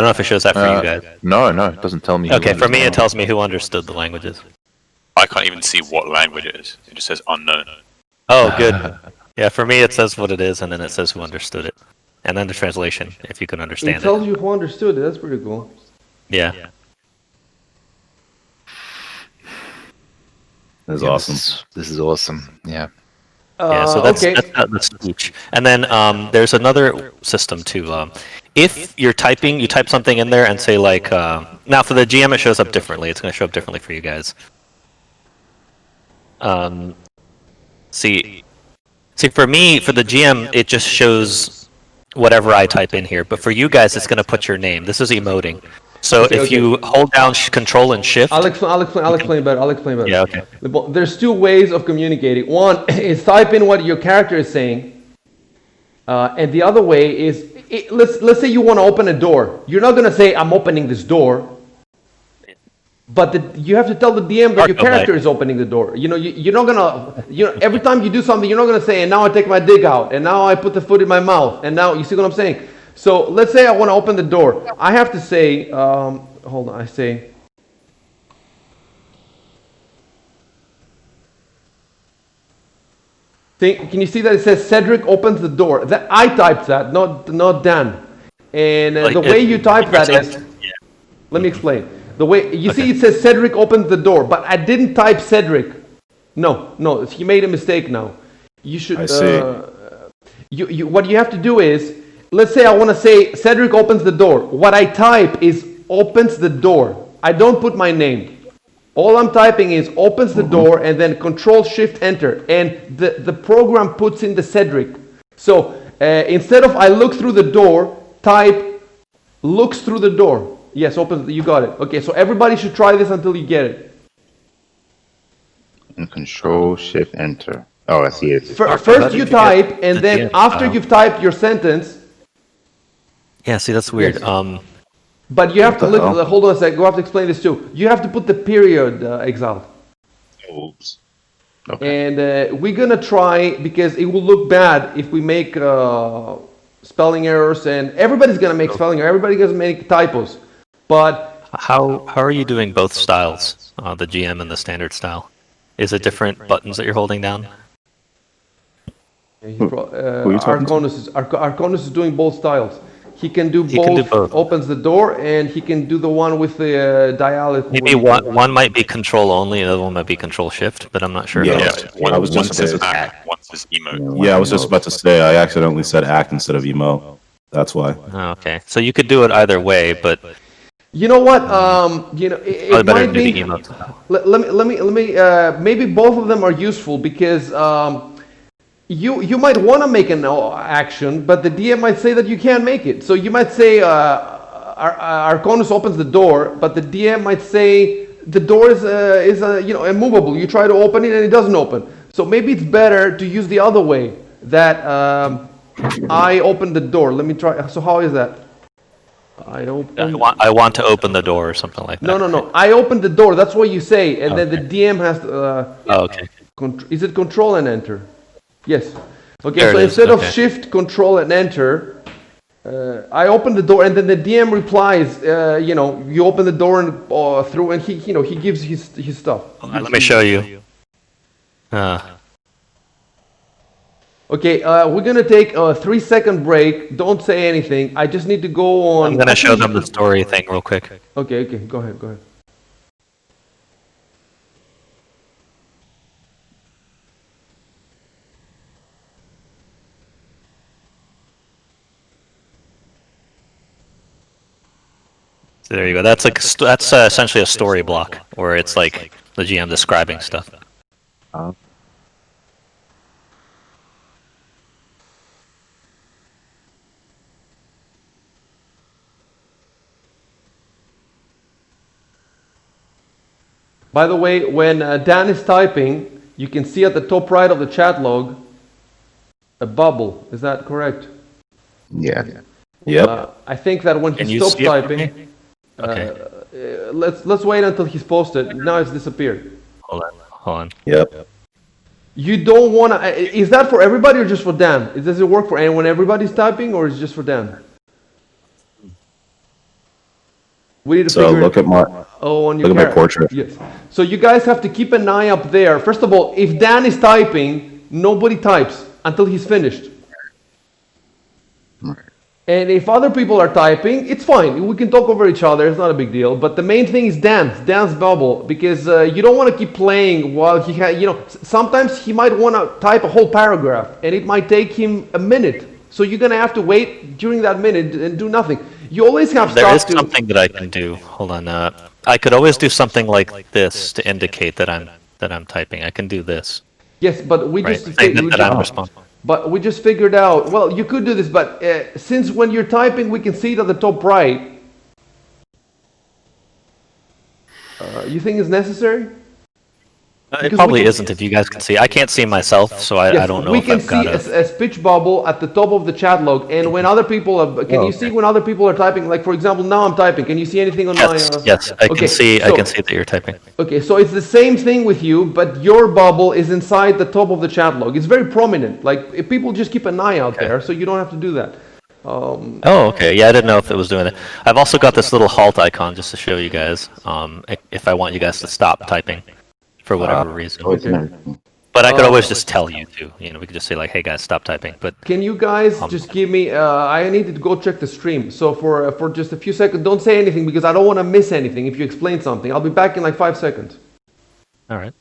know if it shows that for you guys. No, it doesn't tell me. Okay, for me it tells me who understood the languages. I can't even see what language it is. It just says unknown. Oh, good. Yeah, for me it says what it is, and then it says who understood it. And then the translation, if you can understand it. It tells you who understood it. That's pretty cool. Yeah. This is awesome. This is awesome. Yeah. Yeah, so that's okay. that's the speech. And then there's another system too. If you're typing, you type something in there and say like, now for the GM it shows up differently. It's going to show up differently for you guys. See, for me, for the GM, it just shows whatever I type in here. But for you guys, it's going to put your name. This is emoting. So if you hold down Control and Shift, I'll explain better. Yeah, okay. There's two ways of communicating. One is type in what your character is saying, and the other way is let's say you want to open a door. You're not gonna say I'm opening this door, but you have to tell the DM that your character is opening the door. You know, you're not gonna. Every time you do something, you're not gonna say, and now I take my dick out, and now I put the foot in my mouth, and now you see what I'm saying. So let's say I want to open the door. I have to say, hold on, I say, can you see that it says Cedric opens the door? That I typed that, not Dan. And the way you type that is, let me explain. The way you see it says Cedric opens the door, but I didn't type Cedric. No, he made a mistake now. You should. I see. What you have to do is, let's say I want to say Cedric opens the door. What I type is opens the door. I don't put my name. All I'm typing is opens the door and then Control Shift Enter, and the program puts in the Cedric. So instead of I look through the door, type looks through the door. Yes, opens. You got it. Okay, so everybody should try this until you get it. And Control Shift Enter. Oh, I see it. First you type, and then after you've typed your sentence. Yeah, see, that's weird. Yes. But you have to look. Hold on a sec. We have to explain this too. You have to put the period, Exile. Oops. Okay. And we're gonna try, because it will look bad if we make spelling errors, and everybody's gonna make spelling errors. Everybody's gonna make typos. But how are you doing both styles, the GM and the standard style? Is it different buttons that you're holding down? Arconus is doing both styles. He can do both. Opens the door, and he can do the one with the dialect. Maybe one might be Control only, the other one might be Control Shift, but I'm not sure. Yeah, one says act, one says emote. Yeah, I was just about to say, I accidentally said act instead of emo. That's why. Oh, okay, so you could do it either way, but you know what? It might be. Let me. Maybe both of them are useful, because you might want to make an action, but the DM might say that you can't make it. So you might say Arconus opens the door, but the DM might say the door is immovable. You try to open it and it doesn't open. So maybe it's better to use the other way, that I open the door. Let me try. So how is that? I want to open the door or something like that. No. I open the door. That's what you say, and then the DM has to. Okay. Is it Control and Enter? Yes. Okay, so instead of Shift, Control, and Enter, I open the door, and then the DM replies, you open the door and through, and he gives his stuff. Let me show you. Okay, we're gonna take a 3-second break. Don't say anything. I just need to go on. I'm gonna show them the story thing real quick. Okay, go ahead. So there you go. That's essentially a story block, where it's like the GM describing stuff. By the way, when Dan is typing, you can see at the top right of the chat log a bubble. Is that correct? Yeah. Yep. I think that when he stops typing. Let's wait until he's posted. Now it's disappeared. Hold on. Yep. You don't want to. Is that for everybody or just for Dan? Does it work for anyone? Everybody's typing, or is it just for Dan? We need to So figure look it at my on your look at my portrait. Yes. So you guys have to keep an eye up there. First of all, if Dan is typing, nobody types until he's finished. And if other people are typing, it's fine. We can talk over each other. It's not a big deal. But the main thing is Dan's bubble, because you don't want to keep playing while he has, sometimes he might want to type a whole paragraph, and it might take him a minute. So you're going to have to wait during that minute and do nothing. You always have There is stuff to... something that I can do. Hold on. I could always do something like this to indicate that I'm typing. I can do this. Yes, but we Right. just... Saying that I'm responsible. But we just figured out, well, you could do this, but since when you're typing, we can see it at the top right. You think it's necessary? It probably isn't if you guys can see. I can't see myself, so I don't know we if can I've got see a speech bubble at the top of the chat log, and when other people are, can you see when other people are typing? Like, for example, now I'm typing. Can you see anything on my... Yes, I can see. I can see that you're typing. Okay, so it's the same thing with you, but your bubble is inside the top of the chat log. It's very prominent. Like, if people just keep an eye out there, so you don't have to do that. Oh, okay. Yeah, I didn't know if it was doing it. I've also got this little halt icon just to show you guys, if I want you guys to stop typing for whatever reason. But I could always just tell you to. We could just say like, "Hey guys, stop typing." But can you guys just give me? I needed to go check the stream. So for just a few seconds, don't say anything because I don't want to miss anything. If you explain something, I'll be back in like 5 seconds. all right.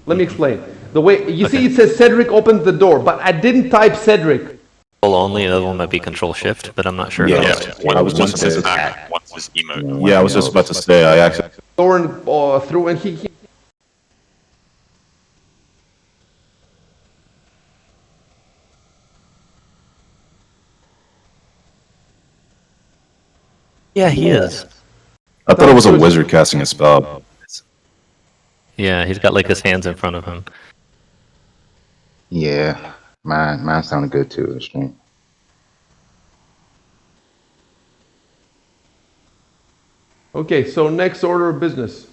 Let me explain. The way you see, it says Cedric opens the door, but I didn't type Cedric. Only the other one might be Control Shift, but I'm not sure. Yeah. One I was one just says saying- act, one says emote. Yeah, I was just about to say I actually. Door and through, and he Yeah, he is. I thought it was a wizard casting a spell. Yeah, he's got like his hands in front of him. Yeah, mine sounded good too. The stream. Okay, so next order of business.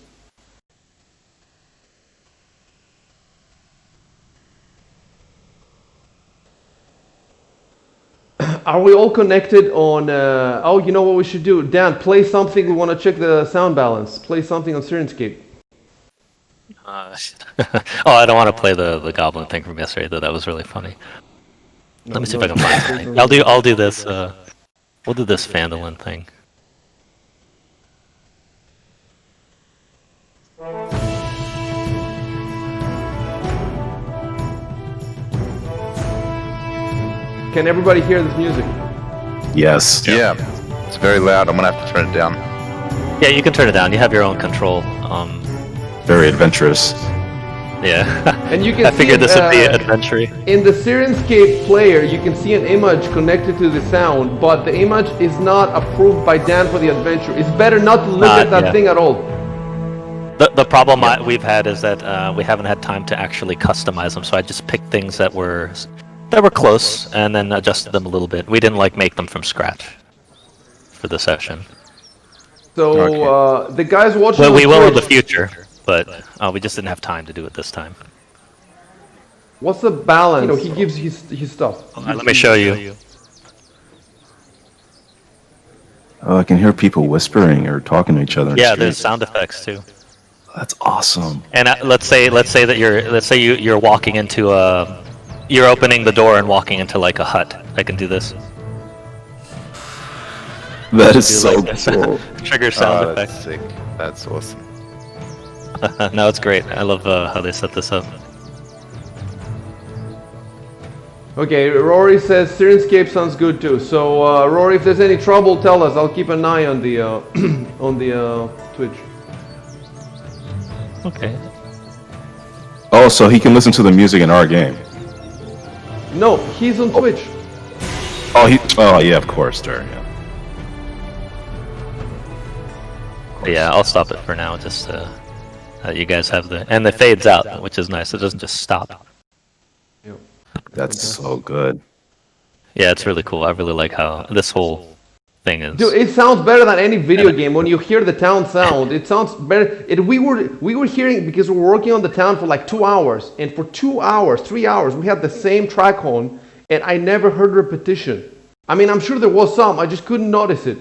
Are we all connected on... oh, you know what we should do? Dan, play something. We want to check the sound balance. Play something on Sirenscape. Oh, I don't want to play the goblin thing from yesterday, though. That was really funny. Let me see if I can find something. I'll do this. We'll do this Fandolin thing. Can everybody hear this music? Yes. Yeah, it's very loud. I'm gonna have to turn it down. Yeah, you can turn it down. You have your own control. Very adventurous. Yeah. And you can I figured see, this would be adventure. in the Sirenscape player, you can see an image connected to the sound, but the image is not approved by Dan for the adventure. It's better not to look at that thing at all. The problem we've had is that we haven't had time to actually customize them, so I just picked things that were close and then adjusted them a little bit. We didn't make them from scratch for the session. So the guys watching. Well, we will in the Twitch, future, but we just didn't have time to do it this time. what's the balance? He gives his stuff. Let me show you. Oh, I can hear people whispering or talking to each other. in the Yeah, street. there's sound effects too. That's awesome. And let's say that you're walking into you're opening the door and walking into like a hut. I can do this. That is Do so like this. cool. Trigger sound Oh, that's effects. sick. That's awesome. No, it's great. I love how they set this up. Okay, Rory says Sirenscape sounds good too. So Rory, if there's any trouble, tell us. I'll keep an eye on the on the Twitch. Okay. Oh, so he can listen to the music in our game. No, he's on Twitch. Oh, yeah, of course, Dur. Yeah. But yeah, I'll stop it for now. Just you guys have and it fades out, which is nice. It doesn't just stop. That's so good. Yeah, it's really cool. I really like how this whole thing is. Dude, it sounds better than any video game. When you hear the town sound, it sounds better. We were hearing, because we were working on the town for like 2 hours, and for 2 hours, 3 hours, we had the same track on, and I never heard repetition. I mean, I'm sure there was some, I just couldn't notice it.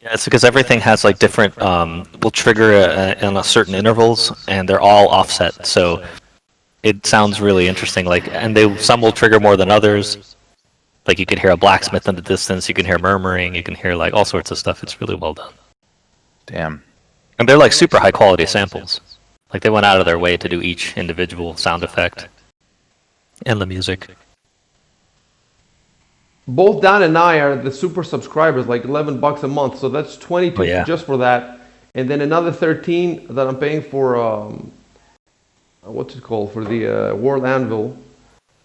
Yeah, it's because everything has like different, will trigger in a certain intervals, and they're all offset. So it sounds really interesting. Like, and some will trigger more than others. Like you can hear a blacksmith in the distance, you can hear murmuring, you can hear like all sorts of stuff. It's really well done. Damn. And they're like super high quality samples. Like they went out of their way to do each individual sound effect and the music. Both Dan and I are the super subscribers, like $11 a month, so that's 22 just for that, and then another 13 that I'm paying for what's it called, for the World Anvil,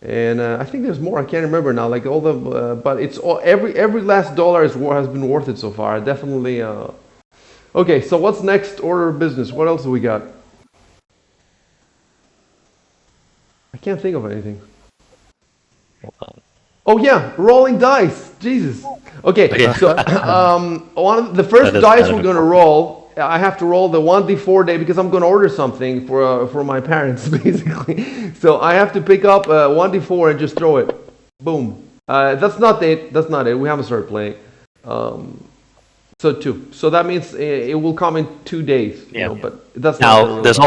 and I think there's more. I can't remember now. Like all the, but it's all every last dollar has been worth it so far. Definitely. Okay, so what's next order of business? What else do we got? I can't think of anything. Hold on. Oh yeah, rolling dice. Jesus. Okay, so the first dice we're gonna roll, I have to roll the 1d4 day because I'm gonna order something for my parents basically. So I have to pick up 1d4 and just throw it. Boom. That's not it. That's not it. We haven't started playing. So 2. So that means it will come in 2 days. You know, but that's now not there's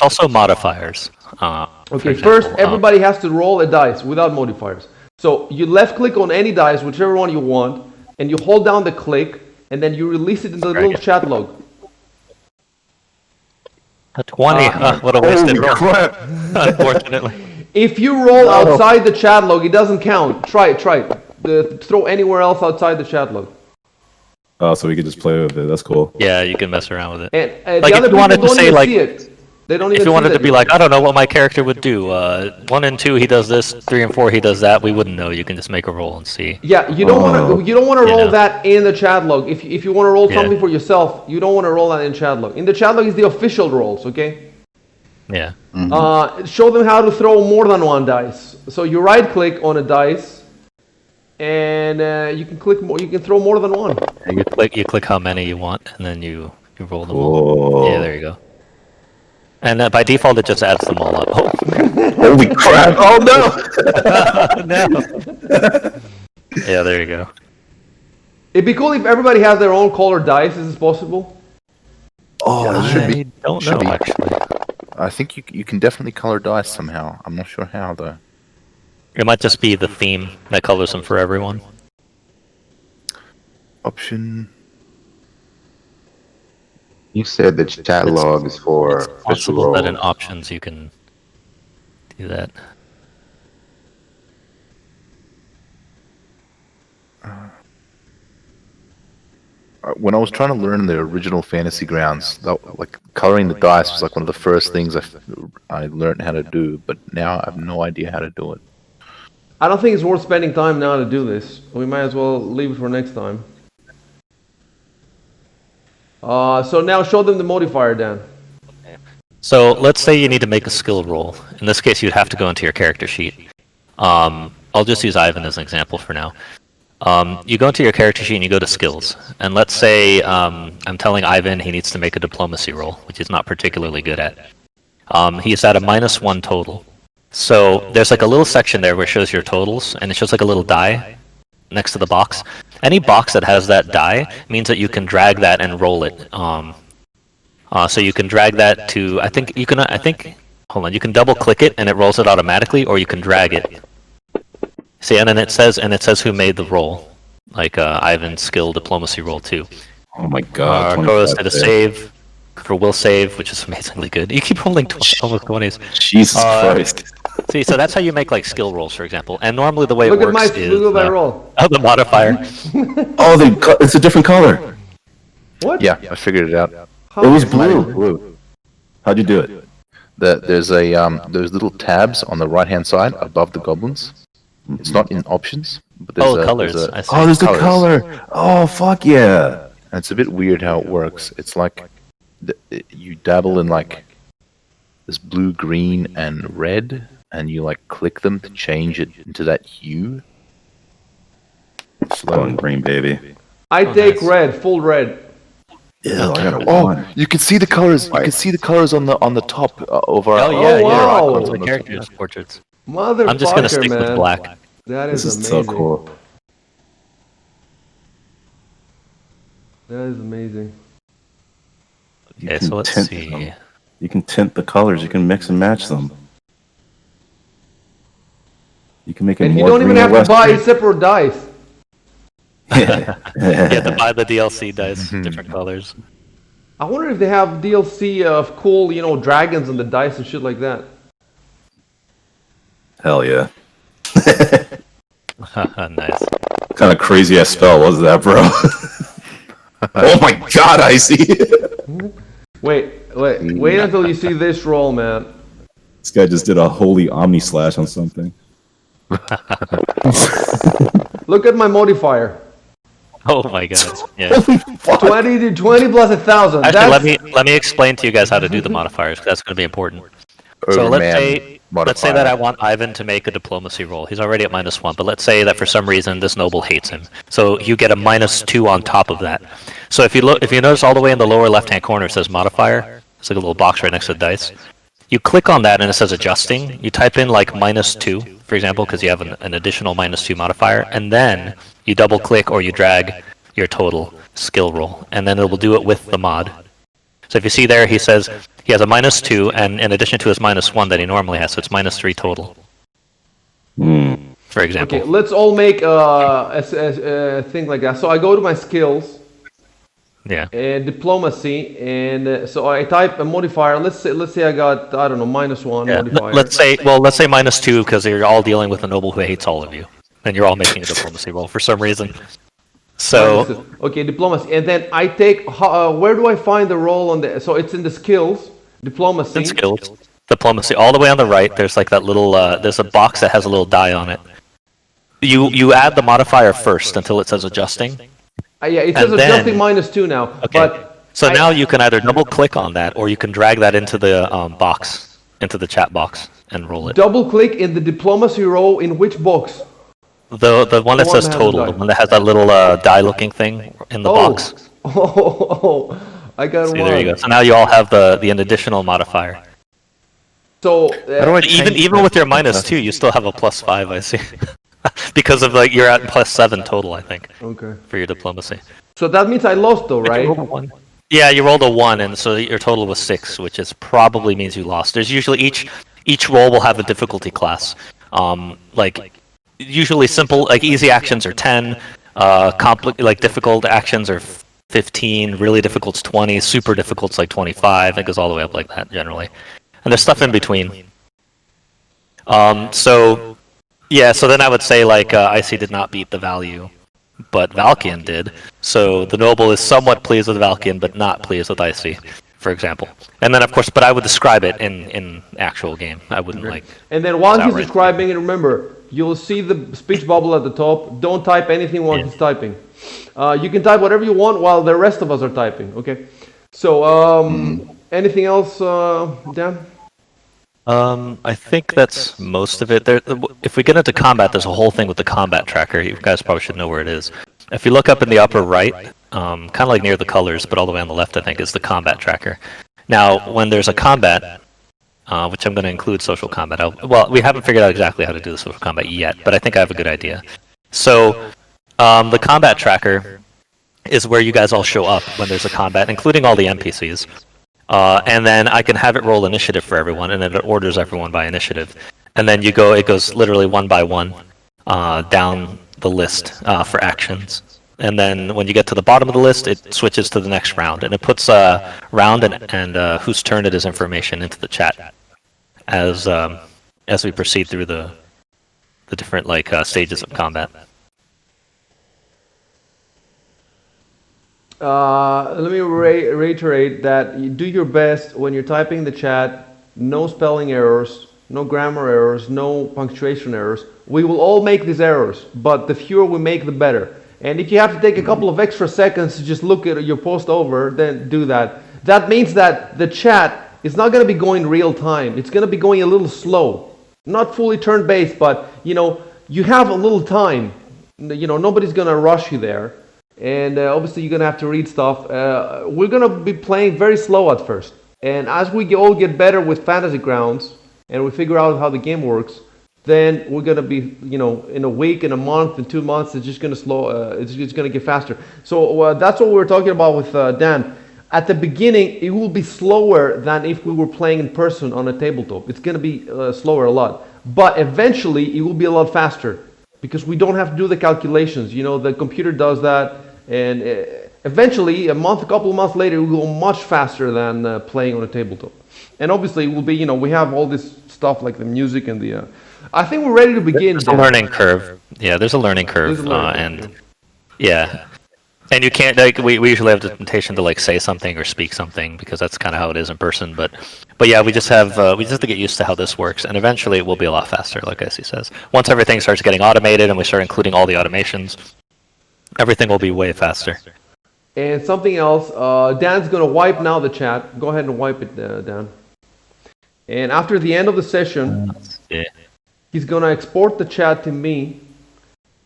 also modifiers. Okay, first everybody has to roll a dice without modifiers. So you left click on any dice, whichever one you want, and you hold down the click, and then you release it in the little chat log. A 20. What a wasted roll. Unfortunately. If you roll outside the chat log, it doesn't count. Try it. Throw anywhere else outside the chat log. Oh, so we could just play with it. That's cool. Yeah, you can mess around with it. And like the other if you wanted people to don't say even like, see it. They don't even if you wanted see to be like, I don't know what my character would do. 1 and 2 he does this, 3 and 4 he does that. We wouldn't know. You can just make a roll and see. Yeah, you don't want to roll that in the chat log. If you want to roll something for yourself, you don't want to roll that in chat log. In the chat log is the official rolls, okay? Yeah. Show them how to throw more than one dice. So you right click on a dice, and you can click more. You can throw more than one. You click how many you want, and then you roll them all. Yeah, there you go. And by default, it just adds them all up. Oh. Holy crap! Oh no! No. Yeah, there you go. It'd be cool if everybody has their own colored dice. Is this possible? Oh, I don't know, actually. I think you can definitely color dice somehow. I'm not sure how though. It might just be the theme that colors them for everyone. Option. You said the chat log is for It's possible that in options you can do that. When I was trying to learn the original Fantasy Grounds, like coloring the dice was like one of the first things I learned how to do, but now I have no idea how to do it. I don't think it's worth spending time now to do this. We might as well leave it for next time. So now show them the modifier, Dan. So let's say you need to make a skill roll. In this case, you'd have to go into your character sheet. I'll just use Ivan as an example for now. You go into your character sheet and you go to skills. And let's say I'm telling Ivan he needs to make a diplomacy roll, which he's not particularly good at. He's at a -1 total. So there's like a little section there where it shows your totals, and it shows like a little die next to the box. Any box that has that die means that you can drag that and roll it. So you can drag that to, hold on, you can double click it and it rolls it automatically, or you can drag it. See, and then it says who made the roll, like Ivan's skill diplomacy roll 2. Oh my god. Koros did a save for will save, which is amazingly good. You keep rolling almost 20s. Jesus Christ. See, so that's how you make like skill rolls, for example. And normally the way Look it works at my roll. Oh, the modifier. Oh, it's a different color. What? Yeah, I figured it out. It was blue. How'd you do it? There's little tabs on the right hand side above the goblins. It's not in options, but there's colors. There's I see. Oh, there's the Colours. color. Oh, fuck yeah. And it's a bit weird how it works. It's like you dabble in like this blue, green, and red, and you like click them to change it into that hue. Slow and green, baby. I take nice. red, full red. Ew, I got a Oh, one. you can see the colors. You can see the colors on the top of our. Oh yeah, wow. icons The on the characters portraits. Motherfucker, I'm just gonna stick man. with black. That This is is amazing. so cool. That is amazing. You Okay, can so let's tint see. them. You can tint the colors. You can mix and match them. You can make it And more you don't even green have or to buy western. separate dice. You have to buy the DLC dice, different colors. I wonder if they have DLC of cool, dragons and the dice and shit like that. Hell yeah. Nice. Kind of crazy ass spell was that, bro? Oh my god, Icy! Wait until you see this roll, man. This guy just did a holy Omni Slash on something. Look at my modifier. Oh my god. Yeah. 20 to 20 plus 1,000. Actually, let me explain to you guys how to do the modifiers. 'Cause that's going to be important. So let's say that I want Ivan to make a diplomacy roll. He's already at -1, but let's say that for some reason this noble hates him. So you get a -2 on top of that. So if you notice all the way in the lower left-hand corner it says modifier. It's like a little box right next to the dice. You click on that and it says adjusting. You type in like -2, for example, because you have an additional -2 modifier, and then you double click or you drag your total skill roll, and then it will do it with the mod. So if you see there, he says he has a -2, and in addition to his -1 that he normally has, so it's -3 total. For example. Okay, let's all make a thing like that. So I go to my skills Yeah. and diplomacy, and so I type a modifier. Let's say I got -1 Yeah. modifier. Let's say -2 because you're all dealing with a noble who hates all of you, and you're all making a diplomacy roll for some reason. So Okay, diplomacy, and then I take. Where do I find the roll on the? So it's in the skills, diplomacy. in skills, diplomacy, all the way on the right. There's like that little. There's a box that has a little die on it. You add the modifier first until it says adjusting. Yeah, it says and then- adjusting -2 now. Okay. But So now you can either double click on that, or you can drag that into the box, into the chat box, and roll it. double click in the diplomacy row in which box? The one that The one says that has total, a the die. one that has that little die-looking thing in the box. Oh, I got See, one. there you go. So now you all have the additional modifier. So How do I Even change even that? with your -2, you still have a +5. I see, because of like you're at +7 total. I think okay. for your diplomacy. So that means I lost though, right? Yeah, you rolled a 1, and so your total was 6, which is probably means you lost. There's usually each roll will have a difficulty class. Like usually simple, like easy actions are 10, like difficult actions are 15, really difficult's 20, super difficult's like 25. It goes all the way up like that generally, and there's stuff in between. So yeah, so then I would say like Icy did not beat the value, but Valkian did. So the noble is somewhat pleased with Valkian, but not pleased with Icy, for example. And then of course, but I would describe it in actual game. I wouldn't like. And then while he's outright. describing it, remember, you'll see the speech bubble at the top. Don't type anything while he's typing. You can type whatever you want while the rest of us are typing, okay? So, anything else, Dan? I think that's most of it. If we get into combat, there's a whole thing with the combat tracker. You guys probably should know where it is. If you look up in the upper right, kind of like near the colors, but all the way on the left, I think, is the combat tracker. Now, when there's a combat, which I'm going to include social combat. Well, we haven't figured out exactly how to do the social combat yet, but I think I have a good idea. So, the combat tracker is where you guys all show up when there's a combat, including all the NPCs. And then I can have it roll initiative for everyone, and then it orders everyone by initiative. And then it goes literally one by one down the list for actions. And then when you get to the bottom of the list, it switches to the next round, and it puts round and whose turn it is information into the chat as we proceed through the different stages of combat. Let me reiterate that you do your best when you're typing the chat. No spelling errors, no grammar errors, no punctuation errors. We will all make these errors, but the fewer we make, the better. And if you have to take a couple of extra seconds to just look at your post over, then do that. That means that the chat is not going to be going real time. It's going to be going a little slow. Not fully turn-based, but, you have a little time. Nobody's going to rush you there. And obviously you're going to have to read stuff. We're going to be playing very slow at first. And as we all get better with Fantasy Grounds, and we figure out how the game works, then we're going to be, in a week, in a month, in 2 months, it's just going to slow, it's just going to get faster. So that's what we were talking about with Dan. At the beginning, it will be slower than if we were playing in person on a tabletop. It's going to be slower a lot. But eventually, it will be a lot faster because we don't have to do the calculations. The computer does that. And eventually, a couple of months later, it will go much faster than playing on a tabletop. And obviously, it will be, we have all this stuff like the music and the... I think we're ready to begin. There's a learning curve. Yeah, there's a learning curve. And you can't, we usually have the temptation to say something or speak something because that's kind of how it is in person. But yeah, we just have to get used to how this works, and eventually it will be a lot faster, like Icy says. Once everything starts getting automated and we start including all the automations, everything will be way faster. And something else, Dan's going to wipe now the chat. Go ahead and wipe it, Dan. And after the end of the session, he's going to export the chat to me,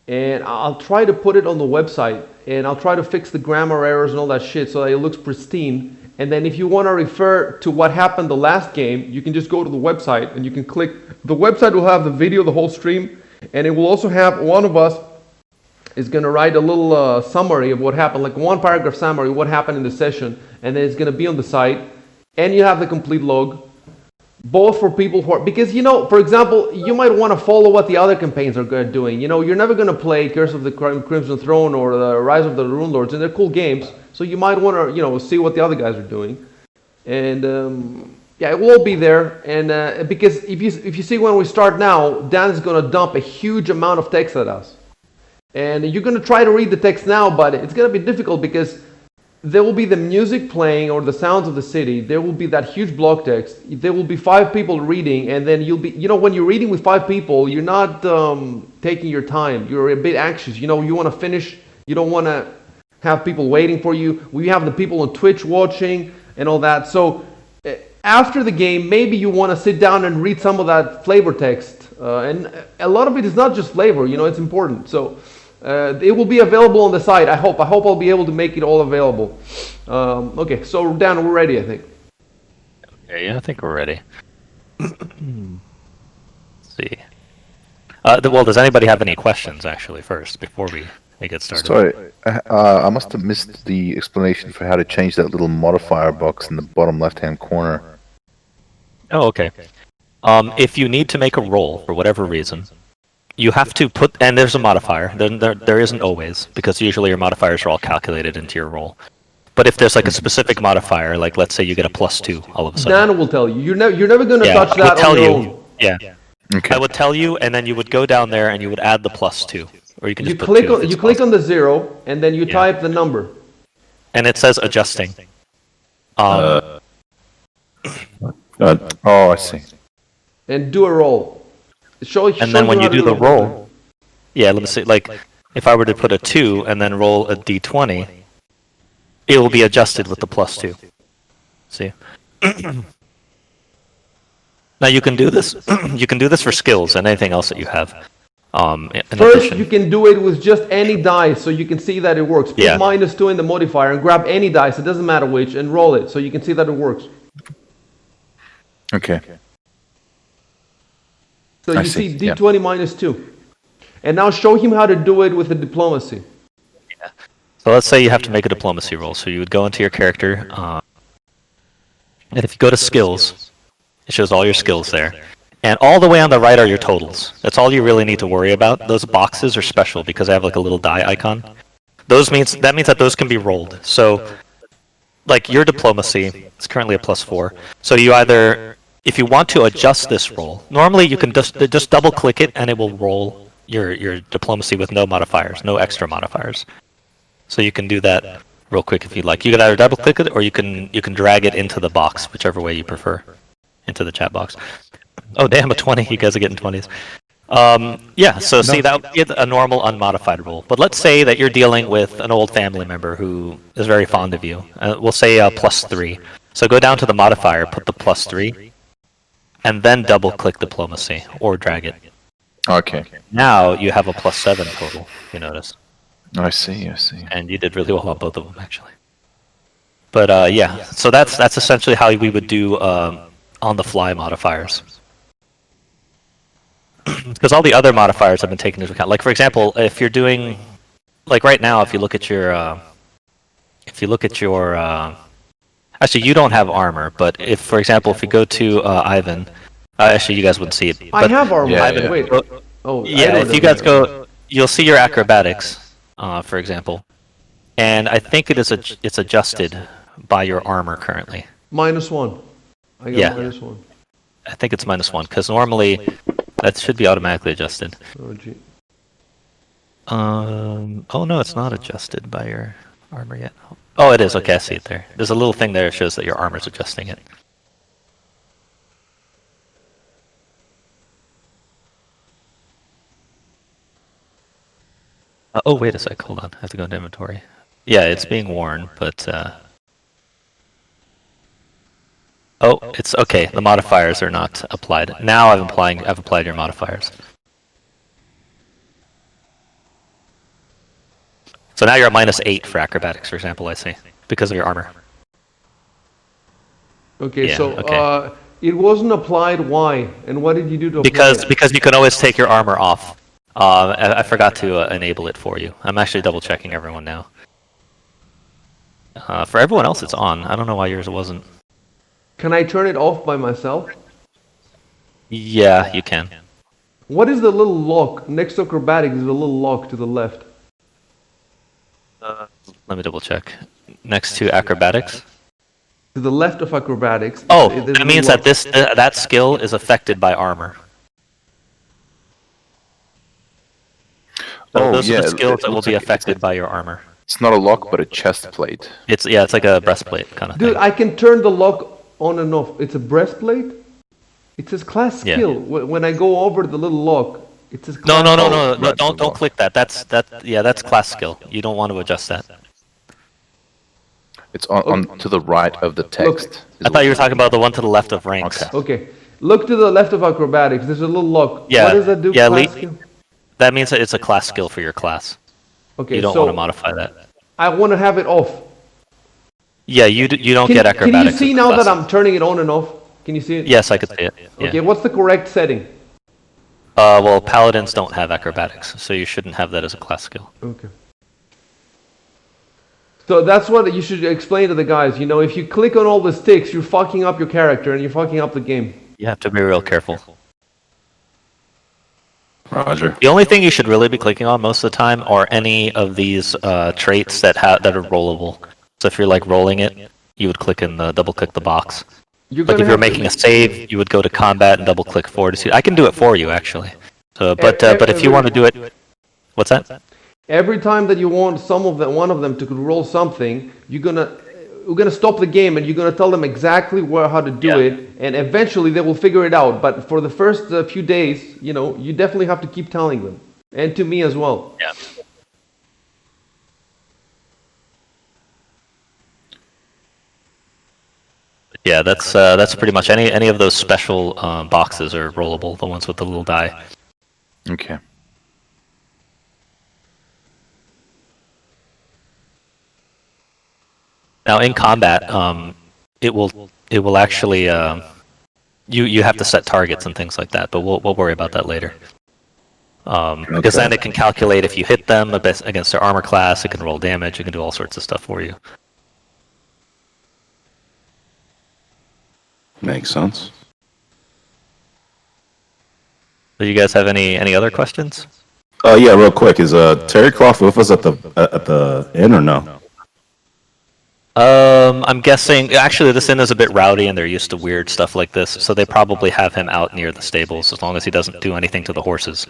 and I'll try to put it on the website, and I'll try to fix the grammar errors and all that shit so that it looks pristine. And then if you want to refer to what happened the last game, you can just go to the website, and you can click. The website will have the video, the whole stream, and it will also have one of us is going to write a little summary of what happened, like 1 paragraph summary of what happened in the session, and then it's going to be on the site, and you have the complete log, both for people who are, because, for example, you might want to follow what the other campaigns are doing. You're never going to play Curse of the Crimson Throne or the Rise of the Rune Lords, and they're cool games, so you might want to, see what the other guys are doing. And, it will all be there, and because if you see when we start now, Dan is going to dump a huge amount of text at us. And you're going to try to read the text now, but it's going to be difficult because there will be the music playing or the sounds of the city. There will be that huge block text. There will be 5 people reading, and then you'll be, when you're reading with 5 people, you're not taking your time. You're a bit anxious. You want to finish. You don't want to have people waiting for you. We have the people on Twitch watching and all that. So after the game, maybe you want to sit down and read some of that flavor text. And a lot of it is not just flavor. It's important. So it will be available on the site. I hope I'll be able to make it all available. Okay, so Dan, we're ready, I think. Okay, yeah, I think we're ready. Let's see. Well, does anybody have any questions, actually, first, before we get started? Sorry, I must have missed the explanation for how to change that little modifier box in the bottom left-hand corner. Oh, okay. If you need to make a roll, for whatever reason, you have to put, and there's a modifier. There isn't always, because usually your modifiers are all calculated into your roll. But if there's a specific modifier, like let's say you get a +2 all of a sudden. Dan will tell you. You're never going to touch that on your own. Yeah. Okay. I would tell you, and then you would go down there and you would add the +2, or you can just click on the 0, and then you type the number. And it says adjusting. Oh, I see. And do a roll. And then when you do the roll, let me see, if I were to put a 2 and then roll a d20, it will be adjusted with the +2. See? Now you can do this. You can do this for skills and anything else that you have. First, you can do it with just any dice, so you can see that it works. Put -2 in the modifier and grab any dice, it doesn't matter which, and roll it, so you can see that it works. Okay. So you see D20 -2. And now show him how to do it with the diplomacy. Yeah. So let's say you have to make a diplomacy roll. So you would go into your character, and if you go to skills, it shows all your skills there. And all the way on the right are your totals. That's all you really need to worry about. Those boxes are special because they have a little die icon. That means that those can be rolled. So, your diplomacy is currently a +4. So you either, if you want to adjust this roll, normally you can just double click it and it will roll your diplomacy with no modifiers, no extra modifiers. So you can do that real quick if you'd like. You can either double click it or you can drag it into the box, whichever way you prefer, into the chat box. Oh damn, a 20! You guys are getting 20s. Yeah, so see, that would be a normal unmodified roll. But let's say that you're dealing with an old family member who is very fond of you. We'll say +3. So go down to the modifier, put the +3, and then double-click diplomacy, or drag it. Okay. Now you have a +7 total, you notice. I see. And you did really well on both of them, actually. But yeah, so that's essentially how we would do on-the-fly modifiers. Because all the other modifiers have been taken into account. Like, for example, if you're doing, like right now, if you look at your, actually, you don't have armor, but if, for example, if you go to Ivan, actually, you guys wouldn't see it. I have armor. Yeah, Ivan, yeah. wait. Oh, Yeah, if you guys go, you'll see your acrobatics, for example, and I think it's adjusted by your armor currently. -1. I got Yeah. -1. I think it's -1 because normally that should be automatically adjusted. Oh, gee. Oh no, it's not adjusted by your armor yet. Oh, it is. Okay, I see it there. There's a little thing there that shows that your armor's adjusting it. Oh, wait a sec. Hold on. I have to go into inventory. Yeah, it's being worn, but oh, it's okay. The modifiers are not applied. Now I've applied your modifiers. So now you're at -8 for acrobatics, for example, I see, because of your armor. Okay, Yeah, so okay. it wasn't applied. Why? And what did you do to apply it? Because you can always take your armor off. I forgot to enable it for you. I'm actually double checking everyone now. For everyone else, it's on. I don't know why yours wasn't. Can I turn it off by myself? Yeah, you can. What is the little lock next to acrobatics? Is a little lock to the left. Let me double check. Next to acrobatics. To the left of acrobatics. Oh, there's a that means little that that skill is affected by armor. So Oh, those are yeah, the skills it that will looks be like affected by your armor. It's not a lock, but a chest plate. It's like a breastplate kind of Dude, thing. I can turn the lock on and off. It's a breastplate. It says class Yeah. skill. When I go over the little lock, it says No, class no, no, skill. no, right, don't lock. click that. That's class skill. You don't want to adjust that. It's on to the right of the text. I thought you were talking about the one to the left of ranks. Okay. Okay. Look to the left of acrobatics. There's a little lock. Yeah, What does that do? yeah, Class le- skill? That means that it's a class skill for your class. Okay, You don't so want to modify that. I want to have it off. Yeah, you don't Can, get can acrobatics. you see as a now class. that I'm turning it on and off? Can you see it? Yes, I could see it. Yeah. Okay, what's the correct setting? Well, paladins don't have acrobatics, so you shouldn't have that as a class skill. Okay. So that's what you should explain to the guys. You know, if you click on all the sticks, you're fucking up your character and you're fucking up the game. You have to be real careful. Roger. The only thing you should really be clicking on most of the time are any of these traits that are rollable. So if you're like rolling it, you would click in the double click the box. You're Like gonna if you're have to- making a save, you would go to combat and double click forward to see. I can do it for you actually. So, but if you want to do it, what's that? Every time that you want one of them to roll something, we're gonna stop the game and you're gonna tell them exactly how to do Yeah. it, and eventually they will figure it out. But for the first few days, you know, you definitely have to keep telling them, and to me as well. Yeah. Yeah, that's pretty much any of those special boxes are rollable. The ones with the little die. Okay. Now in combat, it will actually you have to set targets and things like that. But we'll worry about that later. Because then it can calculate if you hit them against their armor class. It can roll damage. It can do all sorts of stuff for you. Makes sense. Do you guys have any other questions? Yeah, real quick. Is Terry Croft with us at the inn or no? I'm guessing. Actually, this inn is a bit rowdy, and they're used to weird stuff like this, so they probably have him out near the stables, as long as he doesn't do anything to the horses.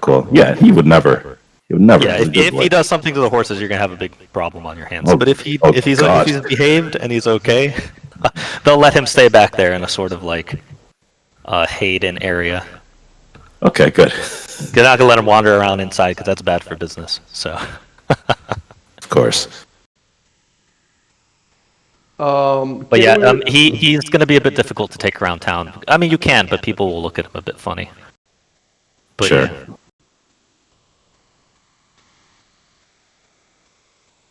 Cool. Yeah, he would never. He would never. Yeah, if he does something to the horses, you're gonna have a big problem on your hands. Oh, But if he's God. behaved and he's okay, they'll let him stay back there in a sort of like Hayden area. Okay, good. You're not gonna let him wander around inside because that's bad for business. So. Of course. But yeah, he's going to be a bit difficult to take around town. I mean, you can, but people will look at him a bit funny. But Sure. yeah.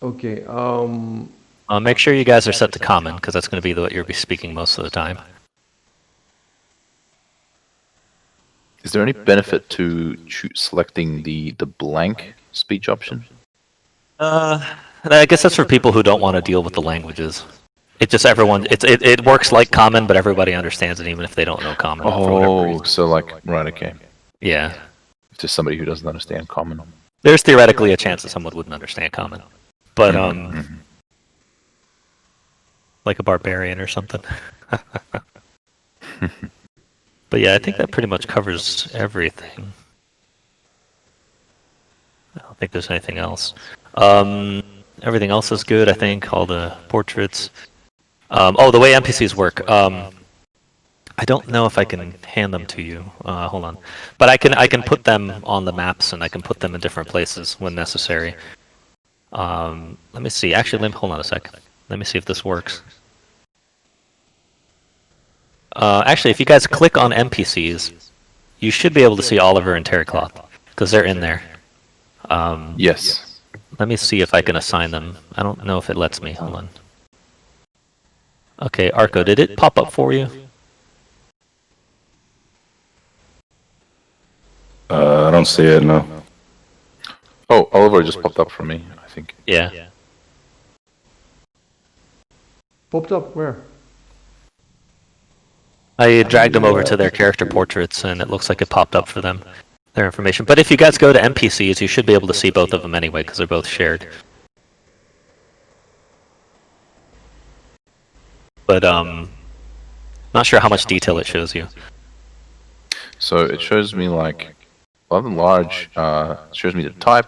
Okay. Make sure you guys are set to common, because that's going to be what you'll be speaking most of the time. Is there any benefit to selecting the blank speech option? I guess that's for people who don't want to deal with the languages. It just it works like common, but everybody understands it even if they don't know common. For whatever reason. So like, right, okay. Yeah. If there's somebody who doesn't understand common. There's theoretically a chance that someone wouldn't understand common. But, like a barbarian or something. But yeah, I think that pretty much covers everything. I don't think there's anything else. Everything else is good, I think. All the portraits. The way NPCs work. I don't know if I can hand them to you. Hold on. But I can put them on the maps, and I can put them in different places when necessary. Let me see. Actually, hold on a sec. Let me see if this works. Actually, if you guys click on NPCs, you should be able to see Oliver and Terrycloth, because they're in there. Yes. Let me see if I can assign them. I don't know if it lets me. Hold on. Okay, Arco, did it pop up for you? I don't see it, no. Oh, Oliver just popped up for me, I think. Yeah. Popped up where? I dragged them over to their character portraits, and it looks like it popped up for them, their information. But if you guys go to NPCs, you should be able to see both of them anyway, because they're both shared. But, not sure how much detail it shows you. So it shows me like, by and large, shows me the type,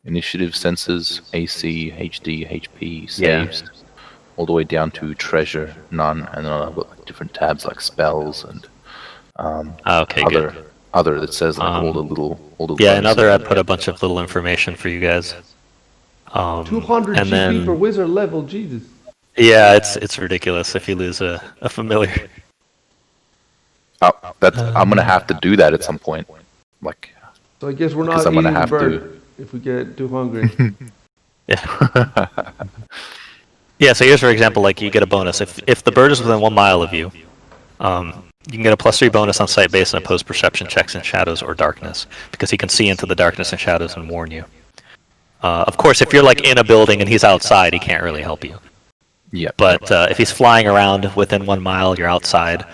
initiative, senses, AC, HD, HP, saves, all the way down to treasure, none, and then I've got like different tabs like spells and Okay, good. other that says like all the little Yeah, another I put a bunch of little information for you guys. 200 and GP then, per wizard level, Jesus. Yeah, it's ridiculous if you lose a familiar. I'm gonna have to do that at some point. Like, So I guess we're Because not I'm gonna eating the have bird if we get too hungry. Yeah. Yeah, so here's for example, like you get a bonus. If the bird is within 1 mile of you, you can get a +3 bonus on sight based on opposed perception checks in shadows or darkness, because he can see into the darkness and shadows and warn you. Of course, if you're like in a building and he's outside, he can't really help you. yeah. But if he's flying around within 1 mile, you're outside,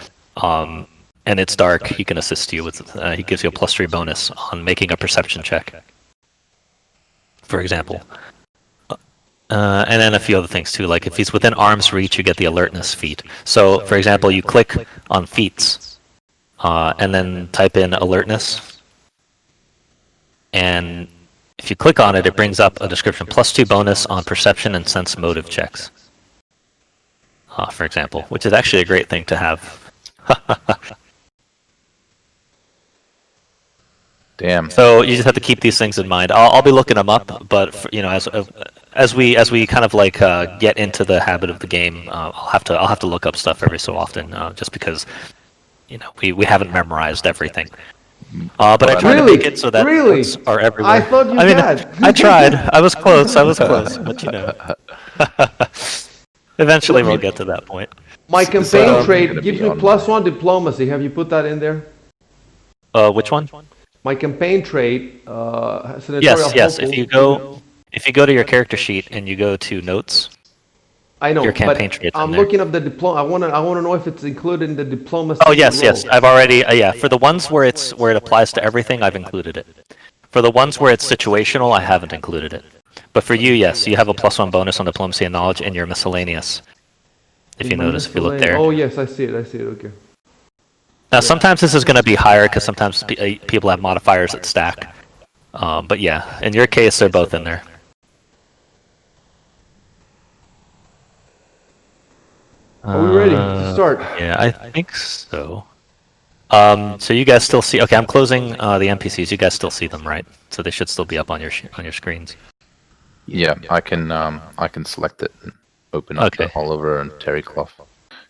and it's dark, he can assist you with. He gives you a +3 bonus on making a perception check, for example. And then a few other things too, like if he's within arm's reach, you get the alertness feat. So, for example, you click on feats, and then type in alertness, and if you click on it, it brings up a description, +2 bonus on perception and sense motive checks, for example, which is actually a great thing to have. Damn. So you just have to keep these things in mind. I'll be looking them up, but as we kind of like get into the habit of the game, I'll have to look up stuff every so often, just because we haven't memorized everything. But I try to make it so that notes are everywhere. I thought you had. I tried. I was close, but eventually we'll get to that point. My campaign trait gives me +1 diplomacy. Have you put that in there? Which one? My campaign trait, senatorial Yes. hopeful. If you go to your character sheet and you go to notes, I know, your campaign but traits I'm in there. looking up the I want to know if it's included in the diplomacy. Oh yes. roll. I've already for the ones where it applies to everything, I've included it. For the ones where it's situational, I haven't included it. But for you, yes, you have a +1 bonus on diplomacy and knowledge in your miscellaneous. If you notice, if you look there. Oh yes, I see it. Okay. Now sometimes this is going to be higher because sometimes people have modifiers that stack. But yeah, in your case, they're both in there. Are we ready to start? Yeah, I think so. So you guys still see? Okay, I'm closing the NPCs. You guys still see them, right? So they should still be up on your screens. Yeah, I can select it and open up the Oliver and Terry Clough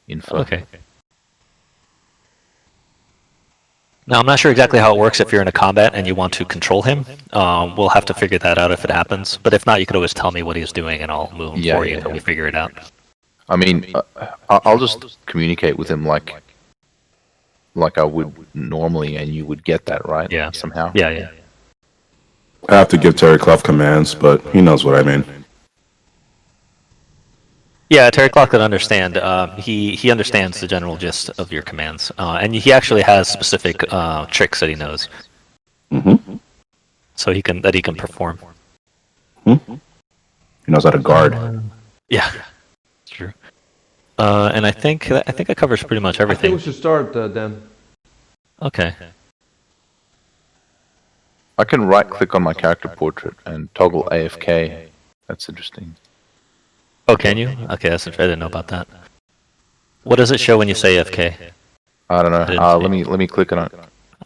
info. Okay. Now, I'm not sure exactly how it works if you're in a combat and you want to control him. We'll have to figure that out if it happens. But if not, you could always tell me what he's doing and I'll move him for you until we figure it out. I mean, I'll just communicate with him like I would normally, and you would get that, right? Yeah. Somehow. Yeah. I have to give Terry Clough commands, but he knows what I mean. Yeah, Terry Clough could understand. He understands the general gist of your commands, and he actually has specific tricks that he knows. Mm-hmm. So he can perform. Mm-hmm. He knows how to guard. Yeah, it's true. And I think that covers pretty much everything. I think we should start, Dan. Okay. I can right-click on my character portrait and toggle AFK. That's interesting. Oh, can you? Okay, that's interesting. I didn't know about that. What does it show when you say AFK? I don't know. Let me click on it.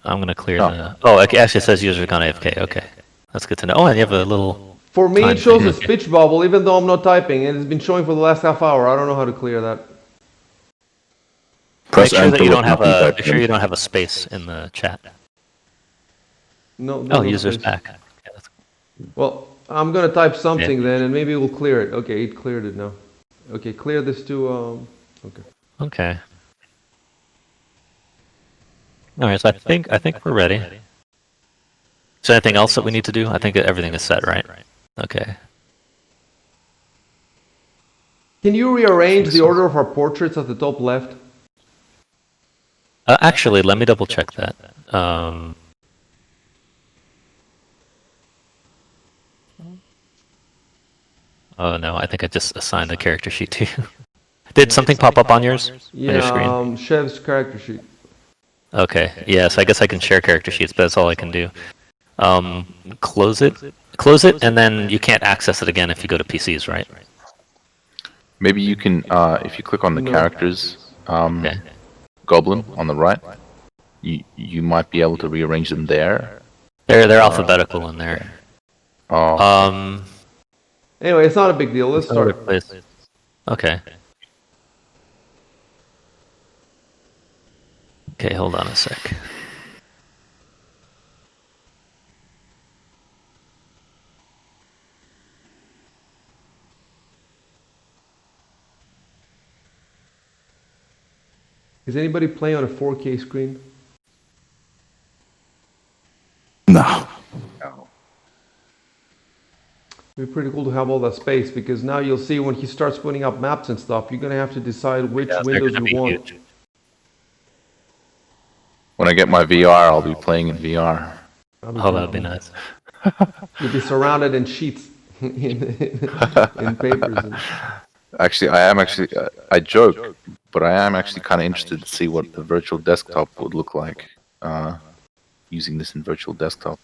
I'm gonna clear the. Oh, it actually says user gone AFK. Okay, that's good to know. Oh, and you have a little. For me, it shows a speech bubble, even though I'm not typing, and it's been showing for the last half hour. I don't know how to clear that. Press Make sure that you don't have enter. make sure you don't have a space in the chat. No. Oh, user's back. Yeah, that's Well, I'm gonna type something then, and maybe we'll clear it. Okay, it cleared it now. Okay, clear this to. Okay. Okay. All right, so I think we're ready. Is there anything else that we need to do? I think everything is set, right? Okay. Can you rearrange the order of our portraits at the top left? Actually, let me double check that. Oh no, I think I just assigned a character sheet to you. Did something pop up on yours? Yeah, on your screen? Chev's character sheet. Okay, yes, I guess I can share character sheets, but that's all I can do. Close it, and then you can't access it again if you go to PCs, right? Maybe you can, if you click on the characters, Goblin on the right, you might be able to rearrange them there. They're alphabetical in there. Oh. Anyway, it's not a big deal. Let's start. Okay. Okay, hold on a sec. Is anybody playing on a 4K screen? No. It'd be pretty cool to have all that space, because now you'll see when he starts putting up maps and stuff, you're gonna have to decide which windows you want. Huge. When I get my VR, I'll be playing in VR. Oh, that'd be nice. You'll be surrounded in sheets, in papers. Actually, I joke, but I am actually kind of interested to see what the virtual desktop would look like using this in virtual desktop.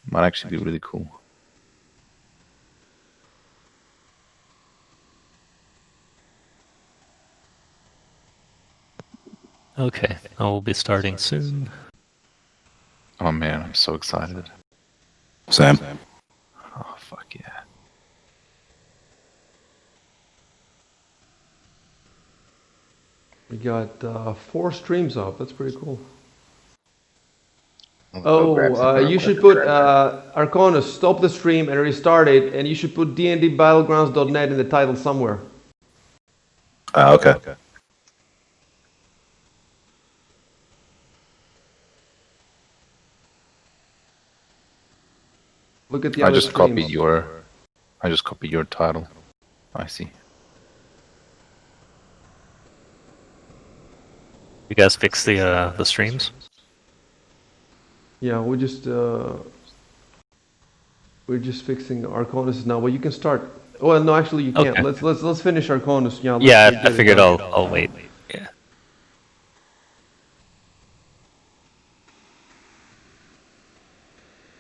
Might actually be really cool. Okay, I will be starting soon. Oh man, I'm so excited. Sam. Oh, fuck yeah. We got 4 streams up. That's pretty cool. Oh, you should put Arconus, stop the stream and restart it, and you should put dndbattlegrounds.net in the title somewhere. Okay. Look at the I other just streams. copied your title. I see. You guys fix the streams? Yeah, we're just fixing Arconus now. Well, you can start. Well, no, actually you can't. Okay. Let's finish Arconus. Yeah. Yeah, I figured I'll wait. Yeah.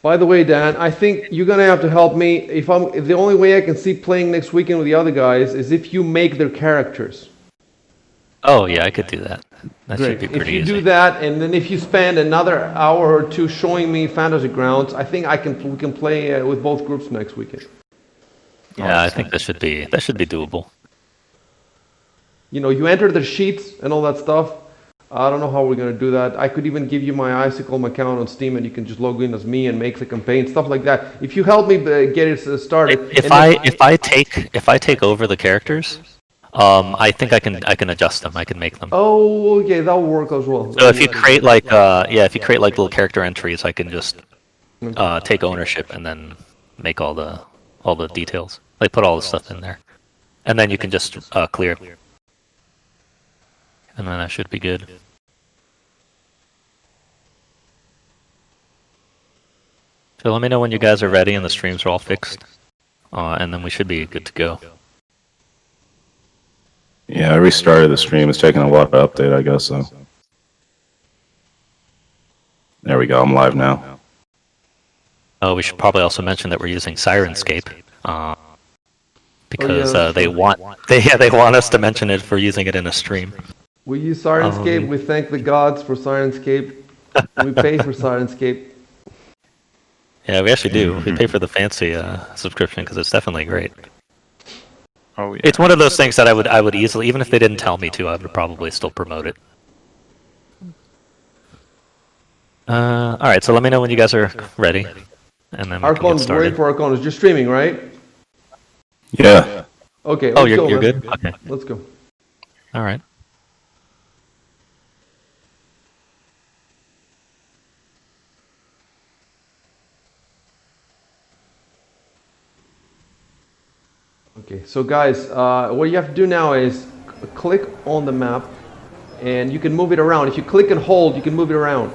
By the way, Dan, I think you're gonna have to help me. If the only way I can see playing next weekend with the other guys is if you make their characters. Oh yeah, I could do that. That should Great. be If pretty you easy. do that, and then if you spend another hour or two showing me Fantasy Grounds, I think we can play with both groups next weekend. Yeah, I think that should be doable. You know, you enter the sheets and all that stuff. I don't know how we're gonna do that. I could even give you my icycalm account on Steam, and you can just log in as me and make the campaign, stuff like that. If you help me get it started. If I take over the characters, I think I can adjust them. I can make them. Oh, okay, that'll work as well. So if you create like if you create like little character entries, I can just take ownership and then make all the details. Like put all the stuff in there, and then you can just clear. And then that should be good. So let me know when you guys are ready and the streams are all fixed, and then we should be good to go. Yeah, I restarted the stream. It's taking a while to update, I guess, so. There we go, I'm live now. Oh, we should probably also mention that we're using Sirenscape, because they want us to mention it for using it in a stream. We use Sirenscape. We thank the gods for Sirenscape. We pay for Sirenscape. Yeah, we actually do. We pay for the fancy subscription because it's definitely great. Oh yeah. It's one of those things that I would easily, even if they didn't tell me to, I would probably still promote it. All right, so let me know when you guys are ready, and then we can get Archon, started. wait for Archon. It's just streaming, right? Yeah. Okay. Oh, let's go, you're man. good. Okay. Let's go. All right. Okay, so guys, what you have to do now is click on the map, and you can move it around. If you click and hold, you can move it around,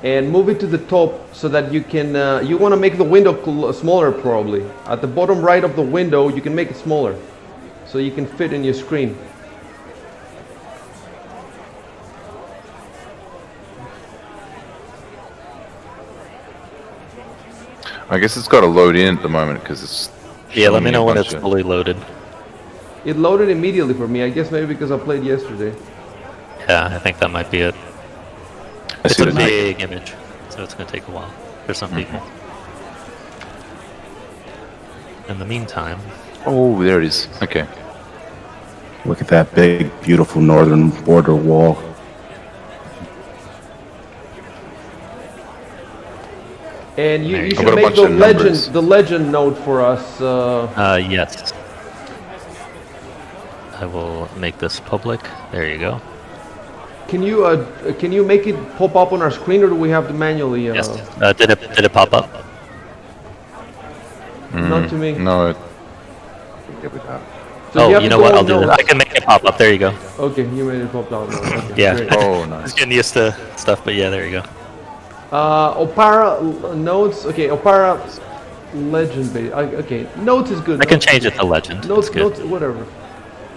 and move it to the top so that you can. You want to make the window smaller, probably. At the bottom right of the window, you can make it smaller, so you can fit in your screen. I guess it's got to load in at the moment because it's. Yeah, let me showing know a when bunch it's of- fully loaded. It loaded immediately for me. I guess maybe because I played yesterday. Yeah, I think that might be it. I It's see a the night. big image, so it's going to take a while for some people. In the meantime, Oh, there it is. Okay. Look at that big, beautiful northern border wall. And you There you should go. I've got a make bunch the of numbers. legend note for us. yes. I will make this public. There you go. Can you make it pop up on our screen, or do we have to manually? Yes. Did it pop up? Not to me. No, So Oh, have you to know go what? on I'll do that. notes. I can make it pop up. There you go. Okay, you made it pop down. Okay, Yeah. great. oh I nice. was getting used to stuff, but yeah, there you go. Opera notes. Okay, Opera legend base. Okay, notes is good. I can change it to legend. Notes, It's good. notes, whatever.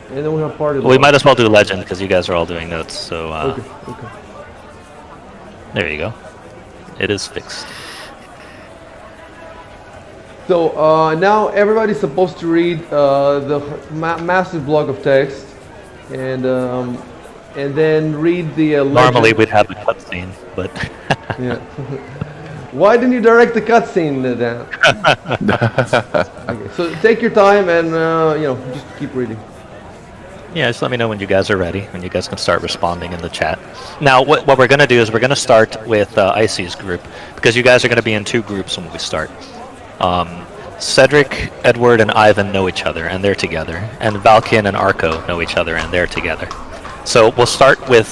And then we have party. Well, we log. might as well do legend because you guys are all doing notes. So Okay, okay. there you go. It is fixed. So now everybody's supposed to read the massive block of text, and then read the legend. Normally we'd have a cutscene, but Yeah. Why didn't you direct the cutscene, Dan? Okay, so take your time and just keep reading. yeah, just let me know when you guys are ready, when you guys can start responding in the chat. Now, what we're going to do is we're going to start with Icy's group, because you guys are going to be in two groups when we start. Cedric, Edward, and Ivan know each other, and they're together. And Valkian and Arco know each other, and they're together. So we'll start with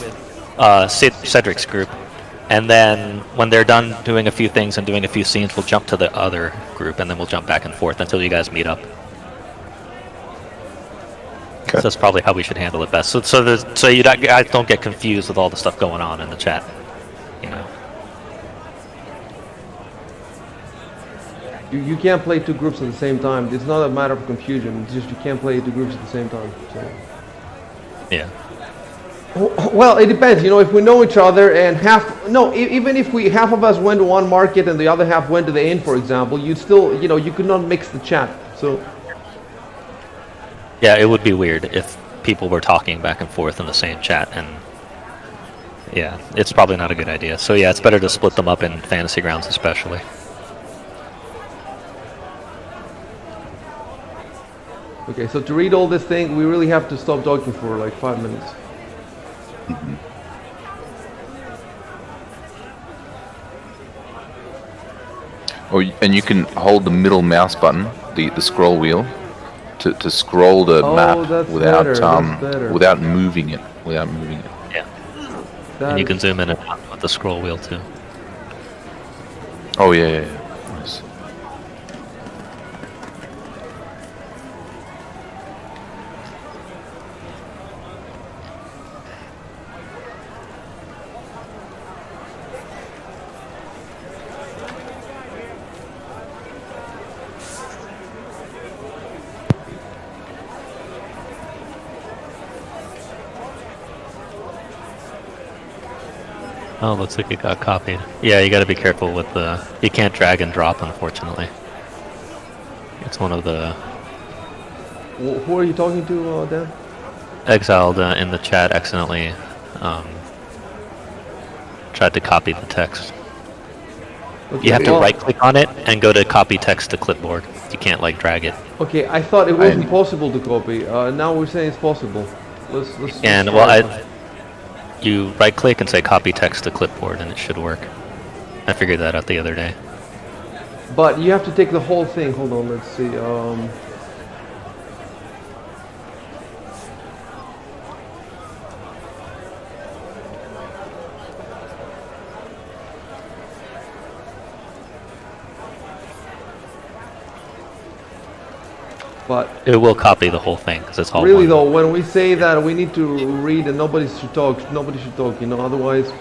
Cedric's group, and then when they're done doing a few things and doing a few scenes, we'll jump to the other group, and then we'll jump back and forth until you guys meet up. Okay. So that's probably how we should handle it best. So you guys don't get confused with all the stuff going on in the chat. You know. You can't play two groups at the same time. It's not a matter of confusion. It's just you can't play two groups at the same time. So. Yeah. Well, it depends. If we know each other and even if half of us went to one market and the other half went to the inn, for example, you'd still, you could not mix the chat. So Yeah, it would be weird if people were talking back and forth in the same chat, and yeah, it's probably not a good idea. So yeah, it's better to split them up in fantasy grounds, especially. Okay, so to read all this thing, we really have to stop talking for like 5 minutes. Oh, and you can hold the middle mouse button, the scroll wheel, to scroll the map that's without better. without moving it. Yeah. That And you is- can zoom in and out with the scroll wheel too. Oh yeah. Nice. Oh, looks like it got copied. Yeah, you got to be careful with the. You can't drag and drop, unfortunately. It's one of the Who are you talking to, Dan? exiled in the chat accidentally tried to copy the text. Okay, You have to well- right-click on it and go to copy text to clipboard. You can't like drag it. Okay, I thought it wasn't possible to copy. Now we're saying it's possible. Let's And well, you right-click and say copy text to clipboard, and it should work. I figured that out the other day. But you have to take the whole thing. Hold on, let's see. But It will copy the whole thing because it's all really one. though, when we say that we need to read and nobody should talk, you know, otherwise...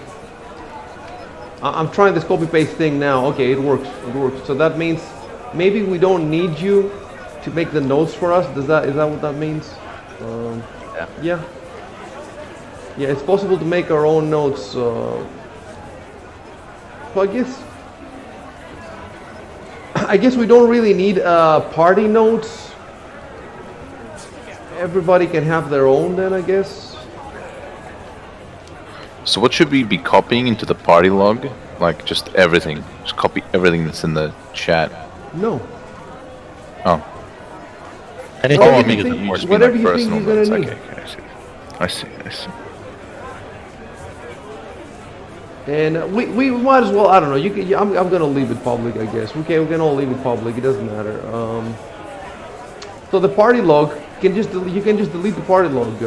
I'm trying this copy-paste thing now. Okay, it works. So that means maybe we don't need you to make the notes for us. Is that what that means? Yeah. Yeah, it's possible to make our own notes. So I guess we don't really need party notes. Everybody can have their own then, I guess. So what should we be copying into the party log? Like just everything. Just copy everything that's in the chat. No. Oh. Anything Whatever you you think is think- important. whatever you think you're gonna need. Okay, I see. And we might as well, I don't know, I'm gonna leave it public, I guess. Okay, we can all leave it public, it doesn't matter. So the party log, you can just delete the party log.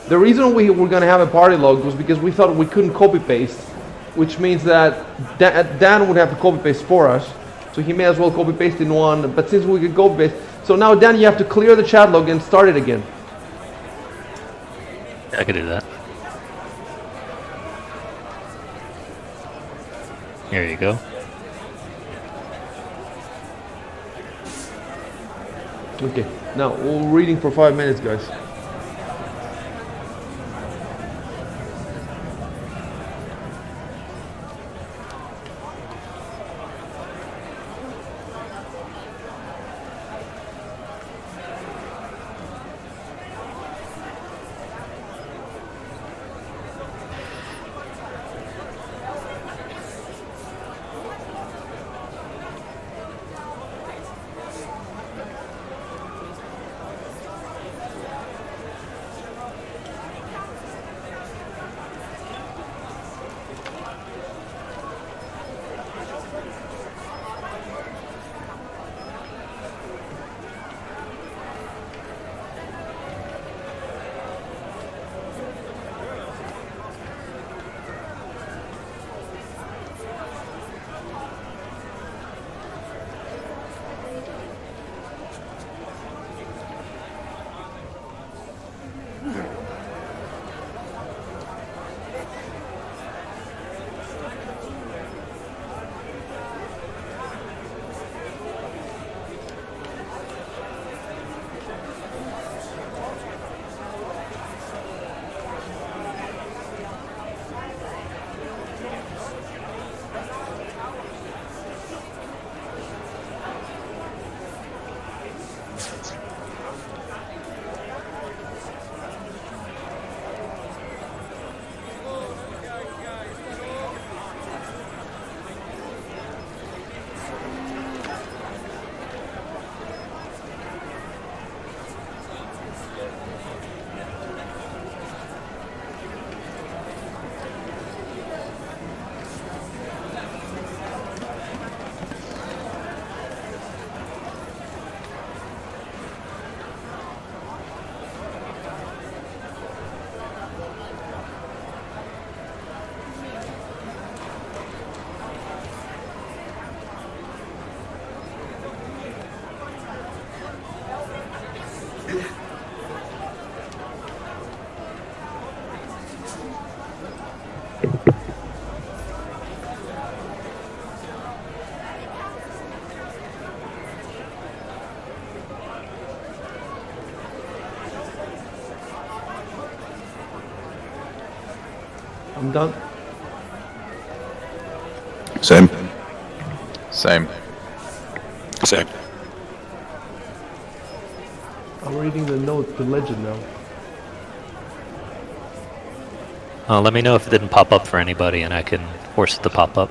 The reason we were gonna have a party log was because we thought we couldn't copy paste, which means that Dan would have to copy paste for us. So he may as well copy paste in one, but since we could copy paste, so now Dan, you have to clear the chat log and start it again. I could do that. Here you go. Okay, now we're reading for 5 minutes, guys. I'm done. Same. Same. Same. I'm reading the note, the legend now. Let me know if it didn't pop up for anybody, and I can force it to pop up.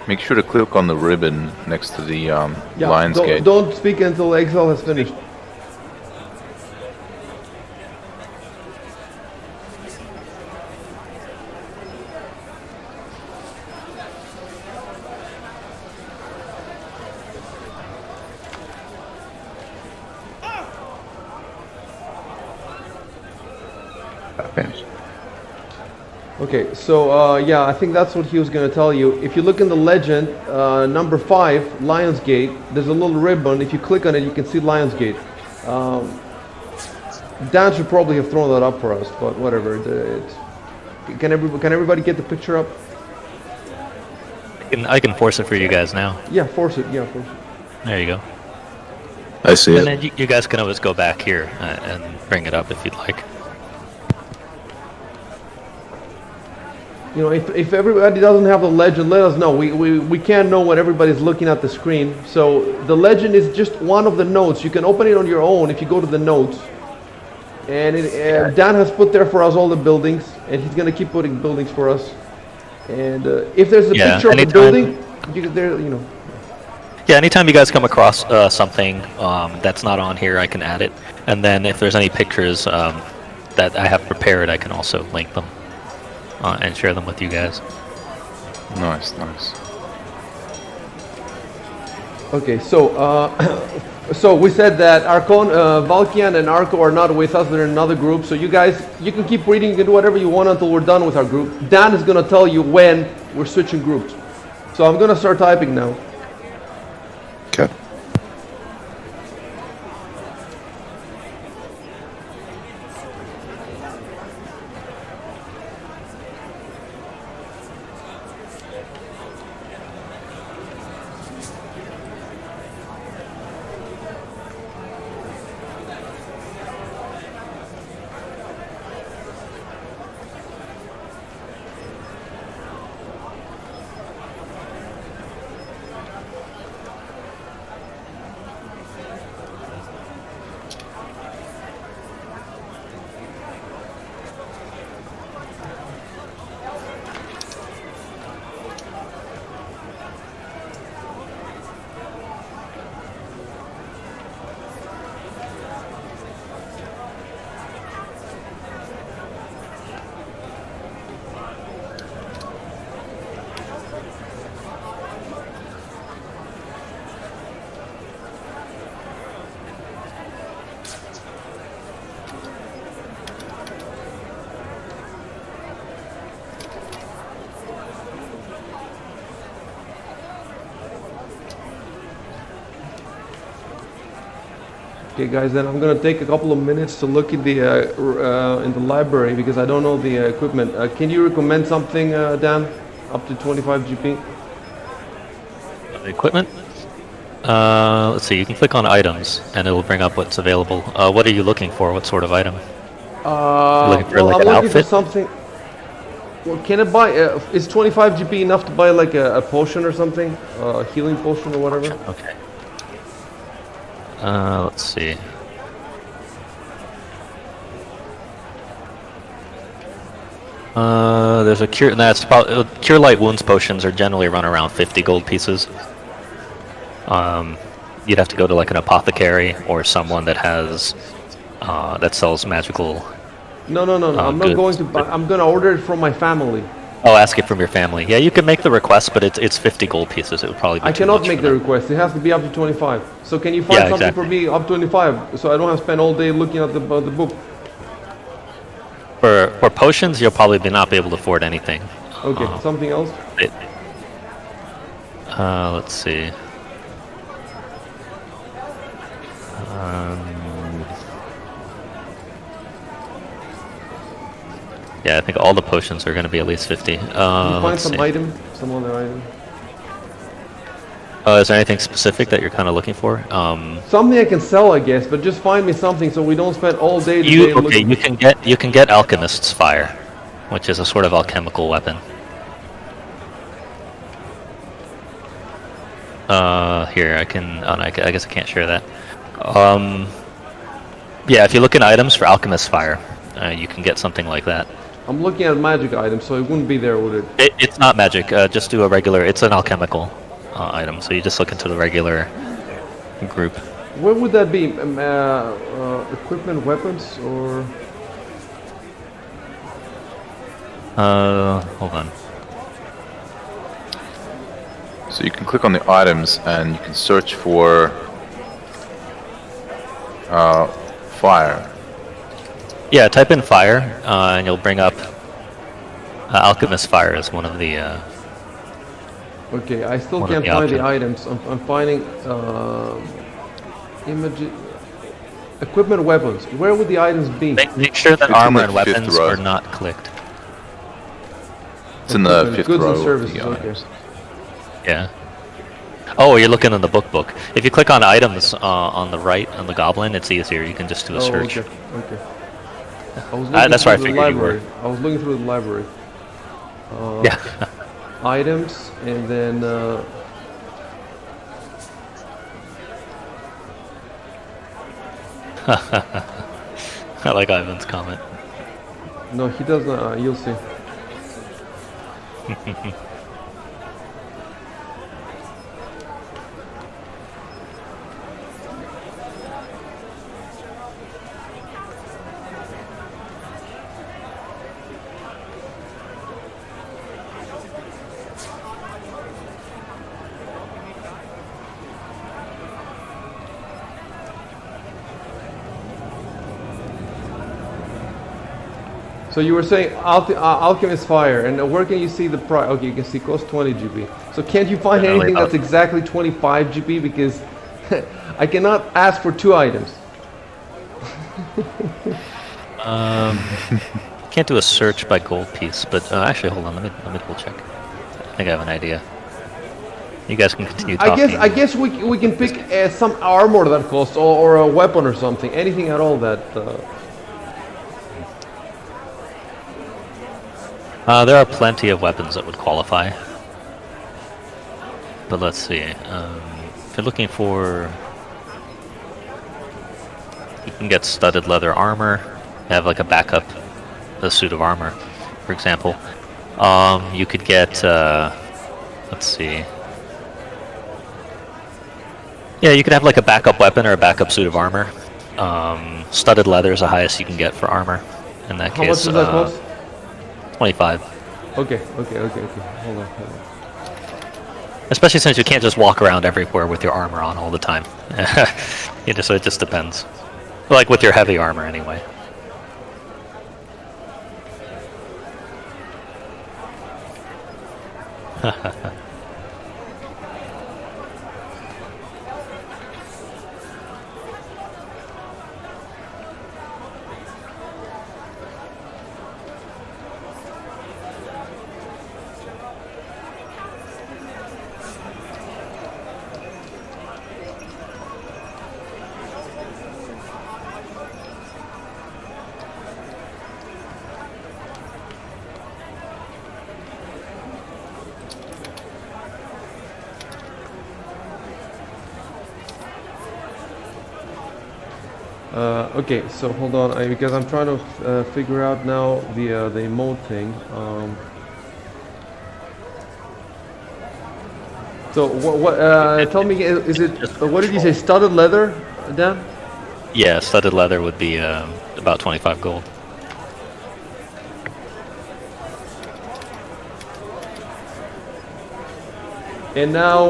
Make sure to click on the ribbon next to the Yeah, Lion's Gate. don't speak until Exile has finished. Okay, so yeah, I think that's what he was going to tell you. If you look in the legend, number 5, Lionsgate, there's a little ribbon. If you click on it, you can see Lionsgate. Dan should probably have thrown that up for us, but whatever. Can everybody get the picture up? I can force it for you guys now. Yeah, force it. Yeah, force it. There you go. I see And it. then you guys can always go back here and bring it up if you'd like. You know, if everybody doesn't have the legend, let us know. We can't know what everybody's looking at the screen. So the legend is just one of the notes. You can open it on your own if you go to the notes. And Dan has put there for us all the buildings, and he's going to keep putting buildings for us. And if there's a picture of the building, you know. Yeah, anytime you guys come across something that's not on here, I can add it. And then if there's any pictures that I have prepared, I can also link them and share them with you guys. Nice, nice. Okay, so so we said that Archon, Valkian, and Arco are not with us. They're in another group. So you guys, you can keep reading. You can do whatever you want until we're done with our group. Dan is going to tell you when we're switching groups. So I'm going to start typing now. Okay. Okay, guys, then I'm going to take a couple of minutes to look in the library because I don't know the equipment. Can you recommend something, Dan, up to 25 GP? The equipment? Let's see, you can click on items and it'll bring up what's available. What are you looking for? What sort of item? Looking for, like, I'm an looking for outfit? something. Well, can it buy? Is 25 GP enough to buy like a potion or something? A healing potion or whatever? Okay. Let's see. There's a cure. That's probably cure light wounds potions are generally run around 50 gold pieces. You'd have to go to like an apothecary or someone that has that sells magical. No. I'm not Good. going to buy. I'm going to order it from my family. Oh, ask it from your family. Yeah, you can make the request, but it's 50 gold pieces. It would probably be I too cannot much make for the them. request. It has to be up to 25. So can you find Yeah, something exactly. for me up to 25, so I don't have to spend all day looking at the book? For potions, you'll probably not be able to afford anything. Okay, something else? Let's see. Yeah, I think all the potions are going to be at least 50. Can you find Let's some see. item? Some other item? Is there anything specific that you're kind of looking for? Something I can sell, I guess, but just find me something so we don't spend all day today looking. You can get Alchemist's Fire, which is a sort of alchemical weapon. Here I can. Oh, no, I guess I can't share that. Yeah, if you look in items for Alchemist's Fire, you can get something like that. I'm looking at magic items, so it wouldn't be there, would it? It's not magic. Just do a regular. It's an alchemical item, so you just look into the regular group. Where would that be? Equipment, weapons, or? Hold on. So you can click on the items and you can search for fire. Yeah, type in fire, and you'll bring up Alchemist Fire as one of the. Okay, I still One of can't the find the options. items. I'm finding image, equipment, weapons. Where would the items be? Make sure that It's in armor the and fifth weapons row. are not clicked. It's in the Equipment, fifth goods row. and of services. the Okay. items. Yeah. Oh, you're looking in the book. If you click on items on the right on the goblin, it's easier. You can just do a search. Okay. Okay. I was looking That's where I through the figured you were. library. I was looking through the library. Yeah. Items, and then I like Ivan's comment. no, he doesn't. You'll see. So you were saying Alchemist Fire, and where can you see the price? Okay, you can see cost 20 GB. So can't you find Generally anything that's about- exactly 25 GB? Because I cannot ask for 2 items. Can't do a search by gold piece, but actually, hold on. Let me double check. I think I have an idea. You guys can continue talking. I guess we can pick some armor that costs, or a weapon or something. Anything at all that. There are plenty of weapons that would qualify. But let's see. If you're looking for... You can get studded leather armor. Have like a backup, a suit of armor, for example. You could get... let's see. Yeah, you could have like a backup weapon or a backup suit of armor. Studded leather is the highest you can get for armor. In that How case, much does that cost? 25. Okay. Hold on. Especially since you can't just walk around everywhere with your armor on all the time. So it just depends. Like with your heavy armor, anyway. Okay, so hold on, because I'm trying to figure out now the emote thing. So what? Tell me, is it? What did you say? Studded leather, Dan? Yeah, studded leather would be about 25 gold. And now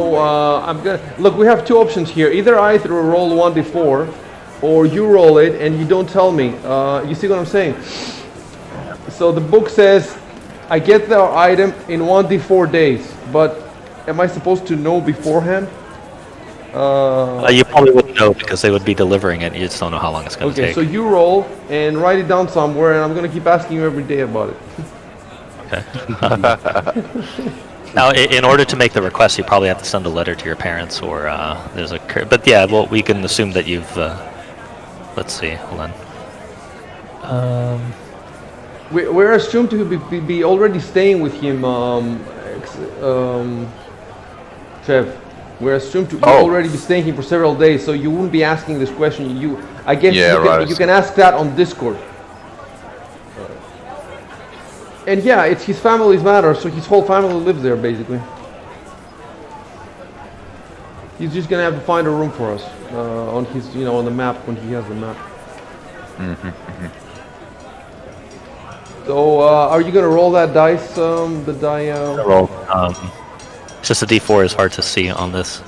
I'm gonna look. We have two options here. Either I roll 1d4, or you roll it and you don't tell me. You see what I'm saying? So the book says I get the item in 1d4 days, but am I supposed to know beforehand? You probably wouldn't know because they would be delivering it. You just don't know how long it's going to Okay, take. so you roll and write it down somewhere, and I'm gonna keep asking you every day about it. Okay. Now, in order to make the request, you probably have to send a letter to your parents, or there's a. But yeah, well, we can assume that you've. Let's see. Hold on. We're assumed to be already staying with him, Trev. We're assumed to already be staying here for several days, so you wouldn't be asking this question. I guess you can ask that on Discord. And yeah, it's his family's matter, so his whole family lives there, basically. He's just gonna have to find a room for us on his, on the map when he has the map. So, are you gonna roll that dice? The die. Roll. It's just a D4 is hard to see on this.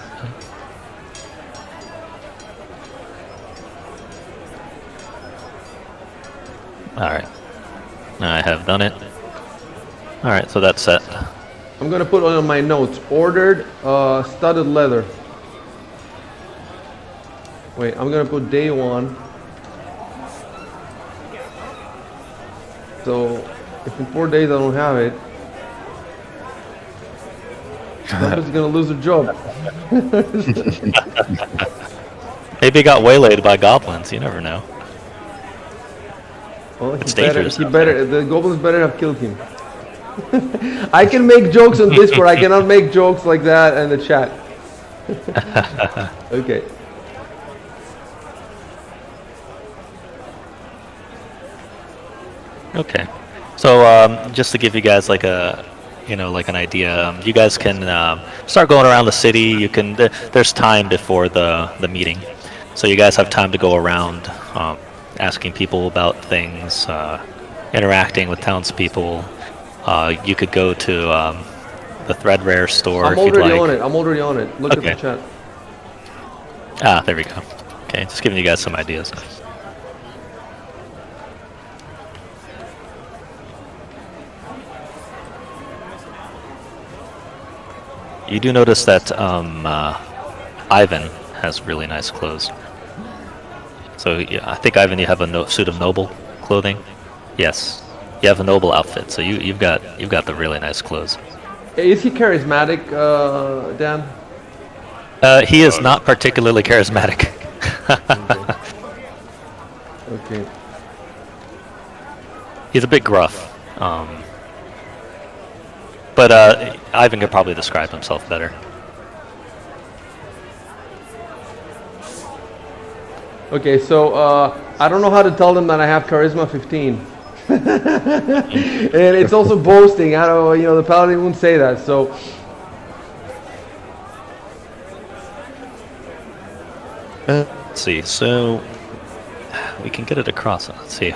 All right. I have done it. All right, so that's set. I'm gonna put on my notes. Ordered studded leather. Wait, I'm gonna put day 1. So, if in 4 days I don't have it, somebody's gonna lose their job. Maybe he got waylaid by goblins. You never know. Well, It's dangerous. The goblins better have killed him. I can make jokes on Discord. I cannot make jokes like that in the chat. Okay. Okay. So just to give you guys like a, like an idea, you guys can start going around the city. You can. There's time before the meeting, so you guys have time to go around, asking people about things, interacting with townspeople. You could go to the Threadrare store I'm if you'd already like. on it. I'm already on it. Look Okay. at the chat. Ah, there we go. Okay, just giving you guys some ideas. You do notice that Ivan has really nice clothes. So yeah, I think Ivan, you have a suit of noble clothing. Yes, you have a noble outfit. So you've got the really nice clothes. Is he charismatic, Dan? He is not particularly charismatic. Okay. He's a bit gruff. But Ivan could probably describe himself better. Okay, so I don't know how to tell them that I have charisma 15. And it's also boasting. I don't, the paladin wouldn't say that. So Let's see. So we can get it across. Let's see.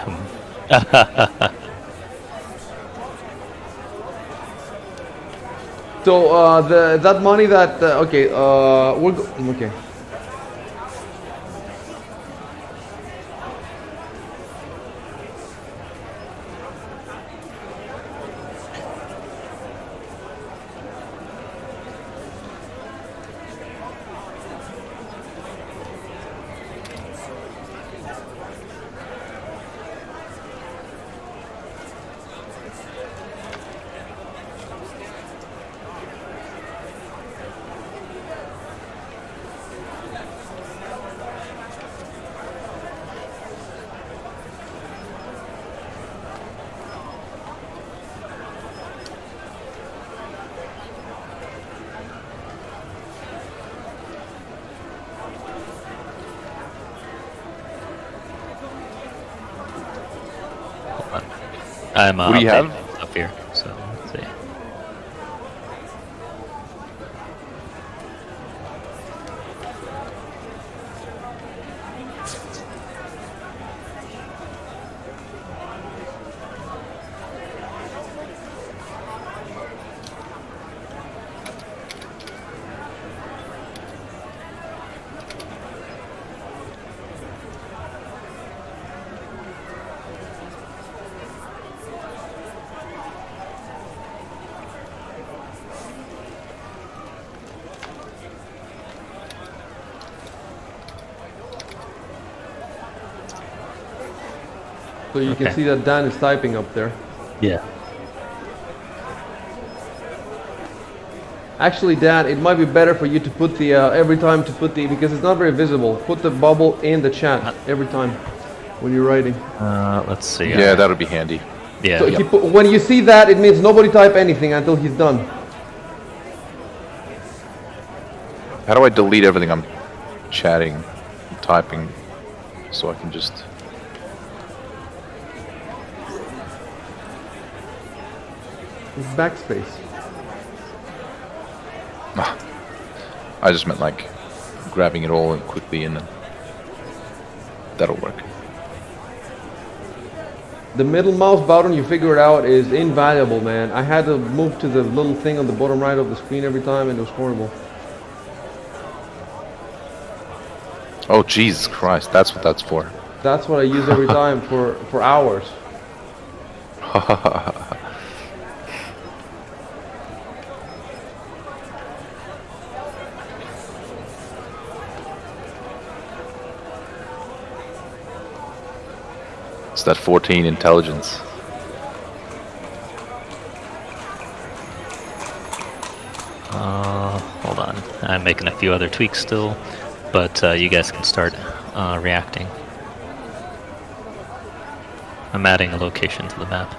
so that money that okay, okay. I'm What do you have? up here. So let's see. So you can see that Dan is typing up there. Yeah. Actually, Dan, it might be better for you to put the every time to put the, because it's not very visible. Put the bubble in the chat every time when you're writing. Let's see. Yeah, that would be handy. Yeah. So if you put, when you see that, it means nobody type anything until he's done. How do I delete everything I'm chatting, typing, so I can just... It's backspace. I just meant like grabbing it all and quickly and then that'll work. The middle mouse button, you figure it out, is invaluable, man. I had to move to the little thing on the bottom right of the screen every time, and it was horrible. Oh, Jesus Christ, that's what that's for. That's what I use every time for hours. It's that 14 intelligence. Hold on. I'm making a few other tweaks still, but you guys can start reacting. I'm adding a location to the map.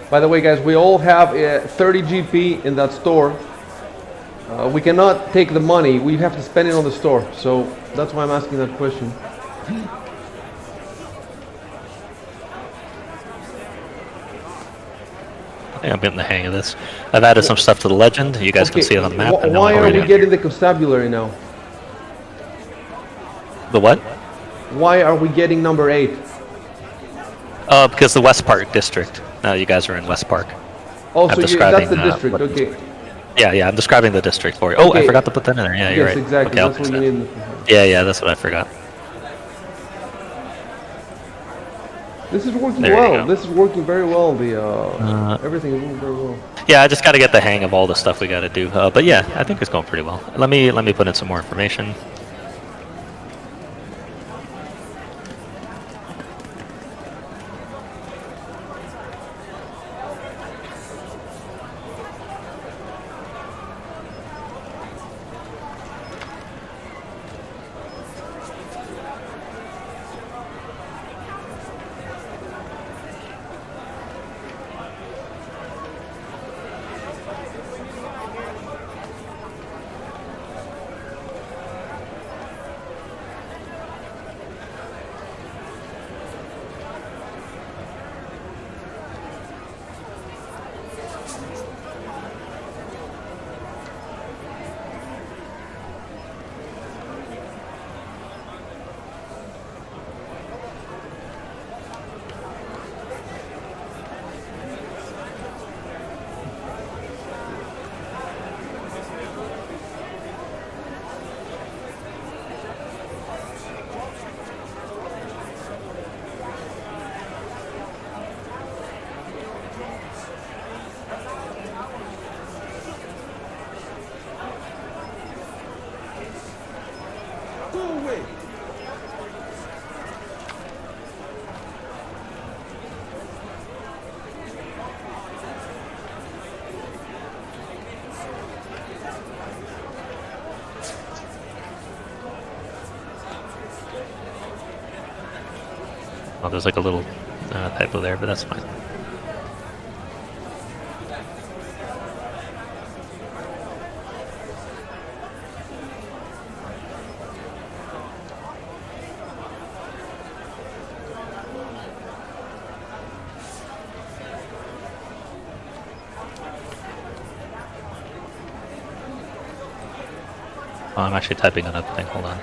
By the way, guys, we all have 30 GP in that store. We cannot take the money. We have to spend it on the store. So that's why I'm asking that question. I think I'm getting the hang of this. I've added some stuff to the legend. You guys can see it on the map. I know Why I'm are already we getting the constabulary now? The what? Why are we getting number 8? Because the West Park district. Now you guys are in West Park. Oh, I'm so that's describing, the district, okay. Yeah, I'm describing the district for you. Oh, I Okay. forgot to put that in there. Yeah, you're Yes, right. exactly. Okay, That's what you need. Yeah, that's what I forgot. This is working There you well. go. This is working very well. The everything is working very well. Yeah, I just got to get the hang of all the stuff we got to do. But yeah, I think it's going pretty well. Let me put in some more information. Oh, there's like a little typo there, but that's fine. Oh, I'm actually typing another thing. Hold on.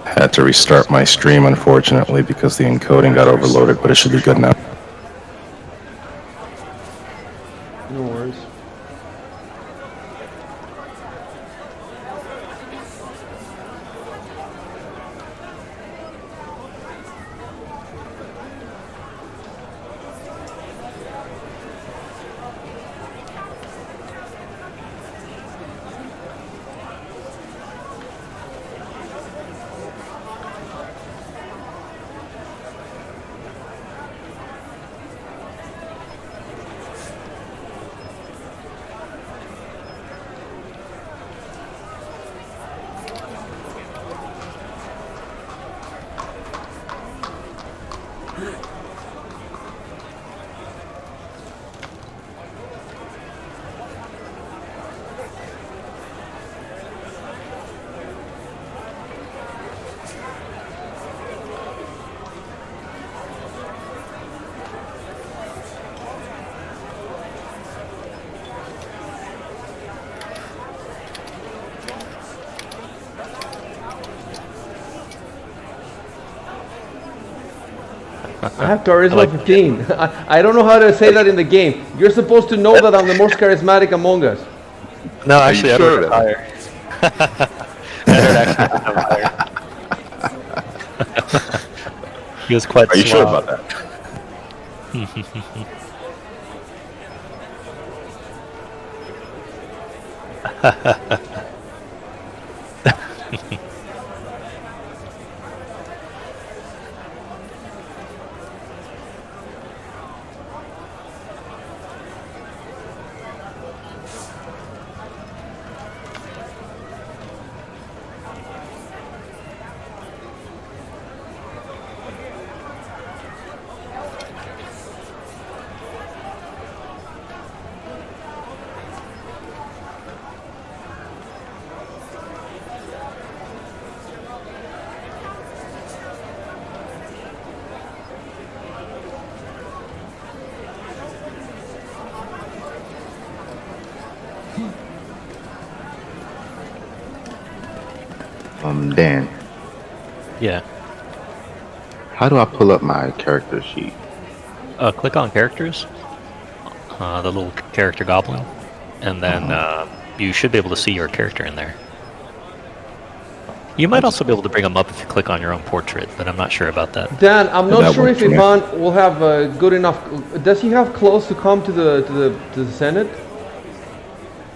Had to restart my stream, unfortunately, because the encoding got overloaded, but it should be good now. No worries. I have charisma 15. I don't know how to say that in the game. You're supposed to know that I'm the most charismatic among us. No, actually, you Edward sure is higher. Edward actually is higher. He was quite Are you sure suave. about that? Dan, Yeah. how do I pull up my character sheet? Click on characters, the little character goblin, and then you should be able to see your character in there. You might also be able to bring them up if you click on your own portrait, but I'm not sure about that. Dan, I'm not that sure if works for me. Ivan will have good enough. Does he have clothes to come to the Senate?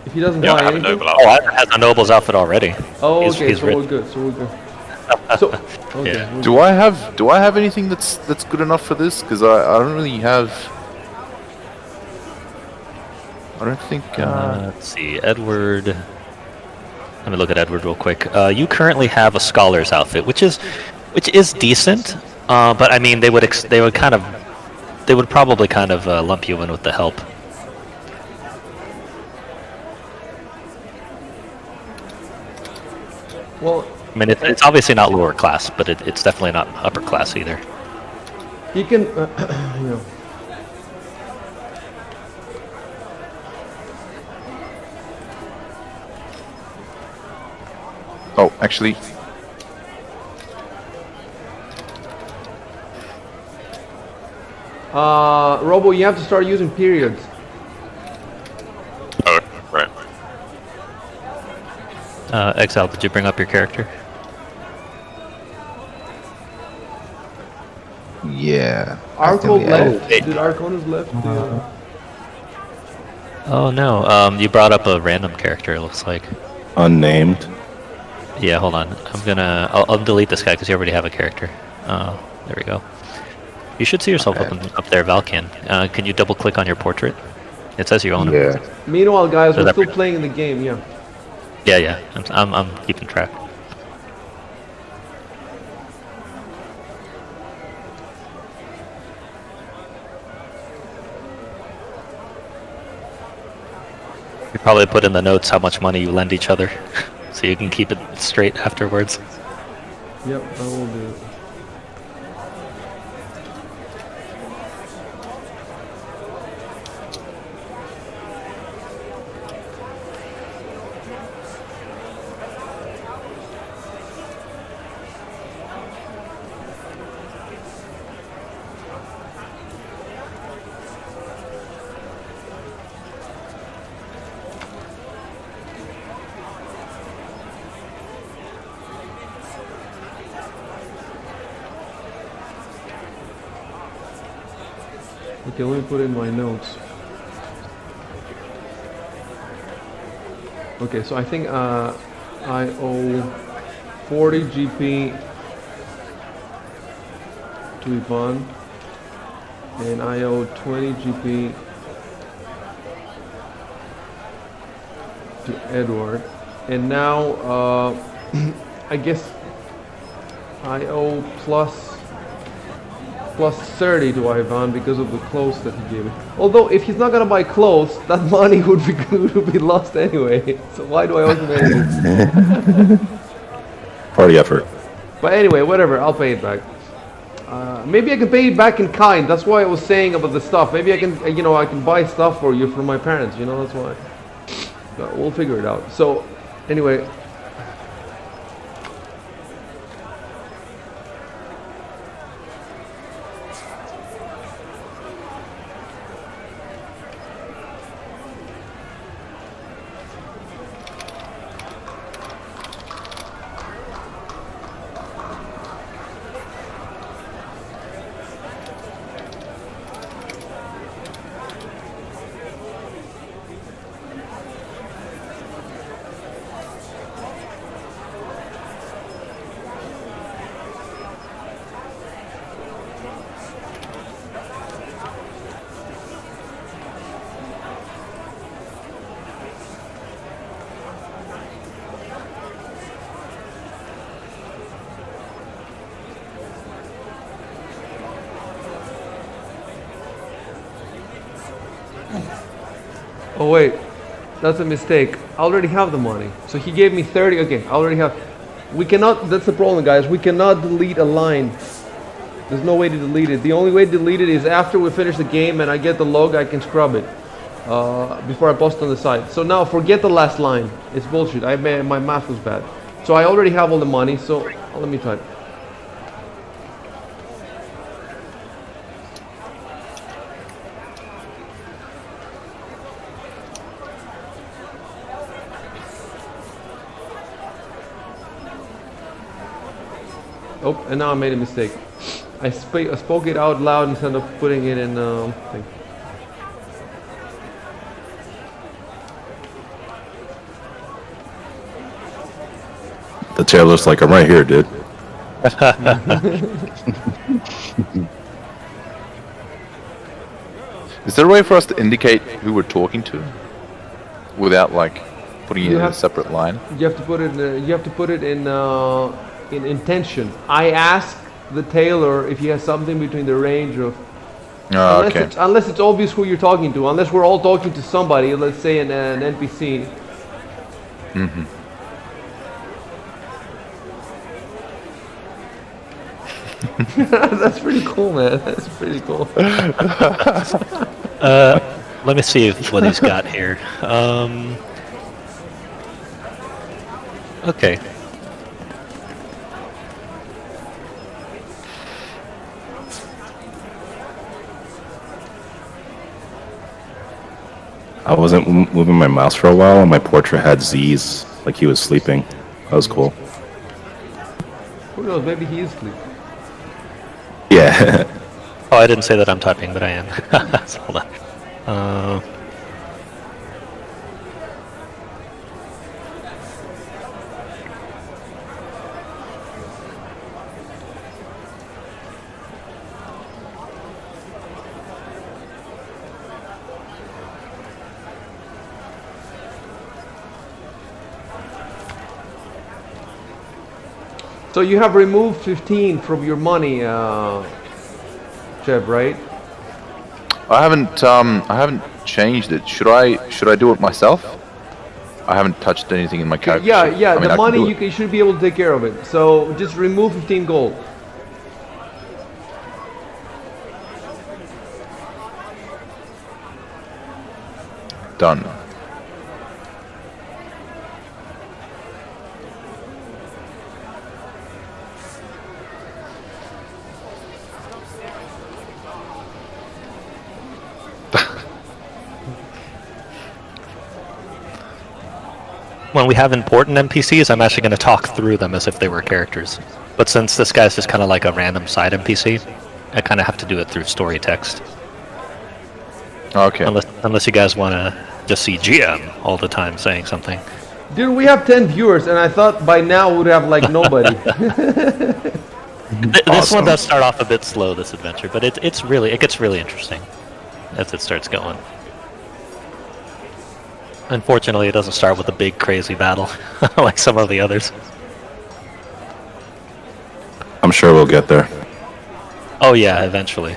If he doesn't Yeah, I buy have a anything. noble Oh, outfit. Ivan has a noble's outfit already. Oh, He's- okay, he's so rich. we're good. So we're good. So okay. Yeah. we're Do I have anything that's good enough for this? Because I don't really have. I don't think. Let's see, Edward. Let me look at Edward real quick. You currently have a scholar's outfit, which is decent, but I mean they would probably kind of lump you in with the help. Well, I mean it's obviously not lower class, but it's definitely not upper class either. he can. You know. Oh, actually, Robo, you have to start using periods. Oh, right. Exile, did you bring up your character? Yeah. Arco accidentally added- left. Did Arconus left? Oh no, you brought up a random character. It looks like. Unnamed. Yeah, hold on. I'll delete this guy because you already have a character. There we go. You should see yourself up there, Valkan. Can you double click on your portrait? It says you own him. Yeah. Meanwhile, guys, So we're that- still playing in the game. Yeah. Yeah. I'm keeping track. You probably put in the notes how much money you lend each other, so you can keep it straight afterwards. Yep, I will do it. Okay, let me put in my notes. Okay, so I think I owe 40 GP to Yvonne, and I owe 20 GP to Edward, and now I guess I owe plus 30 to Ivan because of the clothes that he gave me. Although if he's not gonna buy clothes, that money would be lost anyway. So why do I owe him anything? Party effort. But anyway, whatever. I'll pay it back. Maybe I can pay it back in kind. That's why I was saying about the stuff. Maybe I can, I can buy stuff for you from my parents. That's why. But we'll figure it out. So, anyway. Oh wait, that's a mistake. I already have the money. So he gave me 30. Okay, I already have. We cannot, that's the problem, guys. We cannot delete a line. There's no way to delete it. The only way to delete it is after we finish the game and I get the log, I can scrub it before I post on the site. So now forget the last line. It's bullshit. My math was bad. So I already have all the money. So let me try it. Oh, and now I made a mistake. I spoke it out loud instead of putting it in thing. The tailor's like, I'm right here, dude. Is there a way for us to indicate who we're talking to without like putting it in a separate line? You have to put it. You have to put it in intention. I ask the tailor if he has something between the range of. Oh, unless it's obvious who you're talking to. Unless we're all talking to somebody. Let's say an NPC. Mm-hmm. That's pretty cool, man. That's pretty cool. Let me see what he's got here. Okay. I wasn't moving my mouse for a while, and my portrait had Z's, like he was sleeping. That was cool. Who knows? Maybe he is sleeping. Yeah. Oh, I didn't say that I'm typing, but I am. So, hold on. So you have removed 15 from your money, Jeb, right? I haven't changed it. Should I do it myself? I haven't touched anything in my character. Yeah, sheet. yeah. I mean, The money you should be able to take care of it. So just remove 15 gold. Done. When we have important NPCs, I'm actually going to talk through them as if they were characters. But since this guy's just kind of like a random side NPC, I kind of have to do it through story text. Okay. Unless you guys want to just see GM all the time saying something. Dude, we have 10 viewers, and I thought by now we'd have like nobody. This one does start off a bit slow, this adventure, but it gets really interesting as it starts going. Unfortunately, it doesn't start with a big crazy battle like some of the others. I'm sure we'll get there. Oh yeah, eventually.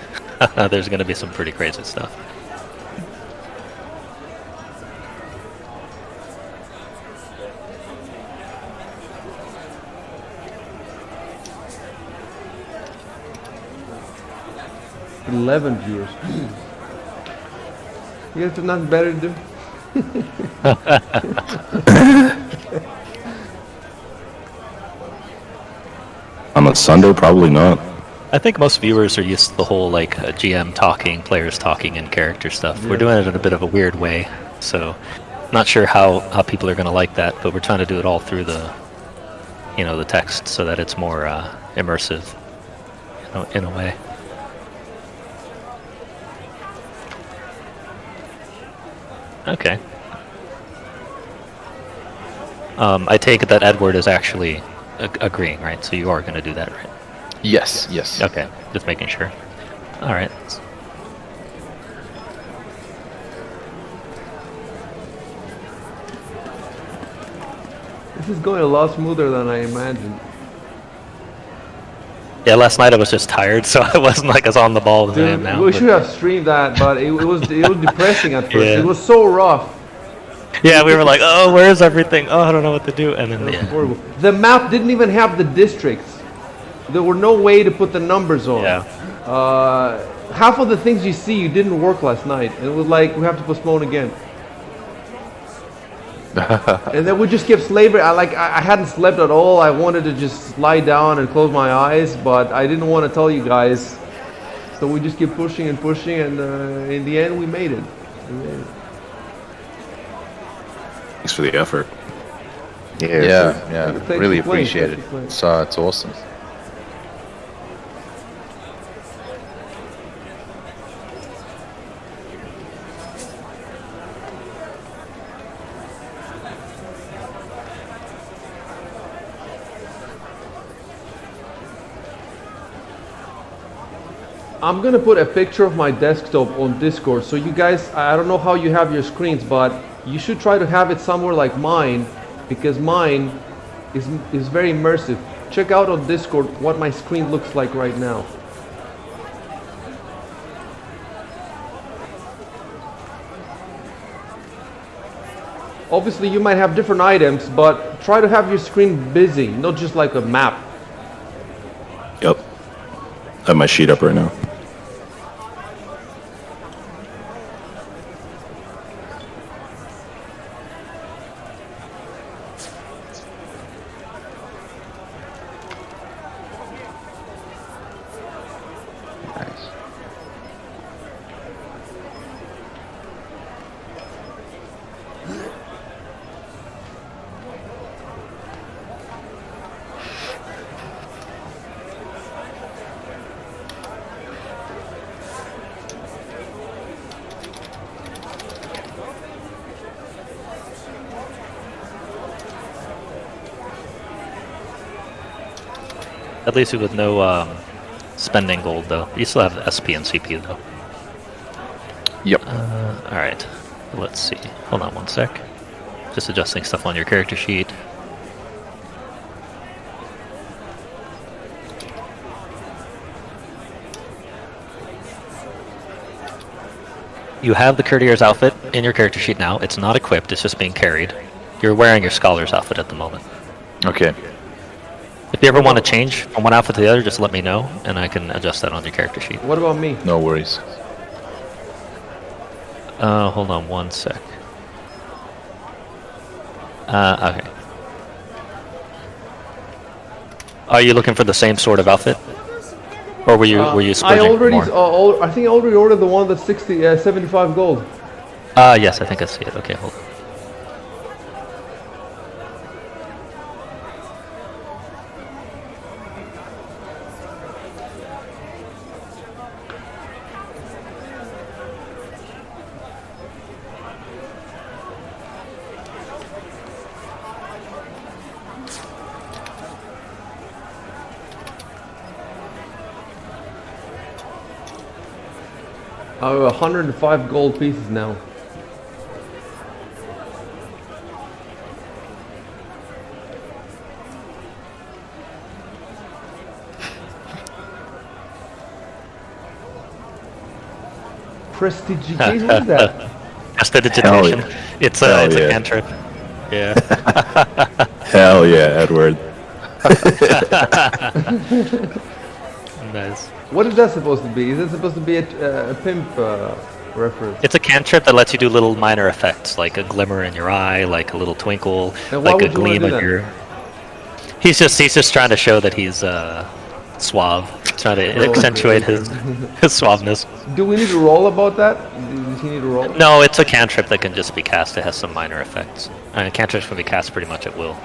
There's going to be some pretty crazy stuff. $11 viewers. You guys have nothing better to do? On a Sunday, probably not. I think most viewers are used to the whole like GM talking, players talking, and character stuff. We're doing it in a bit of a weird way, so not sure how people are going to like that. But we're trying to do it all through the, the text, so that it's more immersive, in a way. Okay. I take it that Edward is actually agreeing, right? So you are going to do that, right? Yes, yes. Okay, just making sure. All right. This is going a lot smoother than I imagined. Yeah, last night I was just tired, so I wasn't like as on the ball as I am Dude, now. we should have streamed that, but it was depressing at first. Yeah. It was so rough. Yeah, we were like, oh, where's everything? Oh, I don't know what to do. And then, It was horrible. The map didn't even have the districts. There were no way to put the numbers on. Yeah. Half of the things you see didn't work last night. And it was like, we have to postpone again. And then we just kept slaving. I hadn't slept at all. I wanted to just lie down and close my eyes, but I didn't want to tell you guys. So we just kept pushing and pushing, and in the end, we made it. Thanks for the effort. Yeah, Thanks really for playing, appreciate thanks it. for playing. It's awesome. I'm gonna put a picture of my desktop on Discord, so you guys, I don't know how you have your screens, but you should try to have it somewhere like mine, because mine is very immersive. Check out on Discord what my screen looks like right now. Obviously you might have different items, but try to have your screen busy, not just like a map. Yep. I have my sheet up right now. Nice. At least with no spending gold, though. You still have SP and CP, though. Yep. Alright. Let's see. Hold on one sec. Just adjusting stuff on your character sheet. You have the courtier's outfit in your character sheet now. It's not equipped, it's just being carried. You're wearing your scholar's outfit at the moment. Okay. If you ever want to change from one outfit to the other, just let me know, and I can adjust that on your character sheet. What about me? No worries. Hold on one sec. Okay. Are you looking for the same sort of outfit? Or were you splurging for more? I think I already ordered the one that's 75 gold. Yes, I think I see it. Okay, hold on. I have 105 gold pieces now. Prestigitation? What is that? Prestidigitation. It's a yeah. cantrip. Yeah. Hell yeah, Edward. Nice. What is that supposed to be? Is that supposed to be a pimp reference? It's a cantrip that lets you do little minor effects, like a glimmer in your eye, like a little twinkle, And why like a would you wanna gleam do in that? your. He's just trying to show that he's suave, trying to accentuate his suaveness. Do we need to roll about that? Does he need to roll? No, it's a cantrip that can just be cast. It has some minor effects. Cantrips can be cast pretty much at will.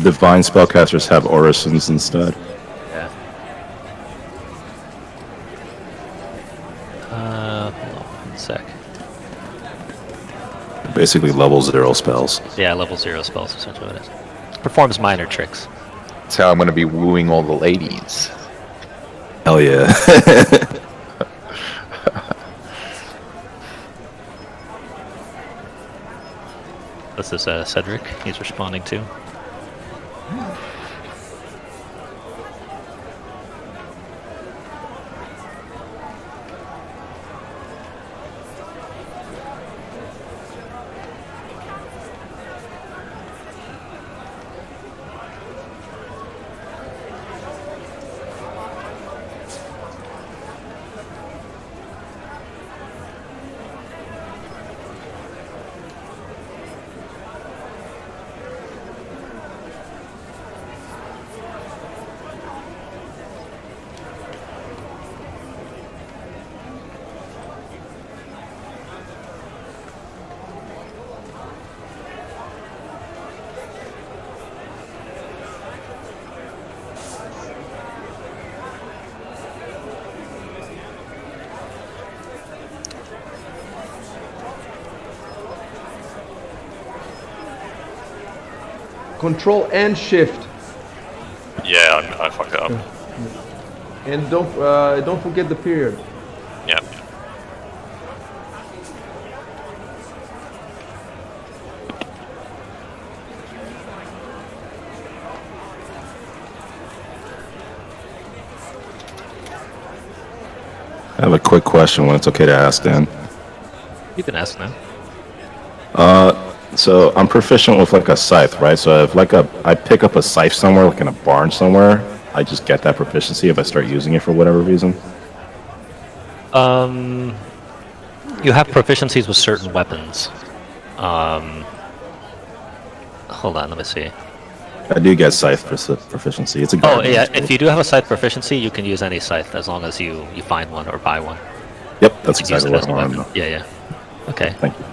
Divine spellcasters have orisons instead. Yeah. Hold on 1 sec. Basically level 0 spells. Yeah, level 0 spells, essentially what it is. Performs minor tricks. That's how I'm gonna be wooing all the ladies. Hell yeah. This is Cedric he's responding to. Control and shift. Yeah, I fucked it up. And don't forget the period. Yeah. I have a quick question when it's okay to ask, Dan. You can ask now. So I'm proficient with like a scythe, right? So if I pick up a scythe somewhere, like in a barn somewhere, I just get that proficiency if I start using it for whatever reason. You have proficiencies with certain weapons. Hold on, let me see. I do get scythe proficiency. It's a Oh gardening yeah, skill. if you do have a scythe proficiency, you can use any scythe as long as you find one or buy one. Yep, that's You can use exactly it what as I a wanted to weapon. know. Yeah, yeah. Okay. Thank you.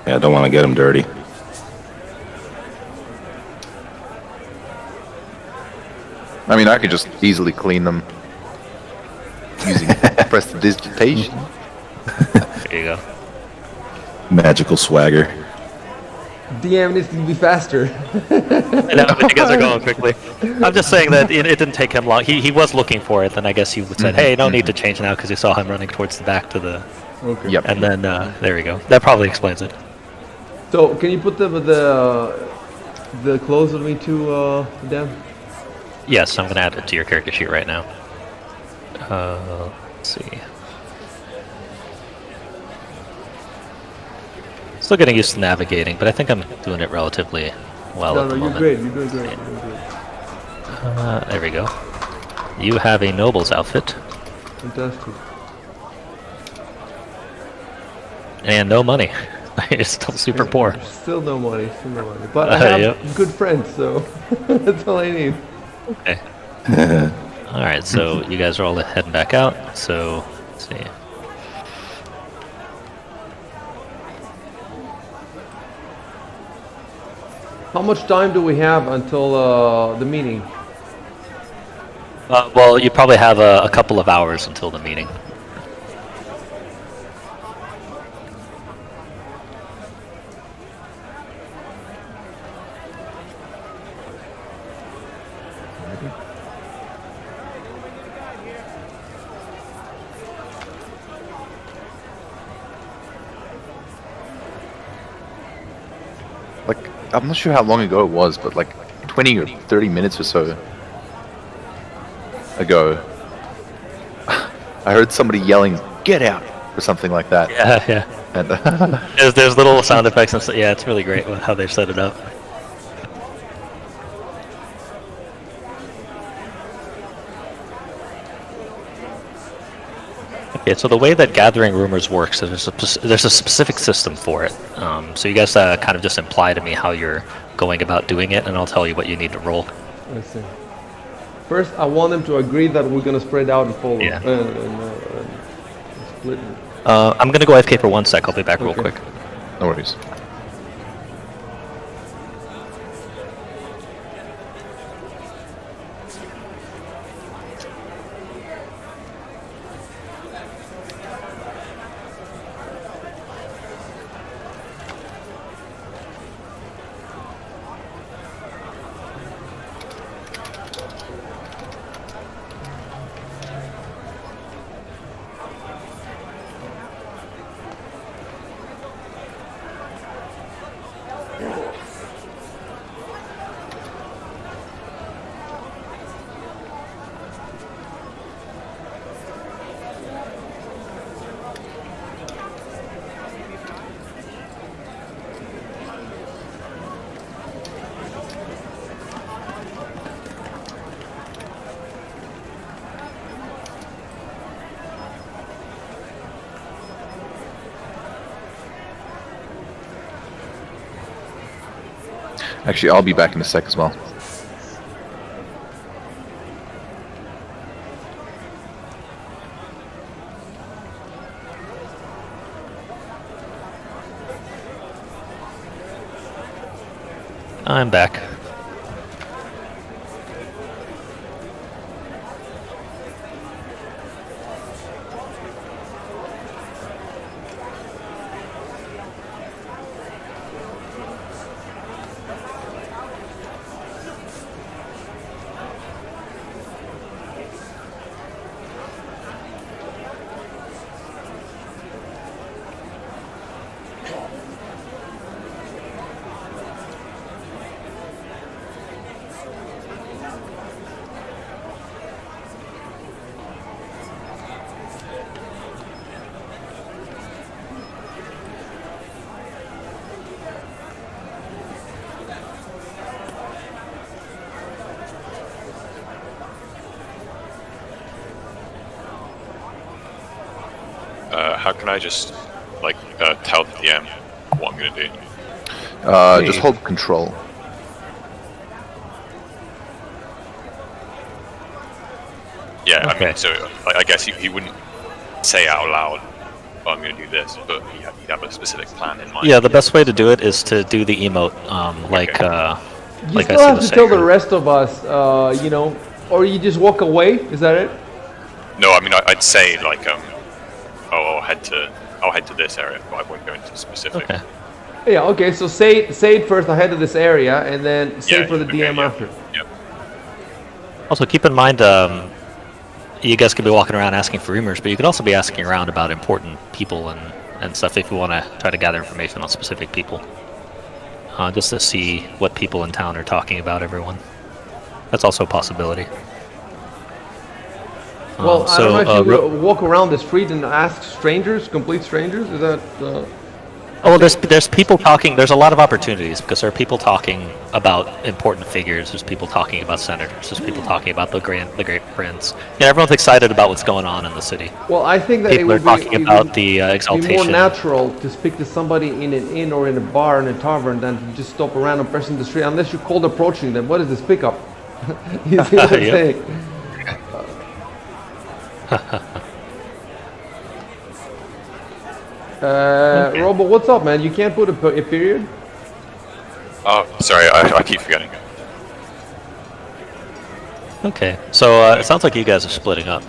Yeah, I don't want to get them dirty. I mean, I could just easily clean them using prestidigitation. There you go. Magical swagger. DM needs to be faster. I know, but you guys are going quickly. I'm just saying that it didn't take him long. He was looking for it, then I guess he said, "Hey, no need to change now," because he saw him running towards the back to the. Okay. Yep. And then there we go. That probably explains it. So can you put the clothes with me too, Dan? Yes, I'm gonna add it to your character sheet right now. Let's see. Still getting used to navigating, but I think I'm doing it relatively well at the you're moment. great. You're doing great. You're doing great. There we go. You have a noble's outfit Fantastic. and no money. You're still super poor. Still no money, but I have Yep. good friends, so that's all I need. Okay. All right, so you guys are all heading back out. So let's see. How much time do we have until the meeting? Well, you probably have a couple of hours until the meeting. Like, I'm not sure how long ago it was, but like 20 or 30 minutes or so ago, I heard somebody yelling, "Get out!" or something like that. Yeah, yeah. And There's little sound effects and stuff. Yeah, it's really great how they set it up. Okay, so the way that gathering rumors works is there's a specific system for it. So you guys kind of just imply to me how you're going about doing it, and I'll tell you what you need to roll. I see. First, I want them to agree that we're gonna spread out and follow. Yeah. And split. I'm gonna go AFK for 1 sec. I'll be back real quick. no worries. Actually, I'll be back in a sec as well. I'm back. How can I just like tell the DM what I'm gonna do? Just hold control. Yeah, I Okay. mean, so I guess he wouldn't say out loud, "Oh, I'm gonna do this," but he'd have a specific plan in mind. Yeah, the best way to do it is to do the emote, like You like I still said have was to tell the saying. rest of us, you know, or you just walk away. Is that it? No, I mean, I'd say like, oh, I'll head to this area, but I won't go into specifics. Okay. Yeah. Okay. So say it first ahead of this area, and then say Yeah, for the okay, DM yeah. after. Yep. Also, keep in mind, you guys could be walking around asking for rumors, but you could also be asking around about important people and stuff if you want to try to gather information on specific people. Just to see what people in town are talking about everyone. That's also a possibility. Well, I so, don't know if you real- walk around the street and ask strangers, complete strangers. Is that? Oh, well, there's people talking. There's a lot of opportunities because there are people talking about important figures. There's people talking about senators. There's people talking about the great prince. Yeah, everyone's excited about what's going on in the city. Well, I think that People it are would talking about the be more exaltation. natural to speak to somebody in an inn or in a bar in a tavern than to just stop a random person in the street, unless you're cold approaching them. What is this pickup? You see what I'm Yep. saying? Robo, what's up, man? You can't put a period? Oh, sorry, I keep forgetting. Okay, so it sounds like you guys are splitting up.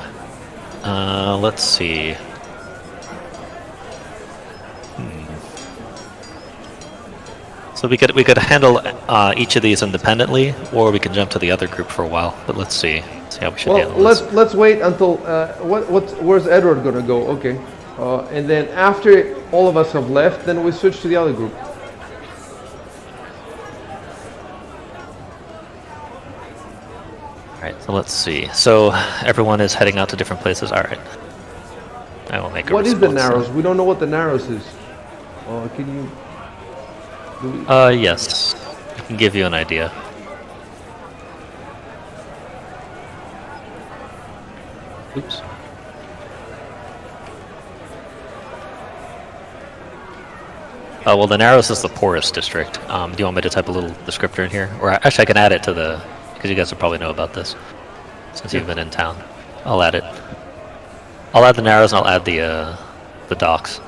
Let's see. So we could handle each of these independently, or we can jump to the other group for a while. But let's see how we should Well, handle this. let's wait until where's Edward gonna go? Okay, and then after all of us have left, then we switch to the other group. Alright, so let's see. So everyone is heading out to different places. Alright. I will make a What is the response Narrows? We don't know what the Narrows is. Can you? then. Yes. I can give you an idea. Oops. Well, the Narrows is the poorest district. Do you want me to type a little descriptor in here? Or actually, I can add it to the... Because you guys will probably know about this. Since you've been in town. I'll add it. I'll add the Narrows and I'll add the docks.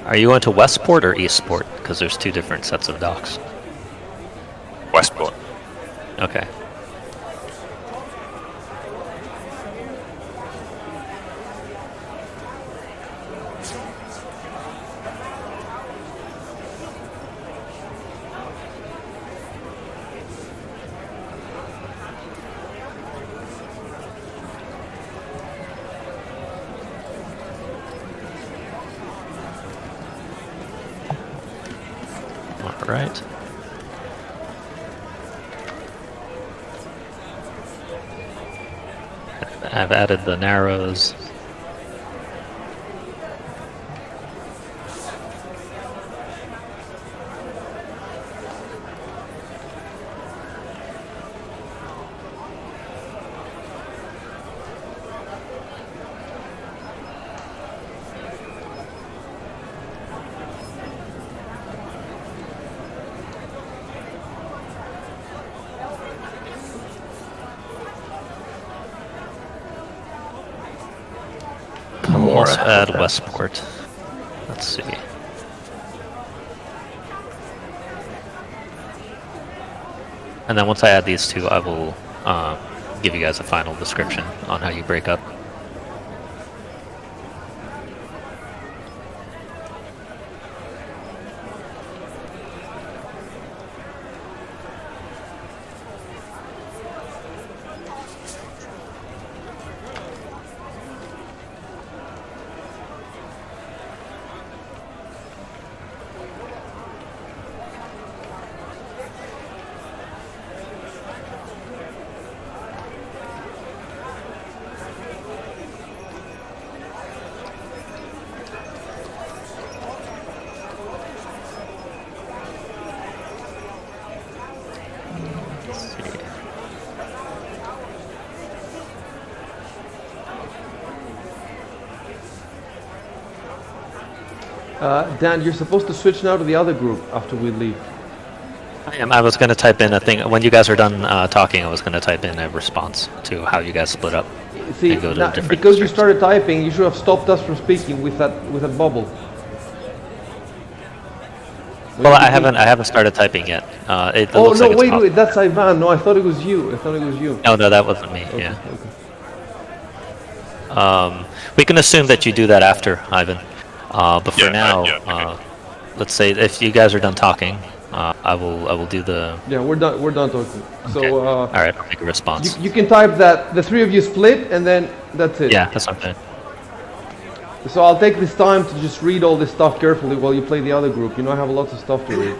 Are you going to Westport or Eastport? Because there's two different sets of docks. Westport. Okay. Alright. I've added the Narrows. We'll also add Westport. Let's see. And then once I add these two, I will give you guys a final description on how you break up. Dan, you're supposed to switch now to the other group after we leave. I was going to type in a thing. When you guys are done talking, I was going to type in a response to how you guys split up. See, and go to different because you districts. started typing, you should have stopped us from speaking with that bubble. Well, I haven't started typing yet. It Oh looks no! like it's Wait, that's Ivan. No, I thought it was you. No, that wasn't me. Okay, Yeah. okay. We can assume that you do that after, Ivan. But for Yeah, now, okay. let's say if you guys are done talking, I will do the. Yeah, we're done. We're done talking. Okay. So All right, I'll make a response. you can type that the three of you split, and then that's it. Yeah, that's okay. So I'll take this time to just read all this stuff carefully while you play the other group. You know, I have lots of stuff to read.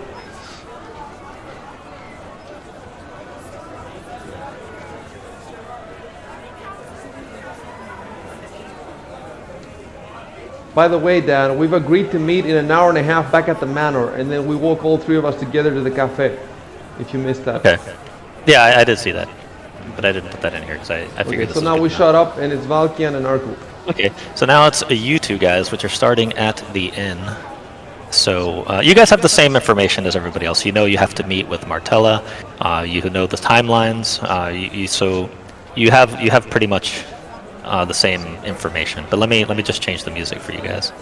By the way, Dan, we've agreed to meet in an hour and a half back at the manor, and then we walk all three of us together to the cafe. If you missed that. Okay. Yeah, I did see that, but I didn't put that in here because I figured this so was now good we enough. shut up, and it's Valkian and Arku. Okay, so now it's you two guys, which are starting at the inn. So you guys have the same information as everybody else. You know you have to meet with Martella. You know the timelines. So you have pretty much the same information. But let me just change the music for you guys.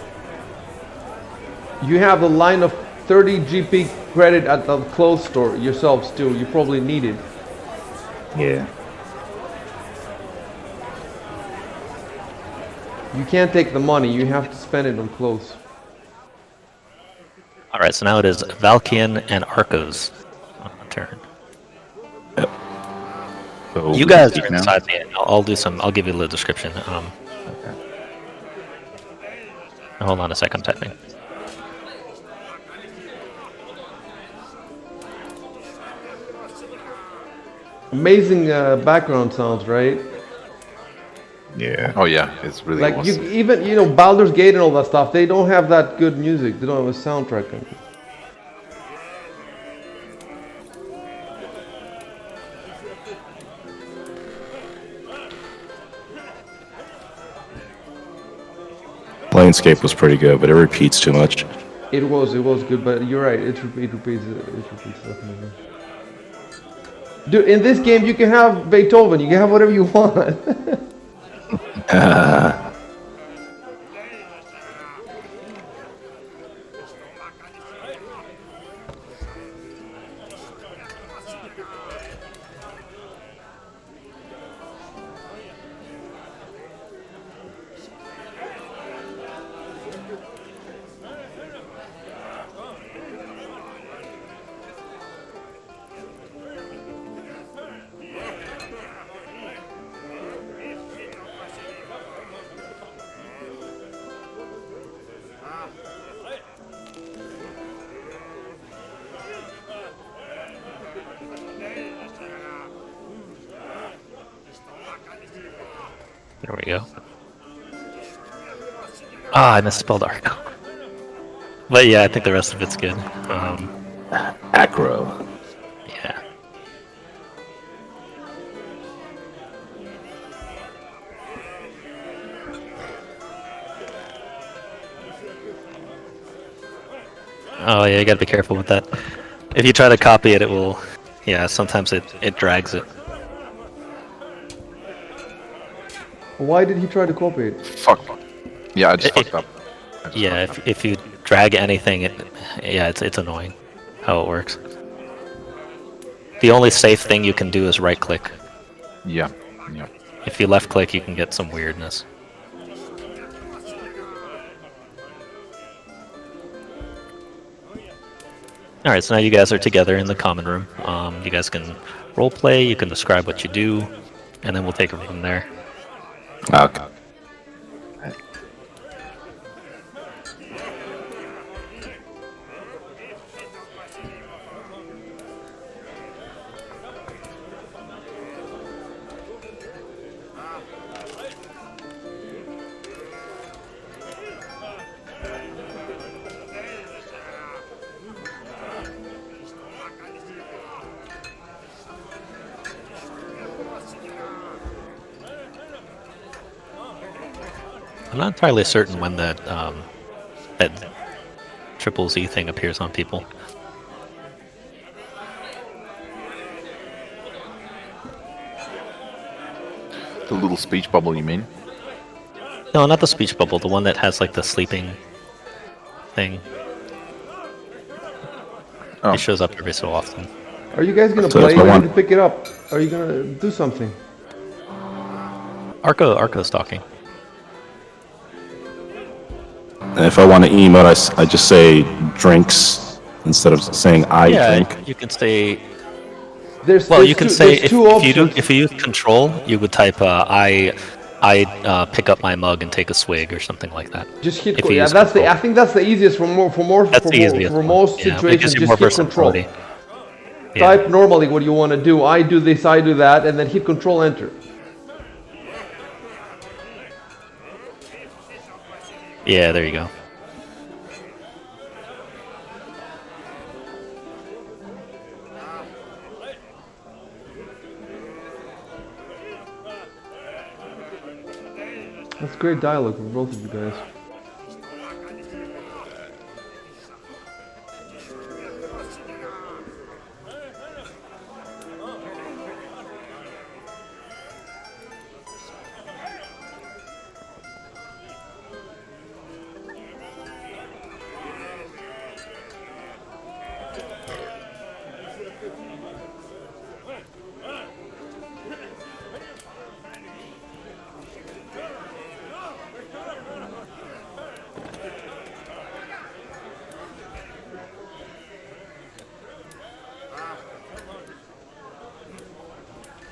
You have a line of 30 GP credit at the clothes store yourselves too. You probably need it. Yeah. You can't take the money. You have to spend it on clothes. All right, so now it is Valkian and Arco's turn. So You we guys speak are now? inside the inn. I'll give you a little description. Hold on a second, I'm typing. Amazing background sounds, right? Yeah. Oh yeah, it's really Like awesome. even Baldur's Gate and all that stuff. They don't have that good music. They don't have a soundtrack. On it. Planescape was pretty good, but it repeats too much. It was good, but you're right. It repeats definitely. Dude, in this game you can have Beethoven. You can have whatever you want. There we go. I misspelled Arco. But yeah, I think the rest of it's good. Acro. Yeah. Oh yeah, you gotta be careful with that. If you try to copy it, it will... Yeah, sometimes it drags it. Why did he try to copy it? Fuck. Yeah, I just fucked up. Yeah, if you drag anything, it's annoying how it works. The only safe thing you can do is right click. Yeah, yeah. If you left click, you can get some weirdness. Alright, so now you guys are together in the common room. You guys can role play, you can describe what you do, and then we'll take it from there. Okay. I'm not entirely certain when that triple Z thing appears on people. The little speech bubble, you mean? No, not the speech bubble, the one that has like the sleeping thing. Oh. It shows up every so often. Are you guys gonna So play? if I You need want- to pick it up. Are you gonna do something? Arco's talking. And if I want to emote, I just say drinks instead of saying I drink. You can say. There's Well, there's you can two, say there's two options. if you use control, you would type I pick up my mug and take a swig or something like that. Just hit. if you Yeah, use that's the. control. I think that's the easiest for most Yeah, it situations. gives you Just more hit control. versatility. Yeah. Type normally what you want to do. I do this, I do that, and then hit control enter. Yeah, there you go. That's great dialogue from both of you guys.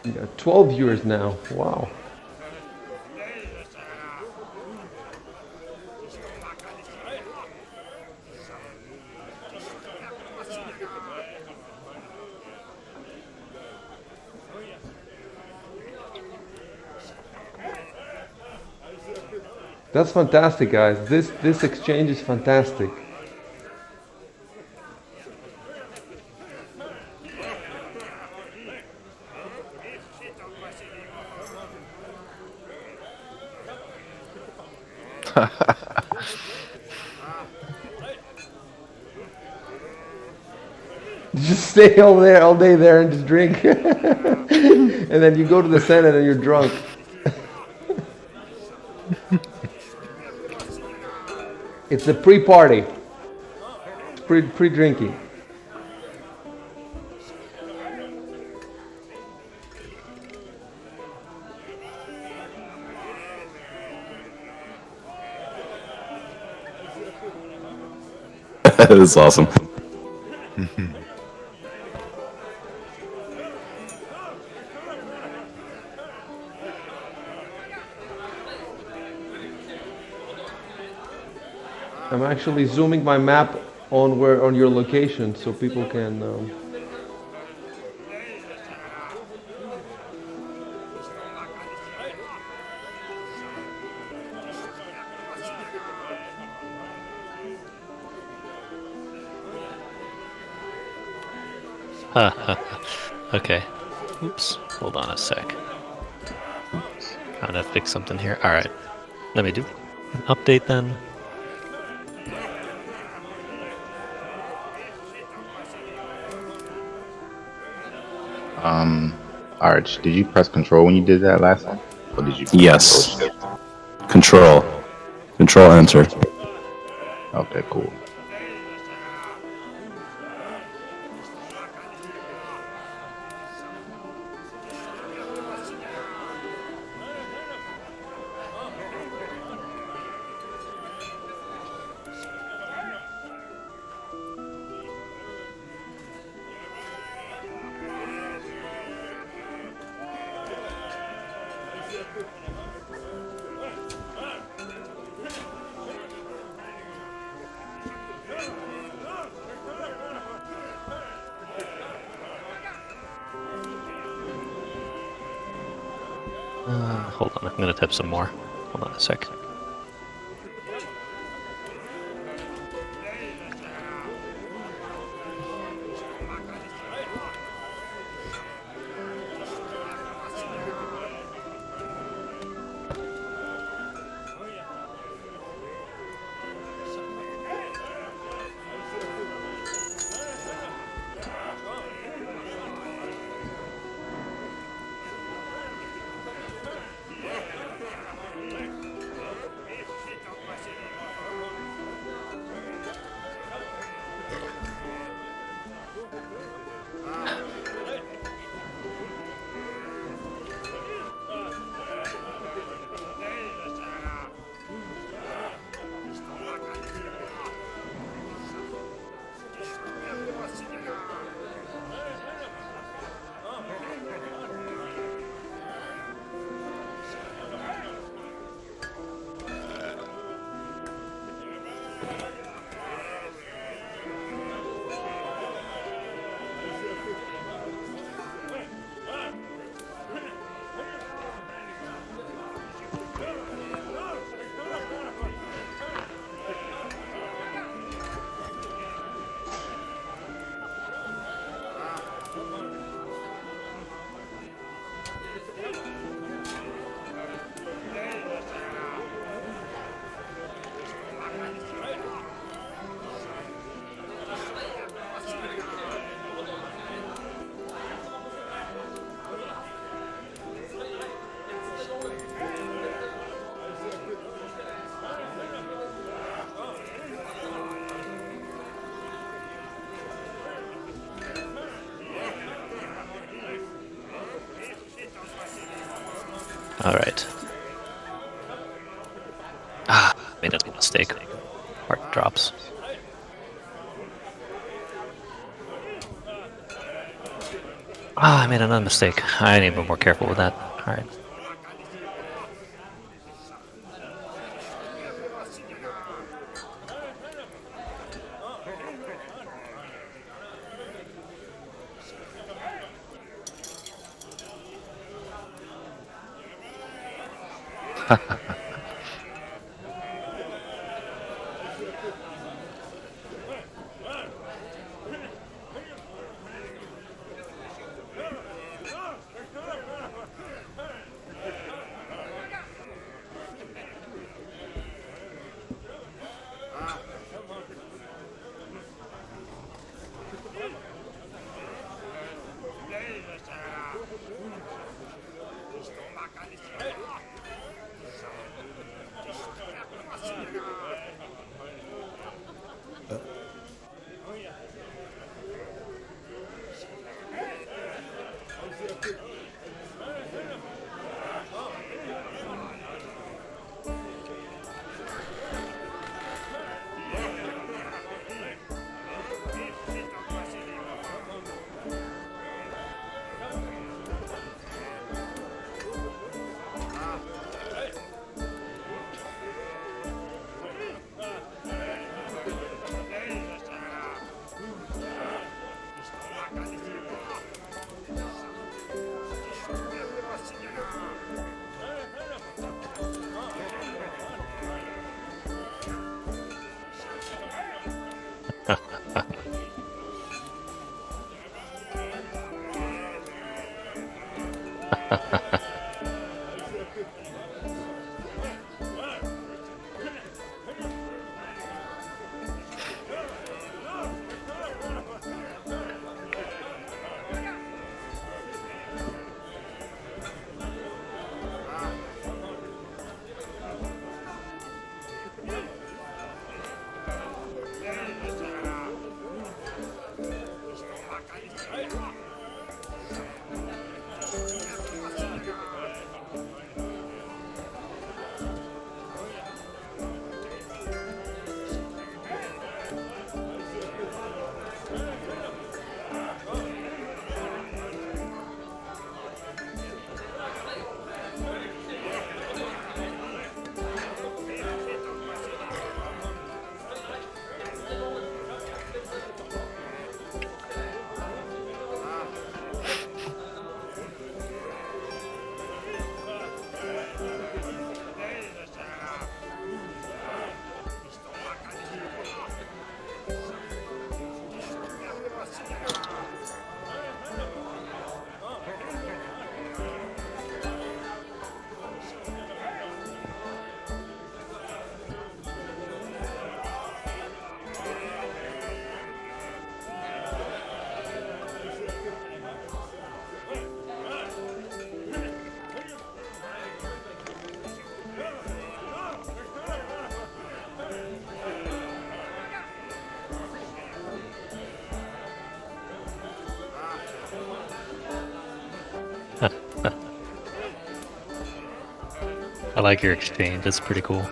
You got 12 viewers now. Wow. That's fantastic, guys. This exchange is fantastic. Just stay all day there and just drink. And then you go to the Senate and you're drunk. It's a pre-party. Pre-drinking. That's awesome. I'm actually zooming my map on your location so people can. Okay. Oops. Hold on a sec. I'm gonna fix something here. All right. Let me do an update then. Arch, did you press control when you did that last time? Or did you? Yes. Control. Control enter. Okay, cool. Hold on, I'm gonna type some more. Hold on a sec. Alright. Ah, made a mistake. Heart drops. Ah, I made another mistake. I need to be more careful with that. Alright. I like your exchange. That's pretty cool.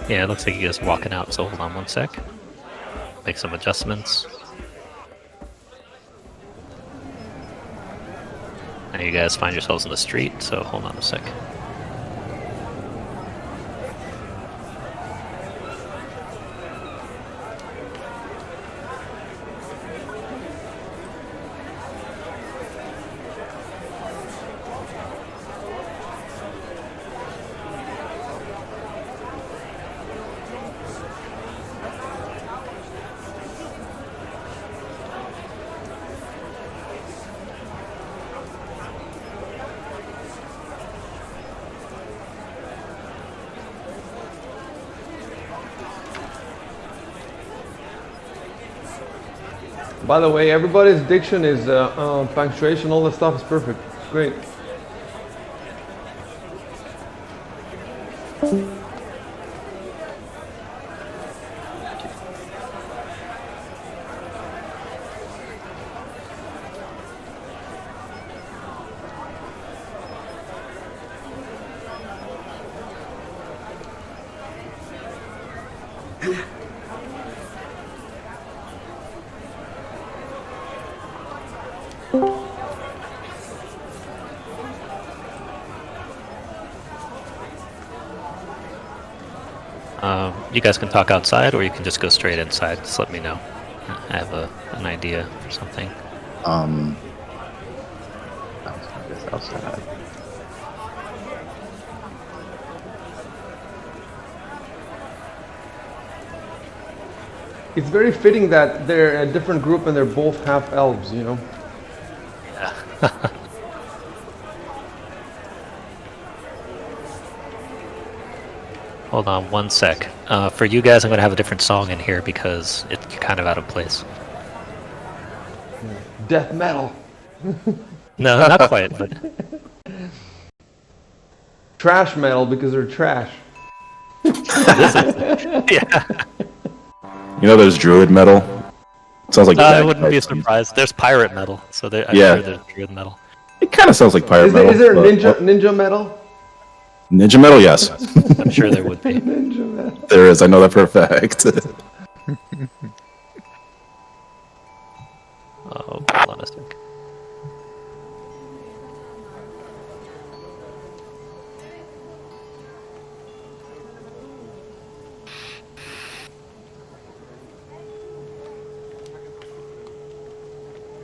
Yeah, it looks like you guys are walking out, so hold on one sec. Make some adjustments. Now you guys find yourselves in the street, so hold on a sec. By the way, everybody's diction is punctuation, all that stuff is perfect. It's great. You guys can talk outside, or you can just go straight inside. Just let me know. I have an idea for something. I guess outside. It's very fitting that they're a different group and they're both half elves, you know? Yeah. Hold on one sec. For you guys, I'm going to have a different song in here because it's kind of out of place. Death metal. No, not quite, but... Trash metal because they're trash. Yeah. You know, there's druid metal. Sounds like I wouldn't be surprised. There's pirate metal, so I'm sure there's druid metal. It kind of sounds like pirate metal. Is there ninja metal? Ninja metal, yes. I'm sure there would be. Ninja metal. There is. I know that for a fact. Oh, hold on a sec.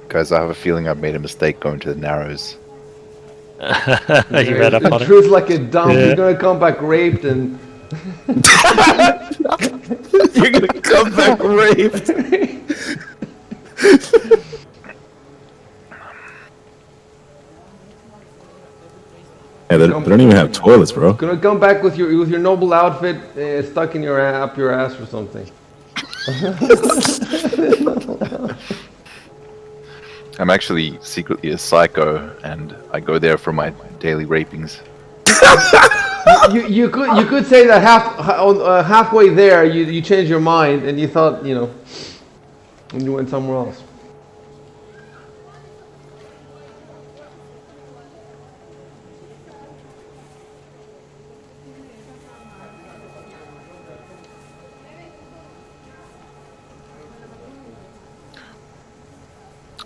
Guys, I have a feeling I've made a mistake going to the Narrows. You read up on it? Truth like a dump. Yeah. You're gonna come back raped and. You're gonna come back raped. Yeah, they don't even have toilets, bro. Gonna come back with your noble outfit stuck in your up your ass or something. I'm actually secretly a psycho, and I go there for my daily rapings. you could say that halfway there you changed your mind and you thought, you know, and you went somewhere else.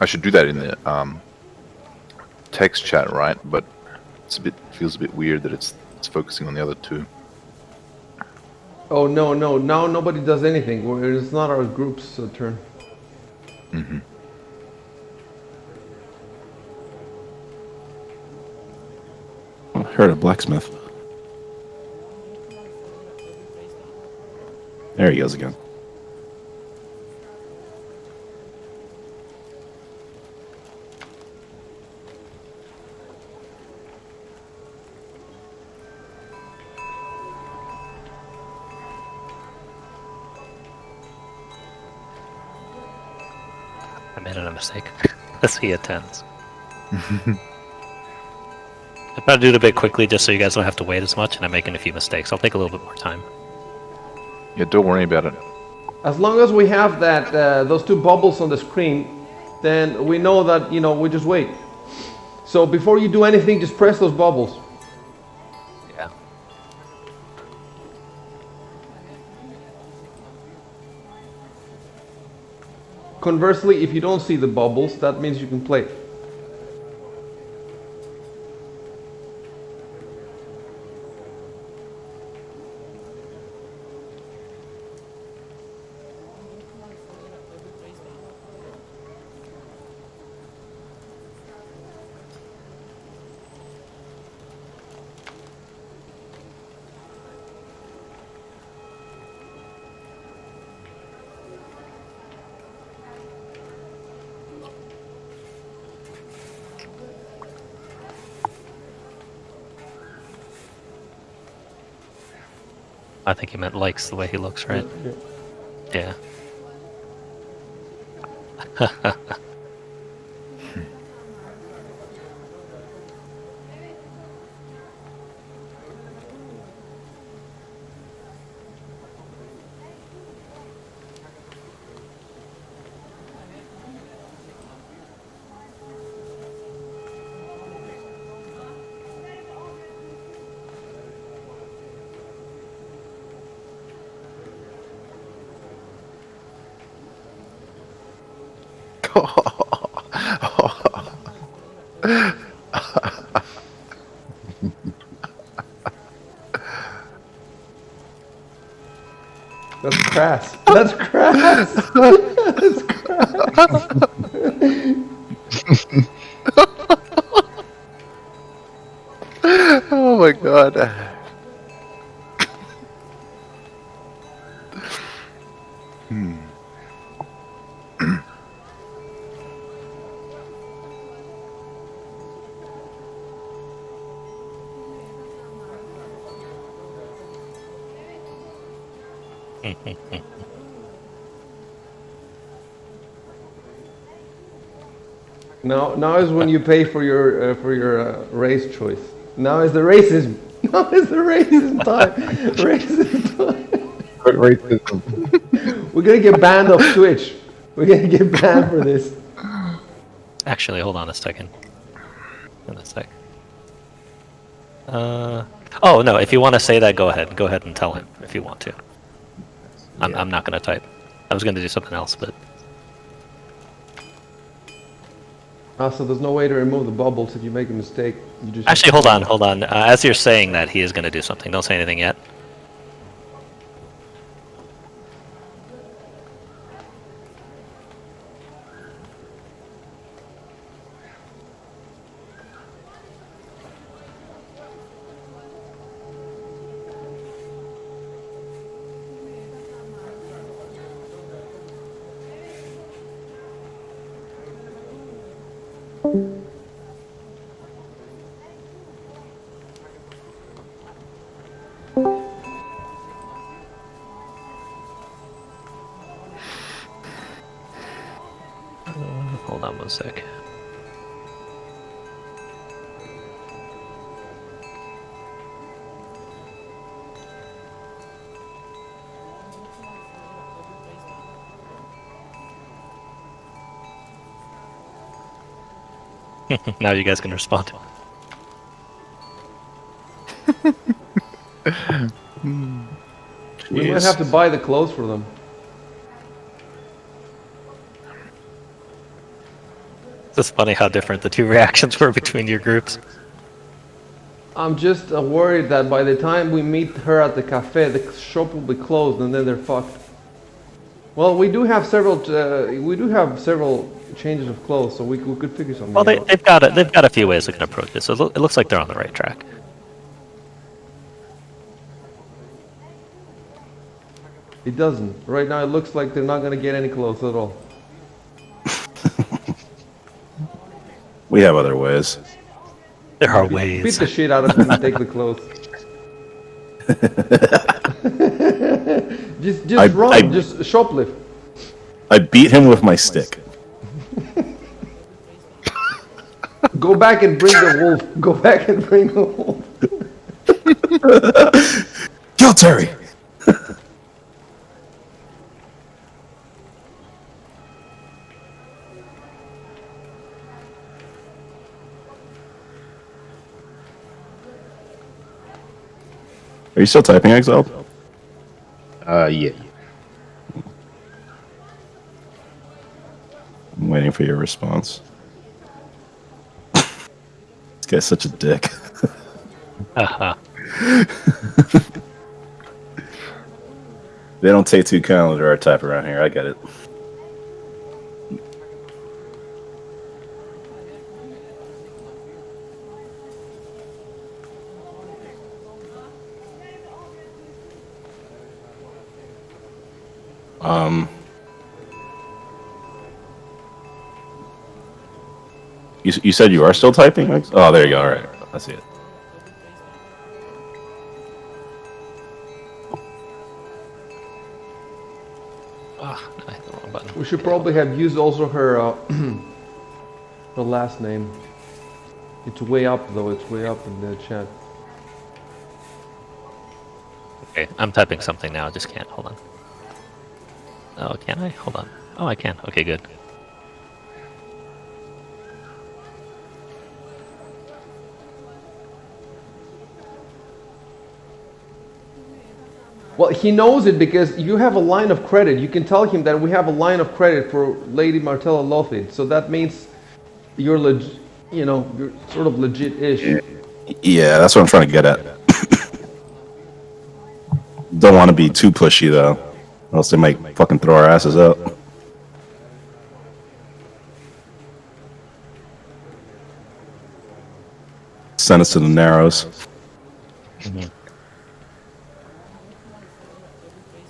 I should do that in the text chat, right? But feels a bit weird that it's focusing on the other two. Oh no, now nobody does anything. It's not our group's turn. Mm-hmm. I heard a blacksmith. There he goes again. I made a mistake. As he attends. I try to do it a bit quickly just so you guys don't have to wait as much, and I'm making a few mistakes. I'll take a little bit more time. Yeah, don't worry about it. As long as we have that those two bubbles on the screen, then we know that, you know, we just wait. So before you do anything, just press those bubbles. Yeah. Conversely, if you don't see the bubbles, that means you can play. I think he meant likes the way he looks, right? Yeah. Yeah. That's crass. That's crass. That's crass. Oh my god. Now is when you pay for your race choice. Now is the racism. Now is the racism time. Racism time. Racism. We're gonna get banned off Twitch. We're gonna get banned for this. Actually, hold on a second. In a sec. Oh no! If you want to say that, go ahead. Go ahead and tell him if you want to. I'm not gonna type. I was gonna do something else, but So there's no way to remove the bubbles if you make a mistake. You just actually, hold on. As you're saying that, he is gonna do something. Don't say anything yet. Hold on one sec. Now you guys can respond. We might have to buy the clothes for them. It's funny how different the two reactions were between your groups. I'm just worried that by the time we meet her at the cafe, the shop will be closed and then they're fucked. Well, we do have several changes of clothes, so we could figure something Well, out. they've got a few ways they can approach it, so it looks like they're on the right track. It doesn't. Right now, it looks like they're not gonna get any clothes at all. We have other ways. There are Beat ways. the shit out of them and take the clothes. just run, just shoplift. I beat him with my stick. Go back and bring the wolf. Go back and bring the wolf. Kill Terry! Are you still typing, Exiled? Yeah. waiting for your response. This guy's such a dick. They don't take two calendar art type around here. I get it. You said you are still typing? Oh, there you go. All right, I see it. Ah, I hit the wrong button. We should probably have used also her her last name. It's way up though. It's way up in the chat. Okay, I'm typing something now. I just can't. Hold on. Oh, can I? Hold on. Oh, I can. Okay, good. Well, he knows it because you have a line of credit. You can tell him that we have a line of credit for Lady Martella Lothid. So that means you're you're sort of legit-ish. Yeah, that's what I'm trying to get at. Don't want to be too pushy though, or else they might fucking throw our asses out. Send us to the Narrows.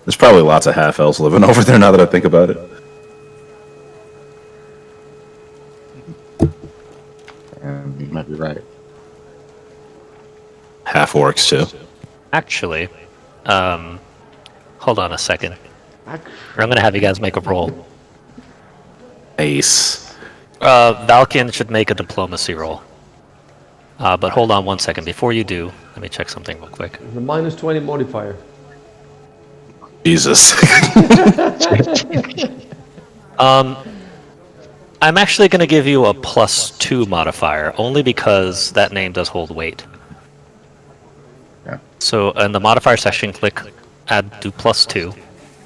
There's probably lots of half elves living over there now that I think about it. You might be right. Half orcs too. Actually, hold on a second. Or I'm gonna have you guys make a roll. Ace. Valken should make a diplomacy roll. But hold on one second. Before you do, let me check something real quick. The -20 modifier. Jesus. I'm actually going to give you a +2 modifier, only because that name does hold weight. Yeah. So in the modifier section, do +2,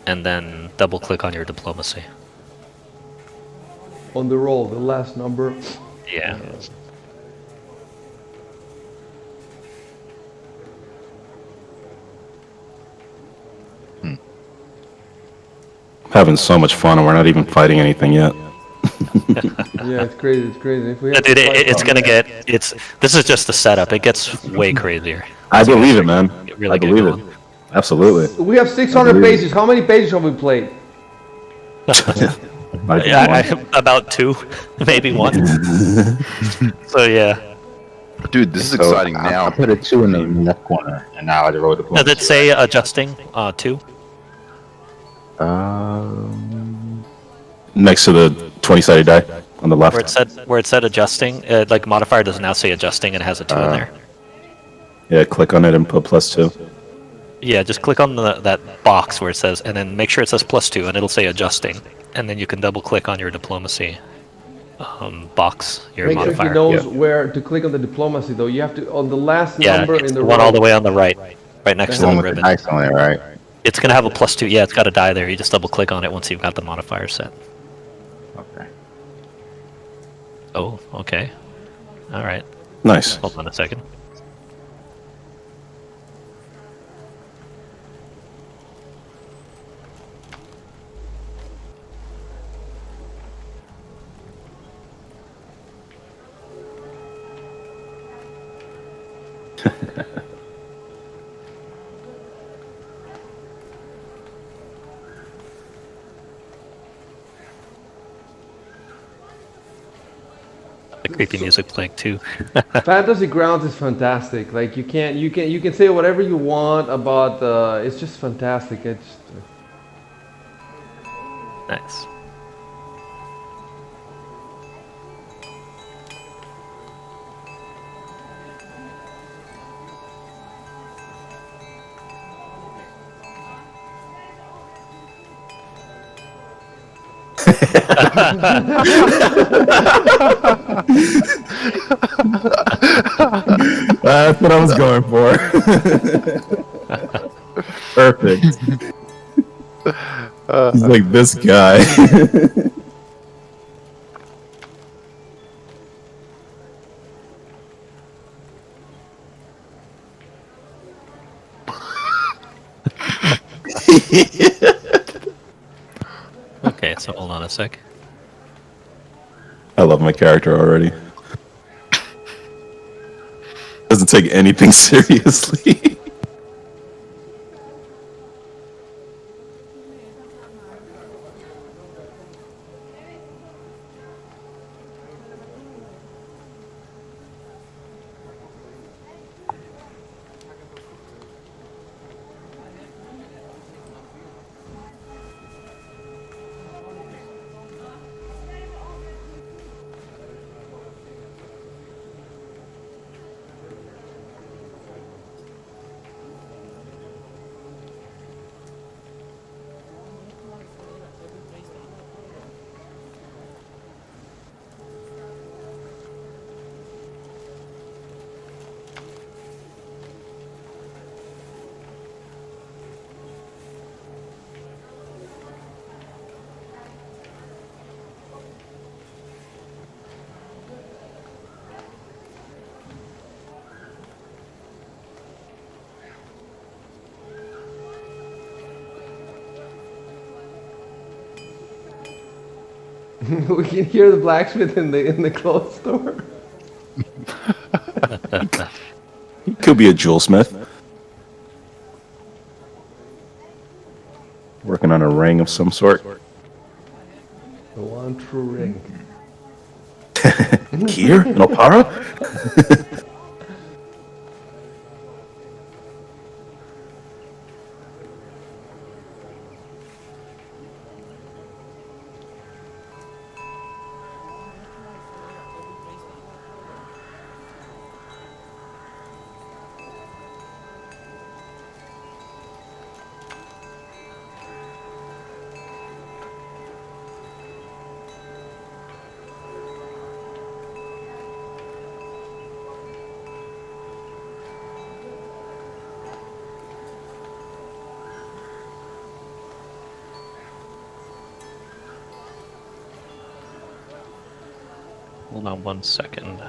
and then double click on your diplomacy. On the roll, the last number. Yeah. Having so much fun and we're not even fighting anything yet. Yeah, it's crazy. It's crazy. If we Yeah, have dude, to fight it's something- gonna get. This is just the setup. It gets way crazier. I believe it, man. Really I get believe it. going. Absolutely. We have 600 pages. How many pages have we played? About 2, maybe 1. So yeah. Dude, this is So, exciting I now. put a 2 in the left corner, and now I roll the Does it say adjusting 2? Next to the 20-sided die on the left. Where it said adjusting, like modifier does now say adjusting and it has a 2 in there. Yeah, click on it and put +2. Yeah, just click on that box where it says, and then make sure it says +2, and it'll say adjusting, and then you can double click on your diplomacy box, your Make modifier. sure he knows where to click on the diplomacy, though. You have to on the last Yeah, number it's in the the one row. all the way on the right next the to one the with the ribbon. dice on it, right? It's gonna have a +2. Yeah, it's got a die there. You just double click on it once you've got the modifier set. Okay. Oh, okay. All right. Nice. Hold on a second. The creepy music playing too. Fantasy Grounds is fantastic. Like you can say whatever you want about it's just fantastic. It's Nice. That's what I was going for. Perfect. He's like this guy. Okay, so hold on a sec. I love my character already. Doesn't take anything seriously. We can hear the blacksmith in the clothes store. He could be a jewelsmith. Working on a ring of some sort. The one true ring. Here? An opara? Hold on 1 second.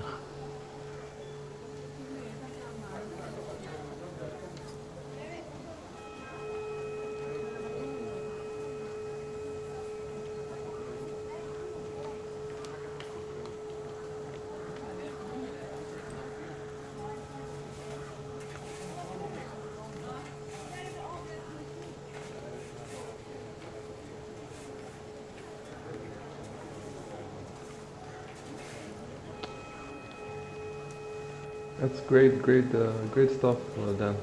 That's great stuff, Dan.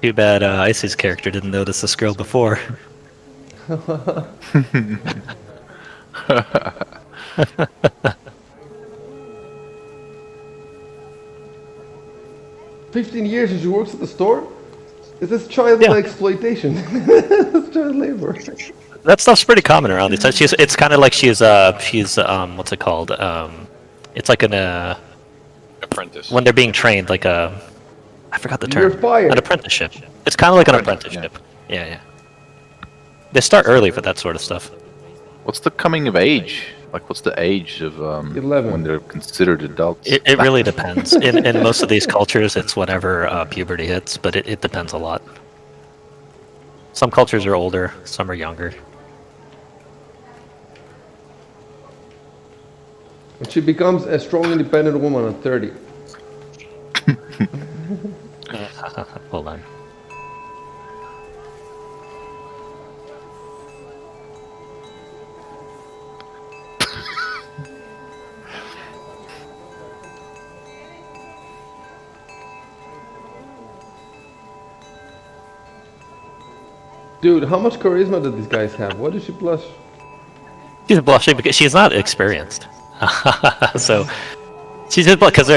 Too bad Icy's character didn't notice the scroll before. 15 years and she works at the store? Is this child exploitation? It's child labor. That stuff's pretty common around these times. It's kind of like she's what's it called? It's like an Apprentice. when they're being trained, like a, I forgot the term. You're fired. An apprenticeship. It's kind of like an apprenticeship. Yeah. They start early for that sort of stuff. What's the coming of age? Like, what's the age of 11. when they're considered adults? It really depends. In most of these cultures, it's whenever puberty hits, but it depends a lot. Some cultures are older, some are younger. And she becomes a strong, independent woman at 30. Hold on. Dude, how much charisma do these guys have? Why does she blush? She's blushing because she's not experienced. So she's just because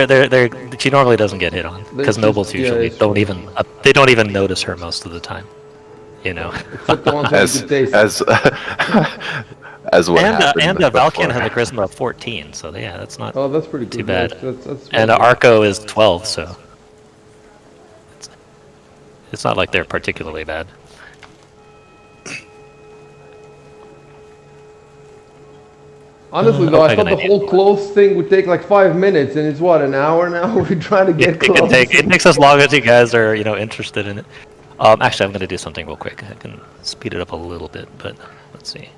she normally doesn't get hit on because nobles usually don't even they don't even notice her most of the time. you know. Except the ones with good taste. As what happened. And before. Valkian has a charisma of 14, so yeah, that's not Oh, that's pretty good. too bad. That's And really good. Arco is 12, so it's not like they're particularly bad. Honestly, though, I I thought got the an whole idea. close thing would take like 5 minutes, and it's what, an hour now? We're trying to get close. It takes as long as you guys are, interested in it. Actually, I'm going to do something real quick. I can speed it up a little bit, but let's see.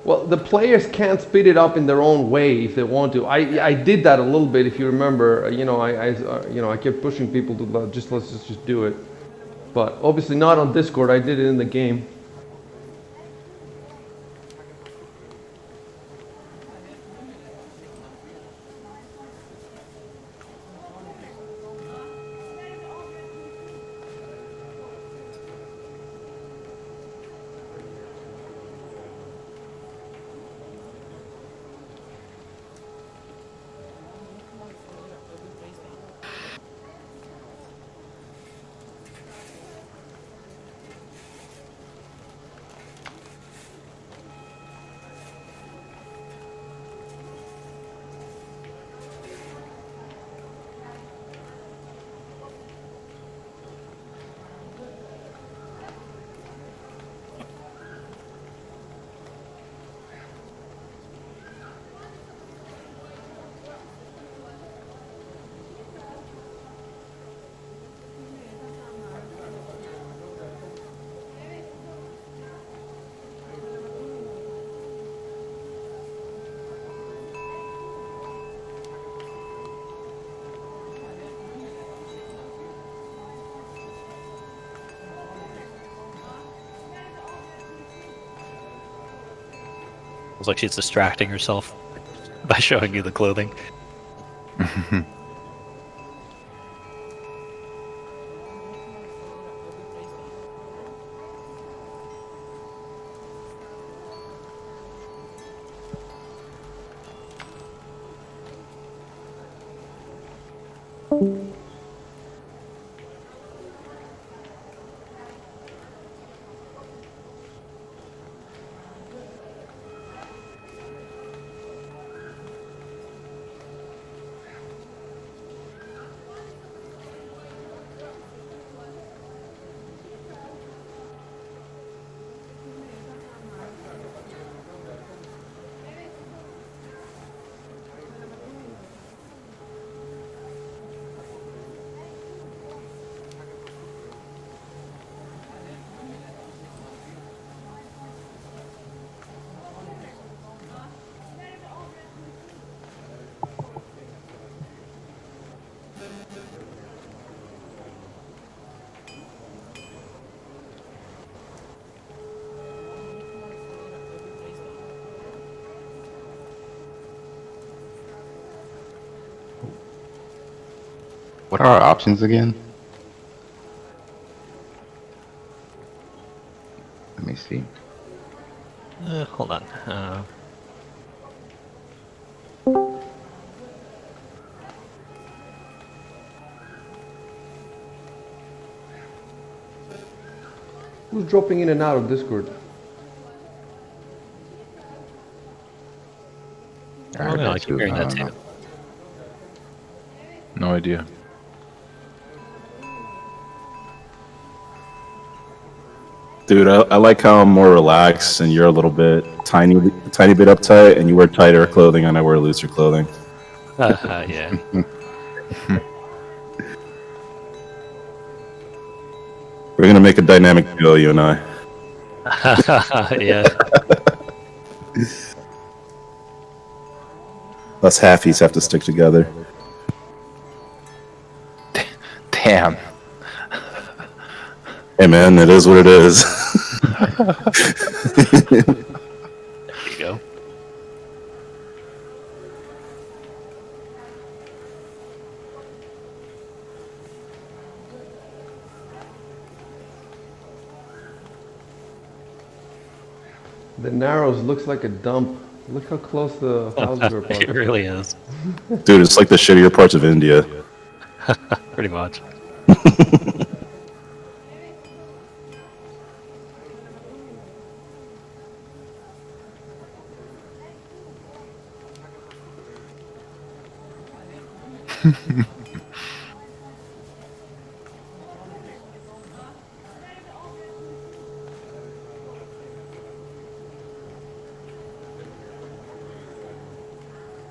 Well, the players can't speed it up in their own way if they want to. I did that a little bit, if you remember. I kept pushing people to let's just do it. But obviously not on Discord. I did it in the game. Looks like she's distracting herself by showing you the clothing. What are our options again? Let me see. Hold on. Who's dropping in and out of Discord? I don't know, I keep hearing that too. No idea. Dude, I like how I'm more relaxed and you're a little bit tiny bit uptight, and you wear tighter clothing and I wear looser clothing. Yeah. We're gonna make a dynamic duo, you and I. Yeah. Us halfies have to stick together. Damn. Hey man, it is what it is. There you go. The Narrows looks like a dump. Look how close the houses are It parked. really is. Dude, it's like the shittier parts of India. Pretty much.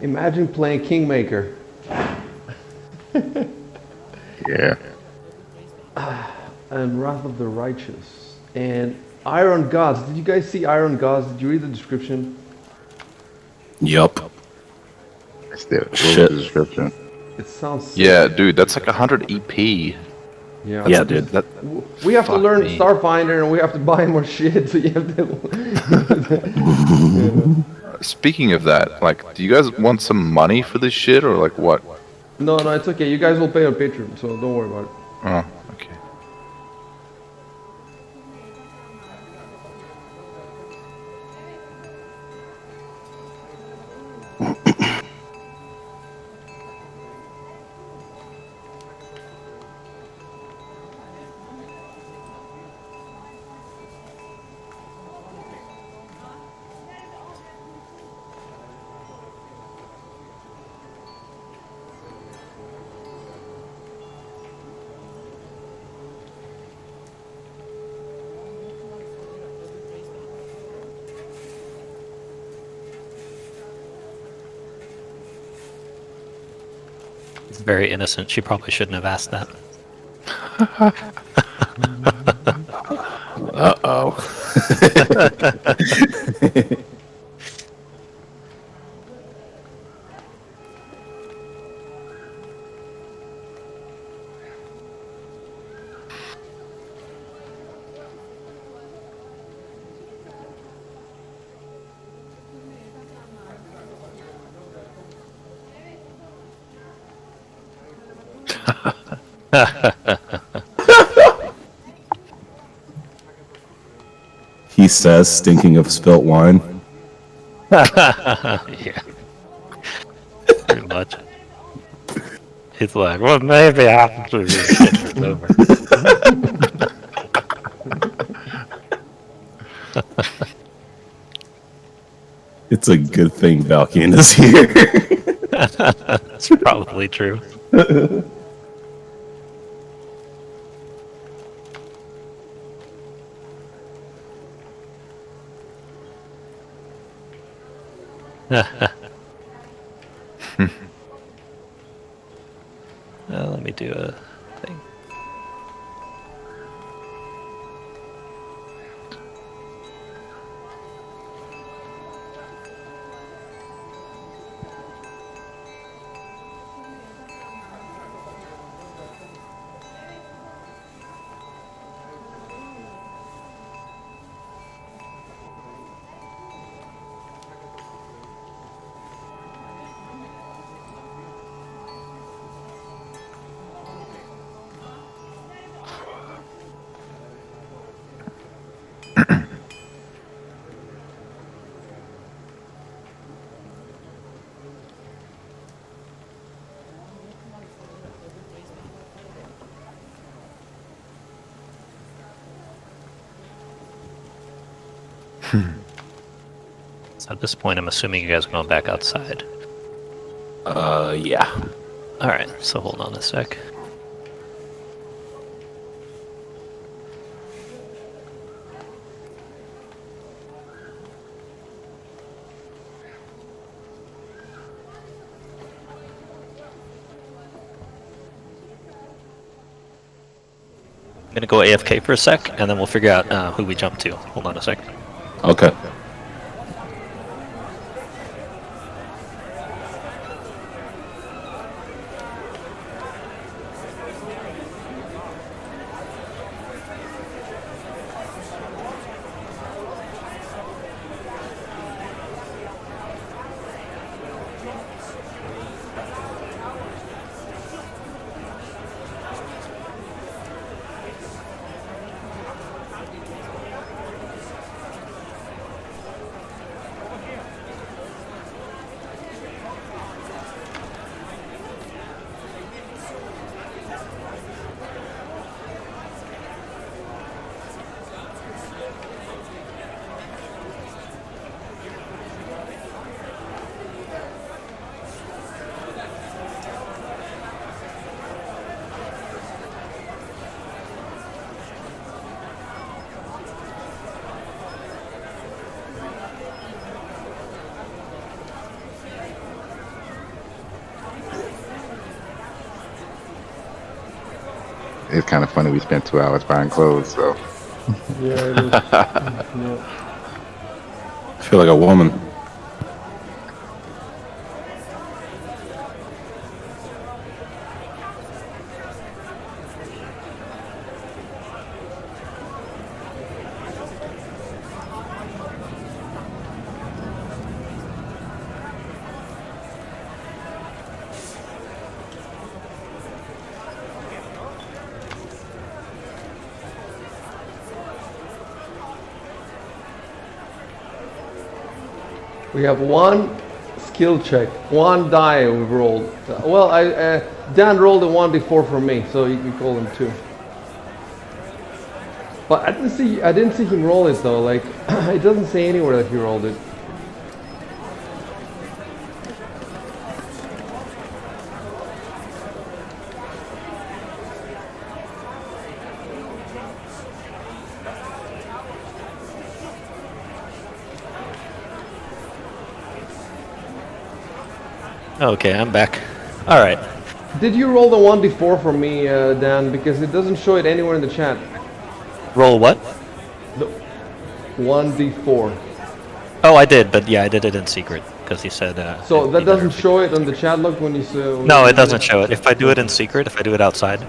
Imagine playing Kingmaker. Yeah. And Wrath of the Righteous. And Iron Gods. Did you guys see Iron Gods? Did you read the description? Yup. It's the Shit. description. It sounds sick. Yeah, dude, that's like 100 EP. Yeah, Yeah, dude. That, we have to Fuck learn me. Starfinder and we have to buy more shit, so you have to... speaking of that, like, do you guys want some money for this shit, or like what? No, it's okay. You guys will pay on Patreon, so don't worry about it. Oh, okay. It's very innocent. She probably shouldn't have asked that. Uh-oh. He says, stinking of spilt wine. Yeah. Pretty much. He's like, well, maybe after this shit is over. It's a good thing Valkian is here. That's probably true. Let me do a thing. So at this point, I'm assuming you guys are going back outside. Yeah. Alright, so hold on a sec. I'm gonna go AFK for a sec, and then we'll figure out who we jump to. Hold on a sec. Okay. it's kind of funny. We spent 2 hours buying clothes, so. Yeah, it is. Yeah. I feel like a woman. We have one skill check, one die we've rolled. Well, Dan rolled a 1d4 for me, so you can call him 2. But I didn't see him roll it though. Like it doesn't say anywhere that he rolled it. Okay, I'm back. All right. Did you roll the 1d4 for me, Dan? Because it doesn't show it anywhere in the chat. Roll what? The 1d4. Oh, I did, but yeah, I did it in secret because he said. So that doesn't show it on the chat log when you say. No, it doesn't show it. If I do it in secret, if I do it outside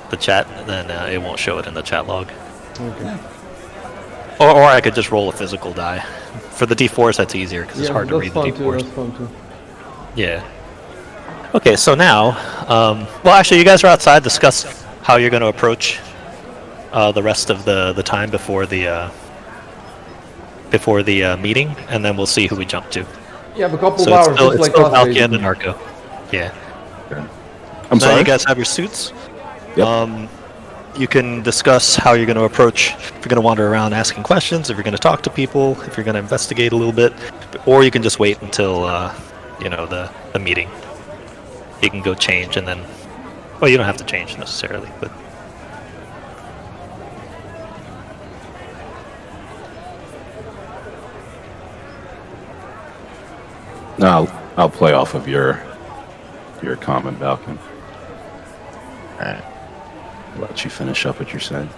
the chat, then it won't show it in the chat log. Okay. Or I could just roll a physical die. For the d4s, that's easier because it's hard to read the d4s. That's fun too. Yeah. Okay, so now, well, actually, you guys are outside. Discuss how you're going to approach the rest of the time before the meeting, and then we'll see who we jump to. You have a couple So of hours, it's just like still us. Valkian basically. and Narco. Yeah. I'm So sorry. you guys have your suits. Yep. You can discuss how you're going to approach. If you're going to wander around asking questions, if you're going to talk to people, if you're going to investigate a little bit, or you can just wait until the meeting. You can go change and then. Well, you don't have to change necessarily, but. No, I'll play off of your comment, Balkan. Alright. I'll let you finish up what you're saying.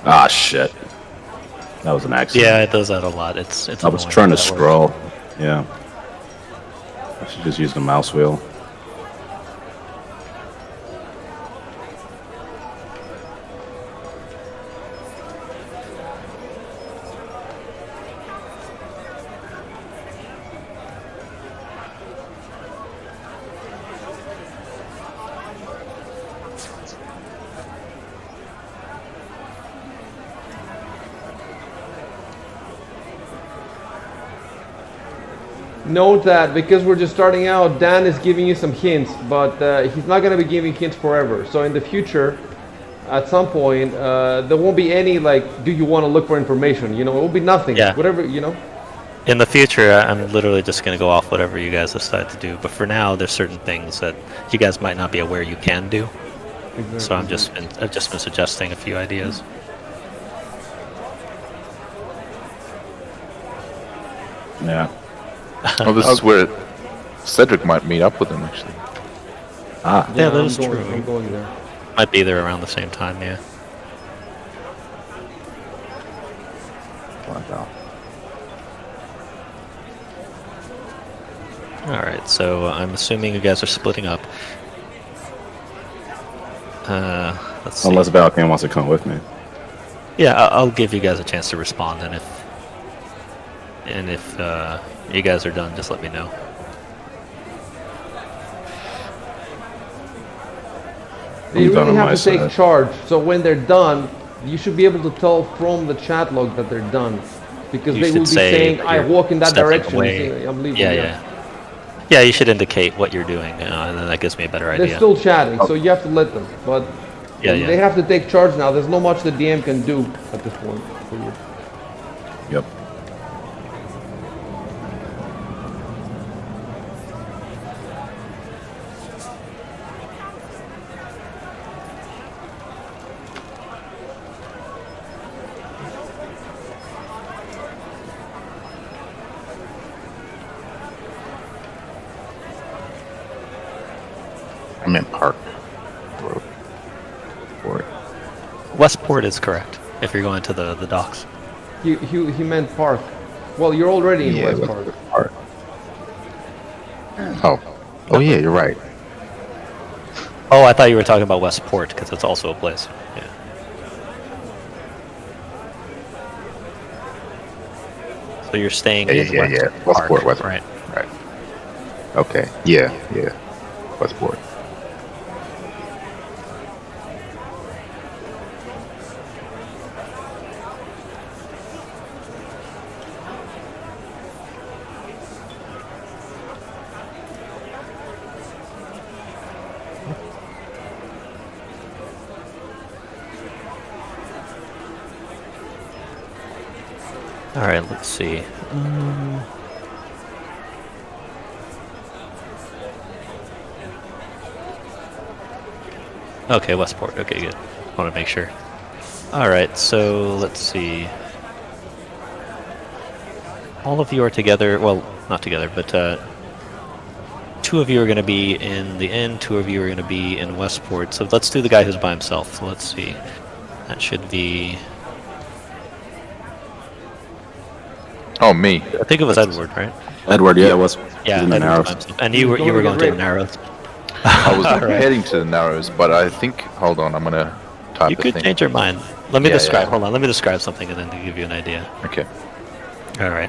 Ah, shit. That was an accident. Yeah, it does that a lot. It's I was annoying trying to how that works. scroll. Yeah. I should just use the mouse wheel. Note that because we're just starting out, Dan is giving you some hints, but he's not going to be giving hints forever. So in the future, at some point, there won't be any like, do you want to look for information? You know, it will be nothing. Yeah. Whatever, you know. In the future, I'm literally just going to go off whatever you guys decide to do. But for now, there's certain things that you guys might not be aware you can do. Exactly. So I've just been suggesting a few ideas. Yeah. Oh, this is where Cedric might meet up with him, actually. Ah. Yeah, that I'm is going, true. I'm going there. Might be there around the same time, yeah. Watch out. Alright, so I'm assuming you guys are splitting up. Let's see. Unless Valkyrie wants to come with me. Yeah, I'll give you guys a chance to respond, and if you guys are done, just let me know. They I'm done really on have my to take side. charge, so when they're done, you should be able to tell from the chat log that they're done. Because You they should will be say saying, that I you're walk in that stepping direction, away. I'm leaving. Yeah. Yeah, you should indicate what you're doing, and then that gives me a better idea. They're still chatting, so you have to let them. But Yeah. they have to take charge now. There's not much the DM can do at this point for you. Yep. I'm in Park Road. Or Westport is correct, if you're going to the docks. He meant park. Well, you're already in West Park. Park. Oh yeah, you're right. Oh, I thought you were talking about Westport, because it's also a place. Yeah. So you're staying in Yeah. Westport, Westport. right? Right. Okay. Yeah. Westport. Alright, let's see. Okay, Westport. Okay, good. Want to make sure. Alright, so let's see. All of you are together. Well, not together, but 2 of you are going to be in the inn, 2 of you are going to be in Westport. So let's do the guy who's by himself. So let's see. That should be... Oh, me. I think it was Edward, right? Edward, yeah, it was. Yeah, in the Edward Narrows. by himself. And you were going to the Narrows. I was Alright. heading to the Narrows, but I think... Hold on, I'm going to type You the could thing. change your mind. Let me Yeah, describe. yeah. Hold on. Let me describe something and then to give you an idea. Okay. All right.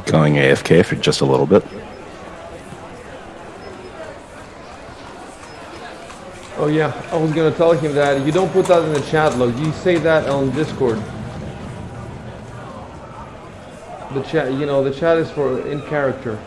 Going AFK for just a little bit. Oh yeah, I was gonna tell him that you don't put that in the chat log. You say that on Discord. The chat, the chat is for in character.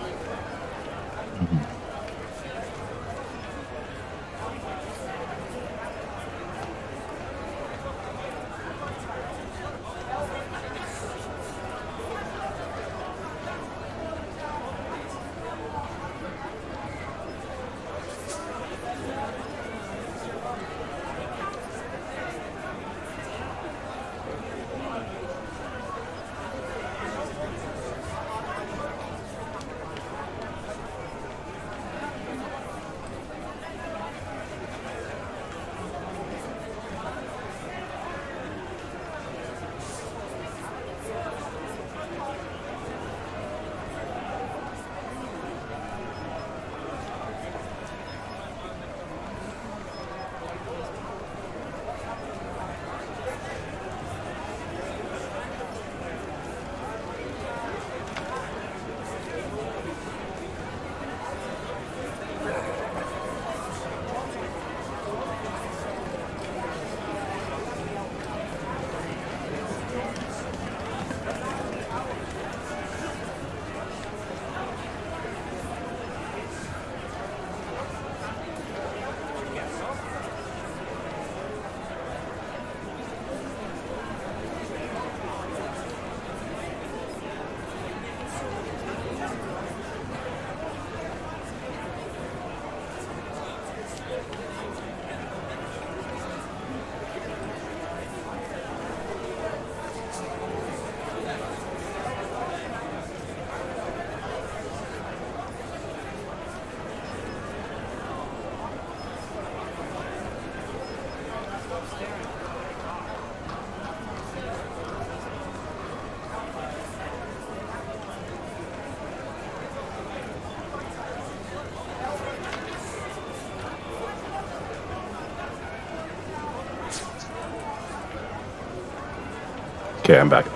Okay, I'm back.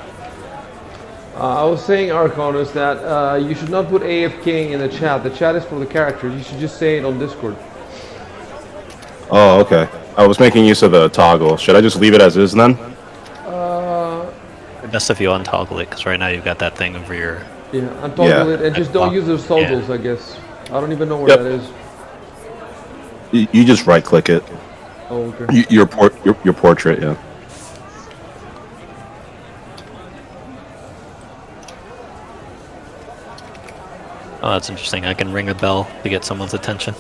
I was saying, Arcanus, that you should not put AFK in the chat. The chat is for the characters. You should just say it on Discord. Oh, okay. I was making use of the toggle. Should I just leave it as is then? Best if you untoggle it, because right now you've got that thing over your... Yeah, untoggle it and just don't use those toggles, I guess. I don't even know where that is. You just right-click it. Oh, okay. Your portrait, yeah. Oh, that's interesting. I can ring a bell to get someone's attention.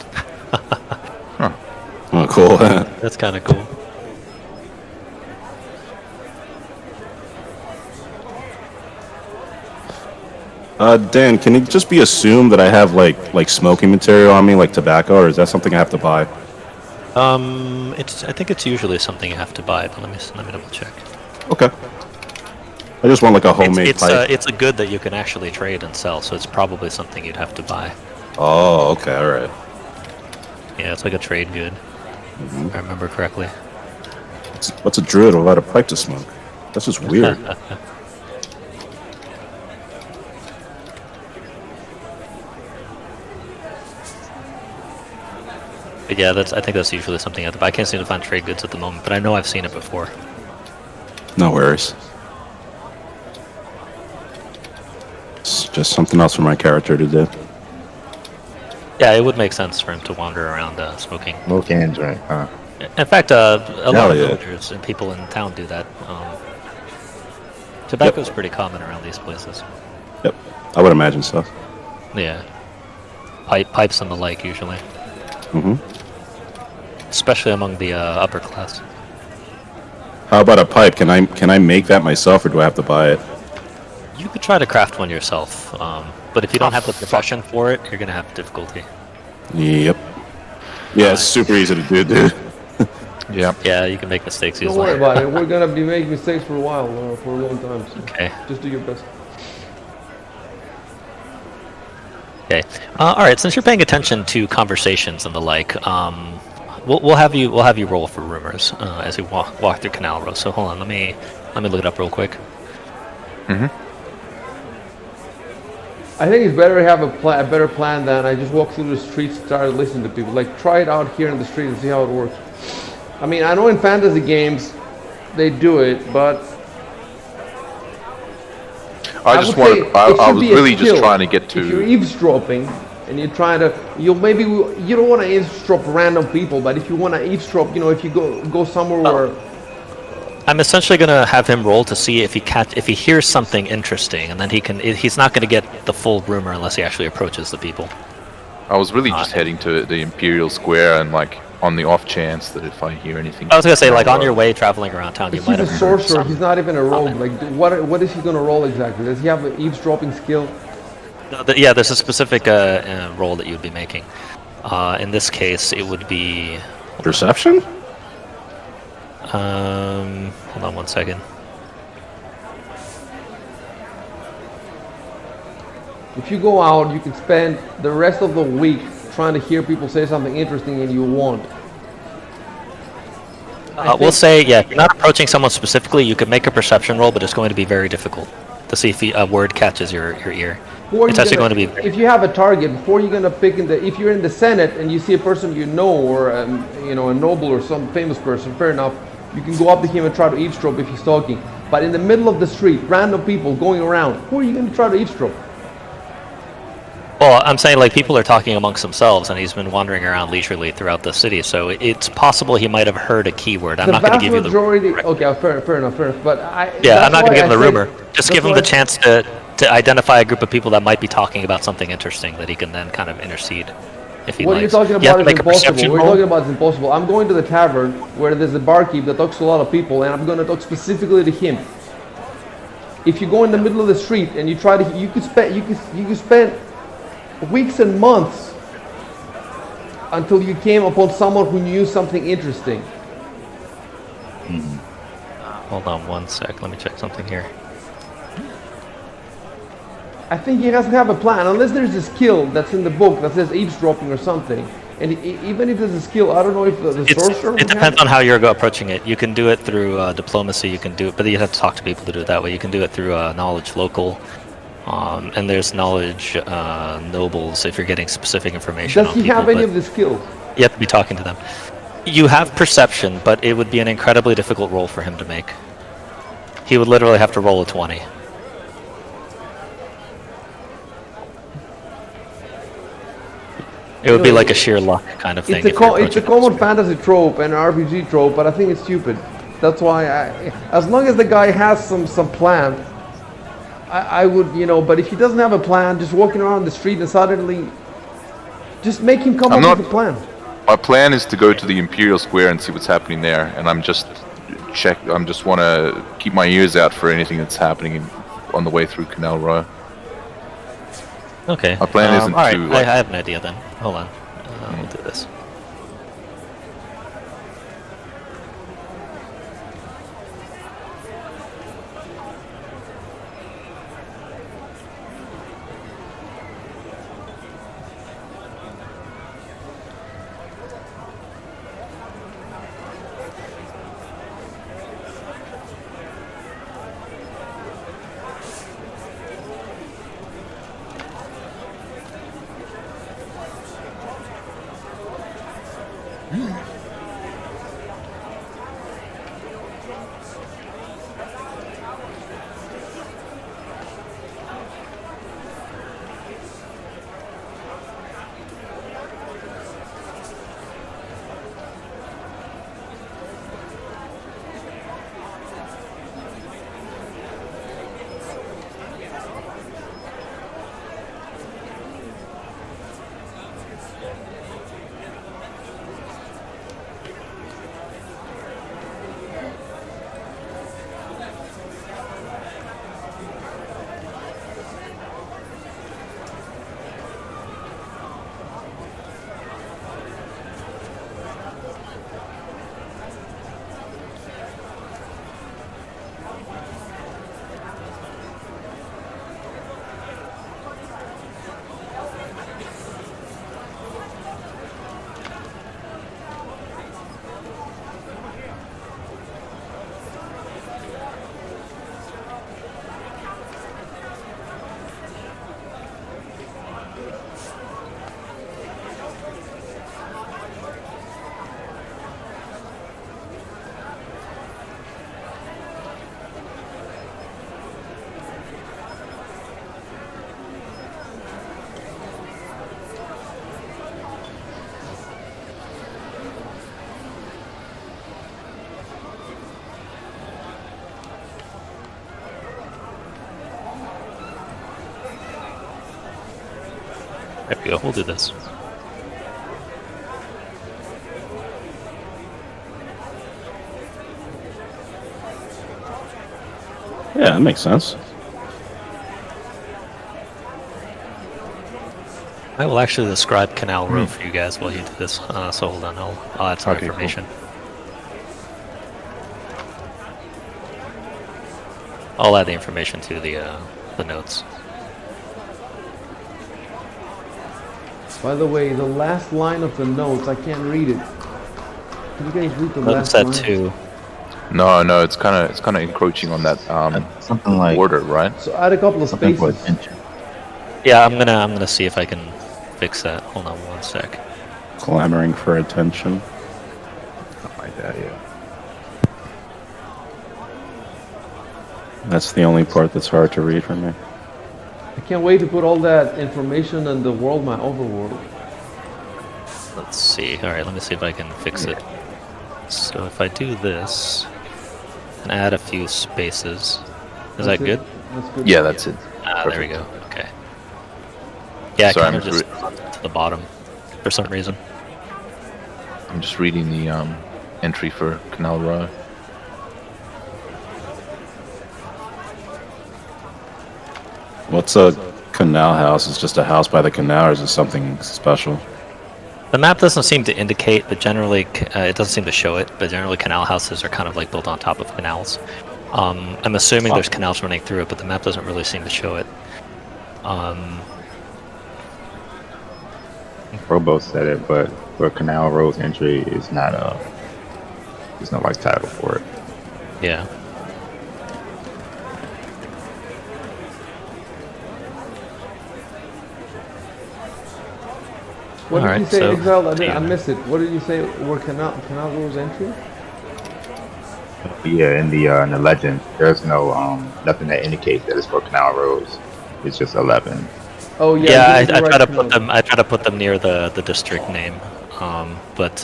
Oh, cool. That's kind of cool. Dan, can it just be assumed that I have like smoking material on me, like tobacco, or is that something I have to buy? I think it's usually something you have to buy, but let me double check. Okay. I just want like a homemade pipe. It's a good that you can actually trade and sell, so it's probably something you'd have to buy. Oh, okay, all right. Yeah, it's like a trade good, if I remember correctly. What's a druid without a pipe to smoke? That's just weird. But yeah, I think that's usually something you have to buy. I can't seem to find trade goods at the moment, but I know I've seen it before. No worries. It's just something else for my character to do. Yeah, it would make sense for him to wander around smoking. Smoke and drink, huh? In fact, a lot of yeah. villagers and people in town do that. Tobacco is pretty common around these places. Yep, I would imagine so. Yeah. Pipes and the like, usually. Mm-hmm. Especially among the upper class. How about a pipe? Can I make that myself, or do I have to buy it? You could try to craft one yourself, but if you don't have the profession for it, you're going to have difficulty. Yep. Yeah, it's super easy to do, dude. Yeah. Yeah, you can make mistakes Don't easily. worry about it. We're gonna be making mistakes for a while, for a long time. So Okay. just do your best. Okay. All right. Since you're paying attention to conversations and the like, we'll have you roll for rumors as you walk through Canal Row. So hold on. Let me look it up real quick. I think it's better to have a better plan than I just walk through the streets and start listening to people. Like, try it out here in the street and see how it works. I mean, I know in fantasy games they do it, but I would say it I should was be a really just skill. trying to get If you're to. eavesdropping and you're trying to, you don't want to eavesdrop random people, but if you want to eavesdrop, if you go somewhere where. I'm essentially going to have him roll to see if he hears something interesting, and then he's not going to get the full rumor unless he actually approaches the people. I was really just heading to the Imperial Square and like on the off chance that if I hear anything. I was going to say, like, on your way traveling around town, you He's might a have heard sorcerer. something. He's not even a rogue. Like, what is he going to roll exactly? Does he have an eavesdropping skill? Yeah, there's a specific roll that you'd be making. In this case, it would be... Perception? Hold on one second. If you go out, you can spend the rest of the week trying to hear people say something interesting and you won't. We'll say, yeah, if you're not approaching someone specifically, you could make a perception roll, but it's going to be very difficult to see if a word catches your ear. It's actually going to be... If you have a target, before you're going to pick if you're in the Senate and you see a person you know, or a noble or some famous person, fair enough, you can go up to him and try to eavesdrop if he's talking. But in the middle of the street, random people going around, who are you going to try to eavesdrop? Well, I'm saying, like, people are talking amongst themselves, and he's been wandering around leisurely throughout the city, so it's possible he might have heard a keyword. I'm not going to give you the majority. Okay, fair enough. But I'm not going to give him the rumor. Just give him the chance to identify a group of people that might be talking about something interesting that he can then kind of intercede if he what likes. you're talking about is impossible. We're roll? talking about is impossible. I'm going to the tavern where there's a barkeep that talks to a lot of people, and I'm going to talk specifically to him. If you go in the middle of the street and you try to, you could spend weeks and months until you came upon someone who knew something interesting. Hold on one sec. Let me check something here. I think he has to have a plan, unless there's a skill that's in the book that says eavesdropping or something. And even if it's a skill, I don't know if the sorcerer. It depends on how you're approaching it. You can do it through diplomacy. You can do it, but you have to talk to people to do it that way. You can do it through knowledge local, and there's knowledge nobles if you're getting specific information. Does he have any of the skills? You have to be talking to them. You have perception, but it would be an incredibly difficult roll for him to make. He would literally have to roll a 20. It would be like a sheer luck kind of thing. It's a common fantasy trope and RPG trope, but I think it's stupid. That's why, as long as the guy has some plan, I would, you know. But if he doesn't have a plan, just walking around the street and suddenly, just make him come up with a plan. My plan is to go to the Imperial Square and see what's happening there, and I'm just want to keep my ears out for anything that's happening on the way through Canal Row. Okay. My plan isn't all right, to. I have an idea then. Hold on. We'll do this. There we go. We'll do this. Yeah, that makes sense. I will actually describe Canal Row for you guys while you do this. So hold on, I'll add some information. I'll add the information to the notes. By the way, the last line of the notes, I can't read it. Can you guys read the last that line? too. No, it's kind of encroaching on that something like order, right? So add a couple of something for spaces. attention. Yeah, I'm gonna see if I can fix that. Hold on one sec. Clamoring for attention. Something like that, yeah. That's the only part that's hard to read for me. I can't wait to put all that information in the world, my overworld. Let's see. All right, let me see if I can fix it. So if I do this and add a few spaces, is that good? That's good. Yeah, that's it. There we go. Okay. Yeah, Sorry, I kind of just to the bottom for some reason. I'm just reading the entry for Canal Row. What's a canal house? Is just a house by the canal, or is it something special? The map doesn't seem to indicate, but generally it doesn't seem to show it. But generally, canal houses are kind of like built on top of canals. I'm assuming there's canals running through it, but the map doesn't really seem to show it. Robo said it, but for Canal Road's entry, it's not there's no like title for it. Yeah. What did you Alright, say, so- Exile? I missed it. What did you say? Where Canal Road's entry? But yeah, in the legend, there's no nothing that indicates that it's for Canal Roads. It's just 11. Oh yeah. Yeah, this is I the try to right put canal. them. I try to put them near the district name, but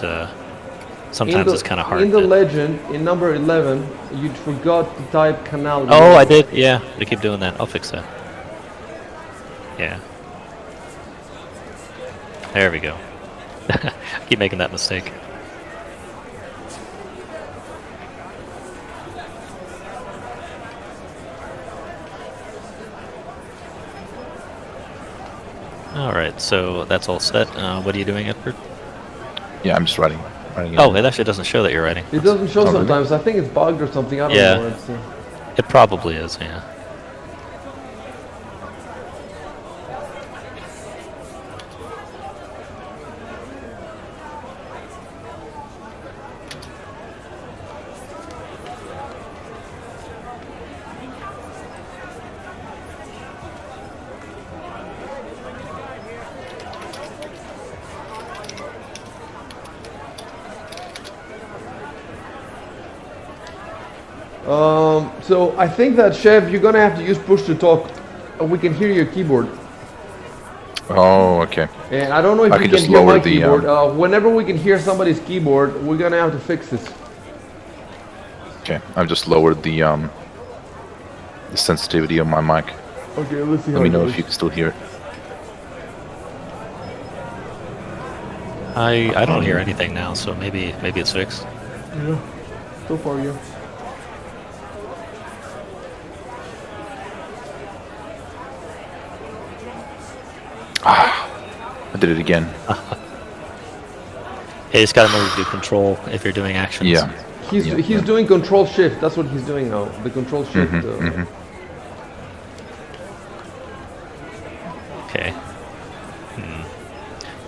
sometimes it's kind of hard. In the to- legend, in number 11, you forgot to type Canal Road. Oh, I did. Yeah, they keep doing that. I'll fix that. Yeah. There we go. Keep making that mistake. All right, so that's all set. What are you doing, Edward? Yeah, I'm just writing. Oh, it actually doesn't show that you're writing. It doesn't show Oh, really? sometimes. I think it's bugged or something. I don't Yeah. know. Let's see. It probably is, yeah. So I think that, Chef, you're gonna have to use push to talk. We can hear your keyboard. Oh, okay. And I don't know if I we can can just hear lower my the, keyboard. Whenever we can hear somebody's keyboard, we're gonna have to fix this. Okay, I've just lowered the sensitivity of my mic. Okay, let's see how Let me it know goes. if you can still hear it. I don't hear anything now, so maybe it's fixed. Yeah. So far, yeah. I did it again. Hey, you just gotta remember to do control if you're doing actions. Yeah. He's doing Control Shift. That's what he's doing now. The Control Shift. Okay.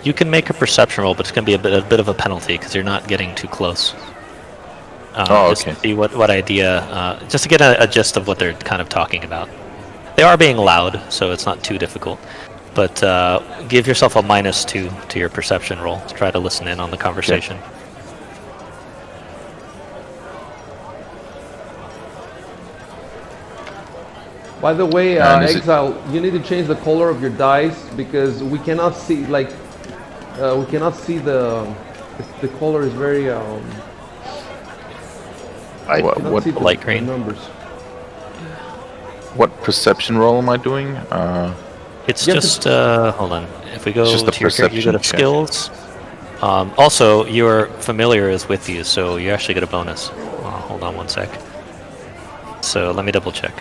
You can make a perception roll, but it's gonna be a bit of a penalty because you're not getting too close. Just okay. to see what idea, just to get a gist of what they're kind of talking about. They are being loud, so it's not too difficult. But give yourself a -2 to your perception roll to try to listen in on the conversation. By the way, And is it- Exile, you need to change the color of your dice because we cannot see we cannot see the color is very cannot What see the, light the green? numbers. what perception roll am I doing? It's You have just hold on. If we go It's just a to your character, you go to perception check. skills. Also, your familiar is with you, so you actually get a bonus. Hold on one sec. So let me double check.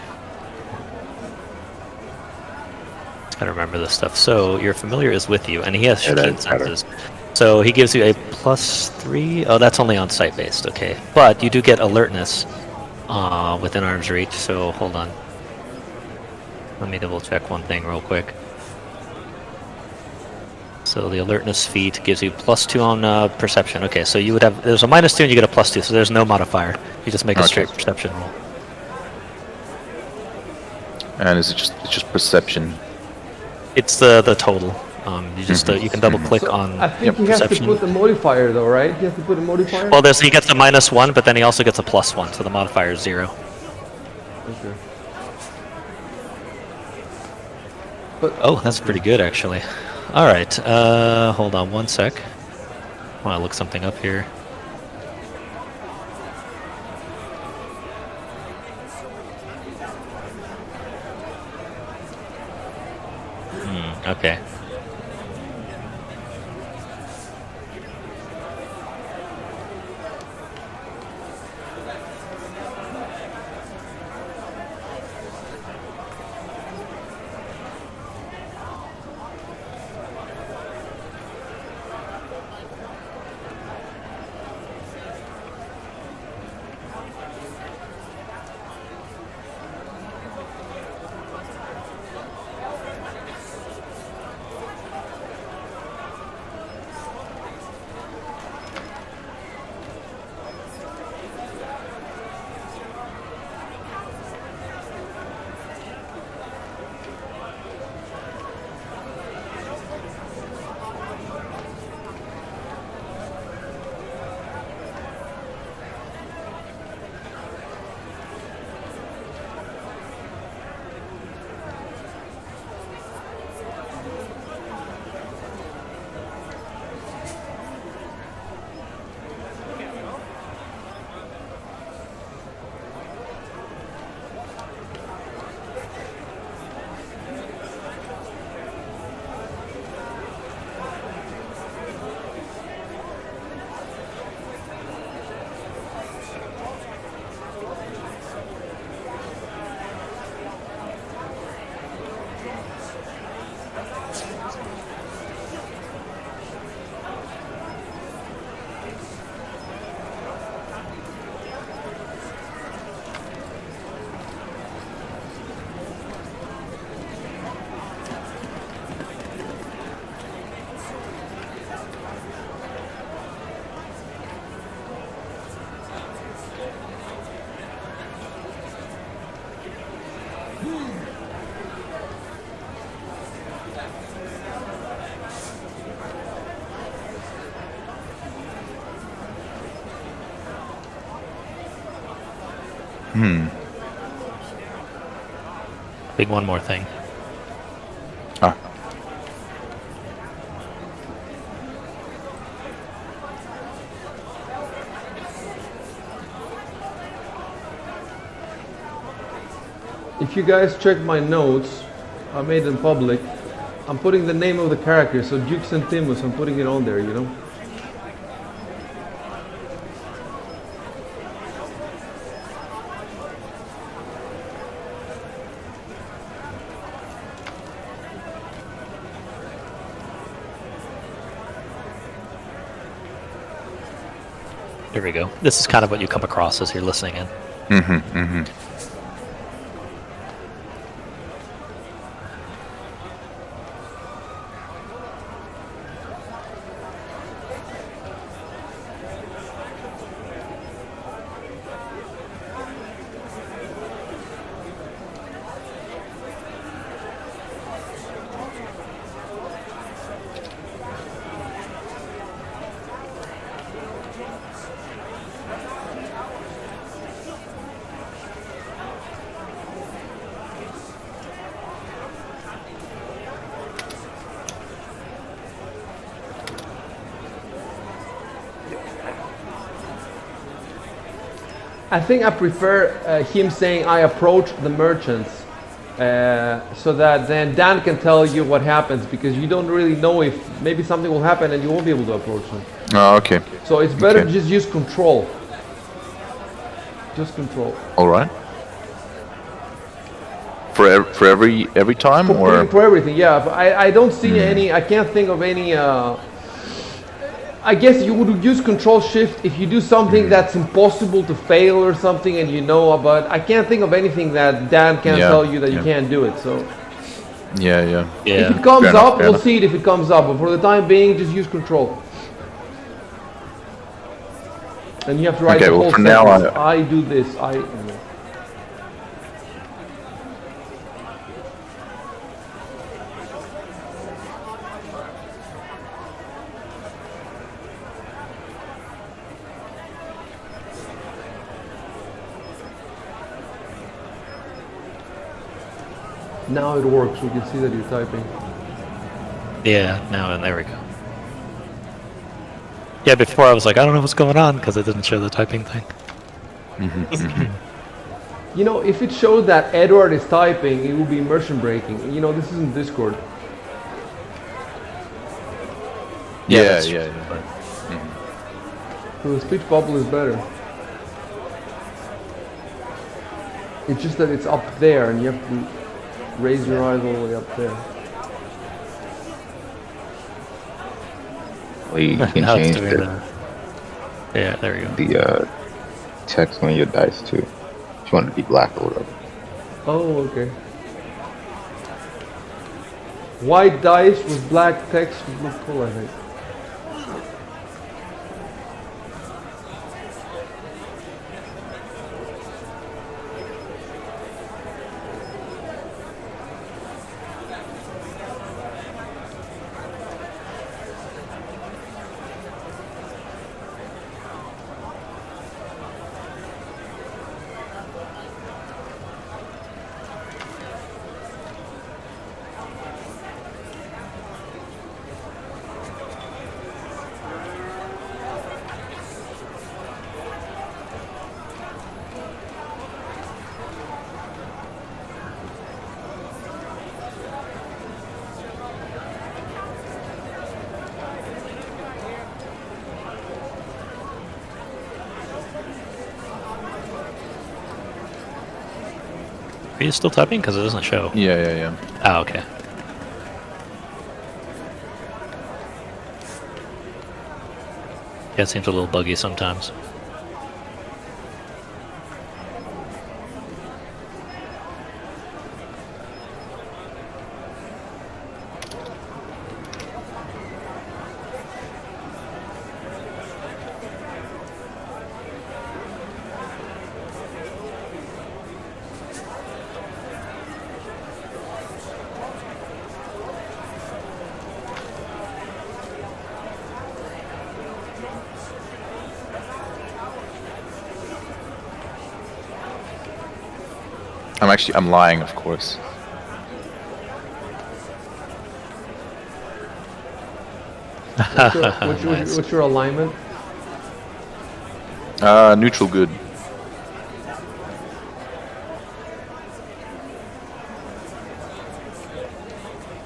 Gotta remember this stuff. So your familiar is with you, and he has Yeah, keen that's better. senses. So he gives you a +3. Oh, that's only on site based. Okay, but you do get alertness within arm's reach. So hold on. Let me double check one thing real quick. So the alertness feat gives you +2 on perception. Okay, so you would have there's a -2 and you get a +2. So there's no modifier. You just make a Okay. straight perception roll. And is it just perception? It's the total. You just you can double click So on I think he has perception. to put the modifier though, right? He has to put a modifier. Well, he gets a -1, but then he also gets a +1, so the modifier is 0. Okay. Oh, that's pretty good, actually. All right, hold on one sec. I want to look something up here. Okay. Big one more thing. Ah. If you guys check my notes, I made them public. I'm putting the name of the character, so Jukes and Timus, I'm putting it on there, you know? There we go. This is kind of what you come across as you're listening in. I think I prefer him saying I approach the merchants so that then Dan can tell you what happens, because you don't really know if maybe something will happen and you won't be able to approach them. Oh, okay. So it's better Okay. to just use control. Just control. All right. For every time, or For everything, yeah. But I don't see any, I can't think of any, I guess you would use control shift if you do something that's impossible to fail or something and you know, but I can't think of anything that Dan can tell you that you can't do it, so. yeah. If it comes Fair up, enough, fair we'll enough. see it if it comes up, but for the time being, just use control. And you have to write Okay, the well, whole for now, sentence. I do this, Now it works, we can see that you're typing. Yeah, now and there we go. Yeah, before I was like, I don't know what's going on because it didn't show the typing thing. You know, if it showed that Edward is typing, it would be immersion breaking. You know, this isn't Discord. Yeah, Yeah. that's So the speech bubble is better. It's just that it's up there and you have to raise your eyes all the way up there. Well, you can Now it's change doing that. Yeah, there we go. the text on your dice too. If you want it to be black or whatever. Oh, okay. White dice with black text would look cool, I think. Are you still typing? Because it doesn't show. Yeah. Oh, okay. Yeah, it seems a little buggy sometimes. I'm lying, of course. What's your alignment? Neutral good.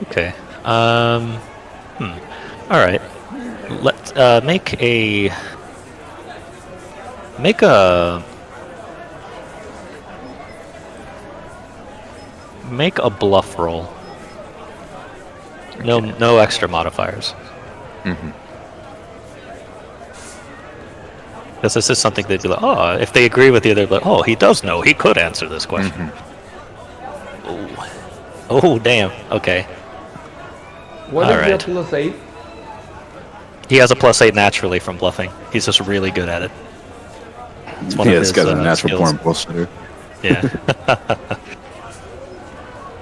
Okay. All right. Let's make a bluff roll. No extra modifiers. Because this is something they'd be like, oh, if they agree with you, they're like, oh, he does know. He could answer this question. Oh, damn. Okay. What is your +8? He has a +8 naturally from bluffing. He's just really good at it. It's one of his this guy's a natural skills. born bullshitter. Yeah.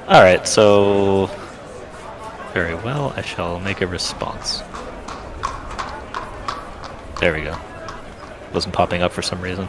Alright, so... Very well, I shall make a response. There we go. Wasn't popping up for some reason.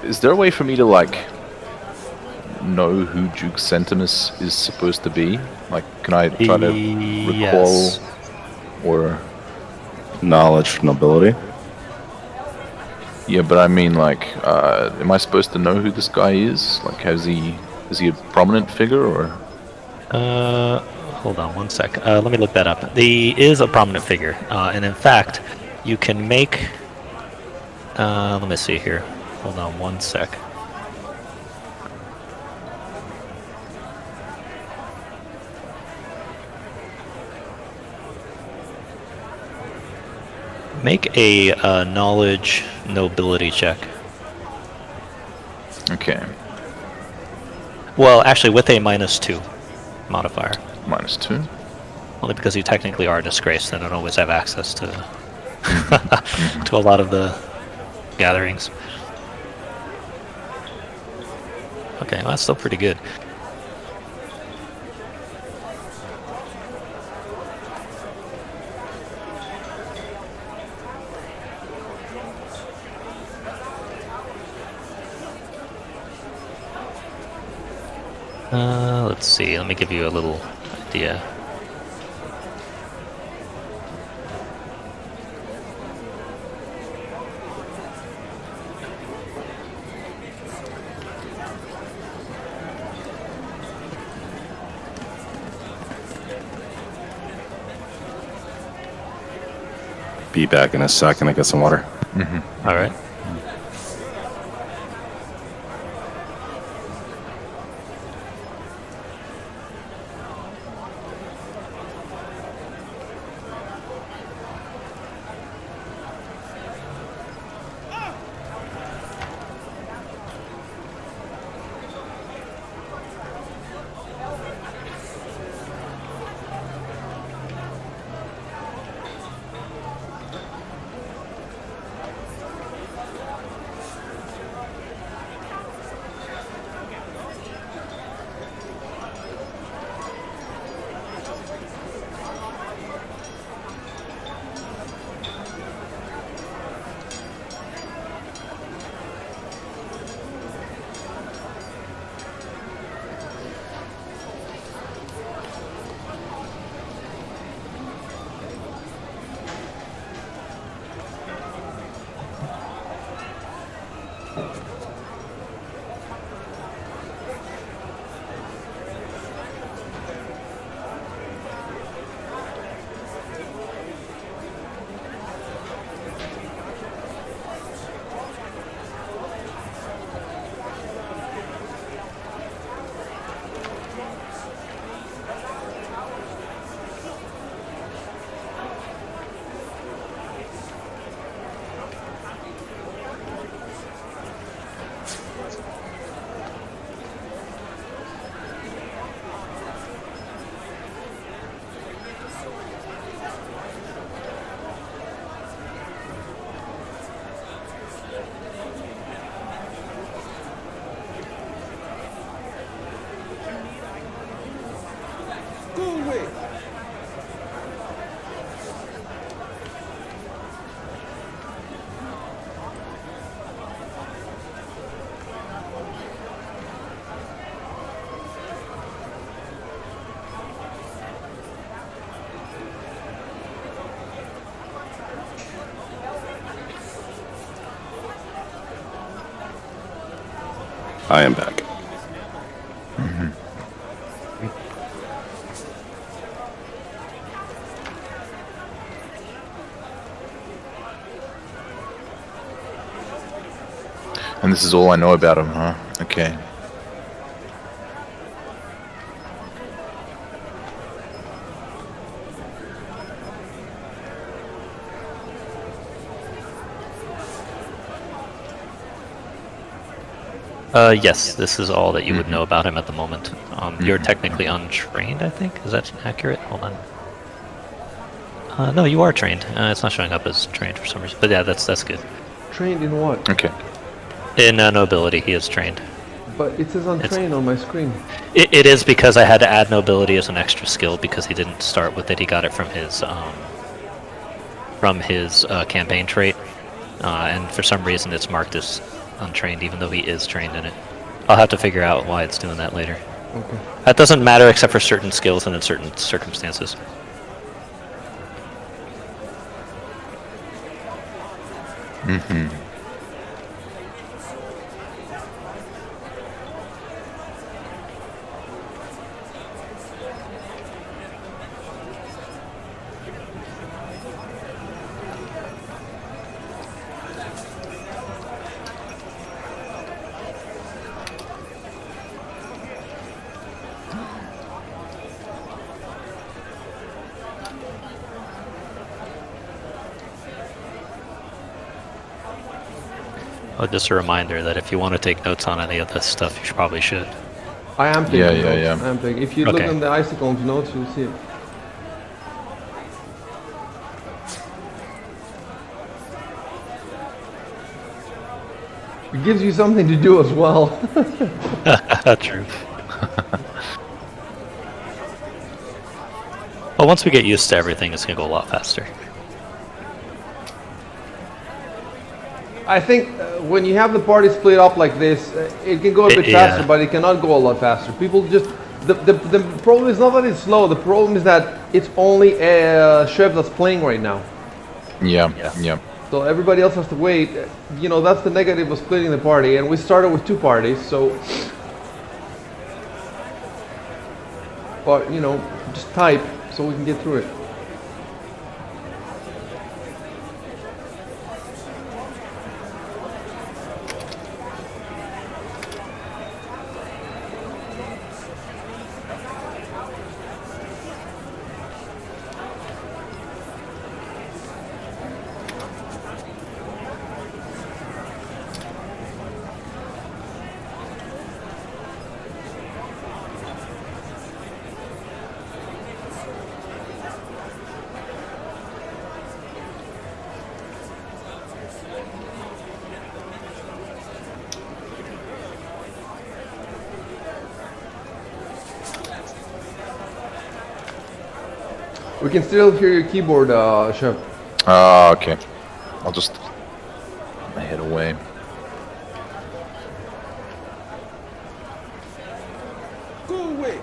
Is there a way for me to, like, know who Duke Centimus is supposed to be? Like, can I try to recall Yes. or... Knowledge, nobility. Yeah, but I mean, like, am I supposed to know who this guy is? Like, is he a prominent figure, or...? Hold on one sec. Let me look that up. He is a prominent figure, and in fact, you can make... let me see here. Hold on one sec. Make a knowledge nobility check. Okay. Well, actually, with a -2 modifier. -2. Only because you technically are disgraced and don't always have access to to a lot of the gatherings. Okay, well, that's still pretty good. Let's see, let me give you a little idea. Be back in a second. I get some water. All right. I am back. And this is all I know about him, huh? Okay. Yes, this is all that you would know about him at the moment. You're technically untrained, I think. Is that accurate? Hold on. No, you are trained. It's not showing up as trained for some reason. But yeah, that's good. Trained in what? Okay. In nobility, he is trained. But it says untrained on my screen. It is because I had to add nobility as an extra skill because he didn't start with it. He got it from his campaign trait, and for some reason it's marked as untrained, even though he is trained in it. I'll have to figure out why it's doing that later. Okay. That doesn't matter except for certain skills and in certain circumstances. just a reminder that if you want to take notes on any of this stuff, you probably should. I am taking Yeah, notes. yeah. I am taking. If you look Okay. on the icycalm notes, you'll see it. It gives you something to do as well. True. Well, once we get used to everything, it's gonna go a lot faster. I think when you have the party split up like this, it can go a bit Yeah. faster, but it cannot go a lot faster. People just the problem is not that it's slow. The problem is that it's only Chev that's playing right now. Yeah. So everybody else has to wait. You know, that's the negative of splitting the party. And we started with 2 parties, so. But you know, just type so we can get through it. We can still hear your keyboard, Chef. Okay. I'll just head away. Go away.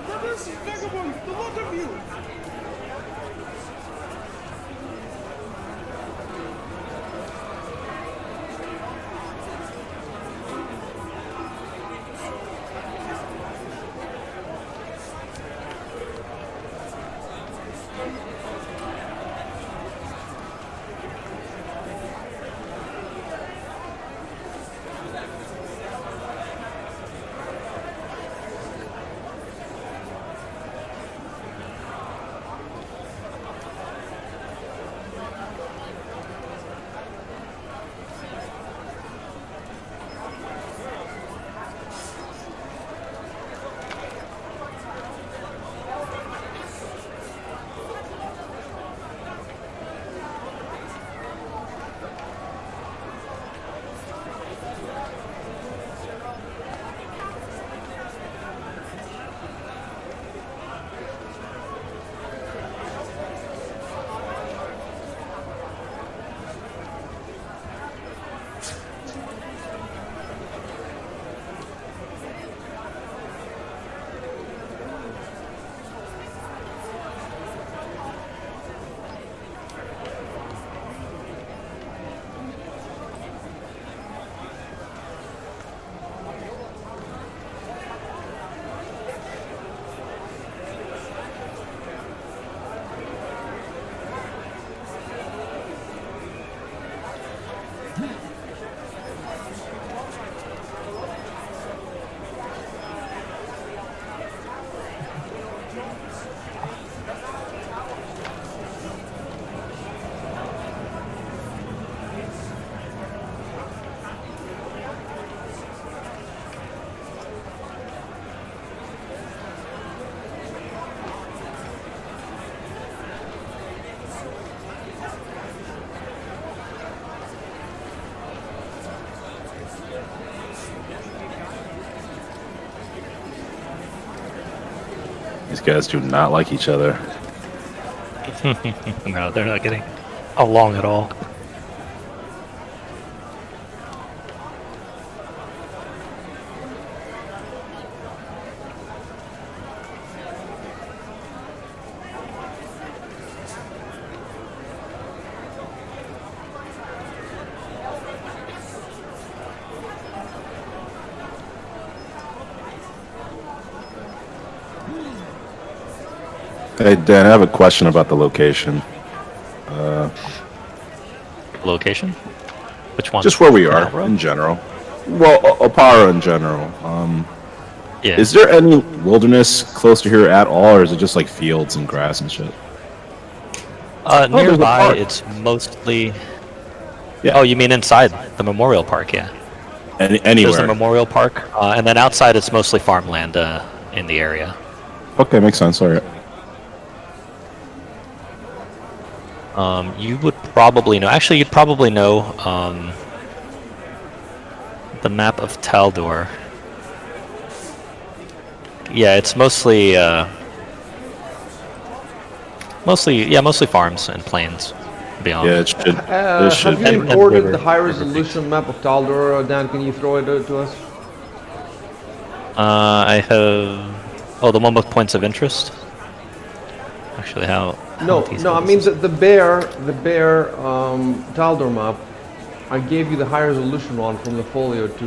Brothers, vagabonds, the lot of you! These guys do not like each other. No, they're not getting along at all. Hey, Dan, I have a question about the location. Location? Which one? Just where we Canal are, Row? in general. Well, Opara in general. Yeah. Is there any wilderness close to here at all, or is it just like fields and grass and shit? Nearby, there's a park. it's mostly... Yeah. Oh, you mean inside the Memorial Park, yeah. There's the Anywhere. Memorial Park, and then outside it's mostly farmland in the area. Okay, makes sense. All right. You would probably know... Actually, you'd probably know the map of Taldor. Yeah, it's mostly... mostly farms and plains beyond. Yeah, it should. It should. Have you And imported river- the high river resolution map of Taldor, Dan? Can you throw it to us? I have... Oh, the one with points of interest? Actually, how No, detailed I is mean this? the bare Taldor map. I gave you the high resolution one from the folio to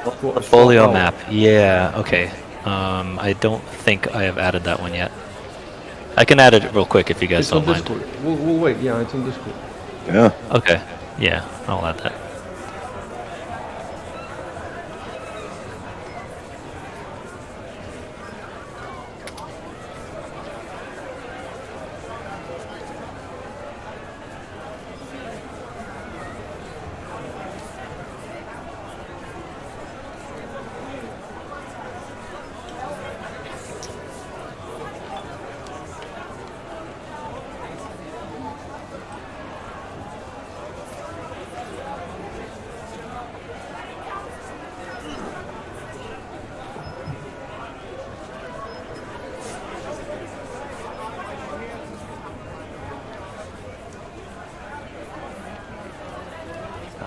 The folio swap out. map. Yeah, okay. I don't think I have added that one yet. I can add it real quick if you guys It's on don't mind. Discord. We'll wait. Yeah, it's on Discord. Yeah. Okay. Yeah, I'll add that.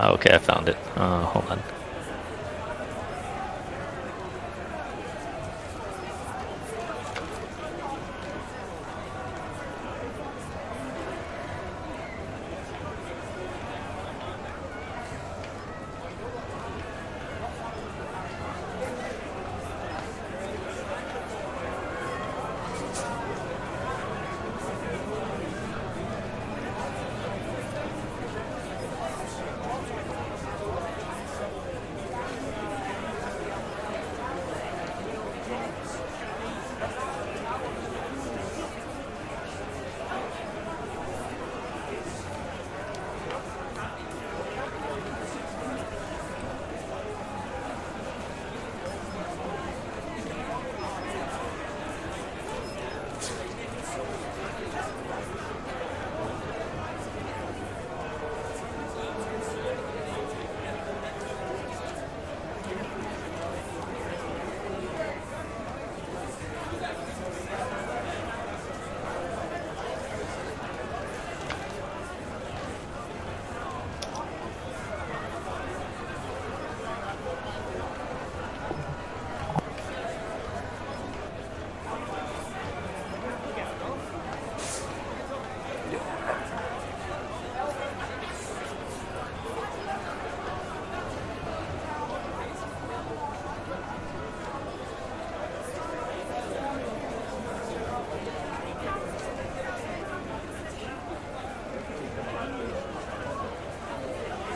Okay, I found it. Hold on.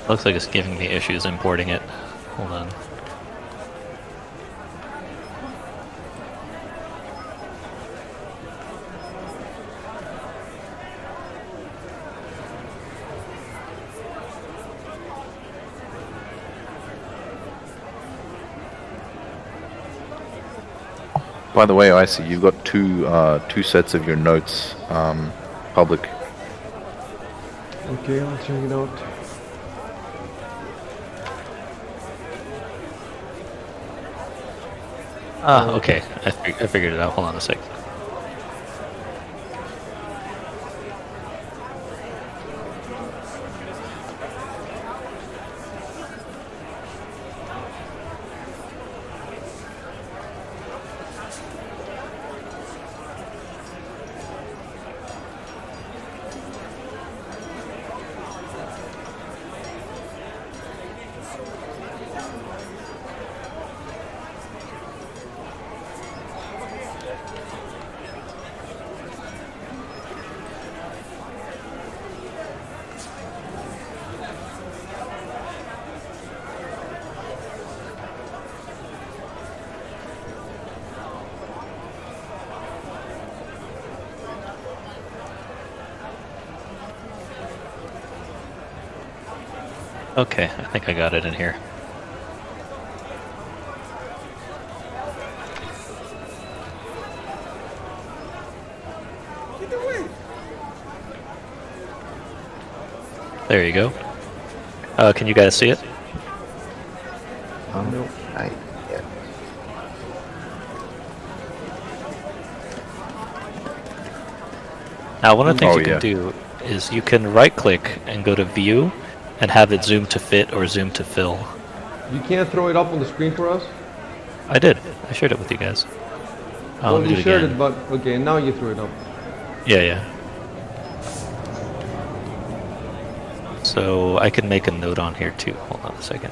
Looks like it's giving me issues importing it. Hold on. By the way, Icy, you've got two sets of your notes public. Okay, I'll check it out. Ah, okay. I figured it out. Hold on a sec. Okay, I think I got it in here. Get away! There you go. Can you guys see it? Nope. Not yet. Now, one of the things Oh, you can yeah. do is you can right-click and go to View, and have it zoom to fit or zoom to fill. You can't throw it up on the screen for us? I did. I shared it with you guys. Let Well, me you do it shared again. it, but okay, now you threw it up. Yeah, yeah. So I can make a note on here too. Hold on a second.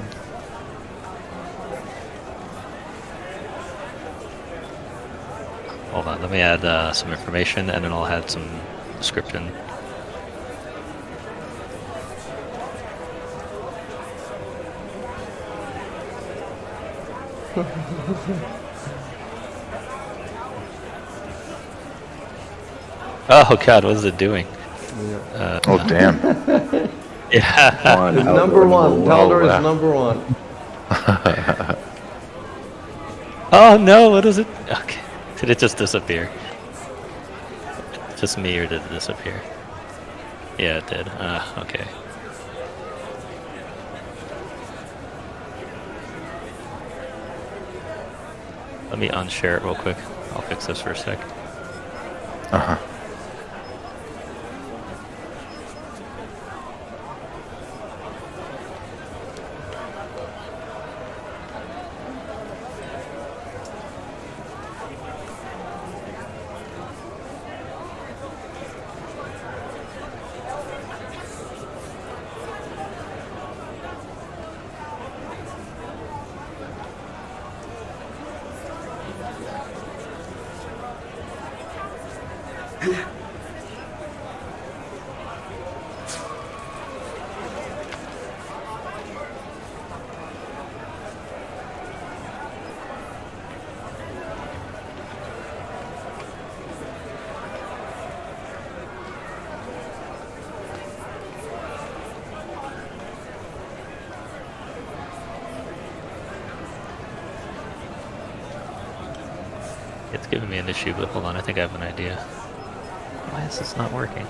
Hold on, let me add some information and then I'll add some description. Oh god, what is it doing? Oh damn! Yeah. It's number one. Taldor wow. is number one. Oh no, what is it? Okay. Did it just disappear? Just me or did it disappear? Yeah, it did. Okay. Let me unshare it real quick. I'll fix this for a sec. Uh-huh. It's giving me an issue, but hold on, I think I have an idea. Why is this not working?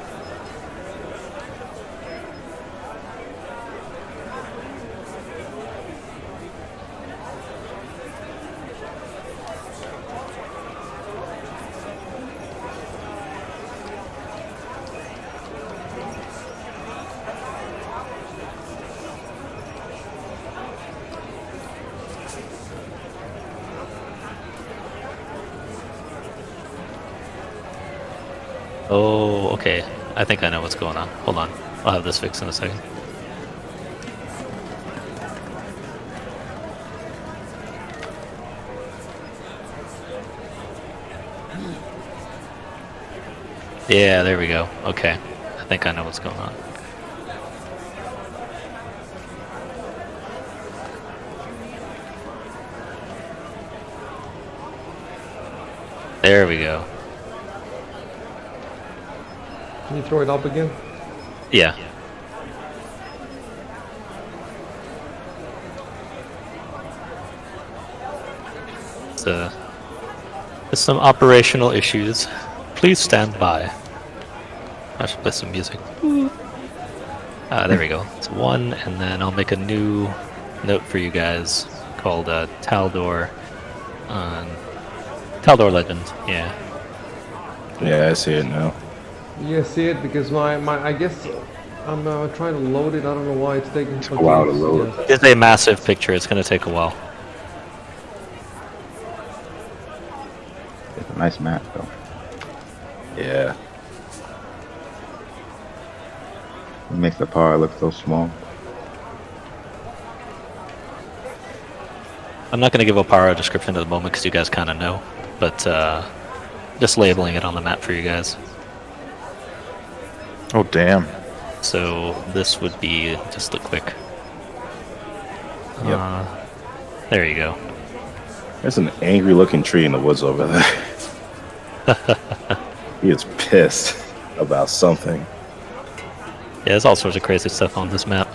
Oh, okay. I think I know what's going on. Hold on. I'll have this fixed in a second. Yeah, there we go. Okay. I think I know what's going on. There we go. Can you throw it up again? Yeah. There's some operational issues. Please stand by. I should play some music. There we go. It's 1, and then I'll make a new note for you guys called Taldor on Taldor Legend, yeah. Yeah, I see it now. You see it because my I guess I'm trying to load it. I don't know why it's taking so a while to long. load. Yeah. It's a massive picture. It's going to take a while. It's a nice map, though. Yeah. It makes the par look so small. I'm not going to give Opara a description at the moment because you guys kind of know, but just labeling it on the map for you guys. Oh, damn. So this would be just a quick. Yep. There you go. There's an angry-looking tree in the woods over there. He is pissed about something. Yeah, there's all sorts of crazy stuff on this map.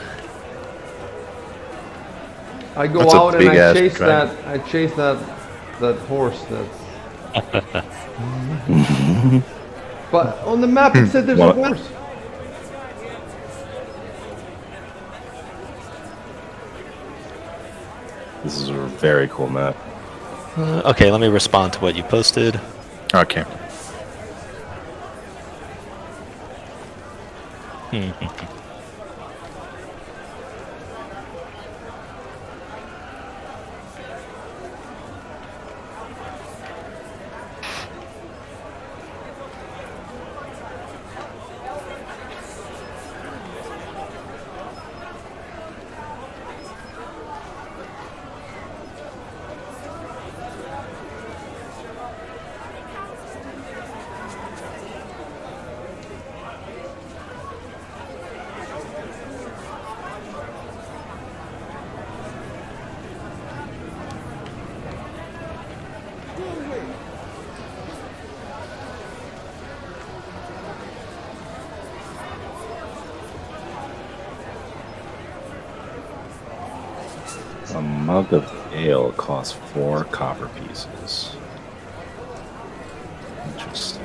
I go That's a out and I big-ass chase dragon. that. I chase that horse. That's. But on the map it said there's a What? horse. This is a very cool map. Okay, let me respond to what you posted. Okay. Go away. A mug of ale costs 4 copper pieces. Interesting.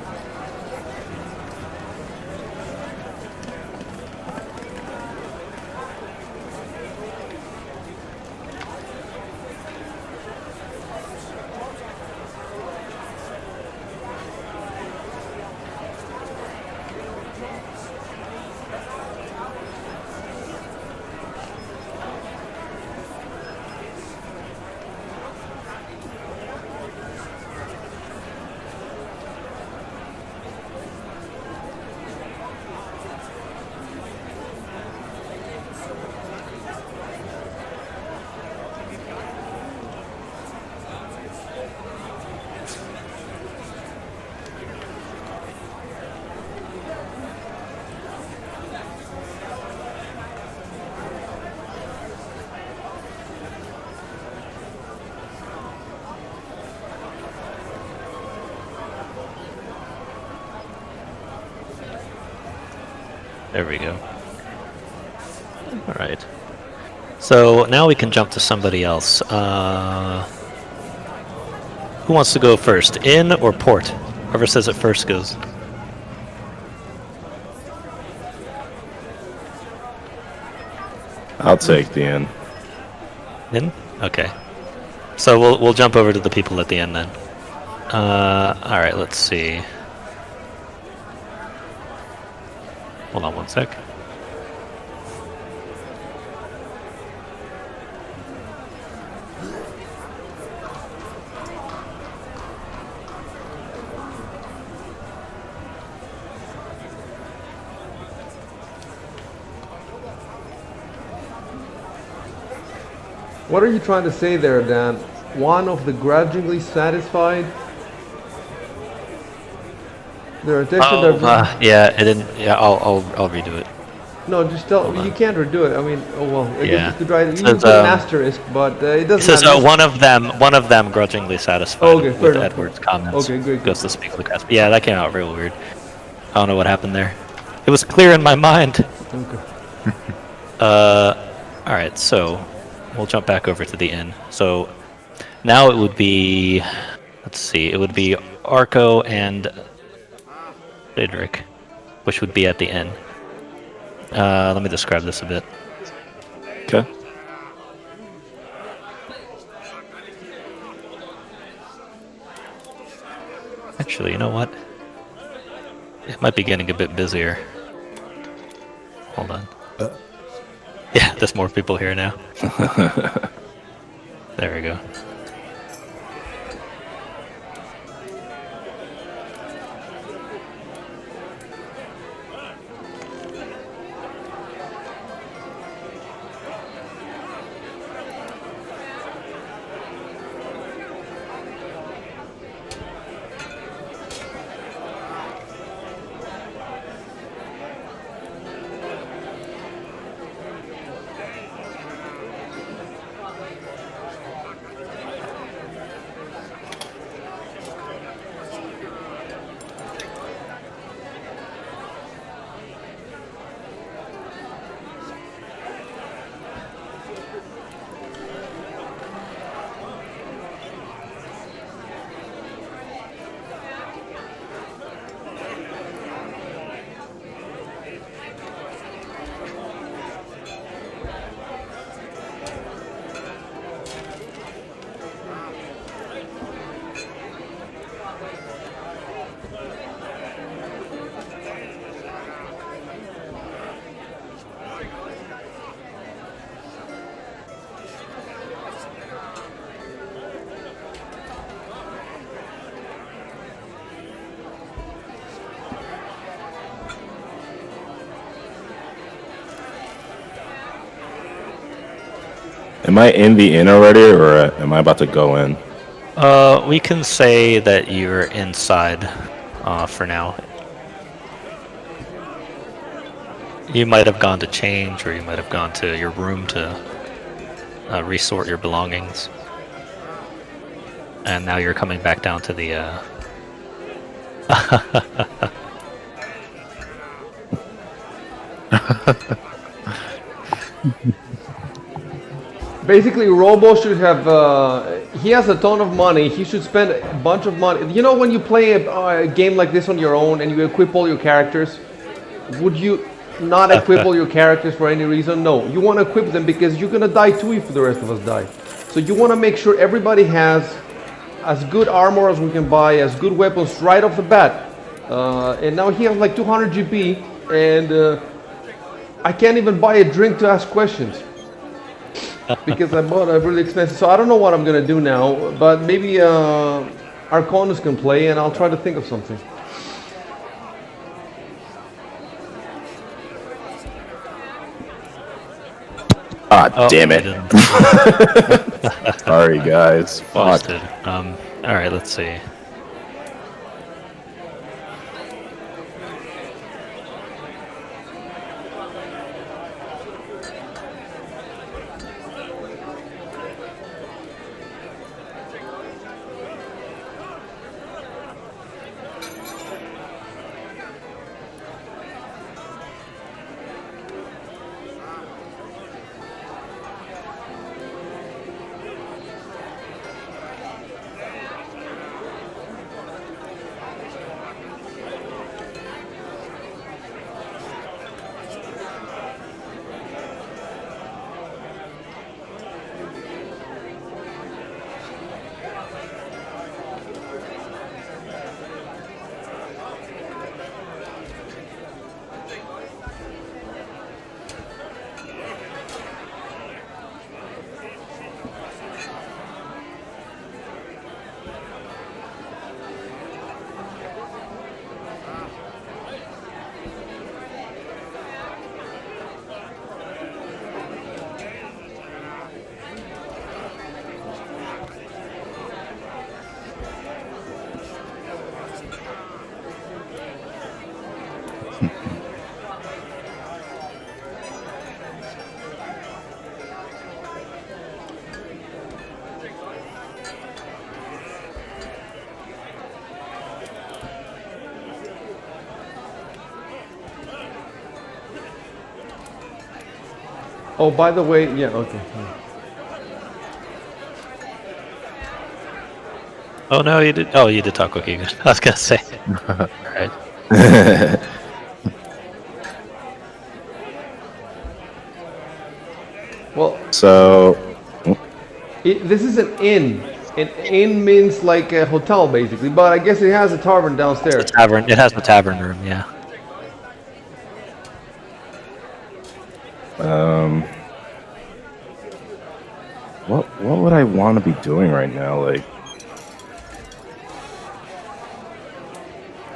There we go. Alright. So now we can jump to somebody else. Who wants to go first? In or port? Whoever says it first goes. I'll take the inn. In? Okay. So we'll jump over to the people at the end then. Alright, let's see. Hold on one sec. What are you trying to say there, Dan? One of the grudgingly satisfied? Their attention. Yeah, it didn't. Yeah, I'll redo it. No, just tell. Hold on. You can't redo it. I mean, oh well. I Yeah. guess you could try. You It can says, put an asterisk, but it doesn't. It says matter. one of them grudgingly satisfied Okay, fair with enough. Edward's comments. Okay, good. Goes to speak with the cast. Yeah, that came out real weird. I don't know what happened there. It was clear in my mind. Okay. All right, so we'll jump back over to the inn. So now it would be, let's see, it would be Arco and Friedrich, which would be at the inn. Let me describe this a bit. Okay. Actually, you know what? It might be getting a bit busier. Hold on. Yeah, there's more people here now. There we go. Am I in the inn already, or am I about to go in? We can say that you're inside for now. You might have gone to change, or you might have gone to your room to resort your belongings. And now you're coming back down to the... Basically, Robo should have, he has a ton of money, he should spend a bunch of money. You know when you play a game like this on your own and you equip all your characters, would you not equip all your characters for any reason? No, you want to equip them because you're going to die too if the rest of us die. So you want to make sure everybody has as good armor as we can buy, as good weapons right off the bat. And now he has like 200 GP and I can't even buy a drink to ask questions. Because I bought a really expensive, so I don't know what I'm gonna do now, but maybe Arconus can play and I'll try to think of something. Ah, damn it. Sorry, guys. Fuck. Alright, let's see. Oh, by the way, yeah, okay. Oh no, you did. Oh, you did talk okay. Good. I was gonna say. Alright. Well, So, this is an inn, And inn means like a hotel, basically. But I guess it has a tavern downstairs. Tavern. It has the tavern room. Yeah. What would I want to be doing right now? Like,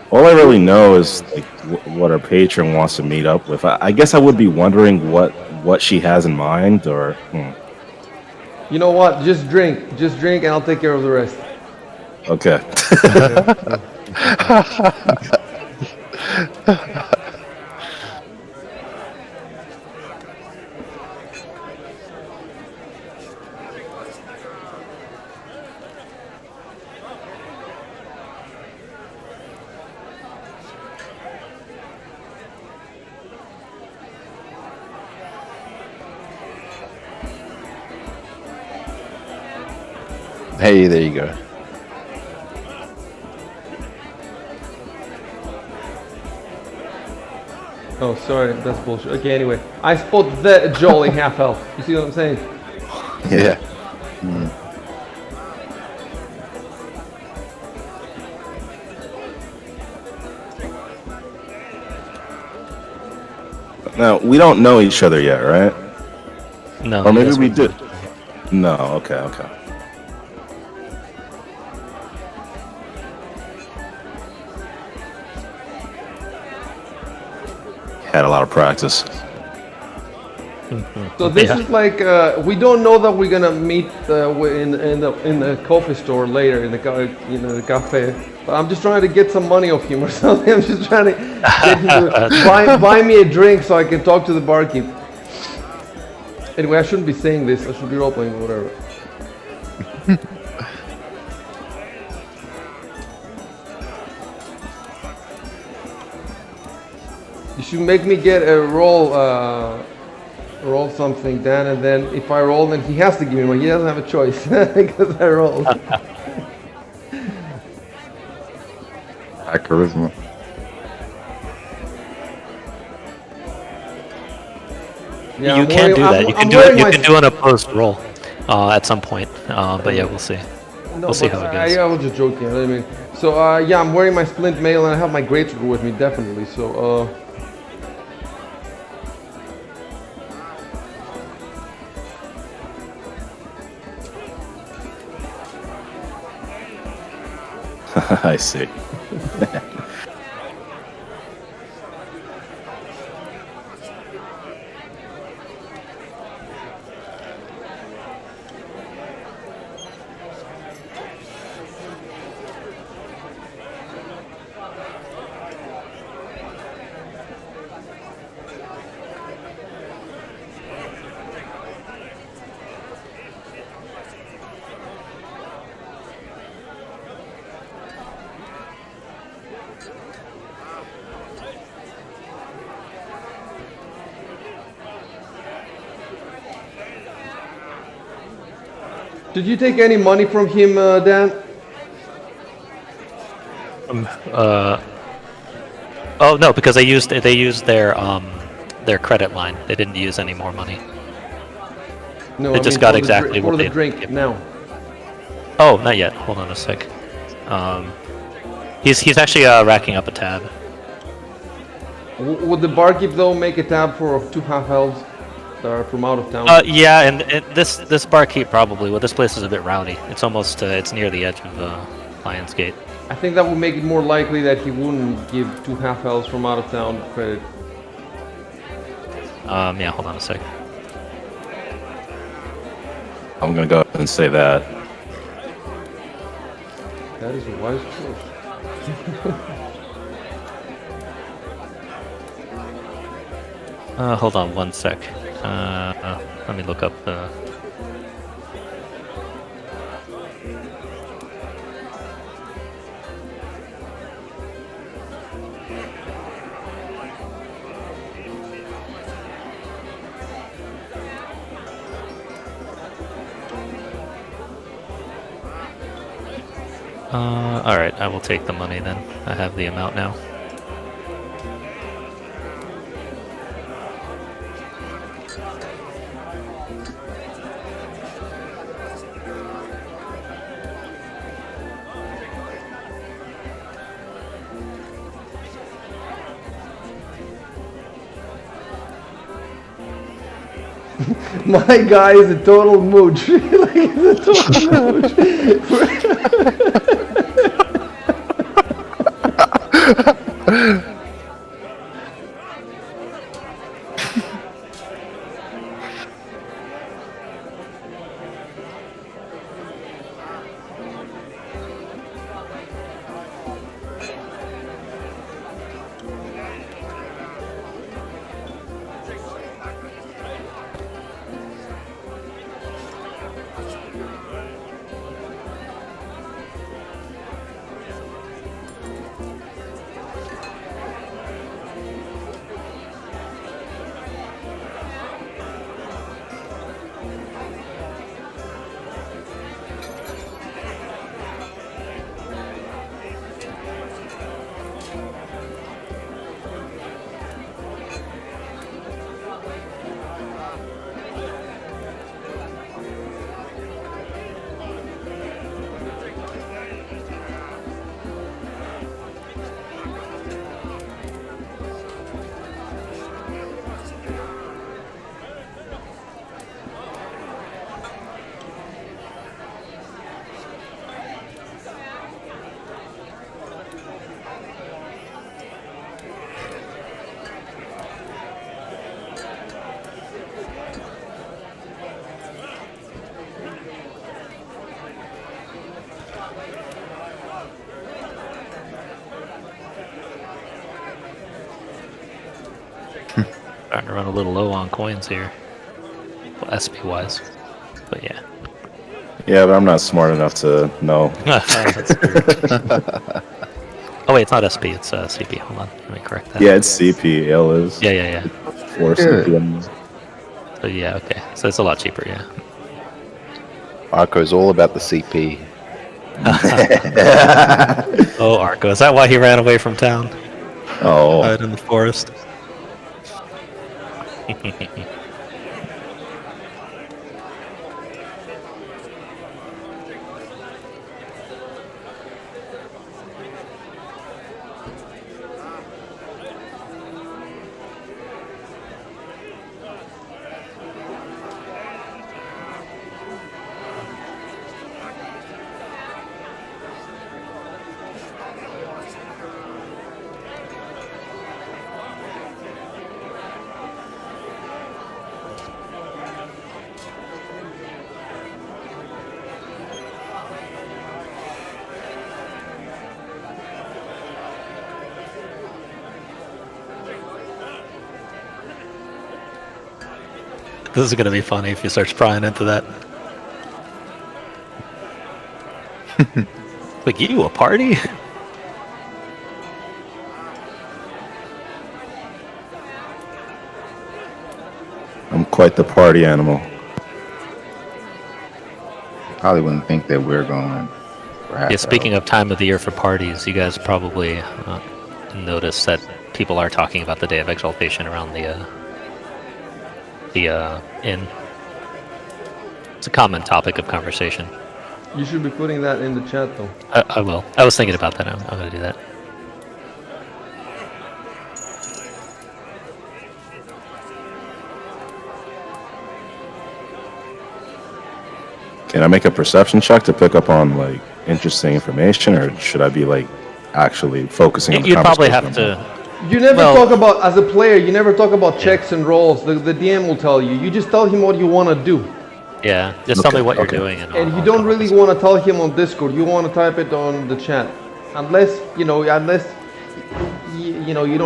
all I really know is like what our patron wants to meet up with. I guess I would be wondering what she has in mind, or. You know what? Just drink, and I'll take care of the rest. Okay. Hey, there you go. Oh, sorry, that's bullshit. Okay, anyway, I spot the jolly half elf. You see what I'm saying? Yeah. Now we don't know each other yet, right? No. Or maybe yes, we do. No. Okay. Had a lot of practice. So this is like we don't know that we're gonna meet in the coffee store later in the the cafe. But I'm just trying to get some money off him or something. I'm just trying to get him to buy me a drink so I can talk to the barkeep. Anyway, I shouldn't be saying this. I should be role playing or whatever. You should make me get a roll something, Dan, and then if I roll, then he has to give me money. He doesn't have a choice because I rolled. Charisma. Yeah, You I'm can wearing- do I'm- that. You I'm can do wearing it. You my- can do an opposed roll at some point. But yeah, we'll see. No, We'll see but how it goes. I was just joking. I mean, so yeah, I'm wearing my splint mail and I have my greatsword with me, definitely. So I see. did you take any money from him, Dan? Oh no, because they used their credit line. They didn't use any more money. No, They I just mean, got for the exactly for what the they drink gave. now. Oh, not yet. Hold on a sec. He's actually racking up a tab. Would the barkeep though make a tab for 2 half elves that are from out of town? Yeah, and this barkeep probably. Well, this place is a bit rowdy. It's almost it's near the edge of Lion's Gate. I think that would make it more likely that he wouldn't give 2 half elves from out of town credit. Yeah, hold on a sec. I'm gonna go ahead and say that. That is a wise choice. Hold on one sec. Let me look up the. Alright, I will take the money then. I have the amount now. My guy is a total mooch. Like, he's a total mooch. Starting to run a little low on coins here. Well, SP wise. But yeah. Yeah, but I'm not smart enough to know. That's weird. Oh wait, it's not SP, it's CP. Hold on, let me correct that. Yeah, it's CP. L is. Yeah. 4 CP. So yeah, okay. So it's a lot cheaper, yeah. Arco's all about the CP. Oh, Arco. Is that why he ran away from town? Oh. Out in the forest? This is gonna be funny if you start prying into that. Like, you a party? I'm quite the party animal. Probably wouldn't think that we're going. Yeah, speaking of time of the year for parties, you guys probably noticed that people are talking about the Day of Exaltation around the inn. It's a common topic of conversation. You should be putting that in the chat, though. I will. I was thinking about that. I'm going to do that. Can I make a perception check to pick up on like interesting information, or should I be like actually focusing on the You'd probably have conversation? to. You never Well- talk about, as a player, you never talk about checks and rolls. The DM will tell you. You just tell him what you want to do. Yeah, just tell me what you're okay. doing. And I'll you don't come really up with want to tell him on Discord. You want to type it on the chat. Unless, you don't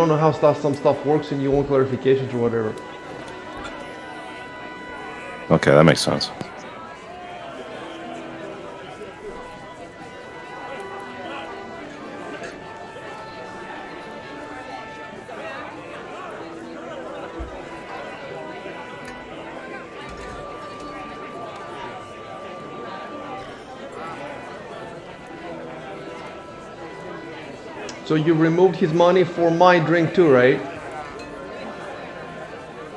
know how some stuff works and you want clarifications or whatever. Okay, that makes sense. So you removed his money for my drink too, right?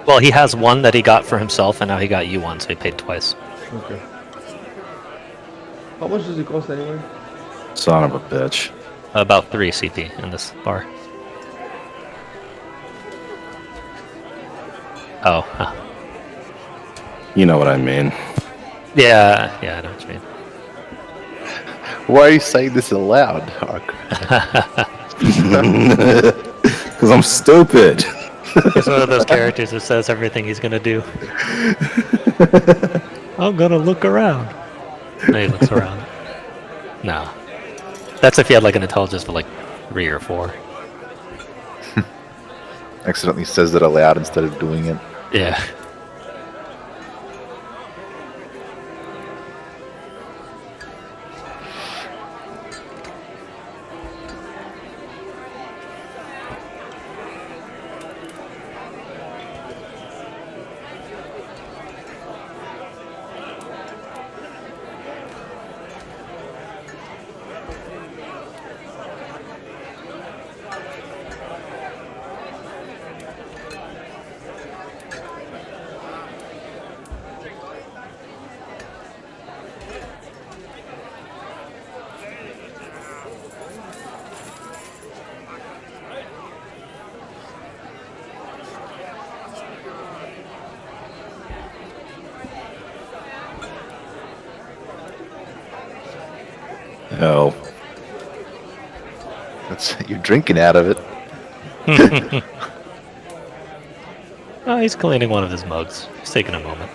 Well, he has one that he got for himself, and now he got you one, so he paid twice. Okay. How much does it cost anyway? Son of a bitch. About 3 CP in this bar. Oh, huh. You know what I mean. Yeah, I know what you mean. Why are you saying this aloud? Because I'm stupid. He's one of those characters that says everything he's gonna do. I'm gonna look around. And he looks around. No. That's if you had like an intelligence for like 3 or 4. Accidentally says it aloud instead of doing it. Yeah. Hell. You're drinking out of it. Oh, he's cleaning one of his mugs. He's taking a moment.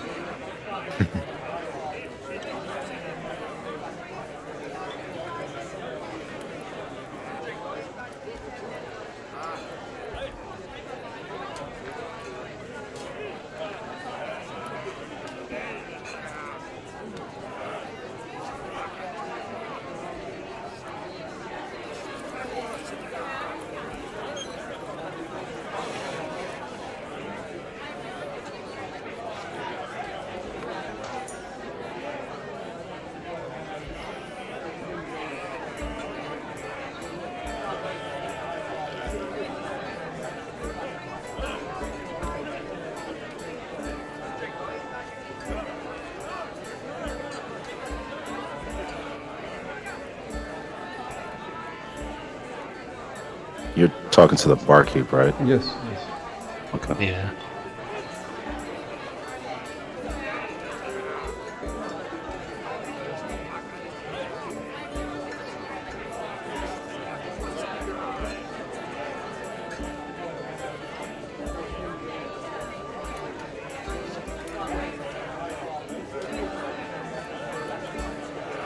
You're talking to the barkeep, right? Yes. Okay. Yeah.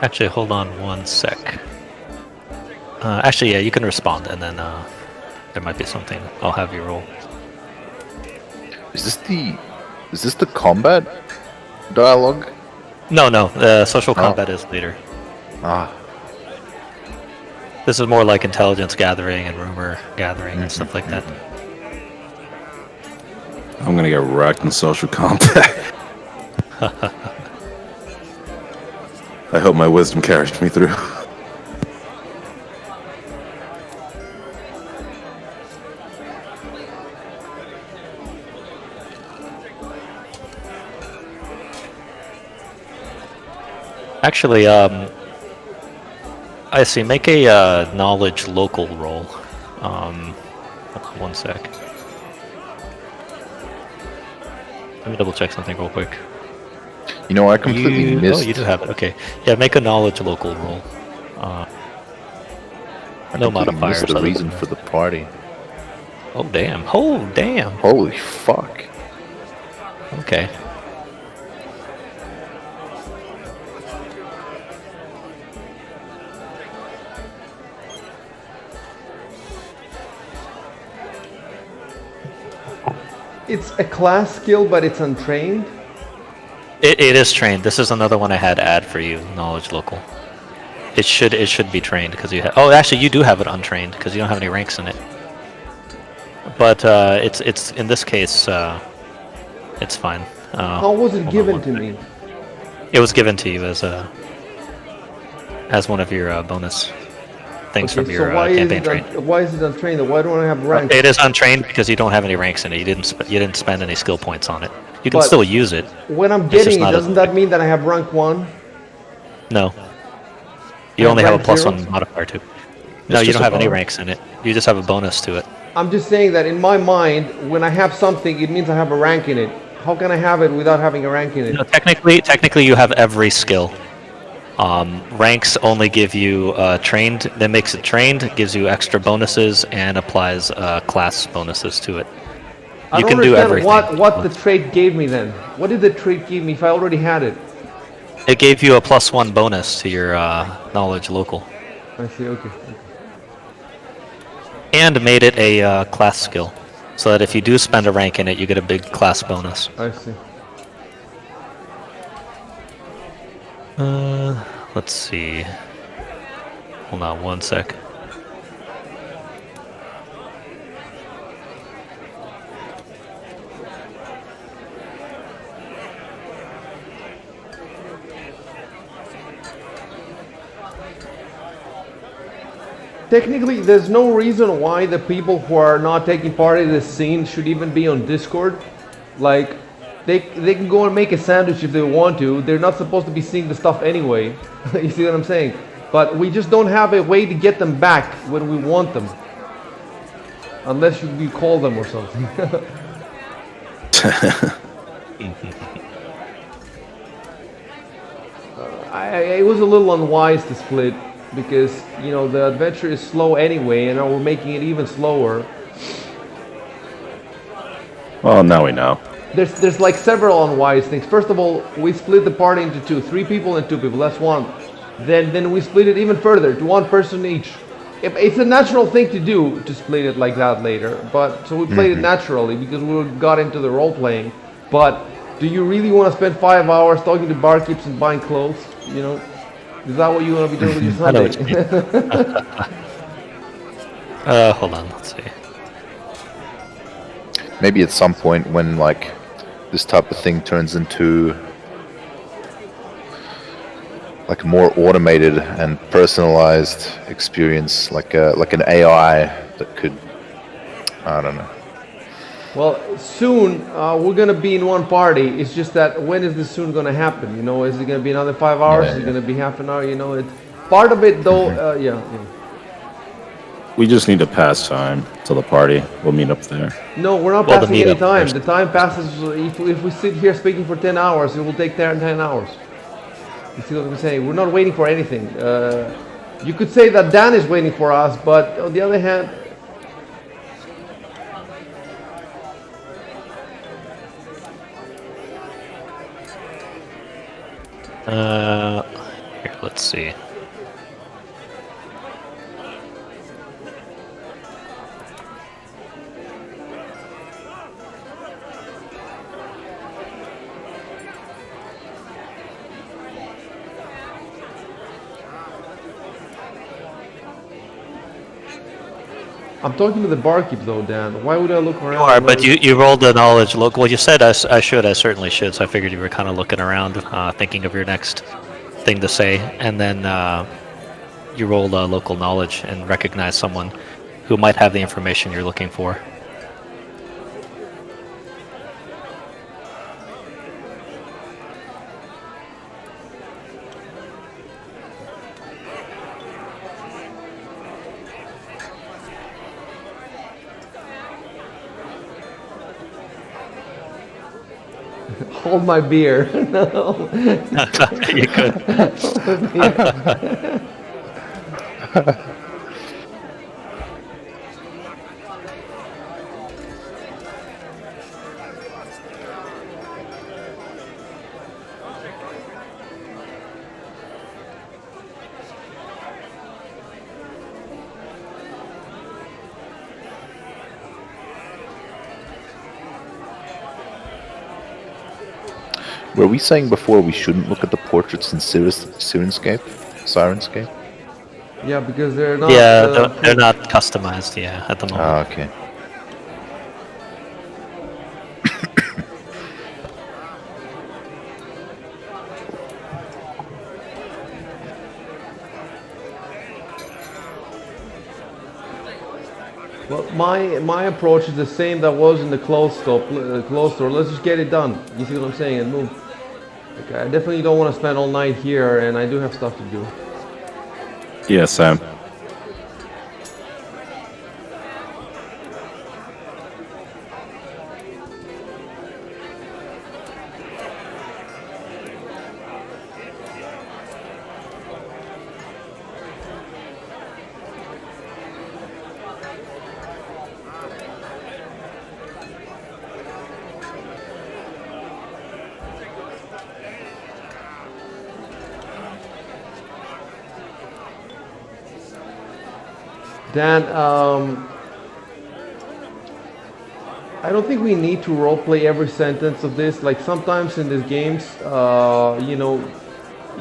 Actually, hold on one sec. Actually, yeah, you can respond, and then there might be something. I'll have you roll. Is this the combat dialogue? No. Social combat is later. Ah, This is more like intelligence gathering and rumor gathering and stuff like that. I'm gonna get wrecked in social contact. I hope my wisdom carries me through. Actually, I see. Make a knowledge local roll. Hold on one sec. Let me double check something real quick. you know, I completely missed. Oh, you do have it. Okay. Yeah, make a knowledge local roll. I No completely modifiers. missed the other reason than- for the party. Oh damn! Oh damn! Holy fuck! Okay. It's a class skill, but it's untrained. It is trained. This is another one I had to add for you. Knowledge local. It should be trained because you have. Oh, actually, you do have it untrained because you don't have any ranks in it. But it's in this case, it's fine. How was it hold on given one to sec. me? It was given to you as one of your bonus things from your campaign train. Why is it untrained? Why don't I have rank? It is untrained because you don't have any ranks in it. You didn't spend any skill points on it. You can But still use it. When I'm It's just getting it, not as- doesn't that mean that I have rank 1? No. You have only have a rank plus zeros? 1 modifier to it. No, you just don't a have any bonus. ranks in it. You just have a bonus to it. I'm just saying that in my mind, when I have something, it means I have a rank in it. How can I have it without having a rank in it? No, technically, you have every skill. Ranks only give you trained. That makes it trained, gives you extra bonuses, and applies class bonuses to it. I You don't can do understand everything. what the trait gave me then. What did the trait give me if I already had it? It gave you a +1 bonus to your knowledge local, I see. Okay. and made it a class skill, so that if you do spend a rank in it, you get a big class bonus. I see. Let's see. Hold on one sec. Technically, there's no reason why the people who are not taking part in this scene should even be on Discord. Like, they can go and make a sandwich if they want to. They're not supposed to be seeing the stuff anyway. You see what I'm saying? But we just don't have a way to get them back when we want them. Unless you call them or something. It was a little unwise to split. Because, you know, the adventure is slow anyway, and now we're making it even slower. Well, now we know. There's like several unwise things. First of all, we split the party into two. 3 people and 2 people, that's one. Then we split it even further, to 1 person each. It's a natural thing to do, to split it like that later. But so we played it naturally, because we got into the role-playing. But do you really want to spend 5 hours talking to barkeeps and buying clothes, you know? Is that what you want to be doing with your Sunday? I know what you mean. Hold on, let's see. Maybe at some point when like this type of thing turns into like a more automated and personalized experience, like an AI that could, I don't know. Well, soon we're gonna be in one party. It's just that when is this soon gonna happen? You know, is it gonna be another 5 hours? Is it gonna be half an hour? You know, it's part of it though. Yeah. We just need to pass time till the party. We'll meet up there. No, we're not passing any time. The time passes. If we sit here speaking for 10 hours, it will take 10 hours. You see what I'm saying? We're not waiting for anything. You could say that Dan is waiting for us, but on the other hand. Here, let's see. I'm talking to the barkeep though, Dan. Why would I look around? You are, but you rolled the knowledge local. Well, you said I certainly should, so I figured you were kind of looking around, thinking of your next thing to say, and then you rolled local knowledge and recognized someone who might have the information you're looking for. Hold my beer. No. You could. Were we saying before we shouldn't look at the portraits in Sirenscape? Yeah, because they're not. Yeah, they're not customized. Yeah, at the moment. Ah, okay. Well, my approach is the same that was in the closed store. Let's just get it done. You see what I'm saying? And move. Okay, I definitely don't want to spend all night here, and I do have stuff to do. Yeah, Sam. Dan, I don't think we need to roleplay every sentence of this. Like sometimes in these games, you know,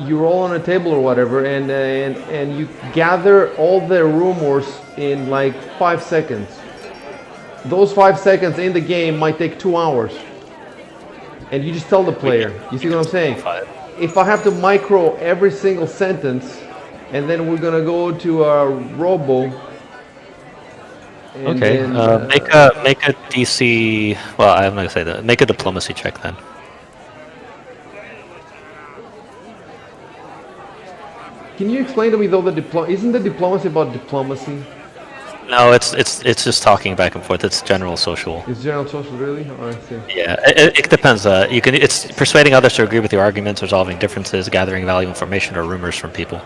you roll on a table or whatever, and you gather all the rumors in like 5 seconds. Those 5 seconds in the game might take 2 hours, and you just tell the player. You see what I'm saying? If I have to micro every single sentence, and then we're gonna go to a robo. And Okay, then, make a DC. Well, I'm not gonna say that. Make a diplomacy check then. Can you explain to me though isn't the diplomacy about diplomacy? No, it's just talking back and forth. It's general social. Is general social really? Oh, I see. Yeah, it depends. It's persuading others to agree with your arguments, resolving differences, gathering valuable information or rumors from people.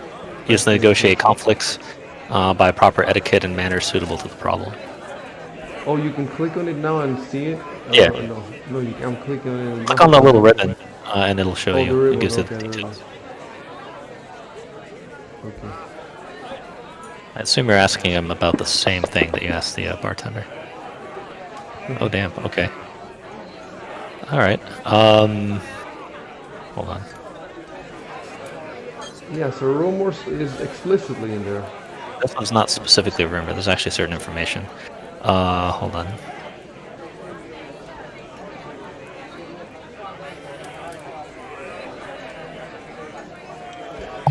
Use to negotiate conflicts by proper etiquette and manner suitable to the problem. Oh, you can click on it now and see it? Yeah. No, I'm clicking on it. Click on the little ribbon, and it'll show Oh, the you. ribbon, It gives you okay, the the details. Okay. I assume you're asking him about the same thing that you asked the bartender. Oh, damn. Okay. All right. Hold on. Yeah, so rumors is explicitly in there. This one's not specifically a rumor. There's actually certain information. Hold on.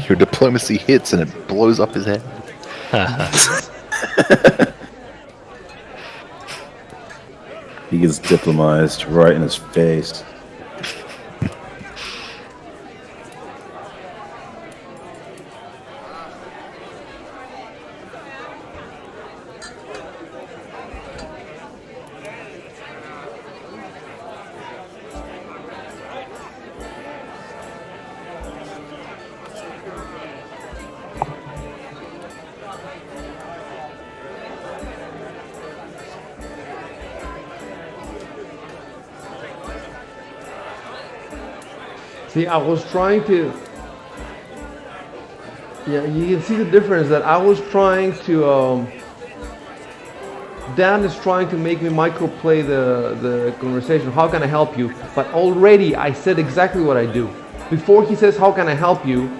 Your diplomacy hits and it blows up his head. He gets diplomatized right in his face. See, I was trying to... Yeah, you can see the difference that I was trying to... Dan is trying to make me microplay the conversation. How can I help you? But already I said exactly what I do. Before he says, how can I help you?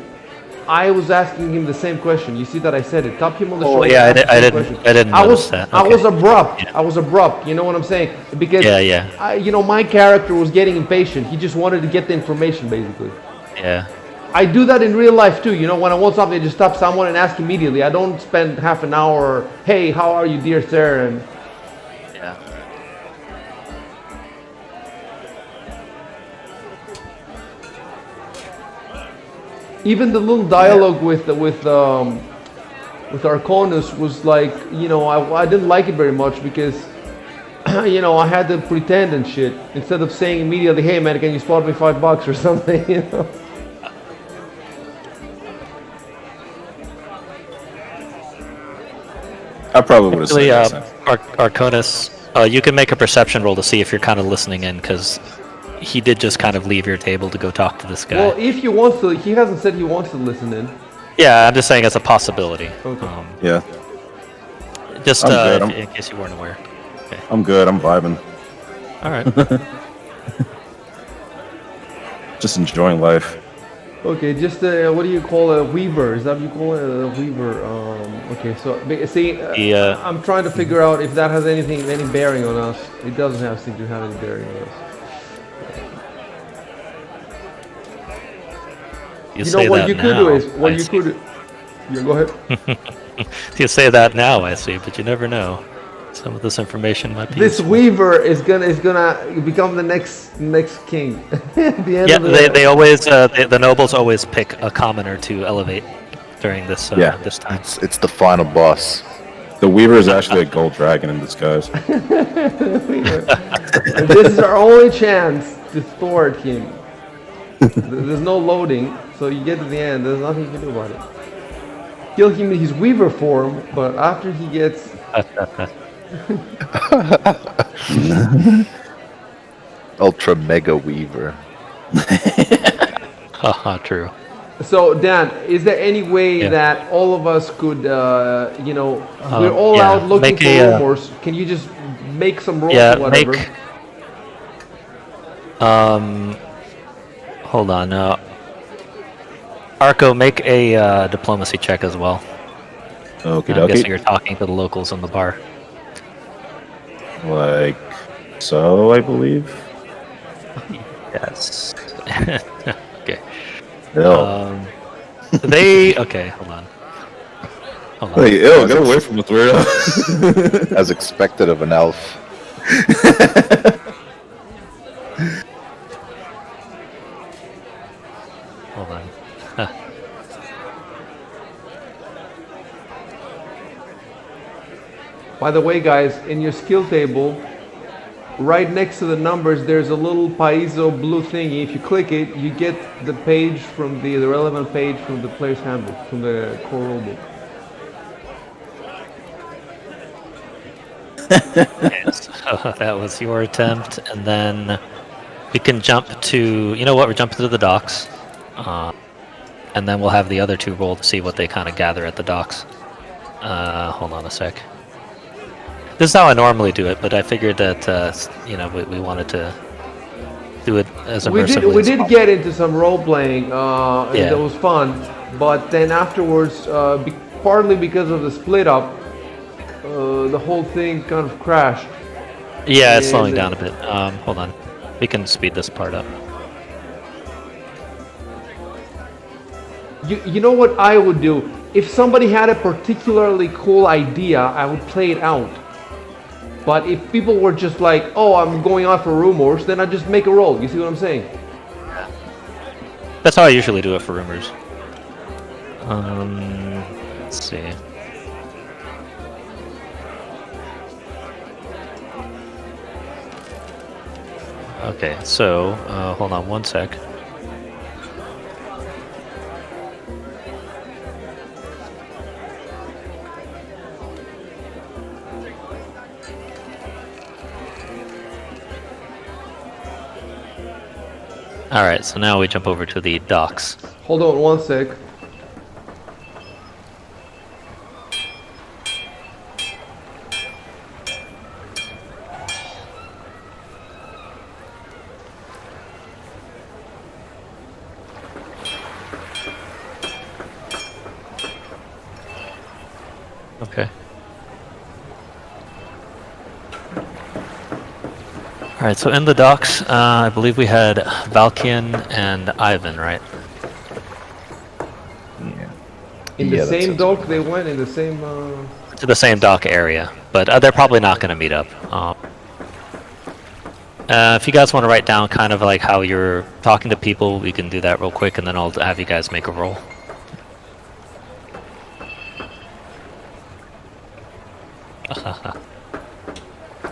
I was asking him the same question. You see that I said it. Tap him on the shoulder. Yeah, I didn't notice that. I Okay. was abrupt. Yeah. I was abrupt. You know what I'm saying? Because Yeah. you know, my character was getting impatient. He just wanted to get the information, basically. Yeah. I do that in real life too. You know, when I want something, I just stop someone and ask immediately. I don't spend half an hour. Hey, how are you, dear sir? And Yeah. even the little dialogue with Arconus was like, you know, I didn't like it very much because, you know, I had to pretend and shit instead of saying immediately, hey man, can you spot me $5 or something, you know? I probably would have said Actually, that. Arconus, you can make a perception roll to see if you're kind of listening in, because he did just kind of leave your table to go talk to this guy. Well, if he wants to, he hasn't said he wants to listen in. Yeah, I'm just saying it's a possibility. Okay. Yeah, Just I'm good, in case you weren't aware. I'm good. I'm vibing. All right. Just enjoying life. Okay, just what do you call a weaver? Is that what you call it? A weaver? Okay, so see, I'm trying to figure out if that has any bearing on us. It doesn't seem to have any bearing on us. You know what you could do is Yeah, go ahead. You say that now, I see, but you never know. Some of this information might be. This weaver is gonna become the next king. At the end Yeah, of the they always the nobles always pick a commoner to elevate during this this time. It's the final boss. The Weaver is actually a gold dragon in disguise. This is our only chance to thwart him. There's no loading, so you get to the end. There's nothing you can do about it. Kill him in his weaver form, but after he gets Ultra Mega Weaver. Haha, true. So Dan, is there any way Yeah. that all of us could, we're all yeah, out looking make for a, rumors? Can you just make some rolls Yeah, or whatever? make. Hold on. Arco, make a diplomacy check as well. Okie I'm guessing dokie. you're talking to the locals in the bar. Like so, I believe. Yes. Okay. Ill. Okay, hold on. Hey, ill, get away from us, weirdo. As expected of an elf. Hold on. By the way, guys, in your skill table, right next to the numbers, there's a little paizo blue thingy. If you click it, you get the page from the relevant page from the player's handbook, from the core rulebook. Okay, so that was your attempt, and then we can jump to. You know what? We're jumping to the docks, and then we'll have the other two roll to see what they kind of gather at the docks. Hold on a sec. This is how I normally do it, but I figured that we wanted to do it as immersively. We did get into some role playing, and Yeah. that was fun. But then afterwards, partly because of the split up, the whole thing kind of crashed. Yeah, it's slowing And- down a bit. Hold on. We can speed this part up. You know what I would do? If somebody had a particularly cool idea, I would play it out. But if people were just like, oh, I'm going out for rumors, then I'd just make a roll. You see what I'm saying? That's how I usually do it for rumors. Let's see. Okay, so hold on one sec. Alright, so now we jump over to the docks. Hold on one sec. Okay. Alright, so in the docks, I believe we had Valkian and Ivan, right? Yeah. In Yeah, the that same sounds dock, they went in the same. To the same dock area, but they're probably not going to meet up. If you guys want to write down kind of like how you're talking to people, we can do that real quick, and then I'll have you guys make a roll.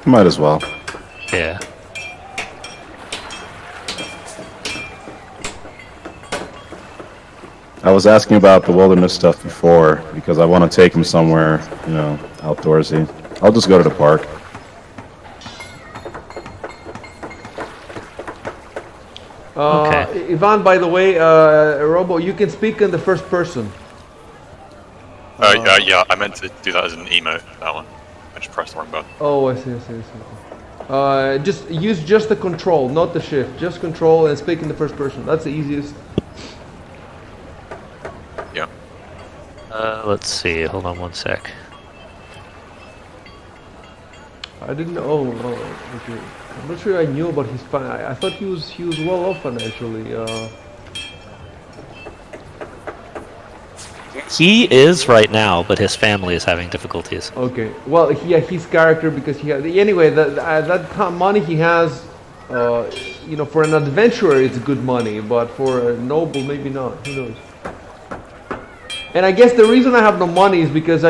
Might as well. Yeah. I was asking about the wilderness stuff before because I want to take him somewhere, outdoorsy. I'll just go to the park. Okay. Ivan, by the way, Robo, you can speak in the first person. Yeah, I meant to do that as an emote, that one. I just pressed the wrong button. Oh, I see. Just use just the control, not the shift. Just control and speak in the first person. That's the easiest. Yeah. Let's see. Hold on one sec. I didn't know. Oh, okay. I'm not sure I knew about his fan. I thought he was well off financially. He is right now, but his family is having difficulties. Okay. Well, yeah, his character because he had anyway that money he has, for an adventurer it's good money, but for a noble maybe not. Who knows? And I guess the reason I have no money is because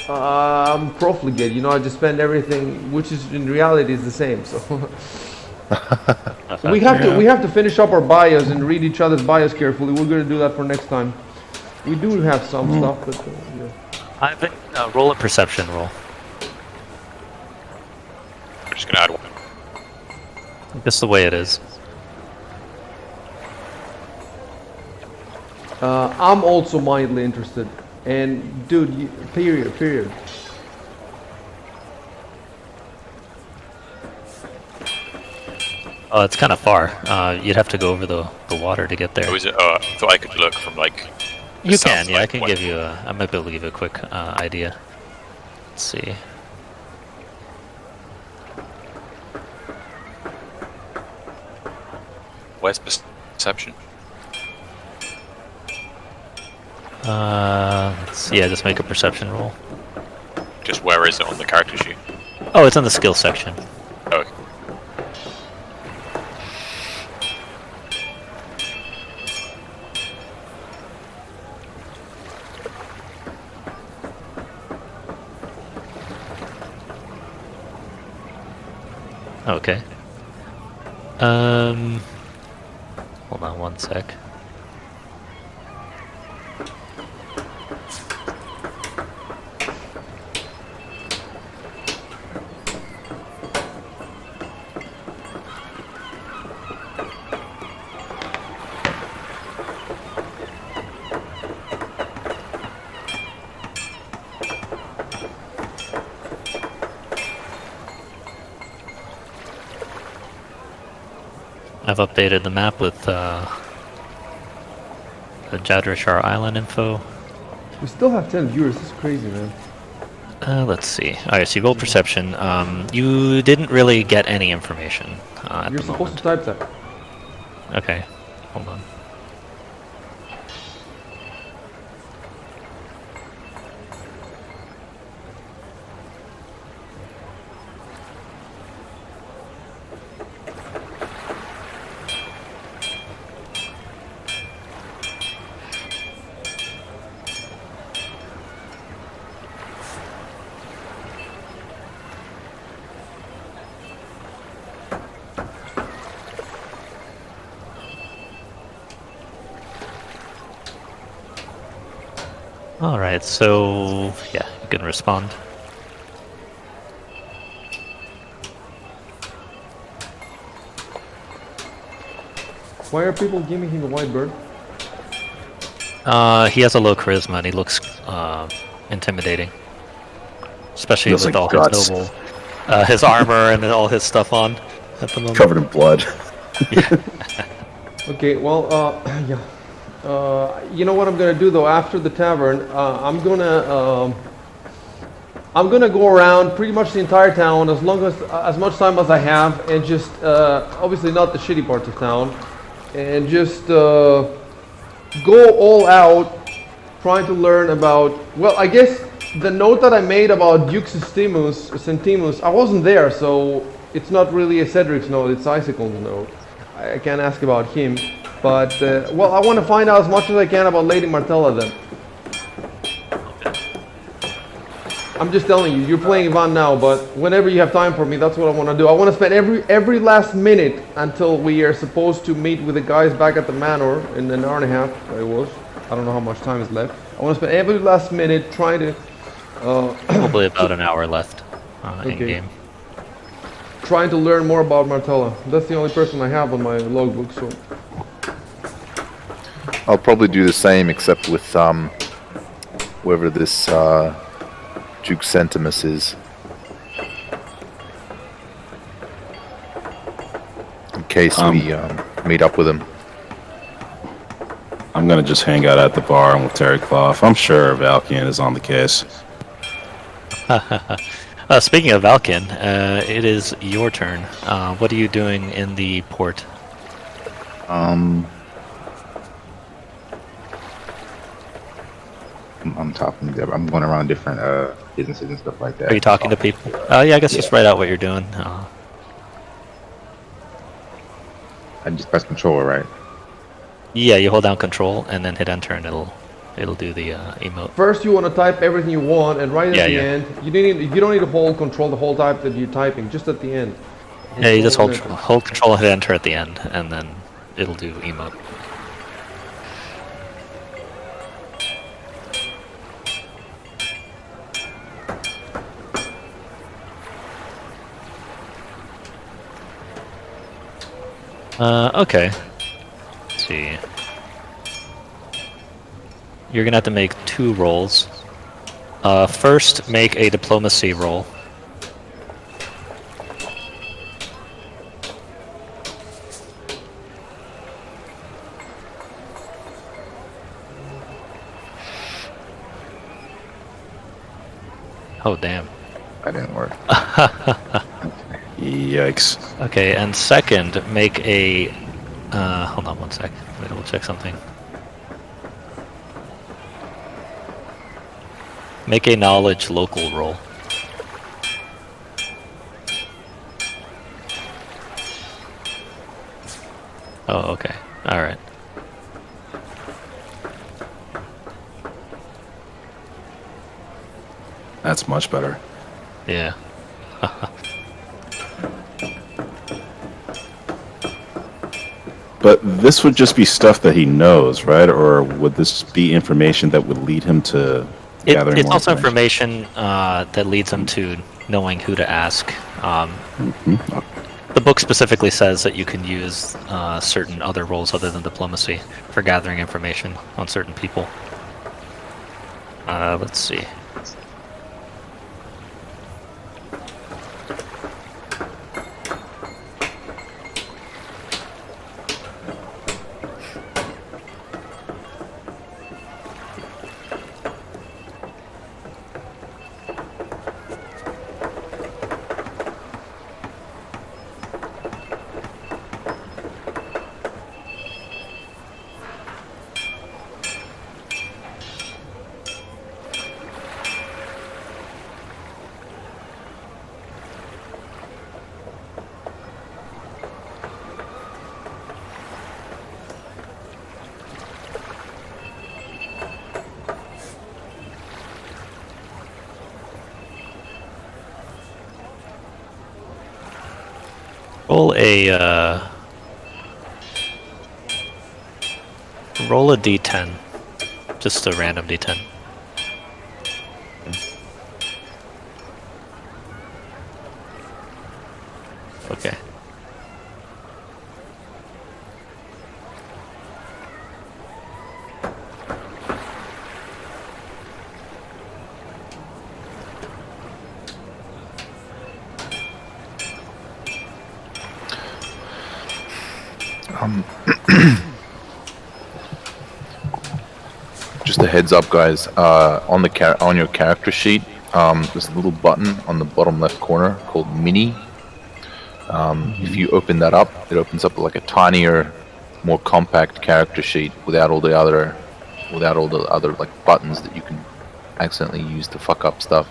I'm profligate. I just spend everything, which is in reality is the same. So we have to finish up our bios and read each other's bios carefully. We're going to do that for next time. We do have some stuff, but yeah. I've been roll a perception roll. I'm just gonna add one. Just the way it is. I'm also mildly interested. And dude, period. Oh, it's kind of far. You'd have to go over the water to get there. Or is it? I thought I could look from like. the You south can, yeah. I side can west. give you a. I might be able to give you a quick idea. Let's see. Where's perception? Yeah, just make a perception roll. Just where is it on the character sheet? Oh, it's in the skill section. Oh, okay. Okay. Hold on one sec. I've updated the map with the Jadrashar Island info. We still have 10 viewers. This is crazy, man. Let's see. Alright, so you rolled perception. You didn't really get any information at You're the supposed moment. to type that. Okay, hold on. Alright, so yeah, you can respond. Why are people giving him a white bird? He has a low charisma and he looks intimidating. Especially Looks with like all guts. his noble, his armor and all his stuff on at the moment. Covered in blood. Okay, well, yeah. You know what I'm gonna do though? After the tavern, I'm gonna go around pretty much the entire town as much time as I have, and just obviously not the shitty parts of town, and just go all out, trying to learn about. Well, I guess the note that I made about Duke Sentimus, I wasn't there, so it's not really a Cedric's note. It's icycalm's note. I can't ask about him. But, well, I want to find out as much as I can about Lady Martella then. I'm just telling you, you're playing Ivan now, but whenever you have time for me, that's what I want to do. I want to spend every last minute until we are supposed to meet with the guys back at the manor in an hour and a half, it was. I don't know how much time is left. I want to spend every last minute trying to... Probably about an hour left in Okay. game. trying to learn more about Martella. That's the only person I have on my logbook, so... I'll probably do the same, except with whoever this Duke Sentimus is. In case we meet up with him. I'm gonna just hang out at the bar and with Terry Clough. I'm sure Valkian is on the case. Speaking of Valkin, it is your turn. What are you doing in the port? I'm talking. I'm going around different businesses and stuff like that. Are you talking to people? Yeah, I guess just write out what you're doing. I just press control, right? Yeah, you hold down control and then hit enter and it'll do the emote. First, you want to type everything you want, and right at Yeah, the yeah. end, you don't need to hold control the whole time that you're typing. Just at the end. Yeah, you just hold Control and hold control and hit enter at the end, and then it'll do emote. Okay. Let's see. you're gonna have to make 2 rolls. First, make a diplomacy roll. Oh, damn. That didn't work. Yikes. Okay, and second, make a... hold on one sec. Let me double check something. Make a knowledge local roll. Oh, okay. Alright. That's much better. Yeah. But this would just be stuff that he knows, right? Or would this be information that would lead him to gathering It's more also information that leads him to knowing who to ask. The book specifically says that you can use certain other roles other than diplomacy for gathering information on certain people. Let's see. Roll a d10. Just a random d10. Okay. Just a heads up, guys. On your character sheet, there's a little button on the bottom left corner called Mini. If you open that up, it opens up like a tinier, more compact character sheet without all the other like buttons that you can accidentally use to fuck up stuff.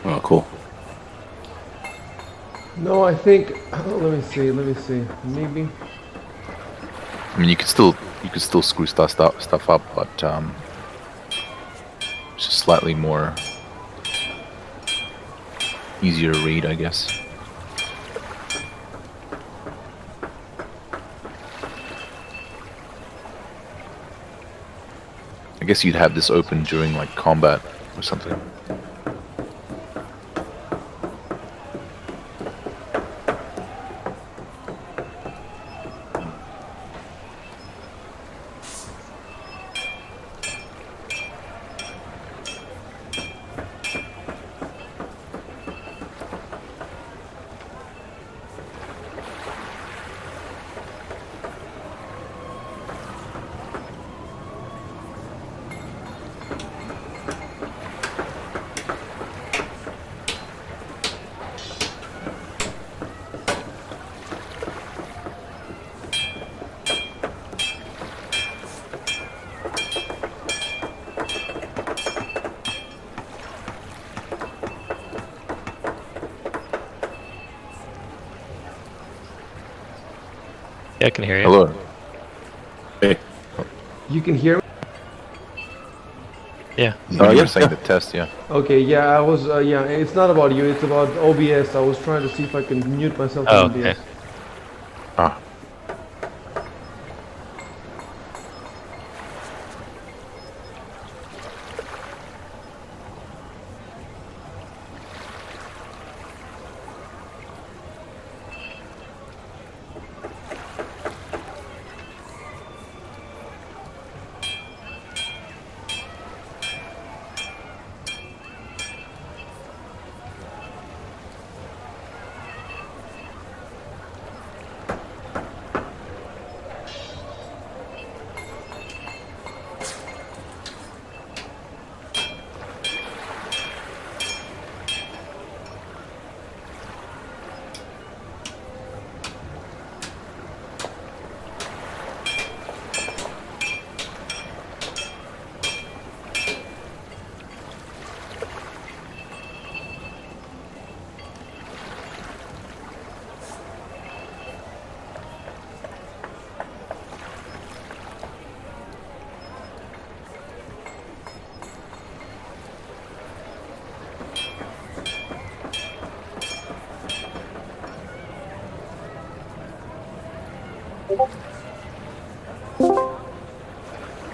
Oh, cool. No, I think. Let me see. Maybe. I mean, you could still screw stuff up, but it's just slightly more easier to read, I guess. I guess you'd have this open during like combat or something. Yeah, I can hear you. Hello. Hey. You can hear me? Yeah. No, you were saying the test, yeah. Okay, yeah, I was, yeah, it's not about you, it's about OBS. I was trying to see if I can mute myself Oh, on OBS. okay. Ah.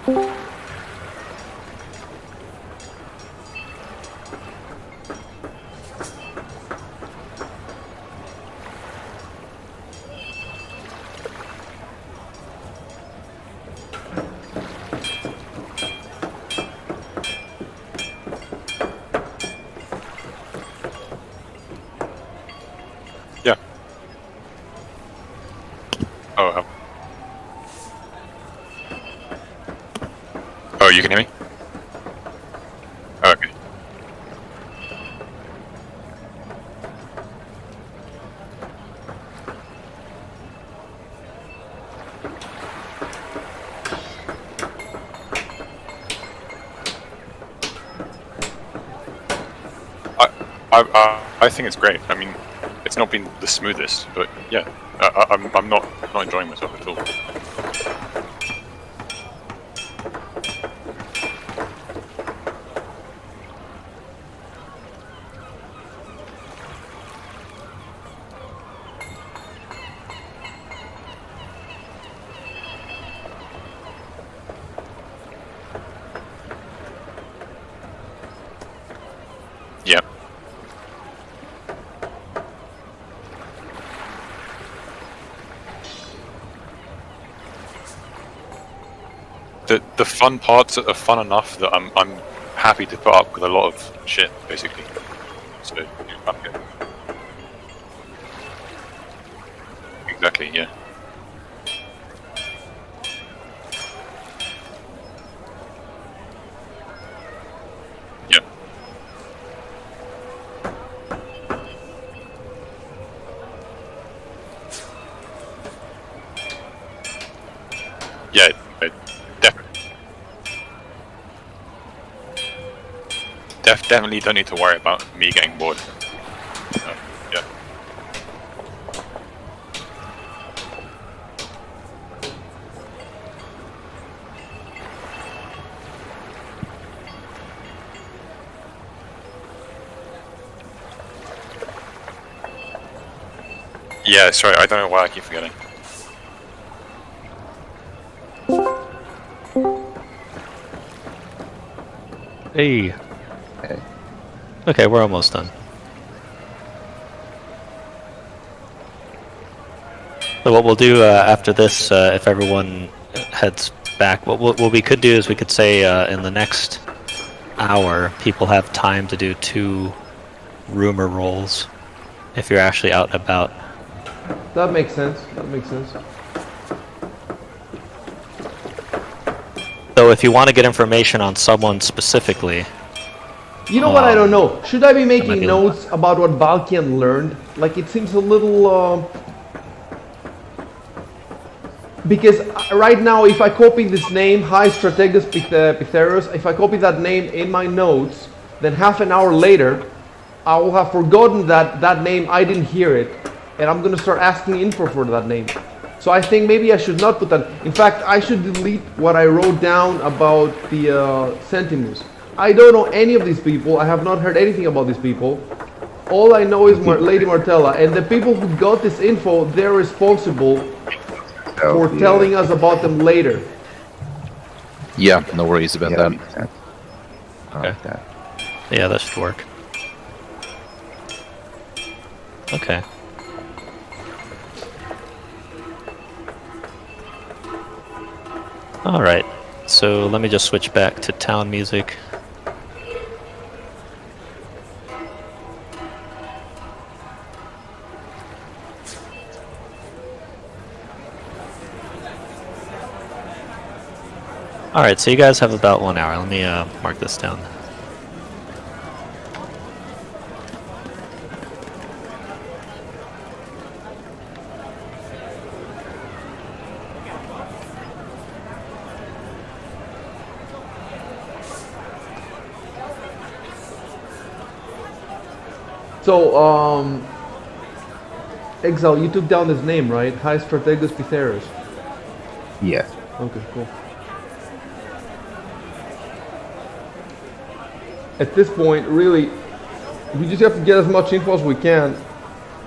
Yeah. Oh. Oh, you can hear me? Oh, okay. I think it's great. I mean, it's not been the smoothest, but yeah, I'm not enjoying myself at all. Yeah. The fun parts are fun enough that I'm happy to put up with a lot of shit, basically. So I'm good. Exactly, yeah. Yeah. Yeah, definitely. Definitely don't need to worry about me getting bored. Yeah. Yeah, sorry, I don't know why I keep forgetting. Hey. Hey. Okay, we're almost done. So what we'll do after this, if everyone heads back, what we could do is we could say in the next hour, people have time to do 2 rumor rolls if you're actually out and about. That makes sense. That makes sense. So if you want to get information on someone specifically, You know what? I don't know. Should I be might making be notes about what Valkian learned? Like, it seems a little. Because right now, if I copy this name, High Strategus Pytharos, if I copy that name in my notes, then half an hour later, I will have forgotten that name. I didn't hear it, and I'm gonna start asking info for that name. So I think maybe I should not put that. In fact, I should delete what I wrote down about the Centimus. I don't know any of these people. I have not heard anything about these people. All I know is Lady Martella, and the people who got this info, they're responsible for telling us about them later. Yeah, no worries about that. Makes sense. Okay. Yeah, that should work. Okay. Alright, so let me just switch back to town music. Alright, so you guys have about 1 hour. Let me mark this down. So, Exile, you took down his name, right? High Strategus Pytharos. Yes. Okay, cool. At this point, really, we just have to get as much info as we can,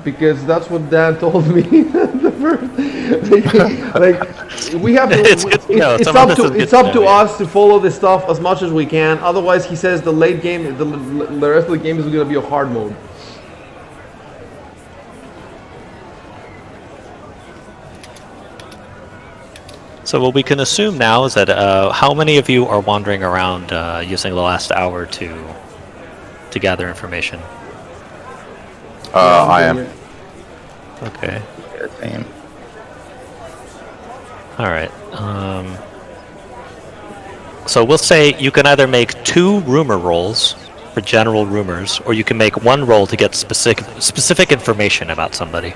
because that's what Dan told me. The first, like we have to. It's good to know. It's Some of up this is to good it's to up to know, yeah. us to follow this stuff as much as we can. Otherwise, he says the late game, the rest of the game is going to be a hard mode. So what we can assume now is that how many of you are wandering around using the last hour to gather information? I am. Okay. Yeah, same. All right. So we'll say you can either make 2 rumor rolls for general rumors, or you can make 1 roll to get specific information about somebody.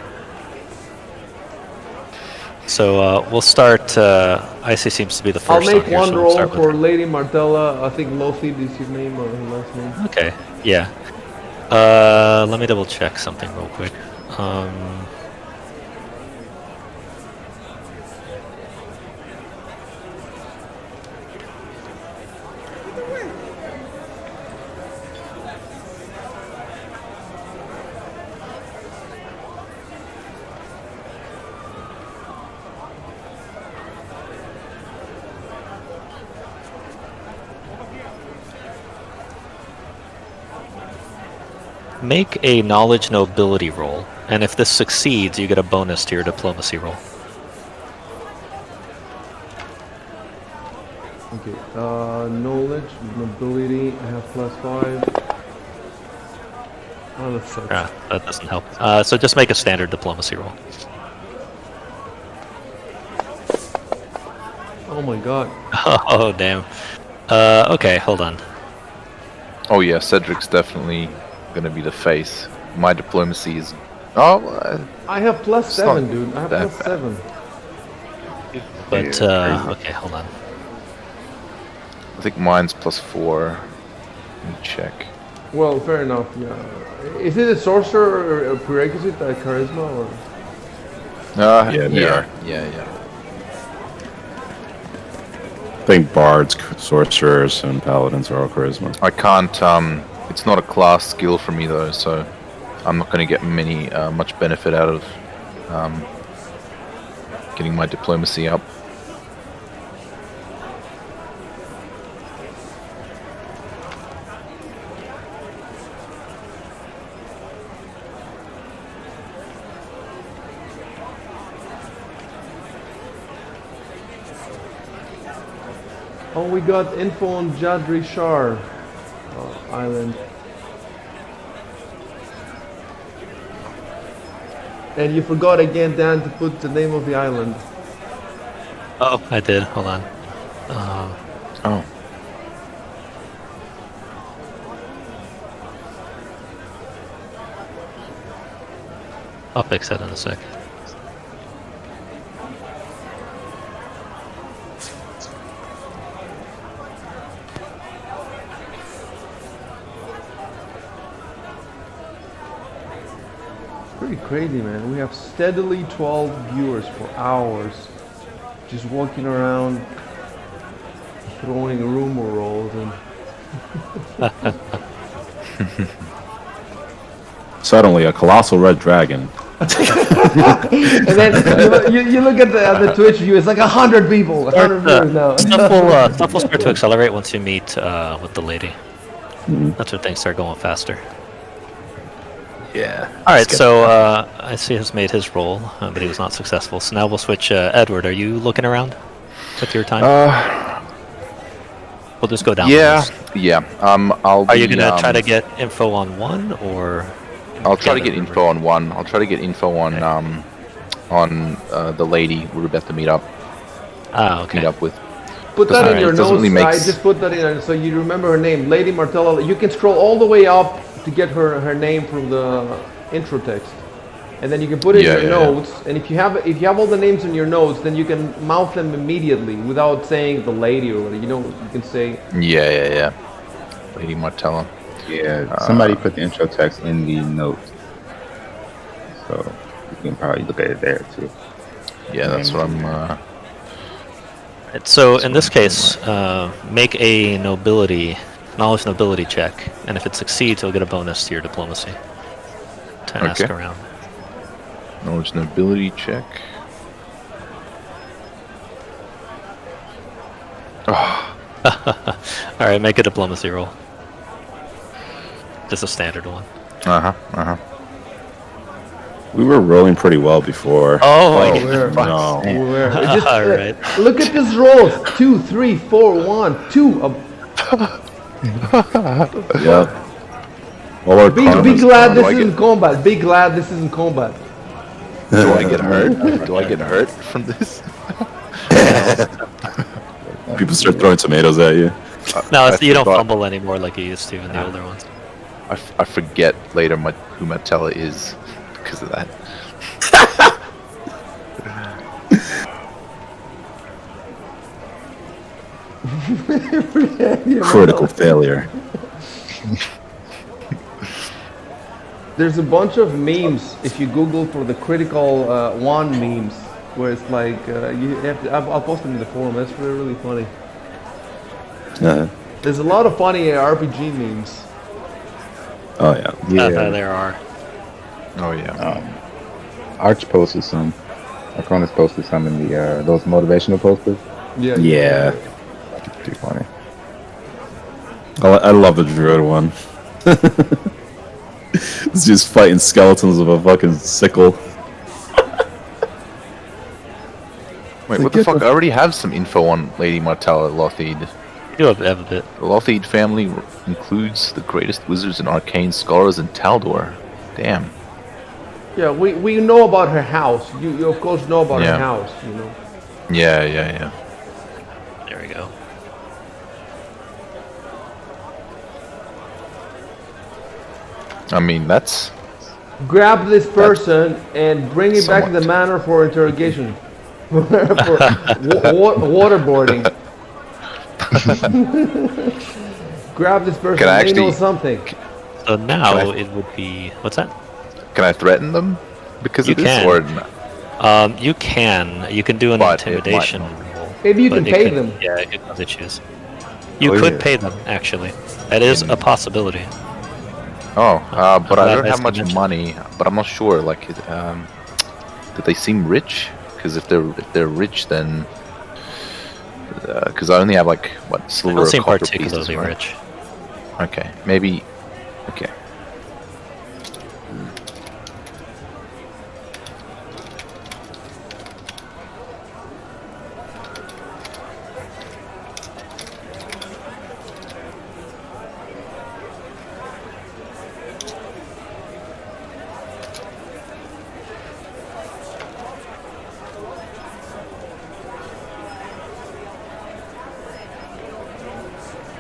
So we'll start. Icy seems to be the 1st. I'll make on here, one so we'll roll start with for her. Lady Martella. I think Lothid is his name or her last name. Okay. Yeah. Let me double check something real quick. Make a knowledge nobility roll, and if this succeeds, you get a bonus to your diplomacy roll. Okay. Knowledge, nobility. I have +5. Oh, that sucks. Ah, that doesn't help. So just make a standard diplomacy roll. Oh my god. Oh, damn. Okay, hold on. Oh yeah, Cedric's definitely gonna be the face. My diplomacy is. Oh, I have +7, not dude. I have that +7. But, Yeah, okay, hold on. I think mine's +4. Let me check. Well, fair enough. Yeah. Is it a sorcerer or a prerequisite, charisma, or? Yeah, they are. Yeah. I think bards, sorcerers, and paladins are all charisma. I can't. It's not a class skill for me though, so I'm not going to get much benefit out of getting my diplomacy up. Oh, we got info on Jadri Shar Island. And you forgot again, Dan, to put the name of the island. Oh, I did. Hold on. Oh. I'll fix that in a sec. Pretty crazy, man. We have steadily 12 viewers for hours, just walking around, throwing rumor rolls, and Suddenly, a colossal red dragon. and then you look at the Twitch view. It's like 100 people, 100 viewers now. Stuff will start to accelerate once you meet with the lady. That's when things start going faster. Yeah. All right, so Icy has made his roll, but he was not successful. So now we'll switch. Edward, are you looking around with your time? We'll just go down. the list. Yeah. Are you gonna try to get info on one, or? I'll try to get info on one. I'll try to get info on the lady we're about to meet up Okay. with. Put that in your it doesn't notes. really make I just put that in so you remember her name, Lady Martella. You can scroll all the way up to get her name from the intro text, and then you can put it in your notes. And if you have all the names in your notes, then you can mouth them immediately without saying the lady or whatever. You can say. Yeah. Lady Martella. Yeah, somebody put the intro text in the note, so you can probably look at it there too. Yeah, that's what I'm. Right, so in this case, make a knowledge nobility check, and if it succeeds, you'll get a bonus to your diplomacy to ask Okay. around. Knowledge nobility check. Alright, make a diplomacy roll. Just a standard one. We were rolling pretty well before. Oh, No. Just, Alright. look at these rolls. 2, 3, 4, 1, 2. Yep. All our Be karma's glad gone. this isn't combat. Be glad this isn't combat. Do I get hurt? Do I get hurt from this? People start throwing tomatoes at you. No, you don't forgot- fumble anymore like you used to in the older ones. I forget later who Matella is because of that. Critical failure. There's a bunch of memes if you Google for the critical one memes, where it's like you have to. I'll post them in the forum. That's really funny. There's a lot of funny RPG memes. Oh yeah. There are. Oh yeah. Arch posted some. Arconis posted some in the those motivational posters. Yeah. Too funny. I love the druid one. It's just fighting skeletons with a fucking sickle. Wait, what the fuck? I already have some info on Lady Martella Lothid. You have a bit. The Lothid family includes the greatest wizards and arcane scholars in Taldor. Damn. Yeah, we know about her house. You of course know about Yeah. her house. You know. Yeah. There we go. I mean, that's Grab this person and bring it back to the somewhat. manor for interrogation. for waterboarding. Grab this person. Can I They know actually- something. So now Can I- it would be what's that? Can I threaten them because You of this, can. or not? You can do an But it might intimidation not. roll. Maybe you but can it pay could- them. Yeah, it could choose. You Oh, could yeah. pay them actually. That is a possibility. Oh, but I Glad don't I have much mentioned. money. But I'm not sure. Like, do they seem rich? Because if they're rich, then because I only have like what They silver don't or seem copper particularly pieces, right? rich. Okay, maybe. Okay.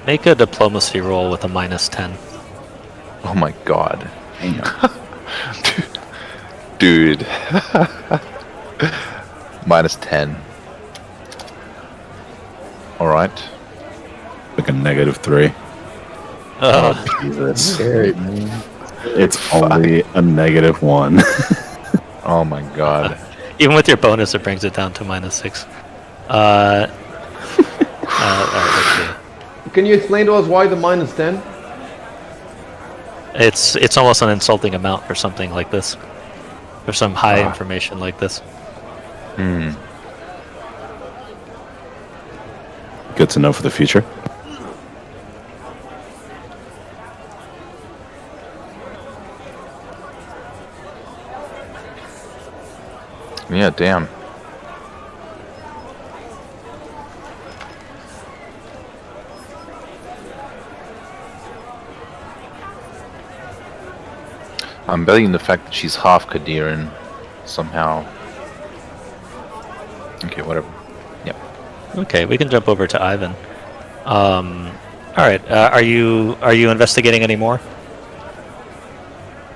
Make a diplomacy roll with a -10. Oh my god. Dude. -10. Alright. Like a -3. Jesus. Scary, man. It's only a -1. Oh my god. Even with your bonus, it brings it down to -6. Alright, let's see. Can you explain to us why the -10? It's almost an insulting amount for something like this. For some high information like this. Good to know for the future. Yeah, damn. I'm betting the fact that she's half Kadiran somehow. Okay, whatever. Yep. Okay, we can jump over to Ivan. All right, are you investigating any more?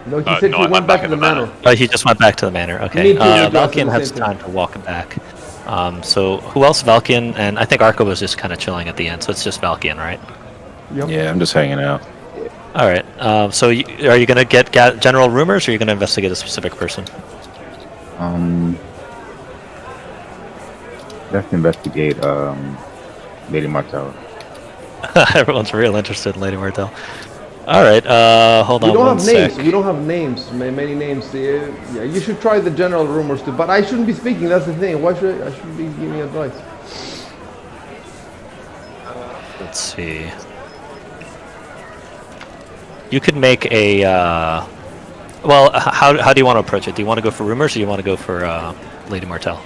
No, he said no, he I'm went back back to in the the manor. manor. Oh, he just went back to the manor. Okay. Me too, yeah, Valkian that's has the same time to walk back. So who else? Valkian, and I think Arco was just kind of chilling at the end. So it's just Valkian, right? Yep. Yeah, I'm just hanging out. All right. So are you gonna get general rumors, or are you gonna investigate a specific person? Let's investigate Lady Martella. Everyone's real interested in Lady Martell. All right. Hold We on don't one have names. sec. We don't have names. Many names. Yeah, you should try the general rumors too. But I shouldn't be speaking. That's the thing. Why should I should be giving advice? Let's see. You could make a. Well, how do you want to approach it? Do you want to go for rumors, or do you want to go for Lady Martell?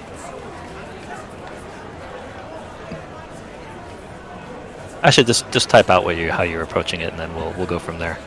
I should just type out how you're approaching it, and then we'll go from there.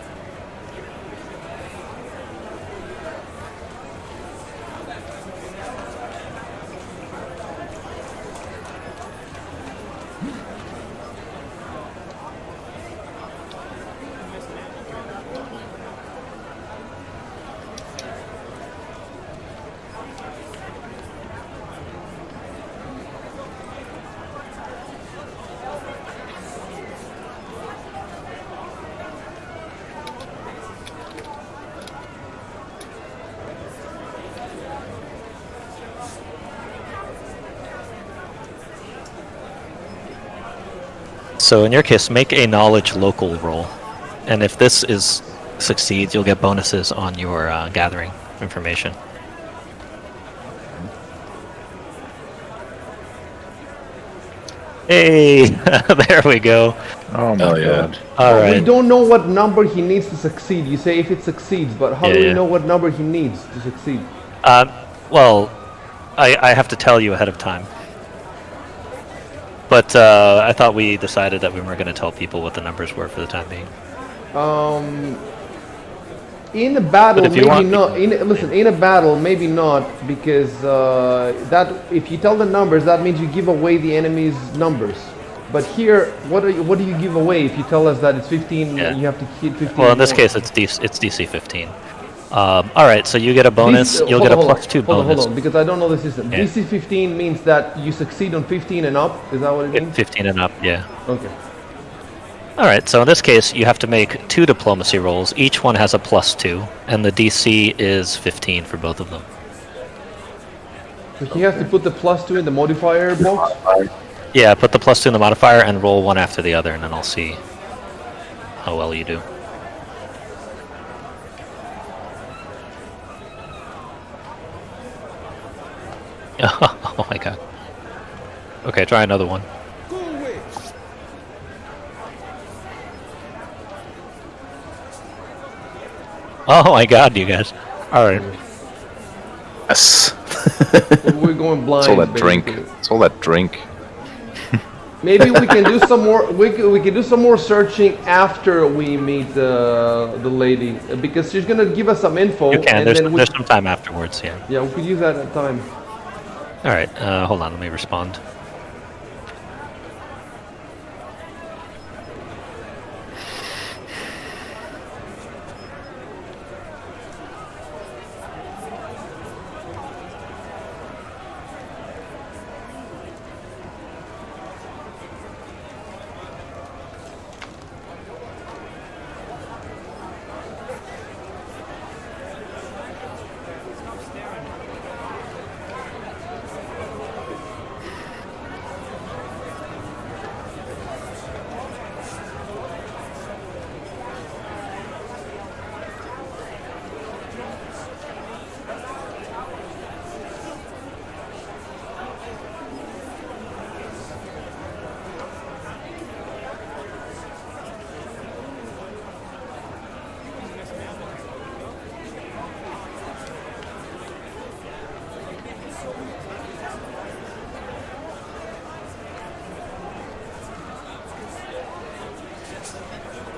So in your case, make a knowledge local roll, and if this succeeds, you'll get bonuses on your gathering information. Hey, there we go. Oh my god. All right. We don't know what number he needs to succeed. You say if it succeeds, but how do we Yeah. know what number he needs to succeed? Well, I have to tell you ahead of time. But I thought we decided that we weren't going to tell people what the numbers were for the time being. In a battle, But if you maybe want- not. Listen, in a battle, maybe not, because that if you tell the numbers, that means you give away the enemy's numbers. But here, what do you give away if you tell us that it's 15? Yeah. You have to hit 15. Well, in this more? case, it's DC 15. All right, so you get a bonus. This- You'll hold get a on, hold plus on, 2 hold on, bonus. hold on, because I don't know the system. Yeah. DC 15 means that you succeed on 15 and up. Is that what it means? 15 and up, yeah. Okay. All right, so in this case, you have to make 2 diplomacy rolls. Each one has a plus 2, and the DC is 15 for both of them. So he has to put the +2 in the modifier box. Yeah, put the plus 2 in the modifier and roll one after the other, and then I'll see how well you do. Oh my god. Okay, try another one. Go away. Oh my god, you guys. Alright. Yes. We're going blind. It's all that drink. basically. It's all that drink. Maybe we can do some more. We can do some more searching after we meet the lady, because she's gonna give us some info. You can, and there's then we, there's some time afterwards, yeah. yeah, we could use that at time. Alright, hold on, let me respond.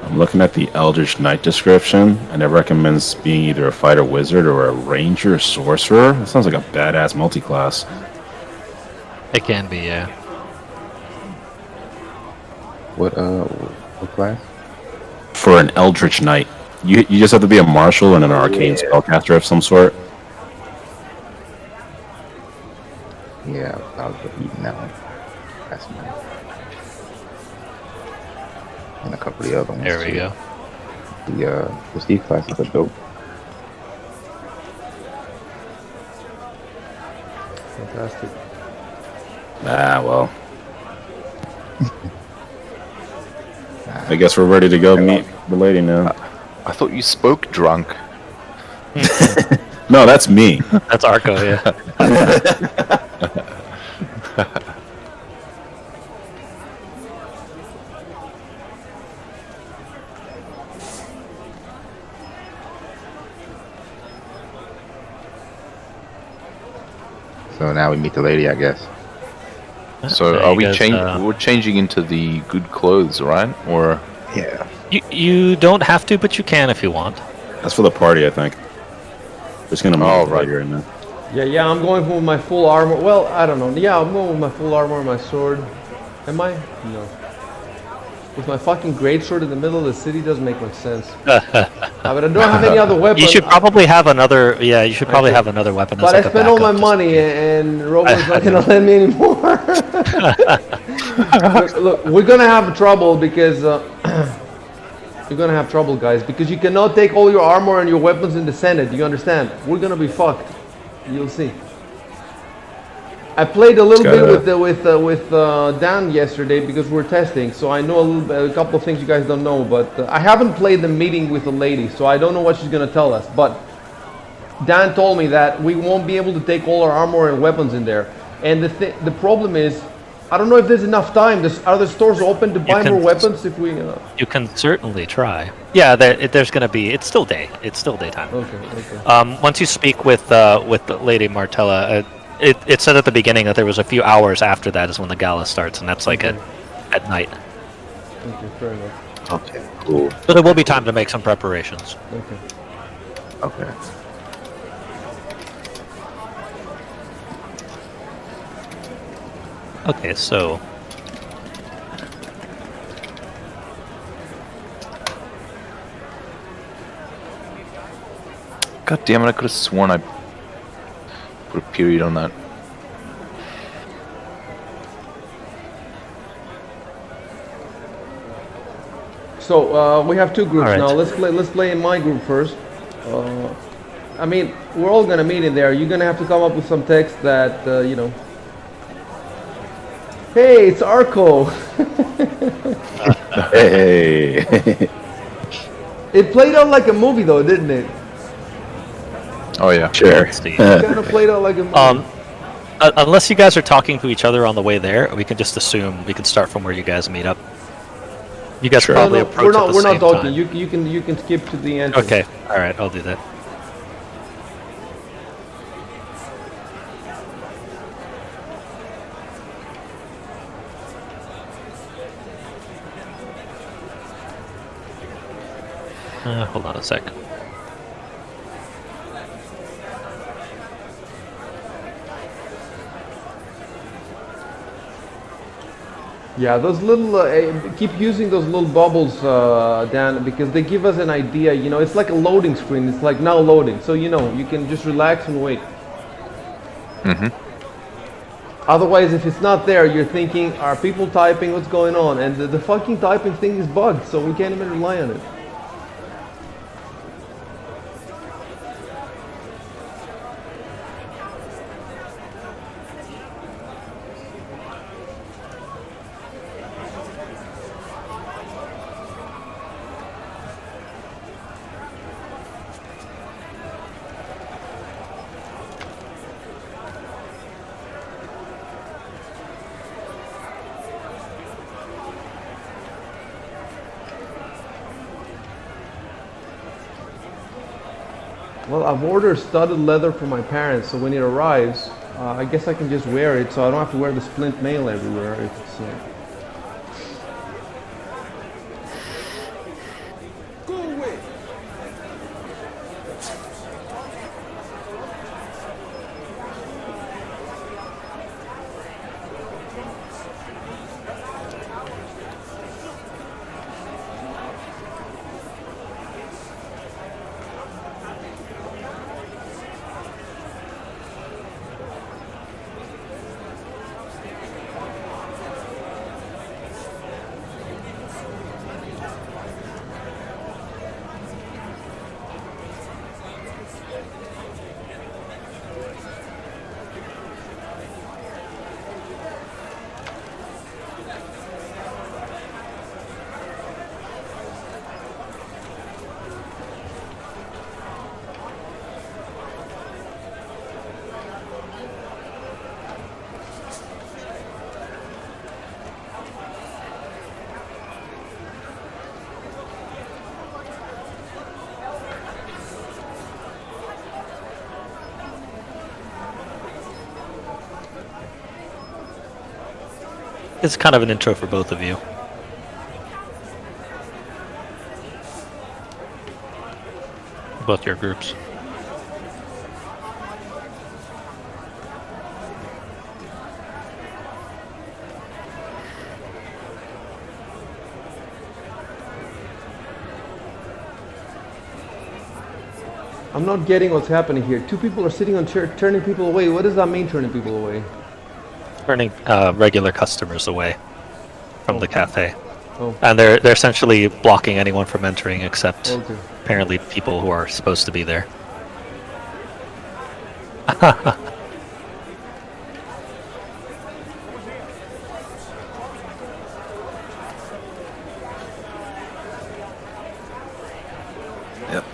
I'm looking at the Eldritch Knight description, and it recommends being either a fighter wizard or a ranger sorcerer. That sounds like a badass multi-class. It can be, yeah. What class? For an Eldritch Knight, you just have to be a martial and an arcane spellcaster of some sort. Yeah, I was eating that one. That's nice. And a couple of the other ones. There we too. go. The Prestige classes are dope. Fantastic. Ah, well. I guess we're ready to go meet the lady now. I thought you spoke drunk. No, that's me. That's Arco, yeah. So now we meet the lady, I guess. So Yeah, are you we guys, we're changing into the good clothes, right? Or Yeah. You don't have to, but you can if you want. That's for the party, I think. Just gonna Oh, move right. right now. Yeah, I'm going with my full armor. Well, I don't know. Yeah, I'm going with my full armor and my sword. Am I? No. With my fucking greatsword in the middle of the city doesn't make much sense. But I don't have any other weapon. You should probably have another. Yeah, you should probably should. have another weapon. But As I like spent a all my backup, money and Rogan's not gonna let me anymore. look, we're gonna have trouble because you're gonna have trouble, guys, because you cannot take all your armor and your weapons in the Senate. You understand? We're gonna be fucked. You'll see. I played a little bit with Dan yesterday because we're testing, so I know a couple of things you guys don't know. But I haven't played the meeting with the lady, so I don't know what she's gonna tell us. But Dan told me that we won't be able to take all our armor and weapons in there. And the problem is, I don't know if there's enough time. Are the stores open to buy more weapons if we? You can certainly try. Yeah, there's going to be. It's still day. It's still daytime. Okay. Once you speak with Lady Martella, it said at the beginning that there was a few hours after that is when the gala starts, and that's like at night. Okay, fair enough. Okay, cool. So there will be time to make some preparations. Okay. Okay, so God damn it! I could have sworn I put a period on that. So we have two groups All right. now. Let's play in my group first. I mean, we're all gonna meet in there. You're gonna have to come up with some text that you know. Hey, it's Arco. Hey. It played out like a movie, though, didn't it? Oh yeah. Sure. let's see. It kind of played out like a movie. Unless you guys are talking to each other on the way there, we can just assume we can start from where you guys meet up. You guys Sure. probably No, approach at the we're same not talking. time. You can skip to the entrance. Okay, all right, I'll do that. Hold on a sec. Yeah, those little keep using those little bubbles, Dan, because they give us an idea. You know, it's like a loading screen. It's like now loading, so you know you can just relax and wait. Otherwise, if it's not there, you're thinking, are people typing? What's going on? And the fucking typing thing is bugged, so we can't even rely on it. Well, I've ordered studded leather for my parents, so when it arrives, I guess I can just wear it, so I don't have to wear the splint mail everywhere. If it's, Go away. it's kind of an intro for both of you. Both your groups. I'm not getting what's happening here. Two people are sitting on chair, turning people away. What does that mean, turning people away? Turning regular customers away from the cafe. Oh. And they're essentially blocking anyone from entering except Okay. apparently people who are supposed to be there. Yep.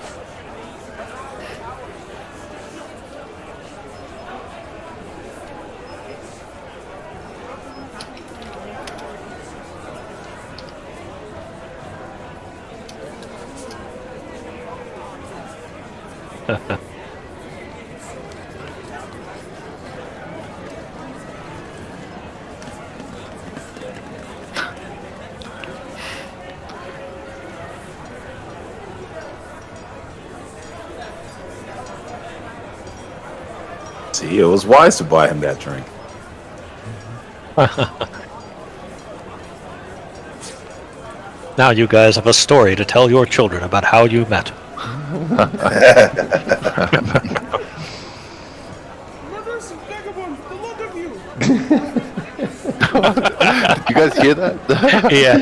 See, it was wise to buy him that drink. Now you guys have a story to tell your children about how you met. Murderous vagabonds, the lot of you! You guys hear that? Yeah.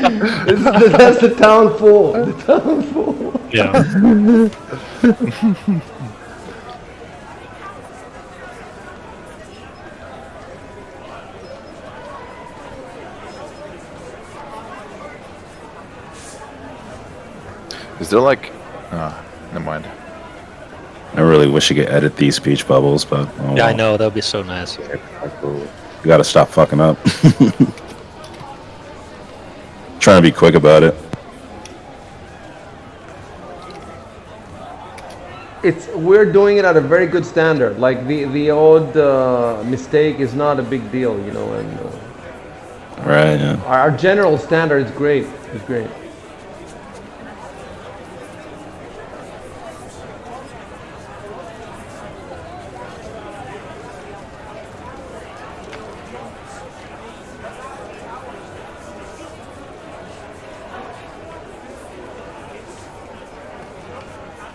That's the town full. The town full. Yeah. Is there like... never mind. I really wish you could edit these speech bubbles, but oh Yeah, I well. know, that would be so nice. You gotta stop fucking up. Trying to be quick about it. We're doing it at a very good standard. Like the odd mistake is not a big deal, you know. And Right, yeah. our general standard is great. It's great.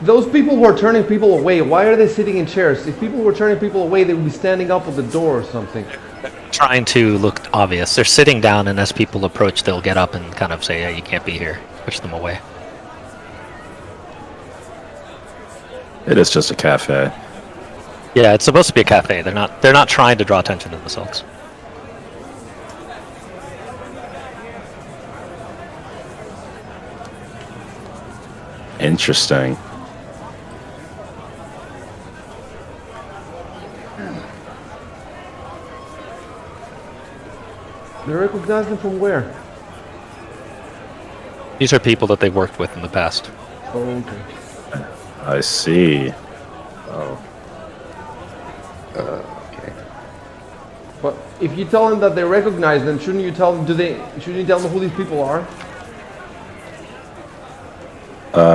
Those people who are turning people away, why are they sitting in chairs? If people were turning people away, they would be standing up at the door or something. Trying to look obvious. They're sitting down, and as people approach, they'll get up and kind of say, "Yeah, you can't be here." Push them away. It is just a cafe. Yeah, it's supposed to be a cafe. They're not trying to draw attention to themselves. Interesting. They recognize them from where? These are people that they've worked with in the past. Oh, okay. I see. Okay. But if you tell them that they recognize them, shouldn't you tell them? Shouldn't you tell them who these people are?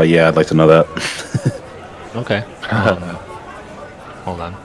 Yeah, I'd like to know that. Okay. Hold on.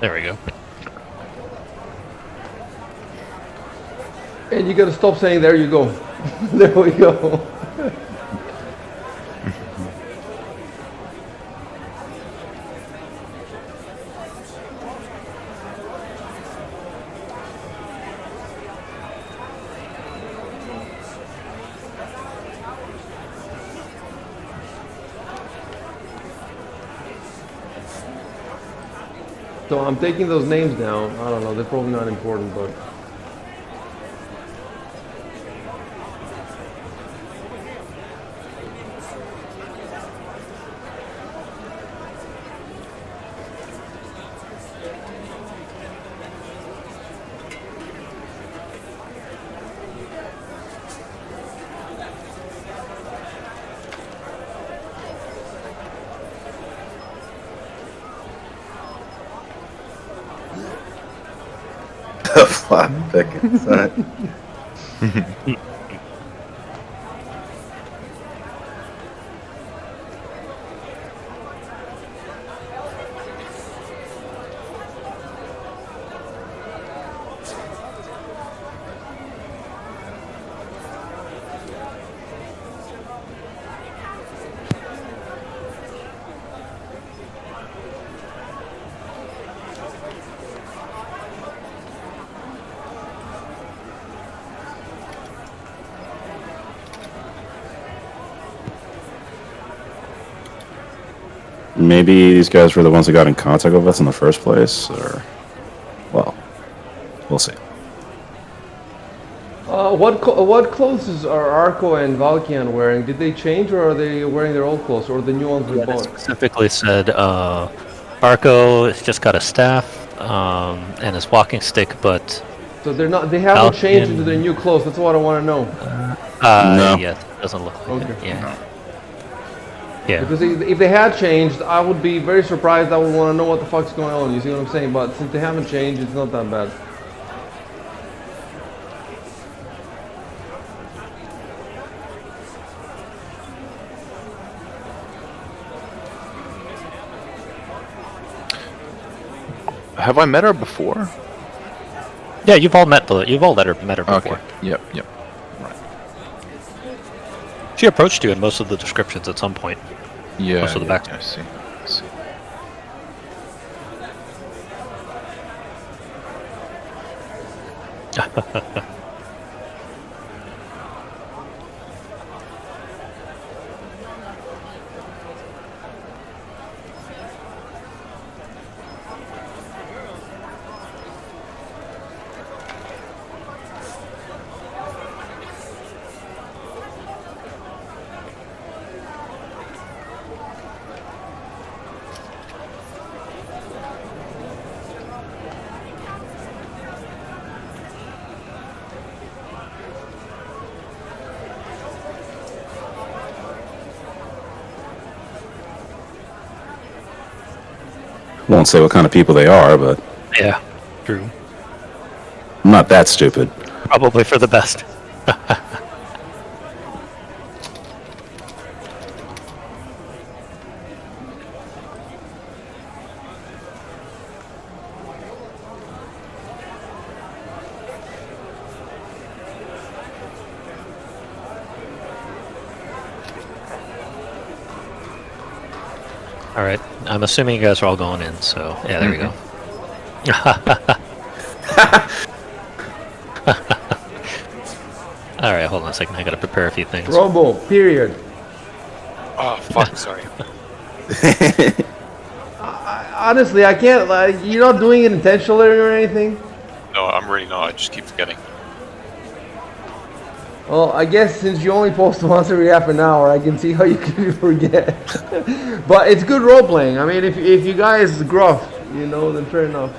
There we go. And you gotta stop saying there you go. There we go. So I'm taking those names down. I don't know, they're probably not important, but... Flop picking, son. Maybe these guys were the ones that got in contact with us in the first place, or... Well, we'll see. What clothes are Arco and Valkian wearing? Did they change, or are they wearing their old clothes, or the new ones we They bought? specifically said Arco has just got a staff and his walking stick, but So they're not. They haven't changed Valkian- into their new clothes. That's what I want to know. No. yeah, it doesn't look like Okay. it. Yeah. Yeah. Because if they had changed, I would be very surprised. I would want to know what the fuck's going on. You see what I'm saying? But since they haven't changed, it's not that bad. Have I met her before? Yeah, you've all met her before. Okay. Yep. She approached you in most of the descriptions at some point. Yeah. Most of the back. I see. Won't say what kind of people they are, but Yeah. True. I'm not that stupid. Probably for the best. All right. I'm assuming you guys are all going in, so yeah, there we go. All right, hold on a second. I gotta prepare a few things. Robo, period. Oh, fuck, sorry. Honestly, I can't. Like, you're not doing it intentionally or anything. No, I'm really not. I just keep forgetting. Well, I guess since you only post once every half an hour, I can see how you can forget. But it's good role playing. I mean, if you guys gruff, you know, then fair enough.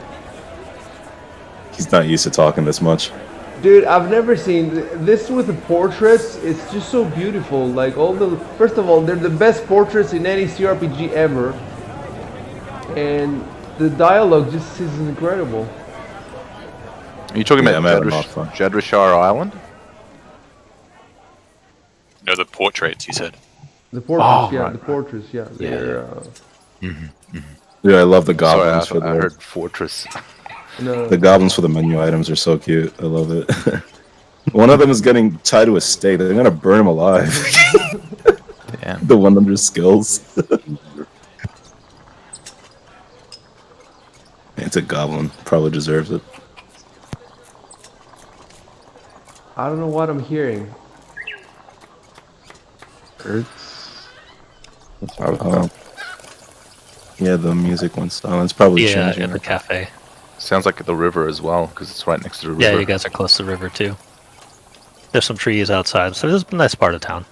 He's not used to talking this much. Dude, I've never seen this with the portraits. It's just so beautiful. Like first of all, they're the best portraits in any CRPG ever, and the dialogue just is incredible. Are you talking about Yeah, I'm off, Jadrishar Island? No, the portraits, you said. The portraits, Oh, yeah, right, the right. portraits, yeah. They're, Dude, I love the Sorry, goblins for I the heard fortress. No. the goblins for the menu items are so cute. I love it. One of them is getting tied to a stake. They're gonna burn him alive. Damn. The one under skills. It's a goblin. Probably deserves it. I don't know what I'm hearing. Birds. That's what I was about. Yeah, the music went silent. It's probably Yeah, changing. in the cafe. Sounds like the river as well, because it's right next to the river. Yeah, you guys are close to the river too. There's some trees outside, so this is a nice part of town.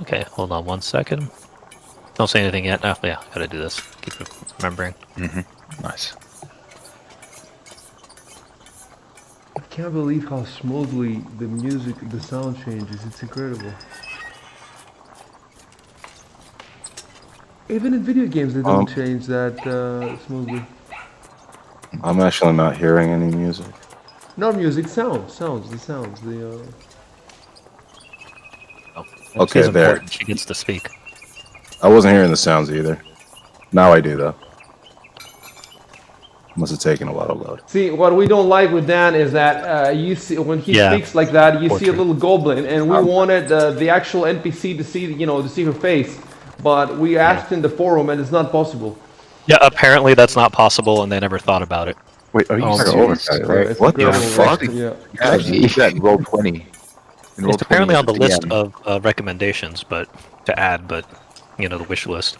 Okay, hold on 1 second. Don't say anything yet. Oh, yeah, gotta do this. Keep remembering. Nice. I can't believe how smoothly the music, the sound changes. It's incredible. Even in video games, they don't change that smoothly. I'm actually not hearing any music. Not music, sounds, the sounds, the. Okay, She's there. important. She gets to speak. I wasn't hearing the sounds either. Now I do though. Must have taken a while to load. See, what we don't like with Dan is that you see when he Yeah. speaks like that, you see a Portrait. little goblin, and we wanted the actual NPC to see, to see her face, but we asked in the forum, and it's not possible. Yeah, apparently that's not possible, and they never thought about it. Wait, are you Like an serious? oversight, right? It's What the incredible. fuck? Yeah. You can actually use that in roll 20. In roll It's apparently 20 on the as a list DM. of recommendations, but to add, but the wish list.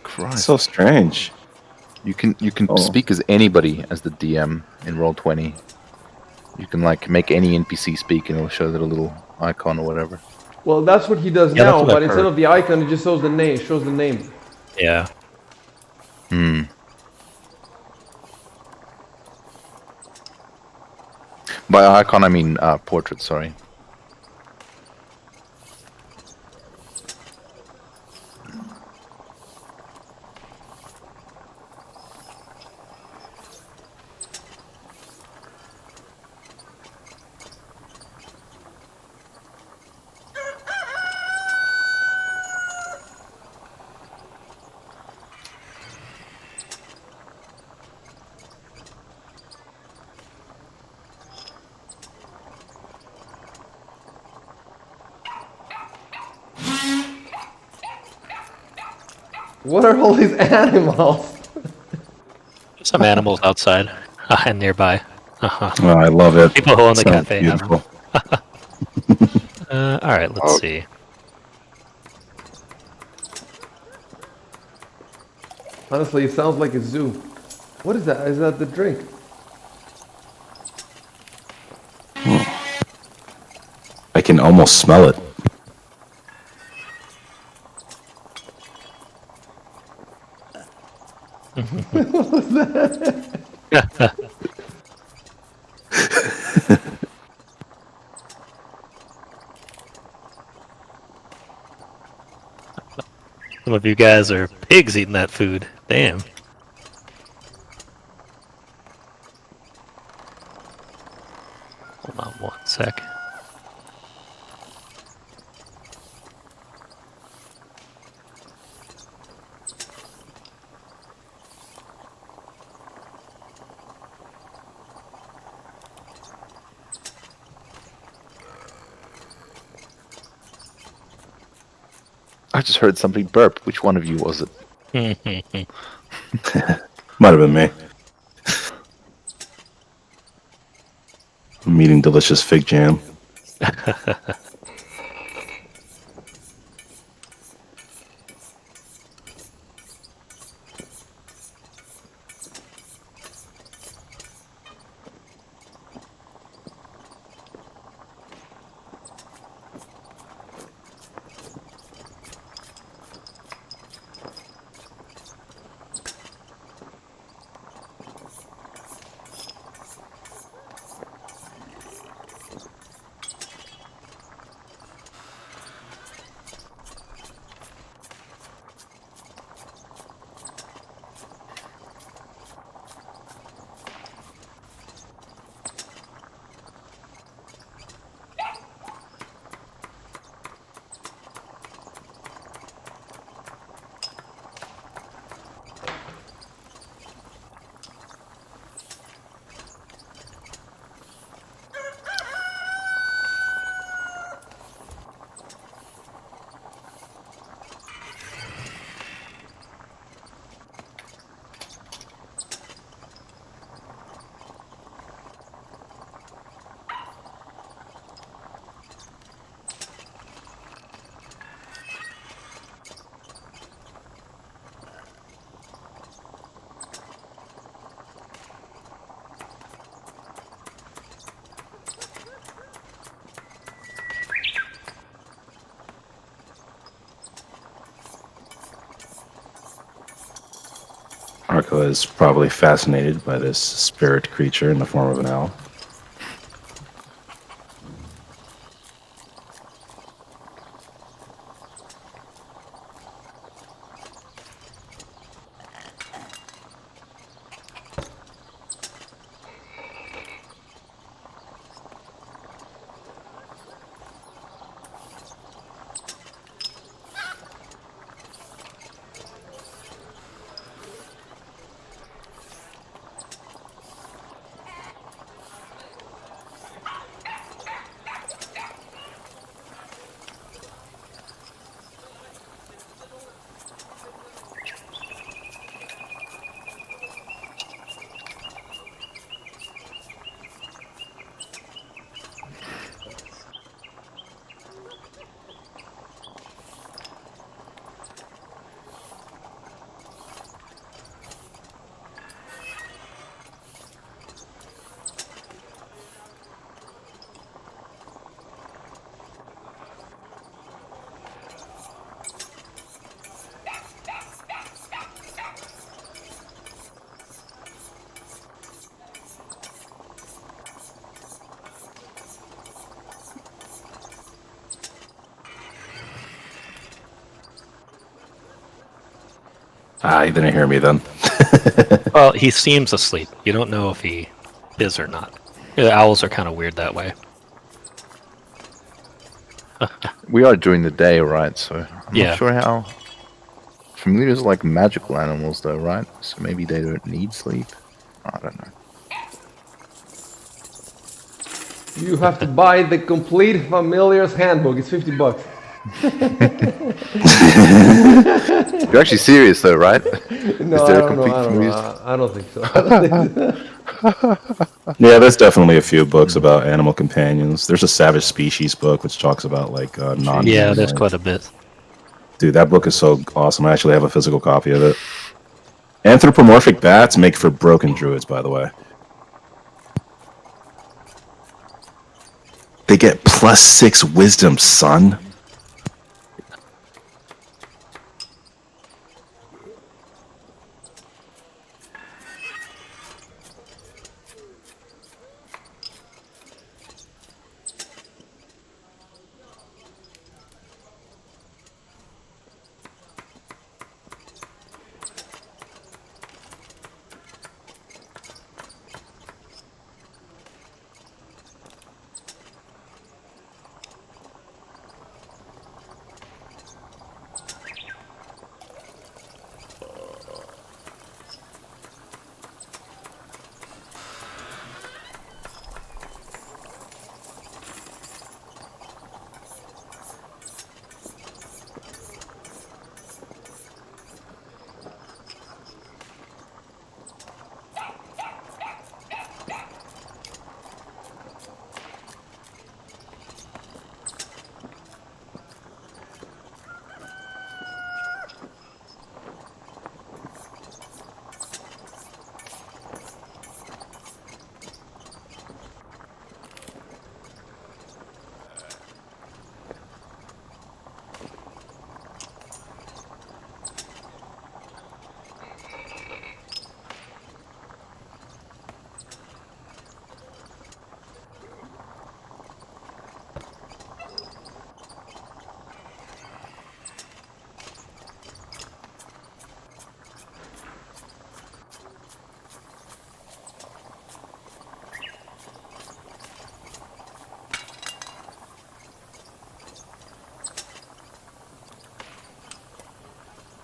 Christ. It's so strange. You can speak as anybody as the DM in roll 20. You can like make any NPC speak, and it'll show that a little icon or whatever. Well, that's what he does Yeah, that's now, what I've but instead heard. of the icon, it just shows the name. Shows the name. Yeah. By icon, I mean portrait. Sorry. What are all these animals? Some animals outside and nearby. Oh, I love it. People who own the Sounds cafe have them. beautiful. All right, let's see. Honestly, it sounds like a zoo. What is that? Is that the drink? I can almost smell it. Some of you guys are pigs eating that food. Damn. Hold on 1 sec. I just heard somebody burp. Which one of you was it? Might have been me. I'm eating delicious fig jam. Arco is probably fascinated by this spirit creature in the form of an owl. Ah, you didn't hear me then. Well, he seems asleep. You don't know if he is or not. Yeah, owls are kind of weird that way. We are during the day, right? So I'm Yeah. not sure how. Familiars are like magical animals, though, right? So maybe they don't need sleep. I don't know. You have to buy the complete Familiar's Handbook. It's $50. You're actually serious, though, right? No, Is I there a don't know. complete I don't Familiars? know. I don't think so. Yeah, there's definitely a few books about animal companions. There's a Savage Species book which talks about like non. Yeah, there's quite a bit. Dude, that book is so awesome. I actually have a physical copy of it. Anthropomorphic bats make for broken druids, by the way. They get +6 wisdom, son.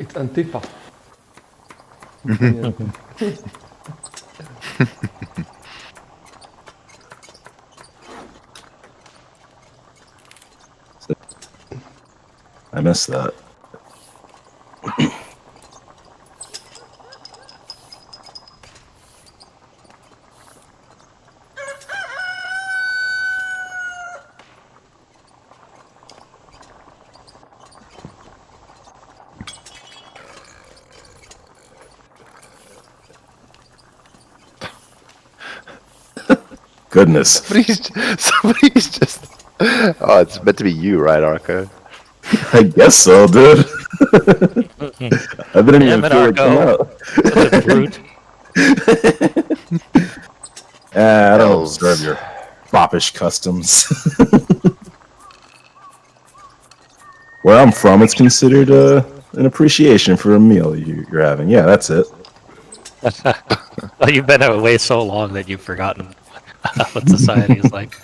It's Antifa. I missed that. Goodness. Somebody's just. Oh, it's meant to be you, right, Arco? I guess so, dude. I didn't Damn even it, feel it come Argo. out. Such a brute. I don't Elves. observe your foppish customs. Where I'm from, it's considered an appreciation for a meal you're having. Yeah, that's it. Well, you've been away so long that you've forgotten what society is like.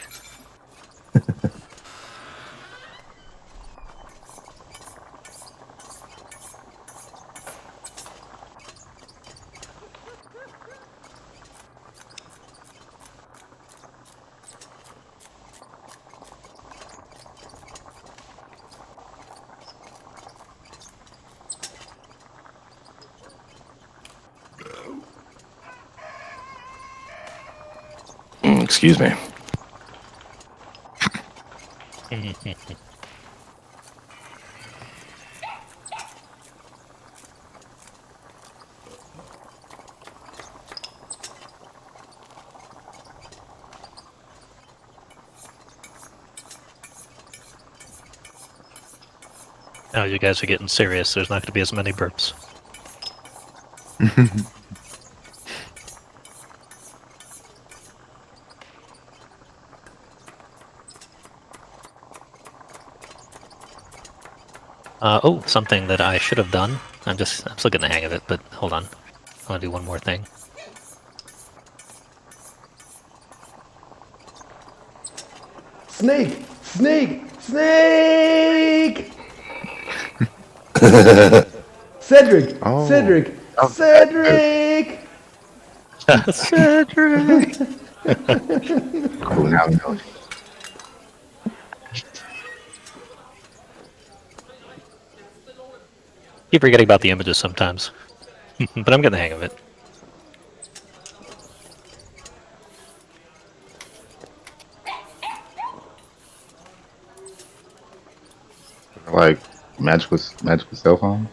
Excuse me. Now you guys are getting serious. There's not going to be as many burps. Oh, something that I should have done. I'm still getting the hang of it, but hold on. I want to do one more thing. Snake! Snake! Snake! Cedric! Oh. Cedric! Oh. Cedric! Cedric! Cool, now we know. Keep forgetting about the images sometimes. But I'm getting the hang of it. Like magical cell phone.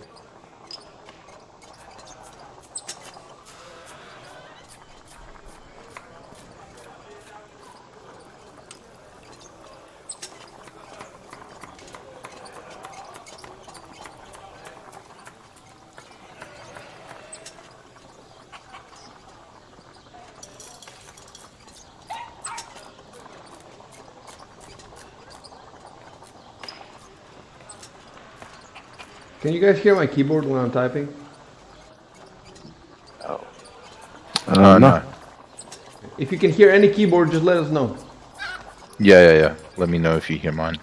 Can you guys hear my keyboard when I'm typing? No. If you can hear any keyboard, just let us know. Yeah. Let me know if you hear mine.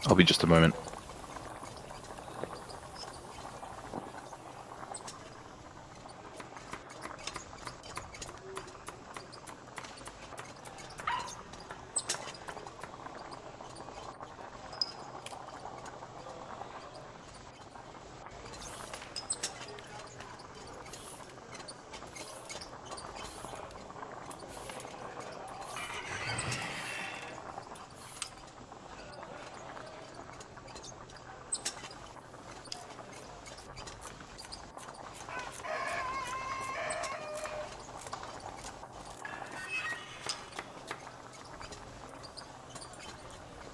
I'll be just a moment.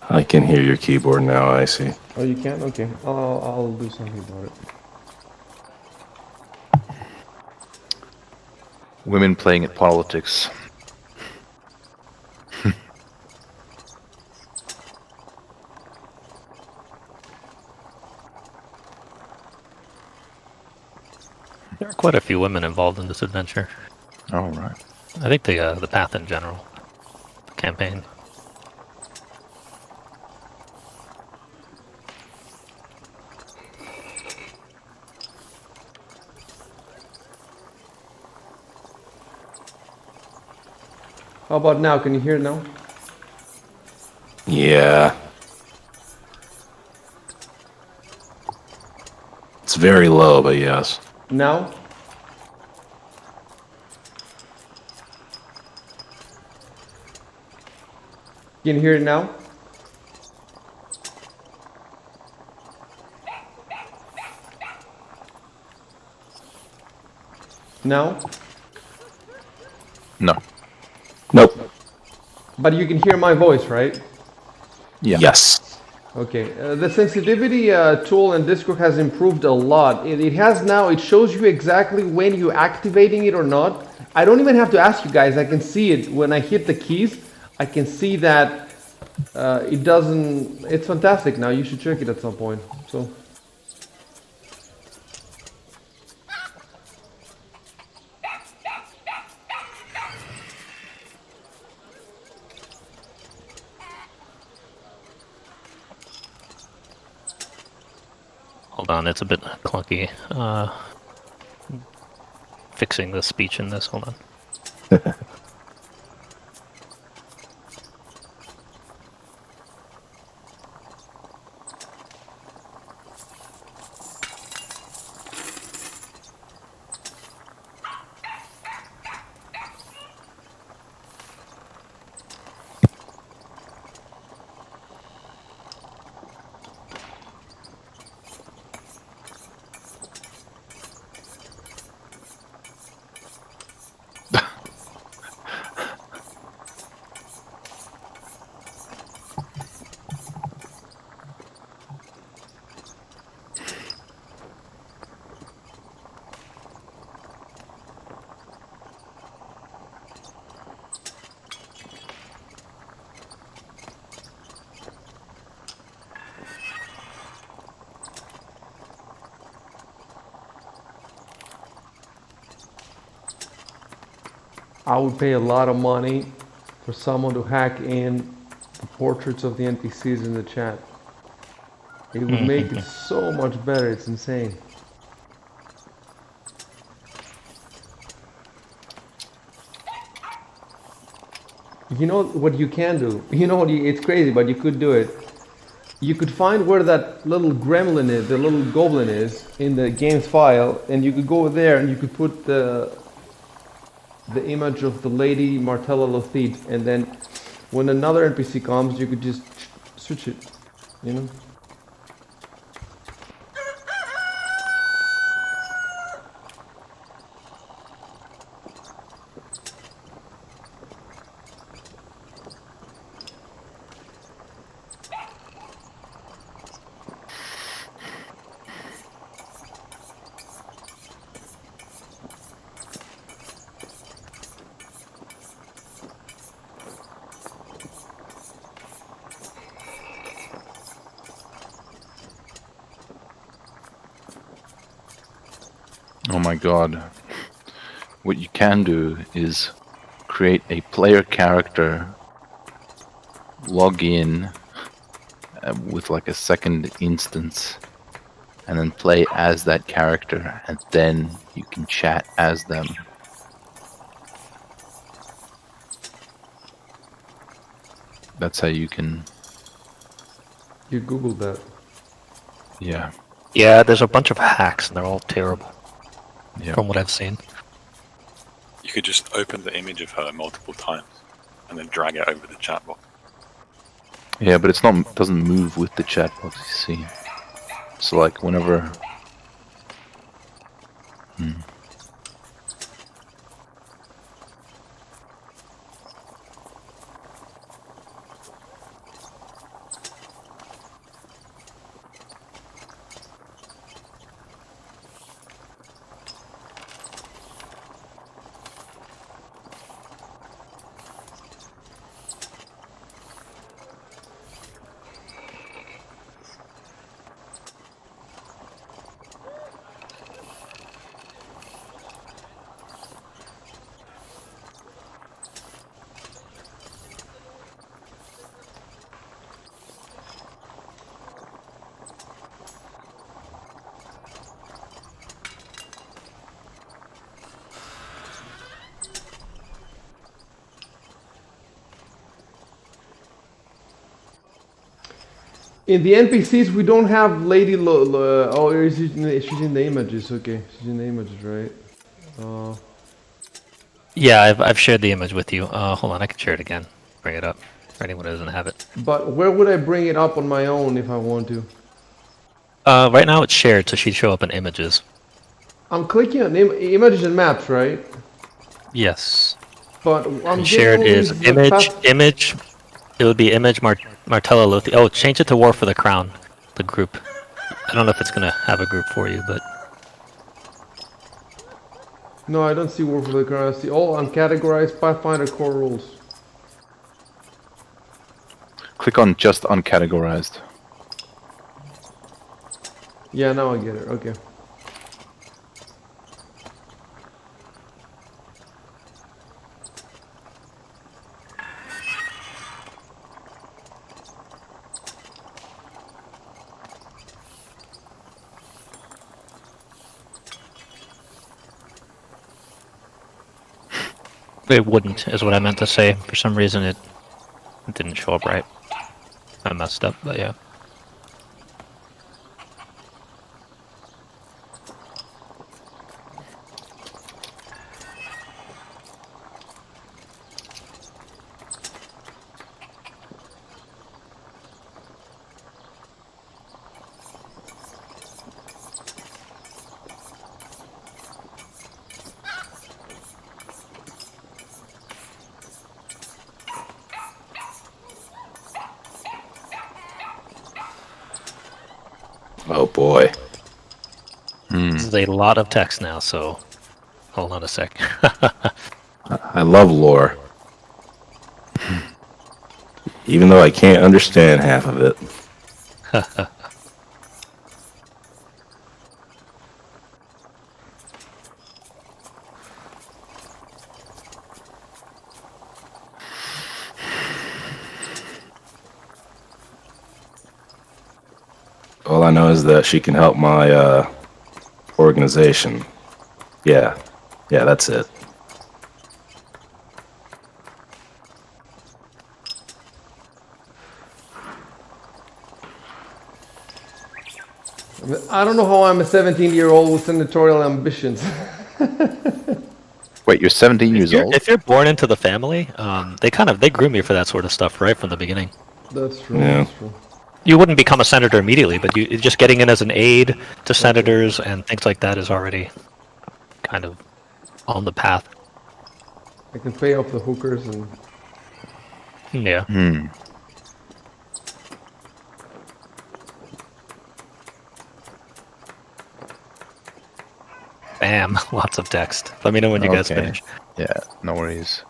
I can hear your keyboard now, I see. Oh, you can? Okay. I'll do something about it. Women playing at politics. There are quite a few women involved in this adventure. All right. I think the path in general, the campaign. How about now? Can you hear it now? Yeah. It's very low, but yes. Now? Can you hear it now? Now? No. Nope. But you can hear my voice, right? Yeah. Yes. Okay. The sensitivity tool in Discord has improved a lot. It has now, it shows you exactly when you're activating it or not. I don't even have to ask you guys. I can see it when I hit the keys. I can see that it doesn't, it's fantastic now. You should check it at some point. So. Hold on, it's a bit clunky. Fixing the speech in this, hold on. I would pay a lot of money for someone to hack in the portraits of the NPCs in the chat. It would make it so much better, it's insane. You know what you can do? You know what it's crazy, but you could do it. You could find where that little gremlin is, the little goblin is, in the game's file, and you could go there and you could put the image of the Lady Martella Lothid, and then when another NPC comes, you could just switch it, you know? Oh my god. What you can do is create a player character, log in, with like a second instance, and then play as that character, and then you can chat as them. That's how you can. You googled that. Yeah. Yeah, there's a bunch of hacks, and they're all terrible, Yeah. from what I've seen. You could just open the image of her multiple times and then drag it over the chat box. Yeah, but doesn't move with the chat box, you see. So like whenever. In the NPCs, we don't have Lady oh, she's in the images. Okay, she's in the images, right? Yeah, I've shared the image with you. Hold on, I can share it again. Bring it up for anyone who doesn't have it. But where would I bring it up on my own if I want to? Right now it's shared, so she'd show up in images. I'm clicking on images and maps, right? Yes. But I'm And shared getting all is these, image. It would be image Martella Lothi. Oh, change it to War for the Crown. The group. I don't know if it's gonna have a group for you, but No, I don't see War for the Crown. I see all uncategorized Pathfinder core rules. Click on just uncategorized. Yeah, now I get it. Okay. it wouldn't, is what I meant to say. For some reason it didn't show up right. I messed up, but yeah. Oh boy. This is a lot of text now, so hold on a sec. I love lore. Even though I can't understand half of it. All I know is that she can help my organization. Yeah, that's it. I don't know how I'm a 17-year-old with senatorial ambitions. Wait, you're 17 years old? If you're born into the family, they groom you for that sort of stuff right from the beginning. That's true. Yeah. That's true. You wouldn't become a senator immediately, but you just getting in as an aide to senators and things like that is already kind of on the path. I can pay off the hookers and. Yeah. Bam, lots of text. Let me know when you guys Okay. finish. Yeah, no worries.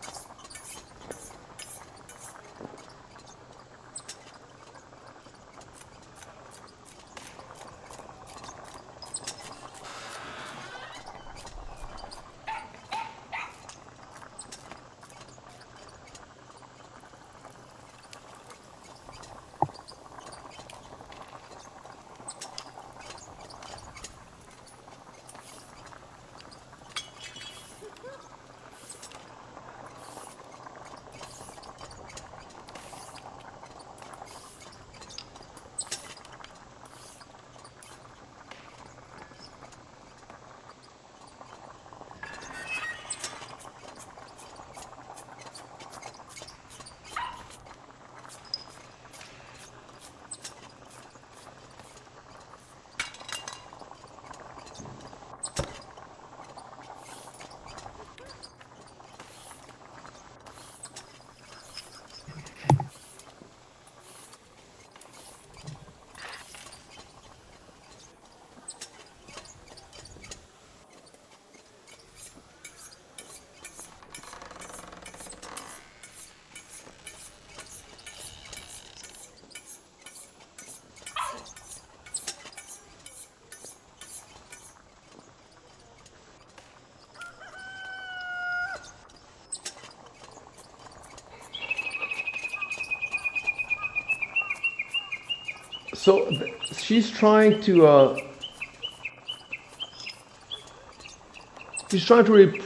So she's trying to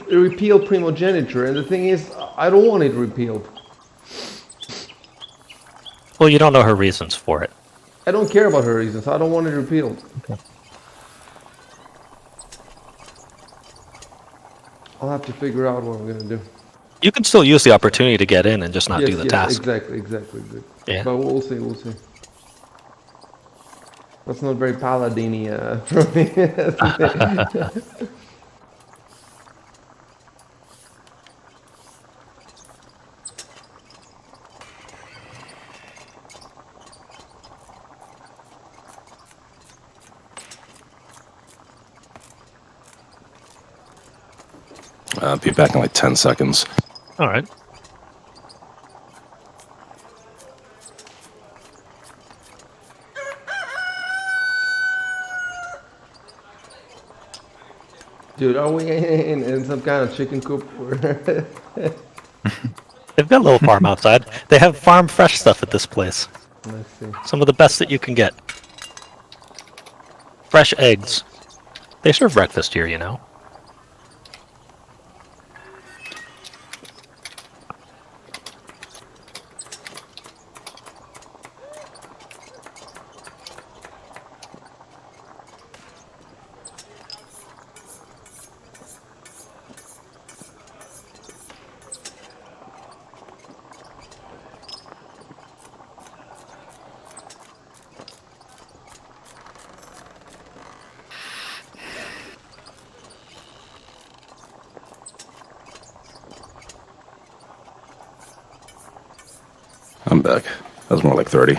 repeal primogeniture, and the thing is, I don't want it repealed. Well, you don't know her reasons for it. I don't care about her reasons. I don't want it repealed. Okay. I'll have to figure out what I'm gonna do. You can still use the opportunity to get in and just not do the task. Exactly. Yeah. But we'll see. That's not very paladin-y from me. Be back in like 10 seconds. All right. Dude, are we in some kind of chicken coop? They've got a little farm outside. They have farm fresh stuff at this place. Let's see. Some of the best that you can get. Fresh eggs. They serve breakfast here, you know. I'm back. That was more like 30.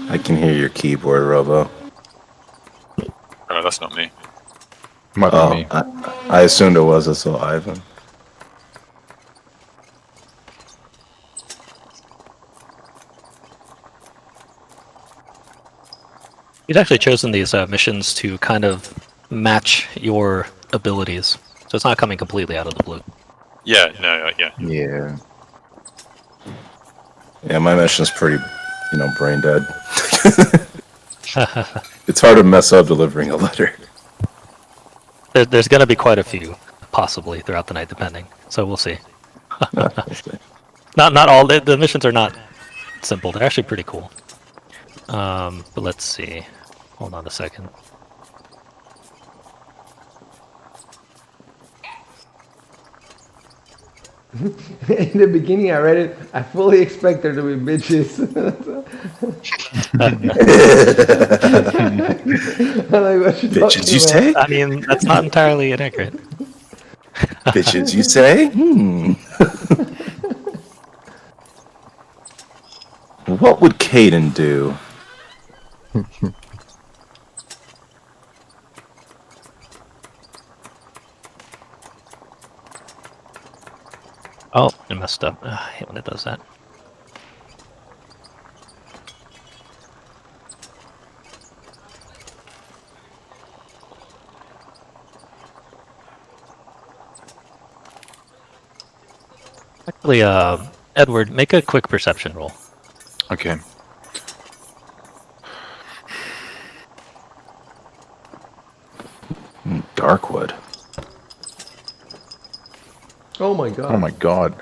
I can hear your keyboard, Robo. Oh, that's not me. Might be Oh, me. I assumed it was. I saw Ivan. You've actually chosen these missions to kind of match your abilities, so it's not coming completely out of the blue. Yeah, no, yeah. Yeah. Yeah, my mission's pretty, brain dead. It's hard to mess up delivering a letter. There's going to be quite a few, possibly, throughout the night, depending. So we'll see. Not all. The missions are not simple. They're actually pretty cool. But let's see. Hold on a second. In the beginning, I read it. I fully expect there to be bitches. I'm like, what you Bitches, talking you about? say? I mean, that's not entirely inaccurate. Bitches, you say? What would Caden do? Oh, it messed up. I hate when it does that. Actually, Edward, make a quick perception roll. Okay. Darkwood. Oh my god. Oh my god.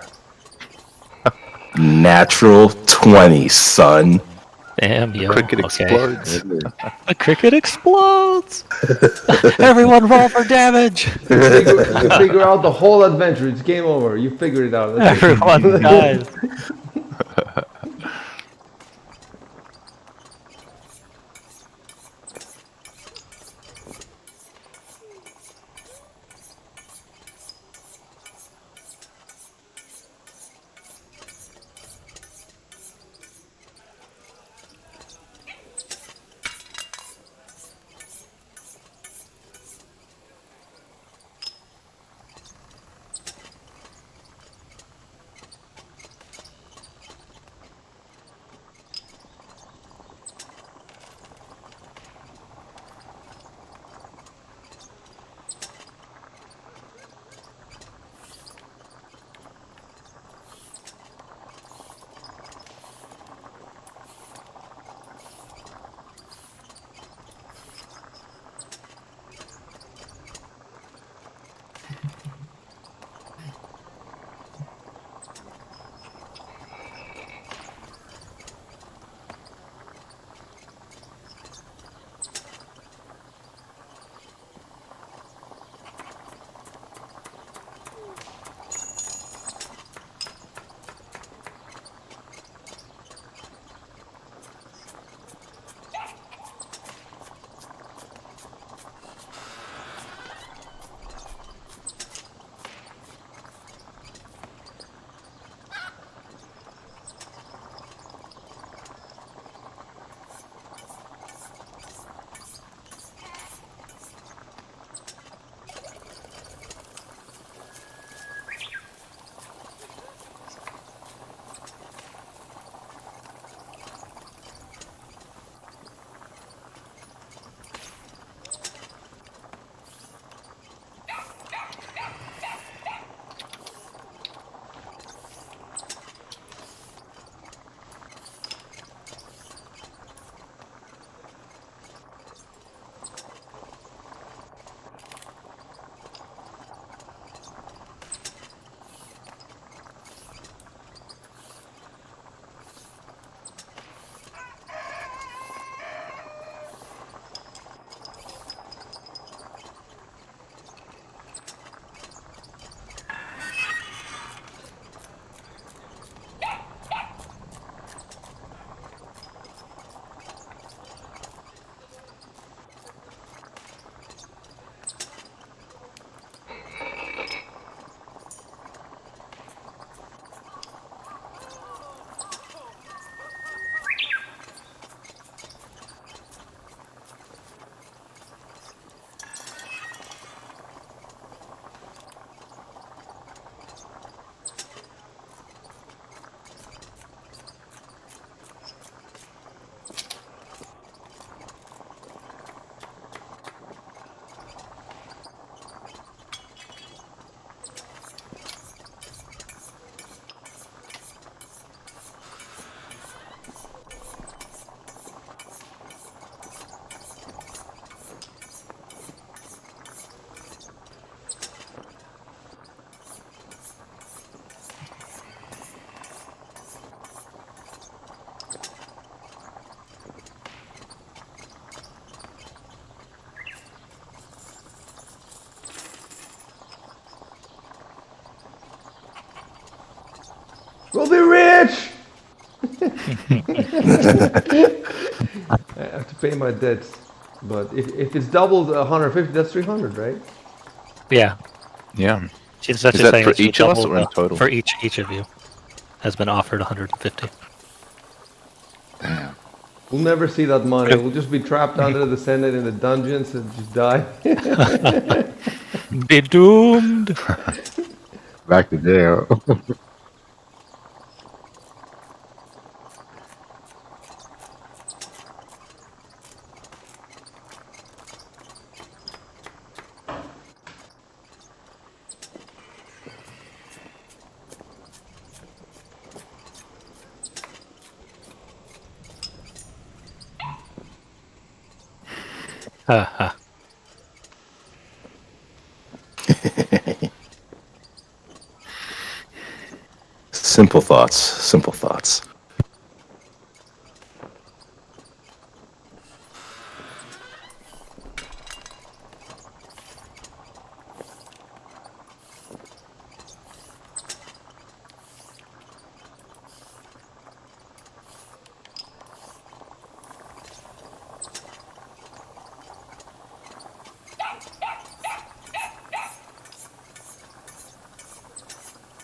Natural 20, son. Damn, yo. Cricket Okay. explodes. The cricket explodes! Everyone roll for damage! You figure out the whole adventure. It's game over. You figured it out. That's it. Everyone dies. I have to pay my debts. But if it's doubled 150, that's 300, right? Yeah. Yeah. She's Is essentially that saying for that she each of us doubled or in total? for each of you has been offered 150. Damn. We'll never see that money. We'll just be trapped under the Senate in the dungeons and just die. Be doomed. Back to jail. Haha. Simple thoughts. Simple thoughts.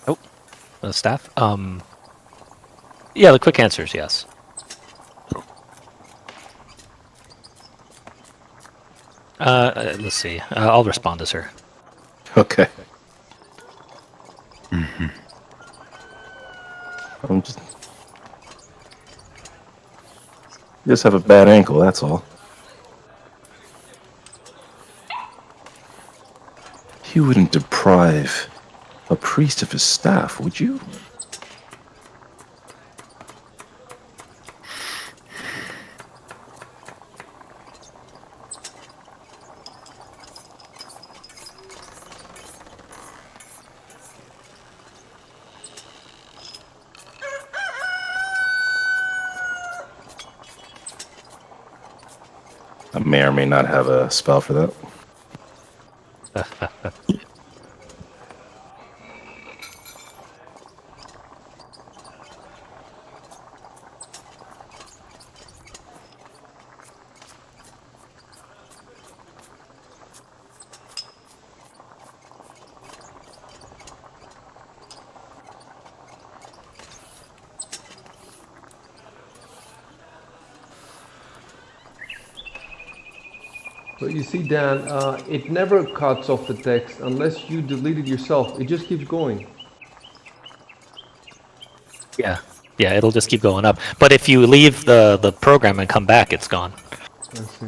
Oh, the staff. Yeah, the quick answer is yes. Let's see. I'll respond to her. Okay. I'm just have a bad ankle, that's all. You wouldn't deprive a priest of his staff, would you? I may or may not have a spell for that. But you see, Dan, it never cuts off the text unless you delete it yourself. It just keeps going. Yeah. Yeah, it'll just keep going up. But if you leave the program and come back, it's gone. I see.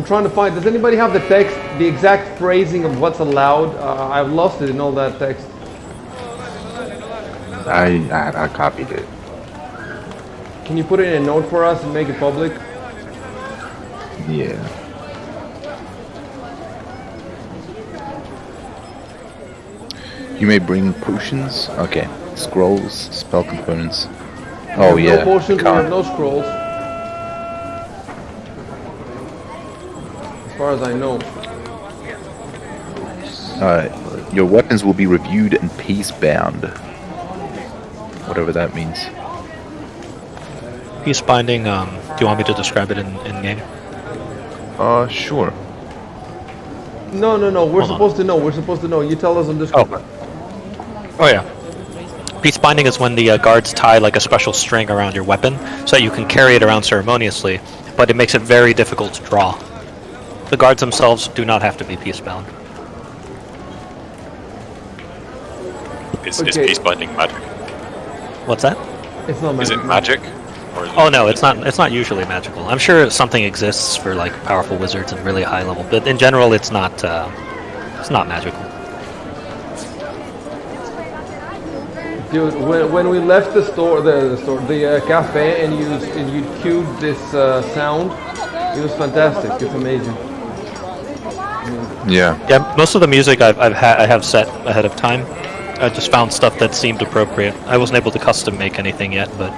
I'm trying to find. Does anybody have the text, the exact phrasing of what's allowed? I've lost it in all that text. I copied it. Can you put it in a note for us and make it public? Yeah. You may bring potions. Okay. Scrolls, spell components. We Oh have yeah. no potions, we have can't. no scrolls. As far as I know. Your weapons will be reviewed and peace-bound. Whatever that means. Peace binding. Do you want me to describe it in game? Sure. No. We're Hold on. supposed to know. We're supposed to know. You tell us on Discord. Oh yeah. Peace binding is when the guards tie like a special string around your weapon, so that you can carry it around ceremoniously, but it makes it very difficult to draw. The guards themselves do not have to be peace bound. Is Okay. peace binding magic? What's that? It's not Is magic. it magic? Or is Oh no, it's not. It's not usually magical. I'm sure something exists for like powerful wizards and really high level, but in general, it's not. It's not magical. Dude, when we left the cafe, and you cued this sound, it was fantastic. It's amazing. Yeah. Yeah, most of the music I have set ahead of time. I just found stuff that seemed appropriate. I wasn't able to custom make anything yet, but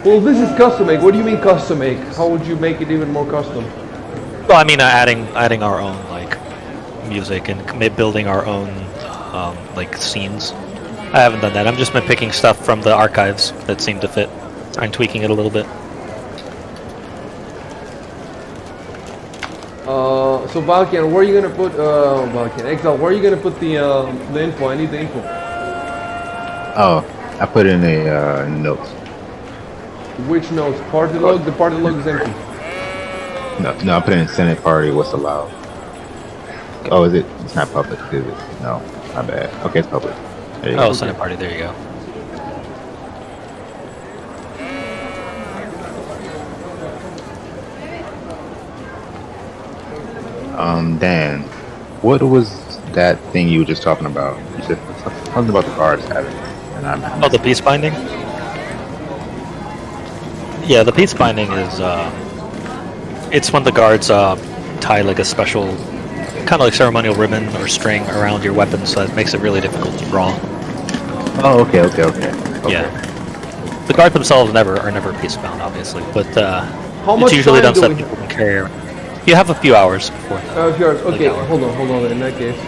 Well, this is custom make. What do you mean custom make? How would you make it even more custom? well, I mean, adding our own like music and building our own like scenes. I haven't done that. I've just been picking stuff from the archives that seem to fit and tweaking it a little bit. So Balkan, where are you gonna put Balkan Exile? Where are you gonna put the info? I need the info. Oh, I put in a note. Which notes? Party log. The party log is empty. No, I put in Senate party. What's allowed? Oh, is it? It's not public, is it? No, my bad. Okay, it's public. There you Oh, go. Senate party. There you go. Dan, what was that thing you were just talking about? You said something about the guards having it, and I'm Oh, the peace binding? Yeah, the peace binding is, it's when the guards tie like a special, kind of like ceremonial ribbon or string around your weapon, so it makes it really difficult to draw. Oh, okay. Yeah. The guards themselves are never peace bound, obviously, but How it's much usually time done so do that we? people can carry around. You have a few hours before. Yours. Okay, hour. hold on. In that case.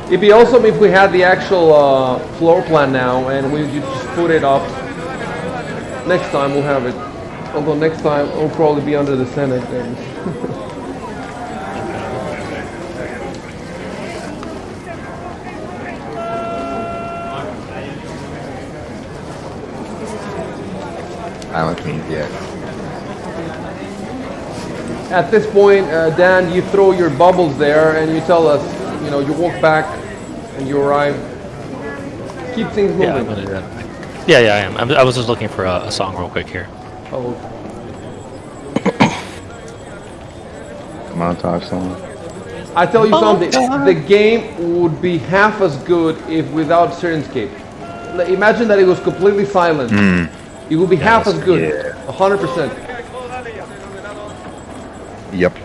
It'd be awesome if we had the actual floor plan now, and we just put it up. Next time we'll have it. Although next time it'll probably be under the Senate. And Silent means yes. at this point, Dan, you throw your bubbles there, and you tell us. You know, you walk back, and you arrive. Keep things moving. Yeah, I'm gonna do that. Yeah, I am. I was just looking for a song real quick here. Oh. Montage song. I tell you something, the game would be half as good if without Sirenscape. Imagine that it was completely silent. It would be half as good. Yeah. 100%. Yep.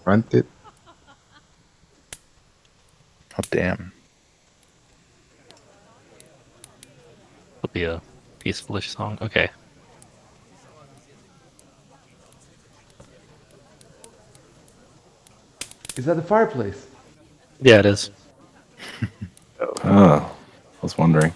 Run it. Oh damn. It'll be a peacefulish song. Okay. Is that the fireplace? Yeah, it is. Oh, I was wondering.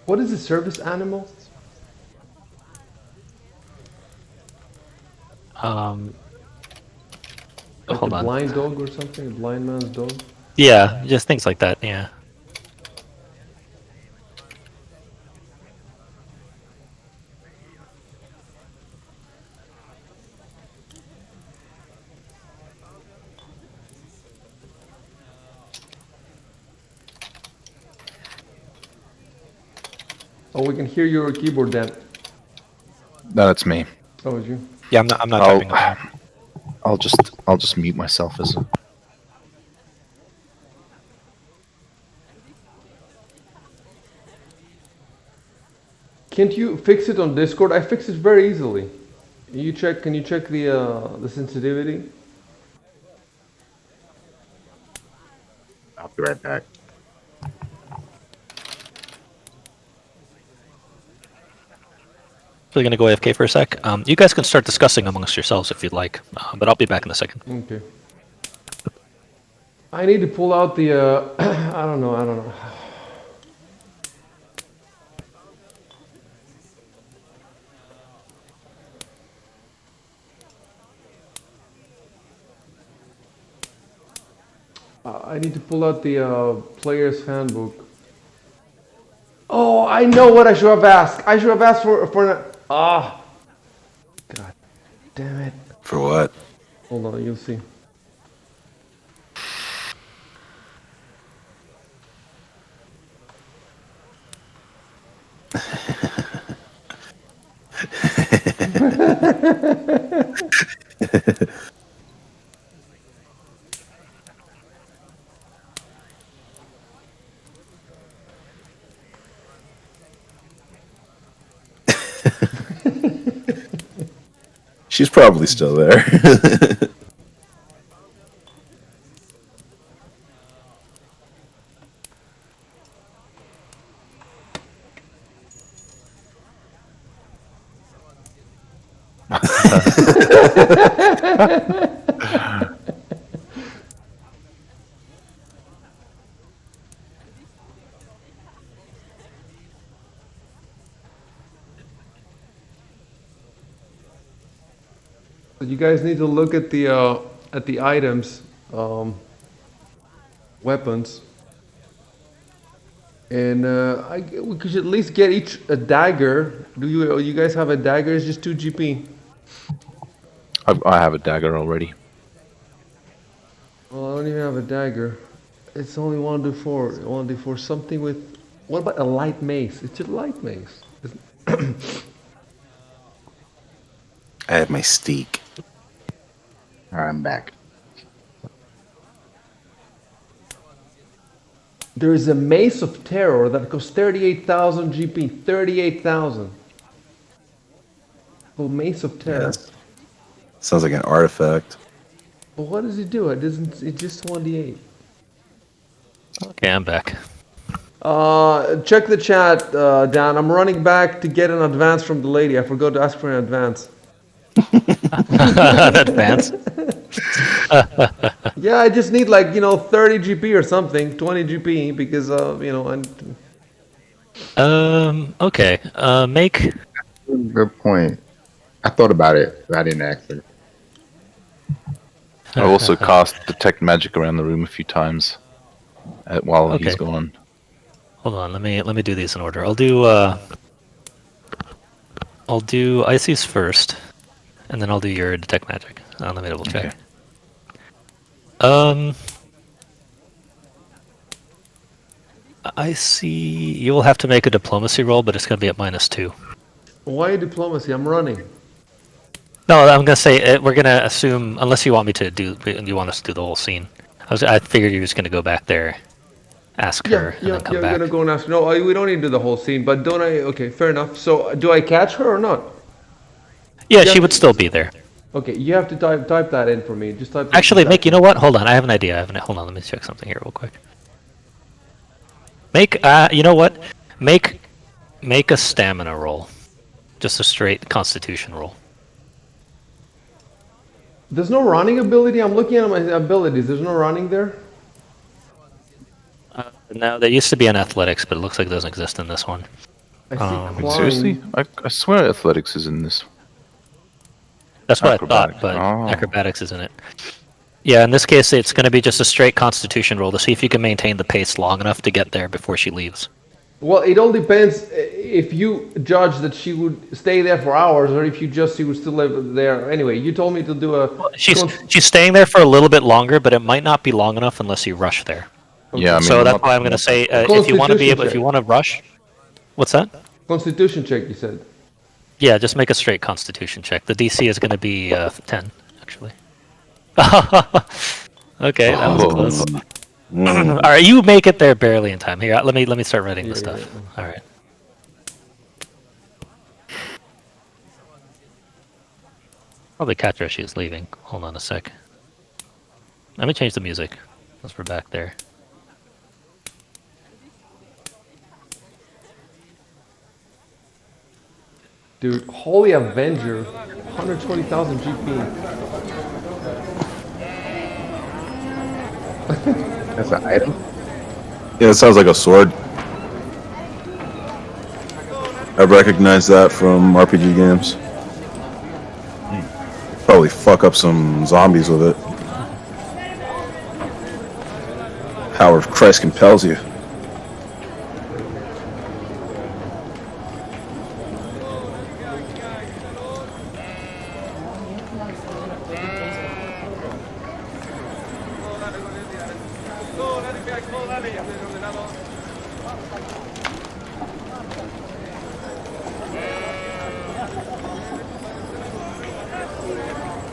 What is a service animal? Um, Like hold a on. blind dog or something? A blind man's dog? Yeah, just things like that. Yeah. Oh, we can hear your keyboard then. No, that's me. Oh, it's you. Yeah, I'm not typing. I'll just mute myself as a... Can't you fix it on Discord? I fix it very easily. You check? Can you check the sensitivity? I'll be right back. So we're gonna go AFK for a sec. You guys can start discussing amongst yourselves if you'd like, but I'll be back in a second. Okay. I need to pull out the. I don't know. I need to pull out the player's handbook. Oh, I know what I should have asked. I should have asked for. Ah. God damn it. For what? Hold on, you'll see. She's probably still there. You guys need to look at the items, weapons, and we could at least get each a dagger. Do you guys have a dagger? It's just 2 GP. I have a dagger already. Well, I don't even have a dagger. It's only 1d4. 1d4. Something with. What about a light mace? It's a light mace. I have my steak. Alright, I'm back. There is a mace of terror that costs 38,000 GP. 38,000. Oh, mace of terror. Yes. Sounds like an artifact. But what does it do? It doesn't. It's just 1d8. Okay, I'm back. Check the chat, Dan. I'm running back to get an advance from the lady. I forgot to ask for an advance. Advance. Yeah, I just need 30 GP or something, 20 GP because Okay. Make. Good point. I thought about it, but I didn't ask her. I've also cast detect magic around the room a few times while he's Okay. gone. Hold on. Let me do these in order. I'll do Icy's first, and then I'll do your detect magic. Let me double check. Okay. I see. You will have to make a diplomacy roll, but it's going to be at -2. Why diplomacy? I'm running. No, I'm going to say we're going to assume, unless you want me to do, you want us to do the whole scene. I figured you were just going to go back there, ask her, and then come I'm back. gonna go and ask. No, we don't need to do the whole scene, but don't I? Okay, fair enough. So, do I catch her or not? Yeah, she would still be there. Okay, you have to type that in for me. Just type. Actually, you know what? Hold on, I have an idea. Hold on, let me check something here real quick. You know what? Make a stamina roll. Just a straight constitution roll. There's no running ability. I'm looking at my abilities. There's no running there. No, there used to be an athletics, but it looks like it doesn't exist in this one. I see Wait, seriously? climb. I swear athletics is in this. That's what Acrobatics. I thought, but Oh. acrobatics isn't it. Yeah, in this case, it's going to be just a straight Constitution roll to see if you can maintain the pace long enough to get there before she leaves. Well, it all depends if you judge that she would stay there for hours, or if you just she would still live there. Anyway, you told me to do a. She's staying there for a little bit longer, but it might not be long enough unless you rush there. Yeah, I mean, So I'm that's not- why I'm going to say if you want to be able, Constitution if you want to rush, what's that? Constitution check, you said. Yeah, just make a straight Constitution check. The DC is going to be 10, actually. Okay, that was close. All right, you make it there barely in time. Here, let me start writing the stuff. All right. Probably catch her as she's leaving. Hold on a sec. Let me change the music once we're back there. Dude, Holy Avenger, 120,000 GP. That's an item? Yeah, it sounds like a sword. I recognize that from RPG games. Probably fuck up some zombies with it. Power of Christ compels you.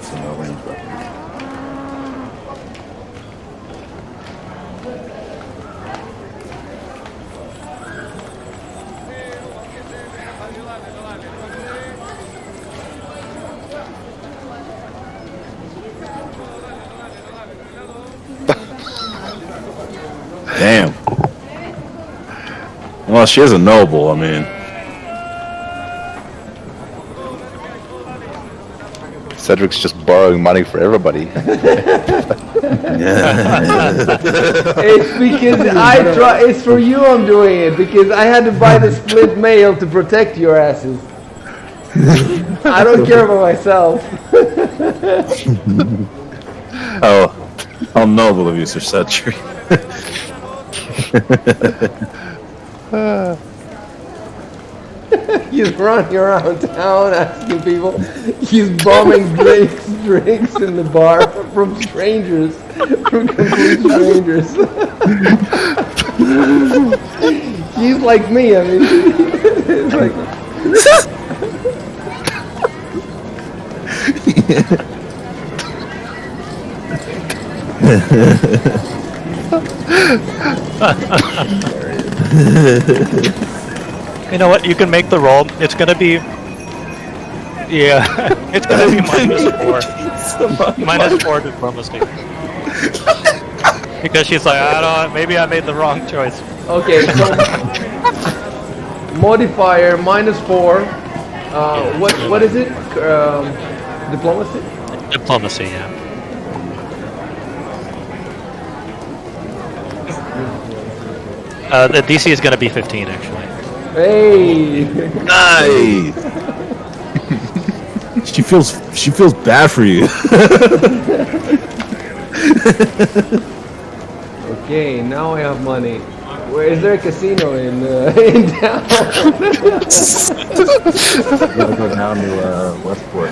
So no range weapon. Damn. Well, she is a noble, I mean. Cedric's just borrowing money for everybody. It's because it's for you I'm doing it, because I had to buy the split mail to protect your asses. I don't care about myself. How noble of you, Sir Cedric. He's running around town asking people. He's bombing drinks in the bar from strangers, from complete strangers. He's like me. I mean, it's like. You know what? You can make the roll. It's gonna be, yeah, it's gonna be -4. -4 diplomacy. Because she's like, I don't. Maybe I made the wrong choice. Okay, so modifier -4. What is it? Diplomacy. Diplomacy, yeah. The DC is gonna be 15, actually. Hey. Nice. She feels bad for you. Okay, now I have money. Where is there a casino in town? You gotta go down to Westport.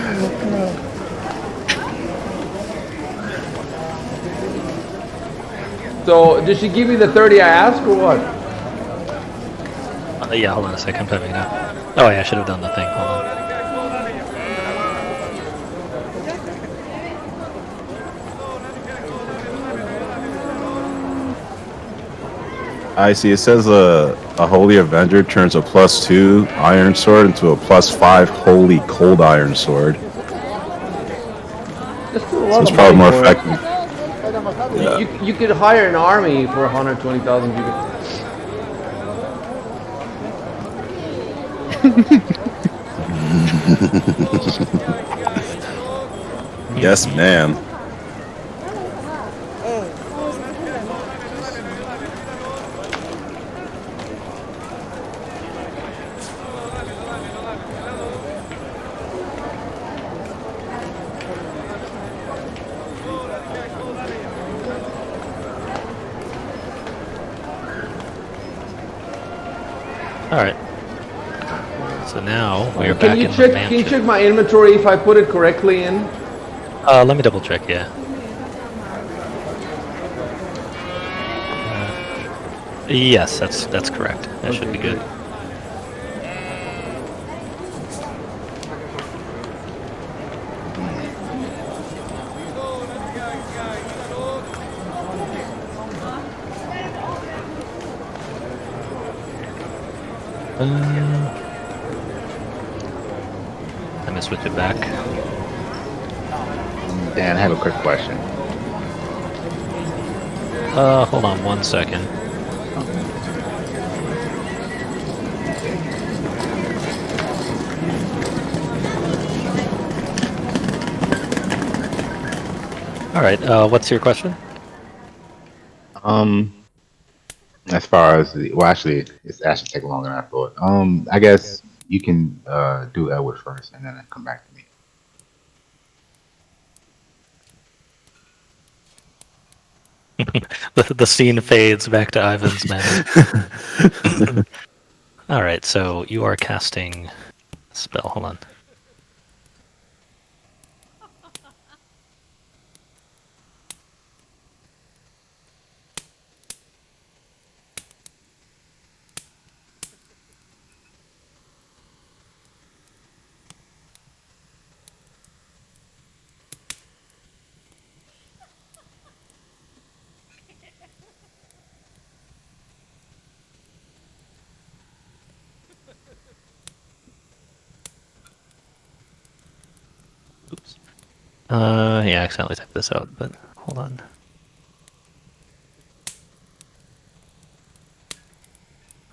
So, did she give me the 30 I asked or what? Yeah, hold on a second. I'm typing it out. Oh yeah, I should have done the thing. Hold on. I see. It says a Holy Avenger turns a +2 Iron Sword into a +5 Holy Cold Iron Sword. So it's probably more effective. Yeah. You could hire an army for 120,000 people. Yes, man. All right. So now we are back Can you in the check? mansion. Can you check my inventory if I put it correctly in? Let me double check. Yeah. Yes, that's correct. That should be good. Let me switch it back. Dan, I have a quick question. Hold on 1 second. All right. What's your question? As far as well, actually, it's actually taking longer than I thought. I guess you can do Elwood first, and then come back to me. The scene fades back to Ivan's manor. All right. So you are casting a spell. Hold on. Oops. Yeah, I accidentally typed this out, but hold on.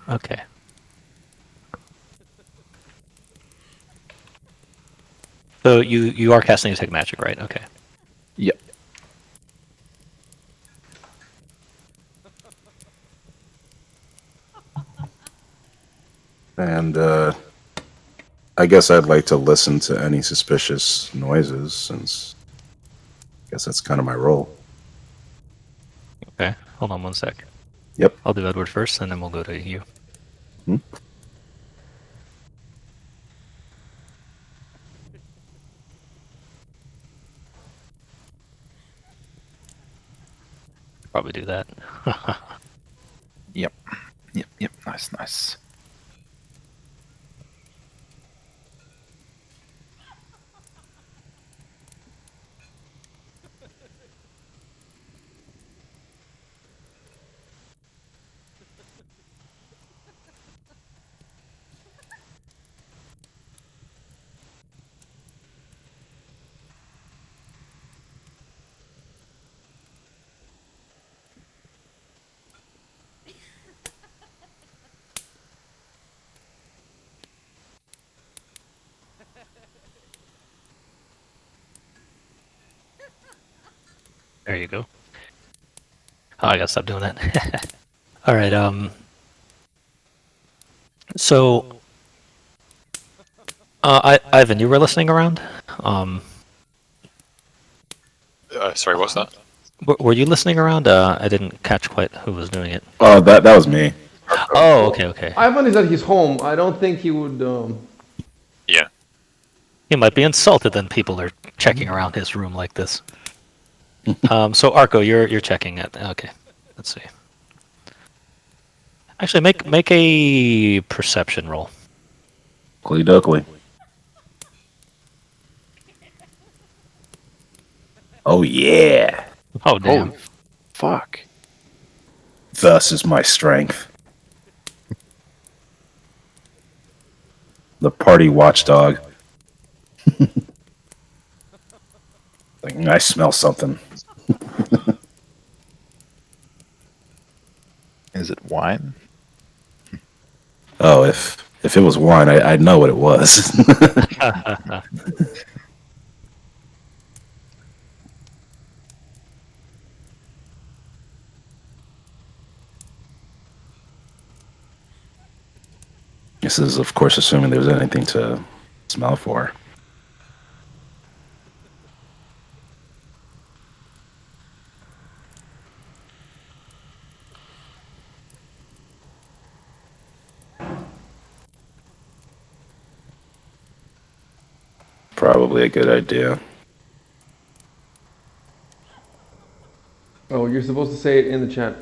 Okay. So you are casting Detect Magic, right? Okay. Yep. And I guess I'd like to listen to any suspicious noises, since I guess that's kind of my role. Okay. Hold on 1 sec. Yep. I'll do Edward first, and then we'll go to you. Hmm? Probably do that. Yep. Nice. There you go. Oh, I gotta stop doing that. All right. So, Ivan, you were listening around. Sorry, what's that? Were you listening around? I didn't catch quite who was doing it. Oh, that was me. Oh, okay. Ivan is at his home. I don't think he would. Yeah. He might be insulted that people are checking around his room like this. So Arco, you're checking it. Okay, let's see. Actually, make a perception roll. Oakley dokley. Oh yeah. Oh damn! Holy fuck. Thus is my strength. The party watchdog. I smell something. Is it wine? Oh, if it was wine, I'd know what it was. This is, of course, assuming there's anything to smell for. probably a good idea. Oh, you're supposed to say it in the chat.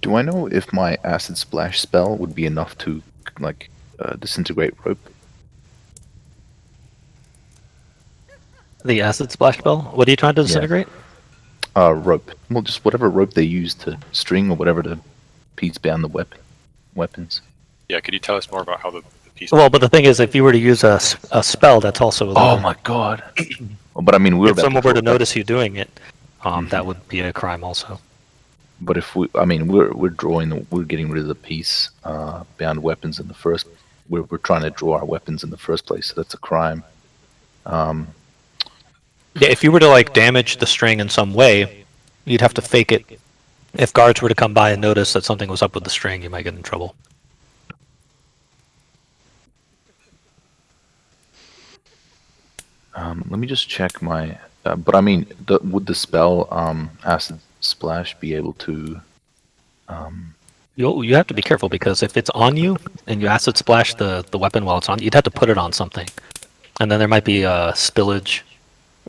Do I know if my acid splash spell would be enough to like disintegrate rope? The acid splash spell? What are you trying to disintegrate? Rope. Well, just whatever rope they use to string or whatever to piece bound the weapons. Yeah, could you tell us more about how the piece... Well, but the thing is, if you were to use a spell, that's also illegal. Oh my god. Well, but I mean, we're if about someone were to draw- notice you doing it, that would be a crime also. But if we're getting rid of the piece bound weapons in the first. We're trying to draw our weapons in the first place, so that's a crime. Yeah, if you were to like damage the string in some way, you'd have to fake it. If guards were to come by and notice that something was up with the string, you might get in trouble. Let me just check my. But I mean, would the spell acid splash be able to? You have to be careful because if it's on you and you acid splash the weapon while it's on, you'd have to put it on something, and then there might be spillage.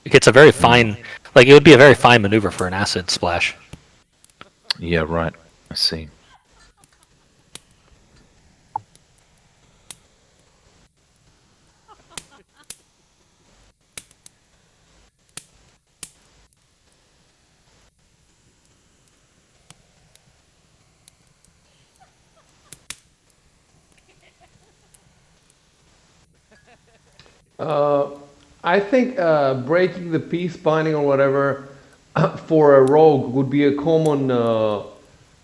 It's a very fine, like it would be a very fine maneuver for an acid splash. Yeah, right. I see. I think breaking the peace binding or whatever for a rogue would be a common,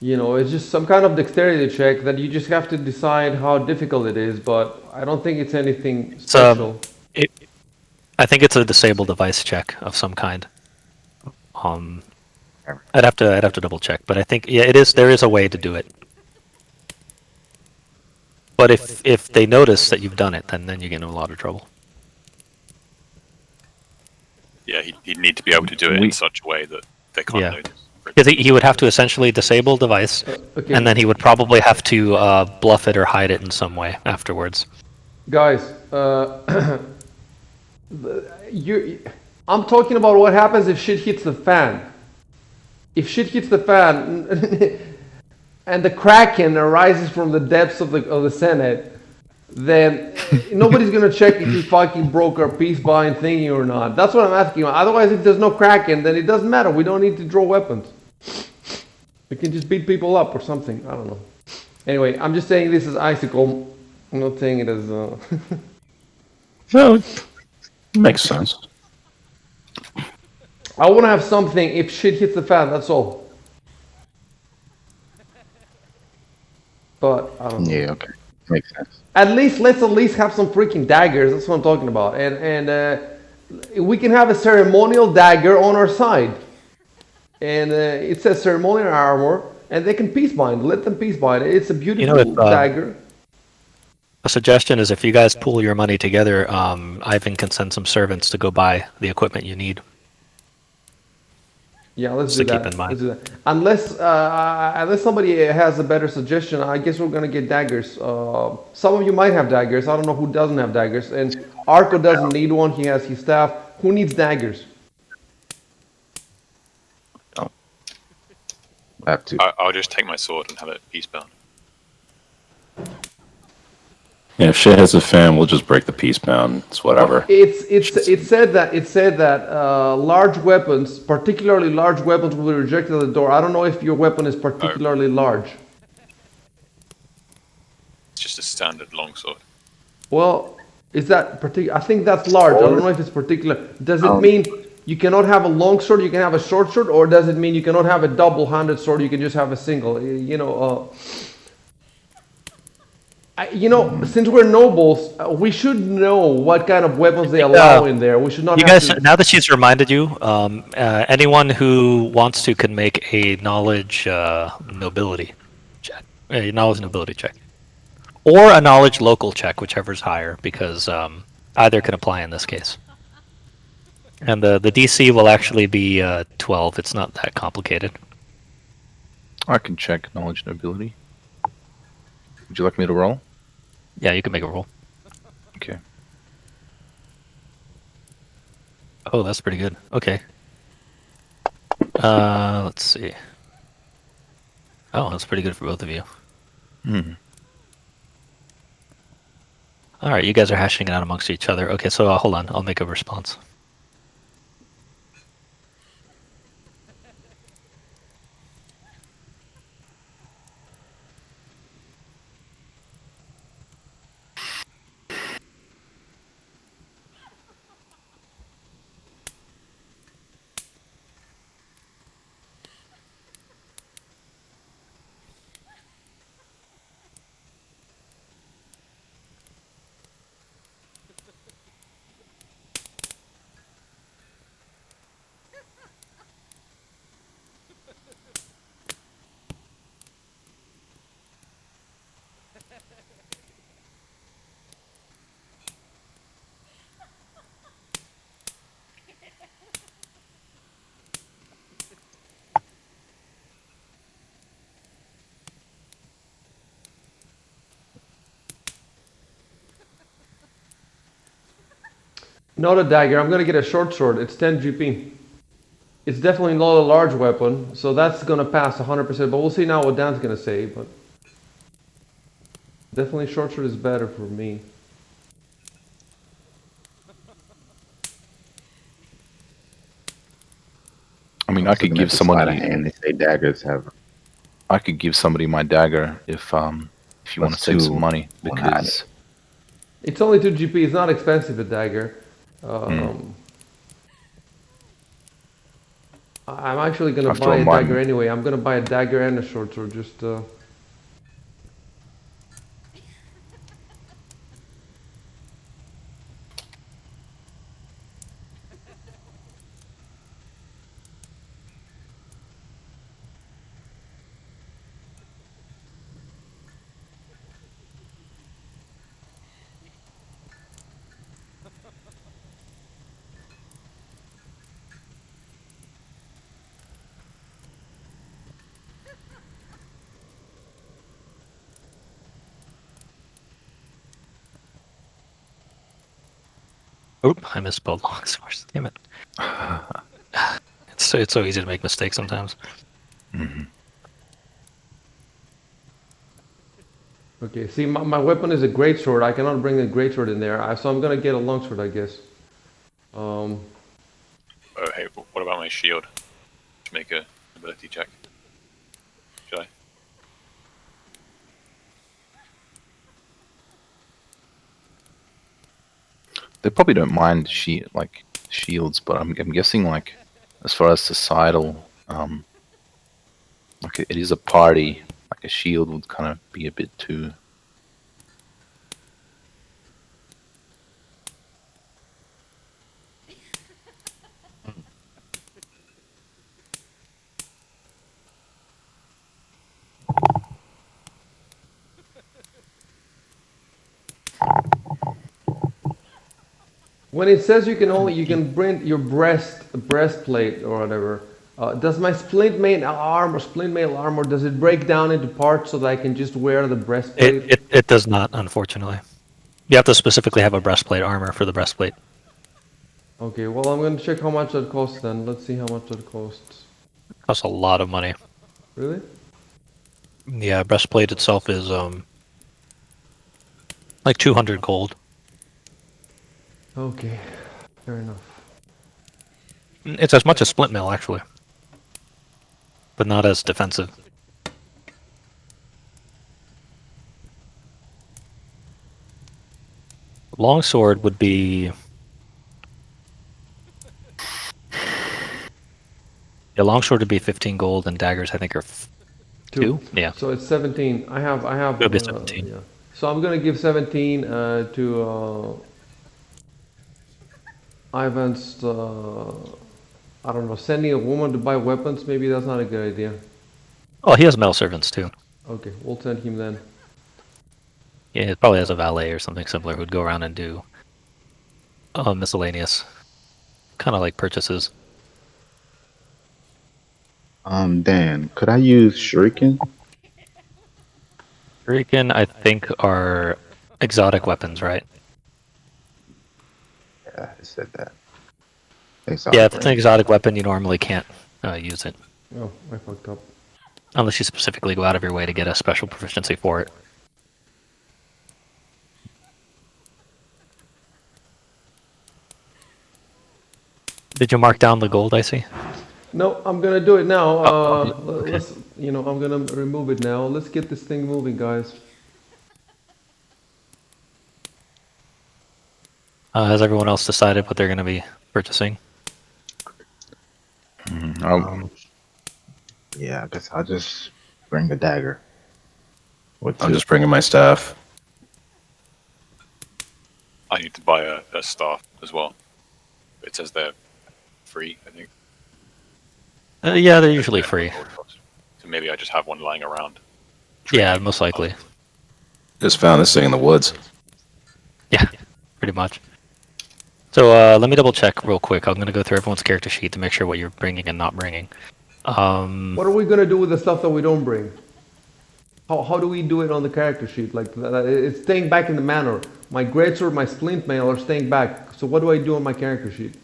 it's just some kind of dexterity check that you just have to decide how difficult it is, but I don't think it's anything special. I think it's a disable device check of some kind. I'd have to double check, but I think it is. There is a way to do it. But if they notice that you've done it, then you get in a lot of trouble. Yeah, he'd need to be able to do it in such a way that they can't notice. Because he would have to essentially disable device, and then he would probably have to bluff it or hide it in some way afterwards. Guys, I'm talking about what happens if shit hits the fan. If shit hits the fan and the Kraken arises from the depths of the Senate, then nobody's gonna check if you fucking broke our peace buying thingy or not. That's what I'm asking. Otherwise, if there's no Kraken, then it doesn't matter. We don't need to draw weapons. We can just beat people up or something. I don't know. Anyway, I'm just saying this is icycalm. I'm not saying it as. No, it makes sense. I want to have something if shit hits the fan. That's all. But I don't know. Yeah, okay, makes sense. Let's at least have some freaking daggers. That's what I'm talking about. And we can have a ceremonial dagger on our side. and it says ceremonial armor, and they can peace bind. Let them peace bind. It's a beautiful if, dagger. A suggestion is if you guys pool your money together, Ivan can send some servants to go buy the equipment you need. Yeah, let's Just do to keep that. in mind. Let's do that. Unless somebody has a better suggestion, I guess we're gonna get daggers. Some of you might have daggers. I don't know who doesn't have daggers. And Arco doesn't need one. He has his staff. Who needs daggers? I have to. I'll just take my sword and have it peacebound. Yeah, if shit hits the fan, we'll just break the peace bound. It's whatever. It said that large weapons, particularly large weapons, will be rejected at the door. I don't know if your weapon is particularly large. It's just a standard longsword. Well, is that particular? I think that's large. I don't know if it's particular. Does it mean you cannot have a long sword, you can have a short sword, or does it mean you cannot have a double-handed sword, you can just have a single? Since we're nobles, we should know what kind of weapons they allow in there. We should not. You guys, now that she's reminded you, anyone who wants to can make a knowledge nobility check, a knowledge nobility check, or a knowledge local check, whichever's higher, because either can apply in this case. And the DC will actually be 12. It's not that complicated. I can check knowledge nobility. Would you like me to roll? Yeah, you can make a roll. Okay. Oh, that's pretty good. Okay. Let's see. Oh, that's pretty good for both of you. Hmm. All right, you guys are hashing it out amongst each other. Okay, so hold on. I'll make a response. Not a dagger. I'm gonna get a short sword. It's 10 GP. It's definitely not a large weapon, so that's gonna pass 100%. But we'll see now what Dan's gonna say. But definitely short sword is better for me. I mean, I could give somebody. And they say daggers have. I could give somebody my dagger if you want to save some money, because it's only 2 GP. It's not expensive, a dagger. I'm actually gonna buy a dagger anyway. I'm gonna buy a dagger and a short sword. Just. Oop, I misspelled long source. Damn it. It's so easy to make mistakes sometimes. Mm-hmm. Okay, see, my weapon is a greatsword. I cannot bring a greatsword in there, so I'm gonna get a longsword, I guess. Oh, hey, what about my shield? To make a ability check. Should I? they probably don't mind shields, but I'm guessing like as far as societal, like it is a party. Like a shield would kind of be a bit too. When it says you can print your breastplate or whatever, does my splint mail armor, does it break down into parts so that I can just wear the breastplate? It does not, unfortunately. You have to specifically have a breastplate armor for the breastplate. Okay, well I'm gonna check how much that costs then. Let's see how much that costs. Costs a lot of money. Really? Yeah, breastplate itself is like 200 gold. Okay, fair enough. It's as much as splint mail actually, but not as defensive. Longsword would be. Yeah, longsword would be 15 gold, and daggers I think are two. Yeah. So it's 17. I have. It'll be 17. Yeah. So I'm gonna give 17 to Ivan's. I don't know. Sending a woman to buy weapons. Maybe that's not a good idea. Oh, he has male servants too. Okay, we'll send him then. Yeah, he probably has a valet or something similar who'd go around and do miscellaneous, kind of like purchases. Dan, could I use Shuriken? Shuriken, I think, are exotic weapons, right? Yeah, I said that. Yeah, if it's an exotic weapon, you normally can't use it. Oh, I fucked up. Unless you specifically go out of your way to get a special proficiency for it. Did you mark down the gold, I see? No, I'm gonna do it now. okay. Let's, I'm gonna remove it now. Let's get this thing moving, guys. Has everyone else decided what they're going to be purchasing? Yeah, I guess I'll just bring a dagger. I'm just bringing my staff. I need to buy a staff as well. It says they're free, I think. Yeah, they're usually free. So maybe I just have one lying around. Yeah, most likely. Just found this thing in the woods. Yeah, pretty much. So let me double check real quick. I'm going to go through everyone's character sheet to make sure what you're bringing and not bringing. What are we gonna do with the stuff that we don't bring? How do we do it on the character sheet? Like, it's staying back in the manor. My greatsword, my splint mail are staying back. So what do I do on my character sheet?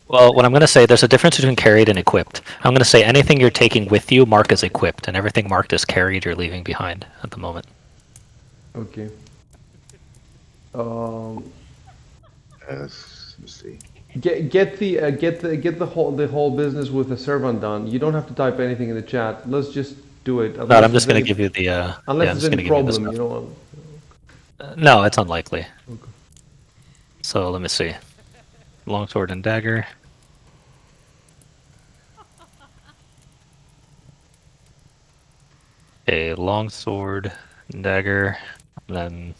Well, what I'm going to say, there's a difference between carried and equipped. I'm going to say anything you're taking with you, mark as equipped, and everything marked as carried, you're leaving behind at the moment. Okay. Let's see. Get the whole business with the servant done. You don't have to type anything in the chat. Let's just do it. No, I'm just going to give you the. Unless there's any problem, you know. No, it's unlikely. Okay. So let me see. Longsword and dagger. Okay, longsword and dagger, and then.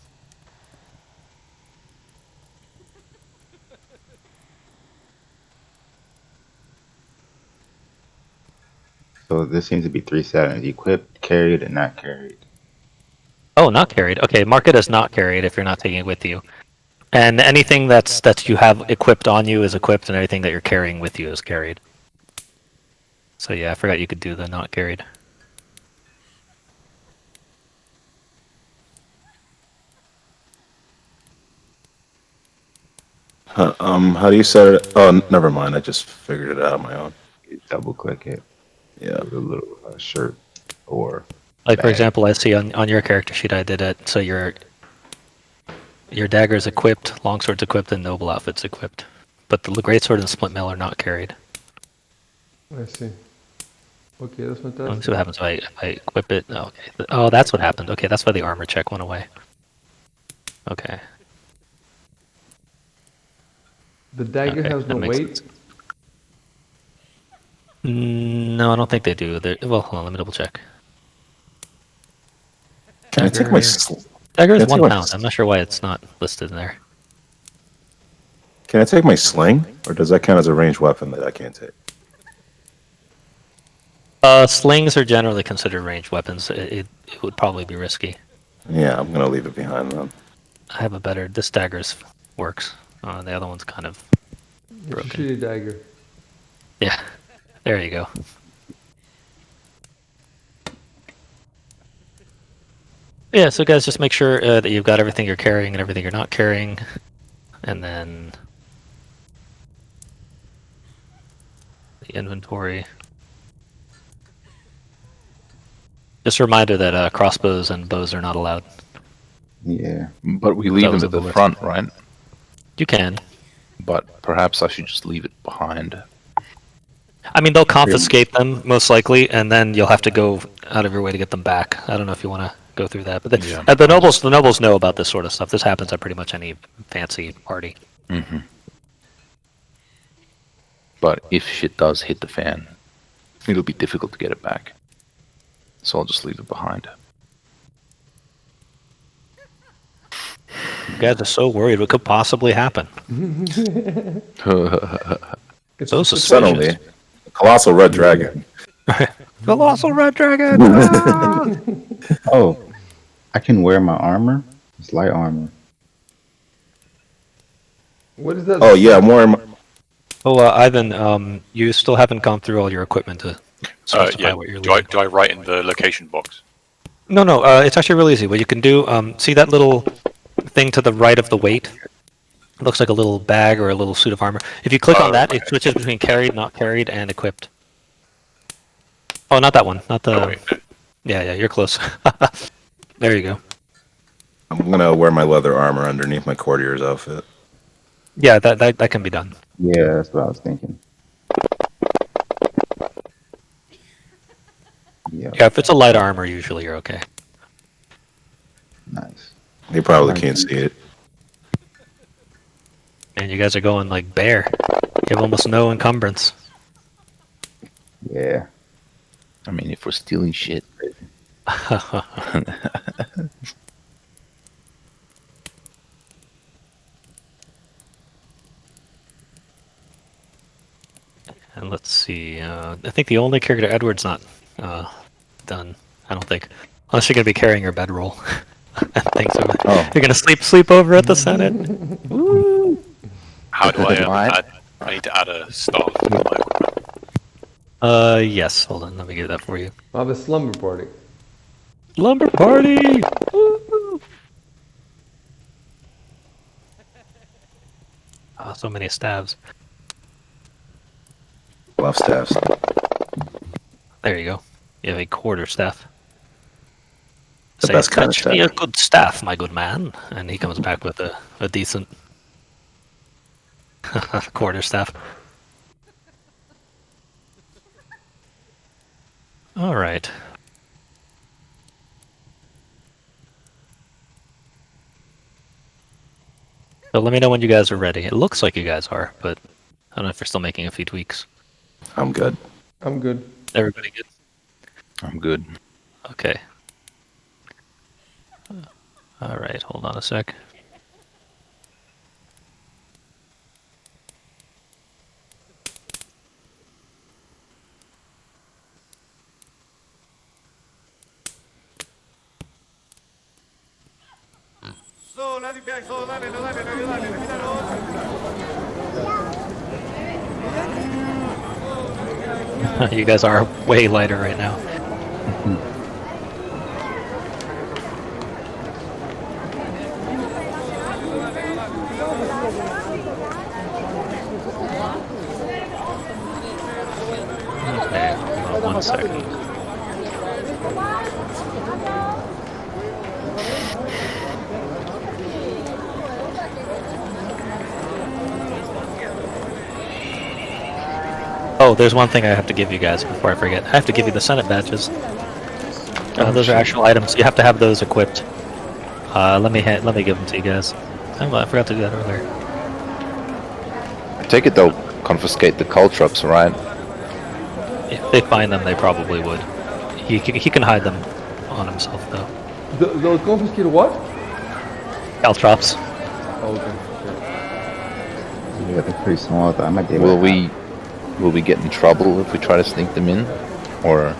So this seems to be 3 settings: equipped, carried, and not carried. Oh, not carried. Okay, mark it as not carried if you're not taking it with you. And anything that you have equipped on you is equipped, and anything that you're carrying with you is carried. So yeah, I forgot you could do the not carried. How do you set it? Oh, never mind. I just figured it out on my own. You double click it. Yeah. With a little shirt or. Like for bag. example, I see on your character sheet I did it. So your dagger is equipped, longsword's equipped, and noble outfit's equipped. But the greatsword and splint mail are not carried. I see. Okay, that's Let's fantastic. see what happens if I equip it. Oh, okay. Oh, that's what happened. Okay, that's why the armor check went away. Okay. The dagger Okay, has no that makes weight. sense. No, I don't think they do. Well, hold on, let me double check. Can I take my Dagger is Can I take 1 my- pound. I'm not sure why it's not listed in there. Can I take my sling, or does that count as a ranged weapon that I can't take? Slings are generally considered ranged weapons. It would probably be risky. Yeah, I'm gonna leave it behind then. I have a better. This dagger's works. The other one's kind of It's a broken. shitty dagger. Yeah, there you go. Yeah, so guys, just make sure that you've got everything you're carrying and everything you're not carrying, and then the inventory. Just a reminder that crossbows and bows are not allowed. Yeah. But we That leave was them a at the bullet. front, right? You can. But perhaps I should just leave it behind. I mean, they'll confiscate them most likely, and then you'll have to go out of your way to get them back. I don't know if you want to go through that, but the nobles know about this sort of stuff. This happens at pretty much any fancy party. Mm-hmm. But if shit does hit the fan, it'll be difficult to get it back. So I'll just leave it behind. You guys are so worried. What could possibly happen? It's So just a Suddenly, suspicious. a colossal red dragon. Colossal red dragon! Oh, I can wear my armor. It's light armor. What is that? Oh yeah, I'm wearing my... Oh, Ivan, you still haven't gone through all your equipment to specify Yeah. what you're Do I leaving. do I write in the location box? No, it's actually really easy. What you can do, see that little thing to the right of the weight? It looks like a little bag or a little suit of armor. If you click on that, it switches between carried, not carried, and equipped. Oh, not that one. Not the... Oh, wait. Yeah, you're close. There you go. I'm gonna wear my leather armor underneath my courtier's outfit. Yeah, that can be done. Yeah, that's what I was thinking. Yeah, Yeah, if it's a light armor, usually you're okay. nice. They probably can't see it. And you guys are going like bear. You have almost no encumbrance. Yeah. I mean, if we're stealing shit. And let's see. I think the only character Edward's not done. I don't think, unless you're gonna be carrying your bedroll. Thanks. Oh. You're gonna sleep over at the Senate. Woo! How do I Right. add? I need to add a staff. Yes. Hold on. Let me get that for you. I have a slumber party. Lumber party. Woo! Oh, so many stabs. Love staffs. There you go. You have a quarter staff. The Say, best kind of "Fetch me staff." a good staff, my good man," and he comes back with a decent quarter staff. All right. So let me know when you guys are ready. It looks like you guys are, but I don't know if you're still making a few tweaks. I'm good. I'm good. Everybody good? I'm good. Okay. All right, hold on a sec. You guys are way lighter right now. Okay, hold on 1 second. Oh, there's one thing I have to give you guys before I forget. I have to give you the Senate badges. Those are actual items. You have to have those equipped. Let me give them to you guys. Oh, I forgot to do that earlier. I take it they'll confiscate the caltrops, right? If they find them, they probably would. He can hide them on himself, though. They'll confiscate what? Caltrops. Oh, okay. Yeah, they're pretty small. Though. I might be able Will we get in trouble if we try to sneak them in? Or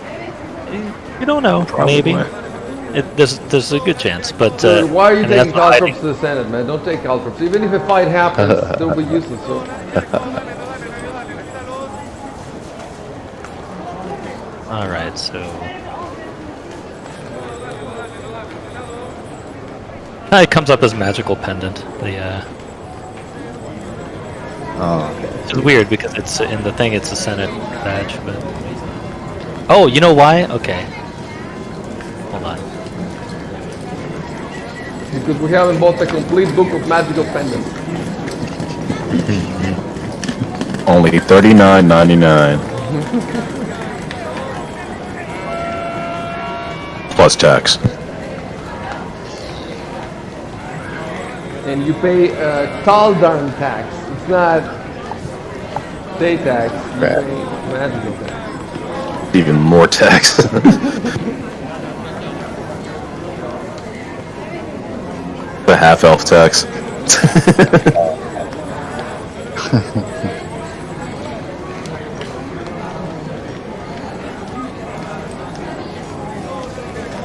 You don't know. Probably. Maybe. There's a good chance, but Dude, why are you and that's taking why I caltrops to the Senate, man? Don't take caltrops. Even if a fight happens, they'll be useless. So. All right, so it comes up as magical pendant. Oh, okay. It's weird because it's in the thing. It's a Senate badge, but oh, you know why? Okay, hold on. Because we haven't bought a complete book of magical pendants. Only $39.99 plus tax. And you pay Taldor tax. It's not state tax. You Right. pay magical tax. Even more tax. The half-elf tax.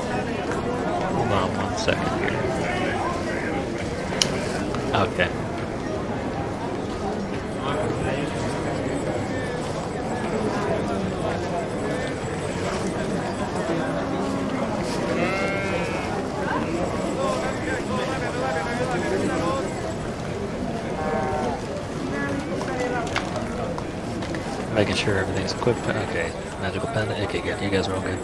Hold on 1 second here. Okay. Making sure everything's equipped. Okay, magical pendant. Okay, good. You guys are all good.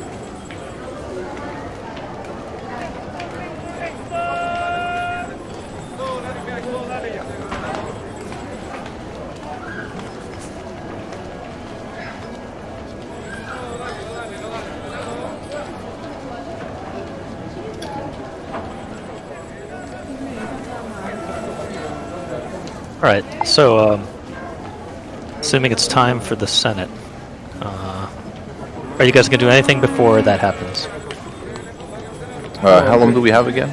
All right. So, assuming it's time for the Senate, are you guys gonna do anything before that happens? How long do we have again?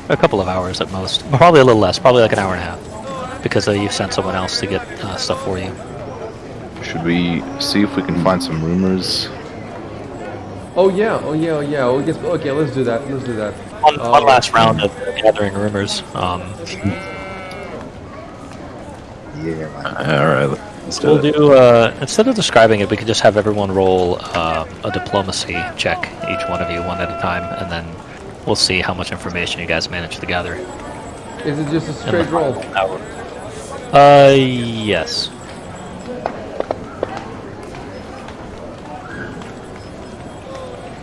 A couple of hours at most. Probably a little less. Probably like an hour and a half, because you sent someone else to get stuff for you. Should we see if we can find some rumors? Oh yeah. Okay, let's do that. One last round of gathering rumors. Yeah, man. All right, let's do We'll it. do instead of describing it, we could just have everyone roll a diplomacy check, each one of you, one at a time, and then we'll see how much information you guys manage to gather. Is it just a straight roll? Yes.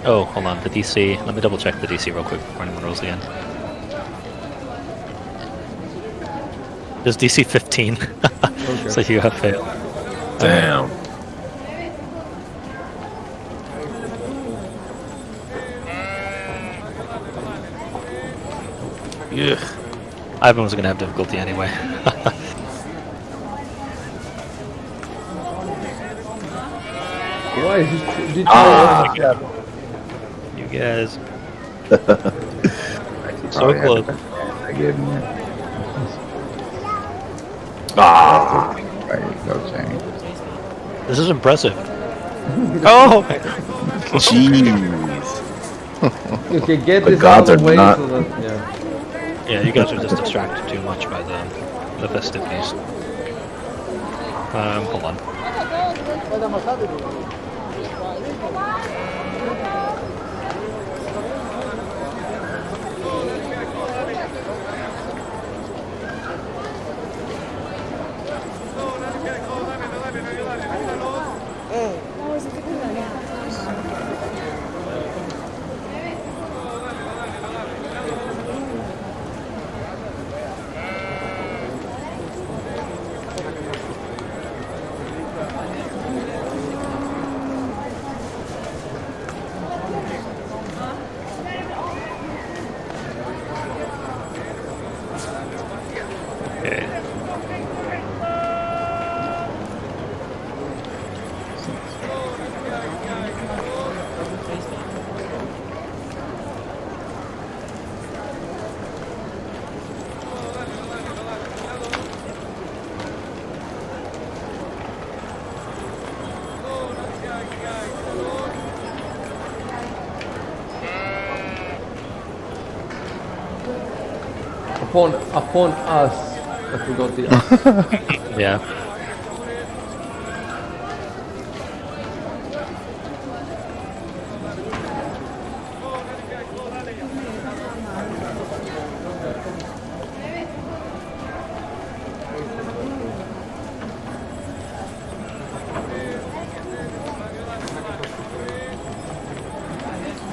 Oh, hold on. The DC. Let me double check the DC real quick before anyone rolls again. There's DC 15. Okay. So you have failed. Damn. Yeah. Ivan was gonna have difficulty anyway. Why? Did You guys. Actually, So probably close. I gave him that. Right, go change. This is impressive. Oh! Jeez. Okay, get The this gods out of the are way not- so that, yeah. Yeah, you guys are just distracted too much by the festivities. Hold on. upon us. I forgot the us. Yeah.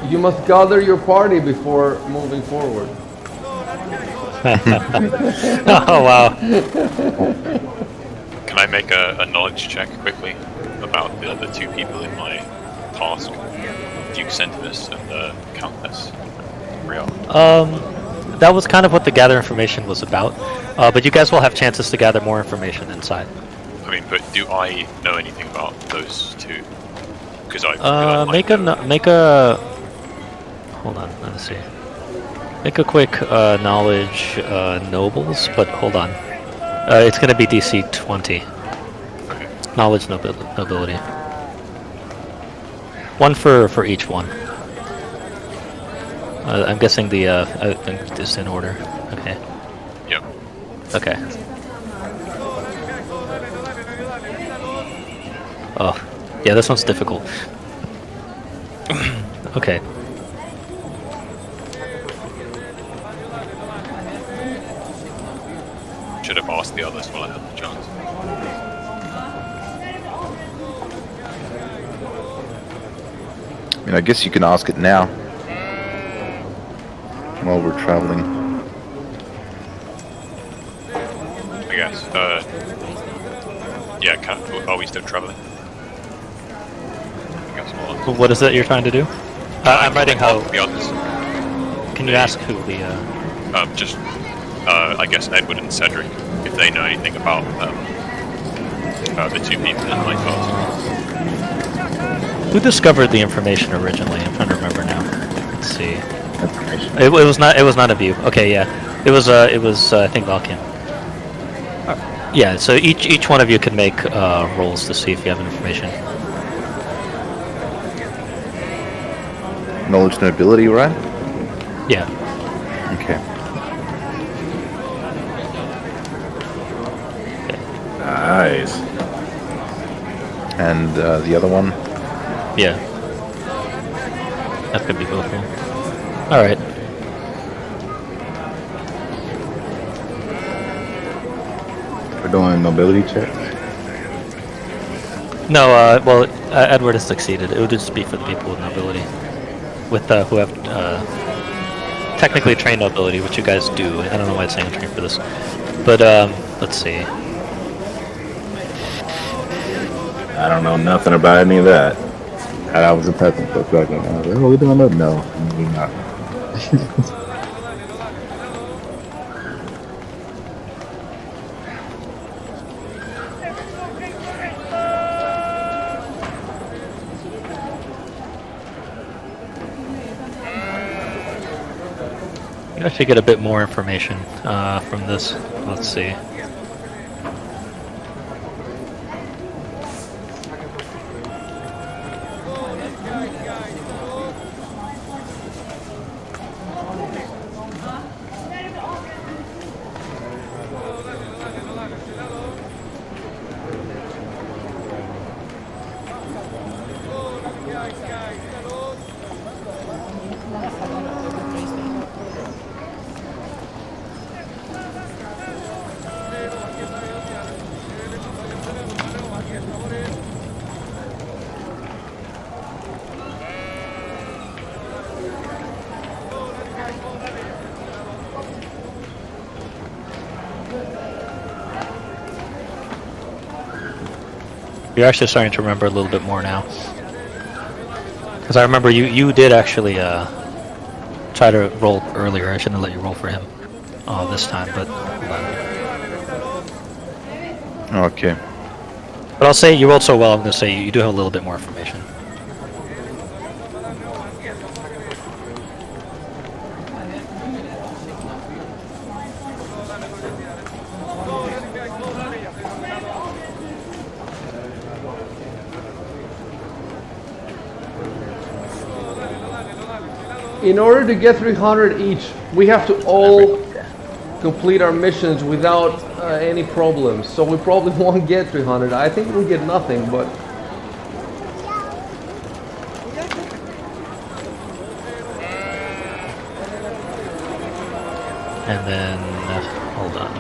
You must gather your party before moving forward. Oh wow. Can I make a knowledge check quickly about the two people in my task? Duke Sentinus and the Countess Brielle. That was kind of what the gather information was about. But you guys will have chances to gather more information inside. I mean, but do I know anything about those two? Because Make a. Hold on. Let's see. Make a quick knowledge nobles, but hold on. It's going to be DC 20. Okay. Knowledge nobility. One for each one. I'm guessing the is in order. Okay. Yep. Okay. Oh, yeah, this one's difficult. Okay. Should have asked the others while I had the chance. I mean, I guess you can ask it now. While we're traveling. I guess. Yeah, are we still traveling? I guess we'll What is it you're trying to do? I'm writing how. the others. Can you ask who the? Just, I guess Edward and Cedric, if they know anything about the two people in my task. Who discovered the information originally? I'm trying to remember now. Let's see. It was not a view. Okay, yeah. It was I think Valken. Yeah. So each one of you can make rolls to see if you have information. Knowledge nobility, right? Yeah. Okay. Nice. And the other one? Yeah. That could be both of them. All right. We're doing nobility checks. No. Well, Edward has succeeded. It would just be for the people with nobility, with who have technically trained nobility, which you guys do. I don't know why it's saying trained for this, but let's see. I don't know nothing about any of that. I was a peasant for a second. I was like, oh, we're doing that? No, we're not. You actually get a bit more information from this. Let's see. You're actually starting to remember a little bit more now. Because I remember you did actually try to roll earlier. I shouldn't have let you roll for him this time, but Okay. But I'll say you rolled so well, I'm going to say you do have a little bit more information. In order to get 300 each, we have to all complete our missions without any problems. So we probably won't get 300. I think we'll get nothing, but And then, hold on.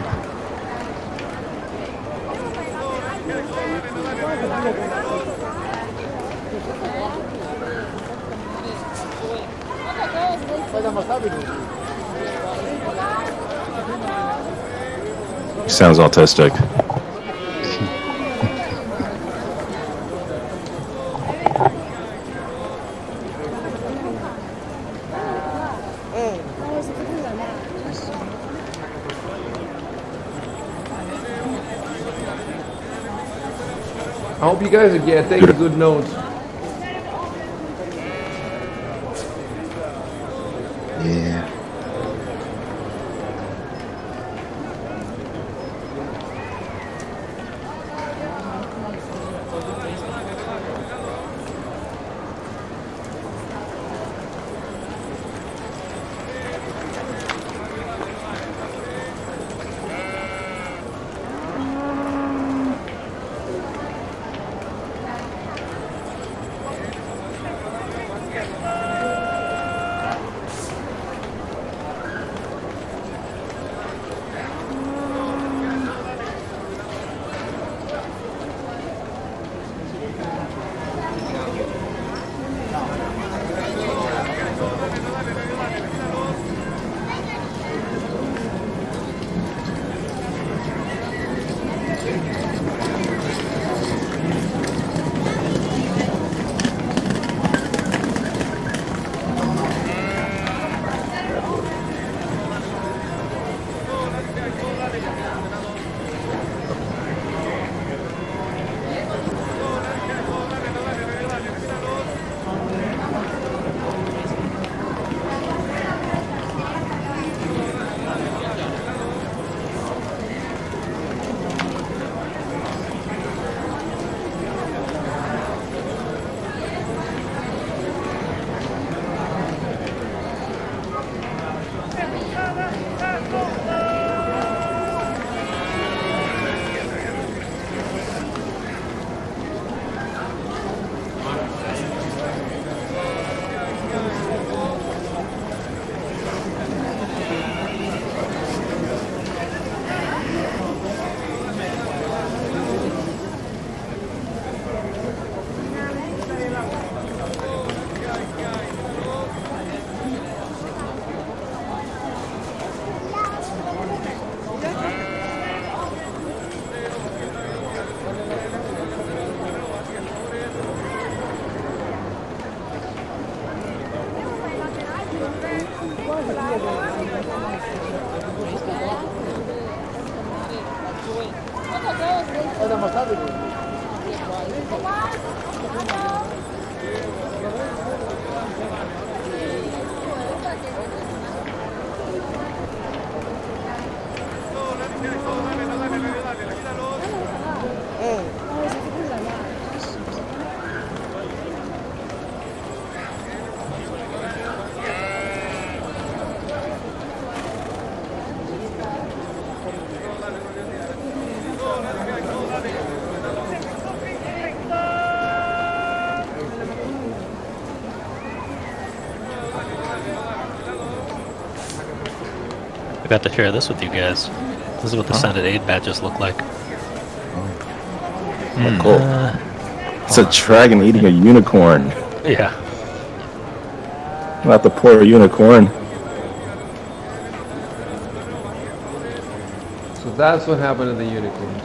Sounds autistic. I hope you guys are taking good notes. Yeah. I got to share this with you guys. This is what the Senate aid badges look like. Oh, cool. It's a dragon eating a unicorn. Yeah. Not the poor unicorn. So that's what happened to the unicorns.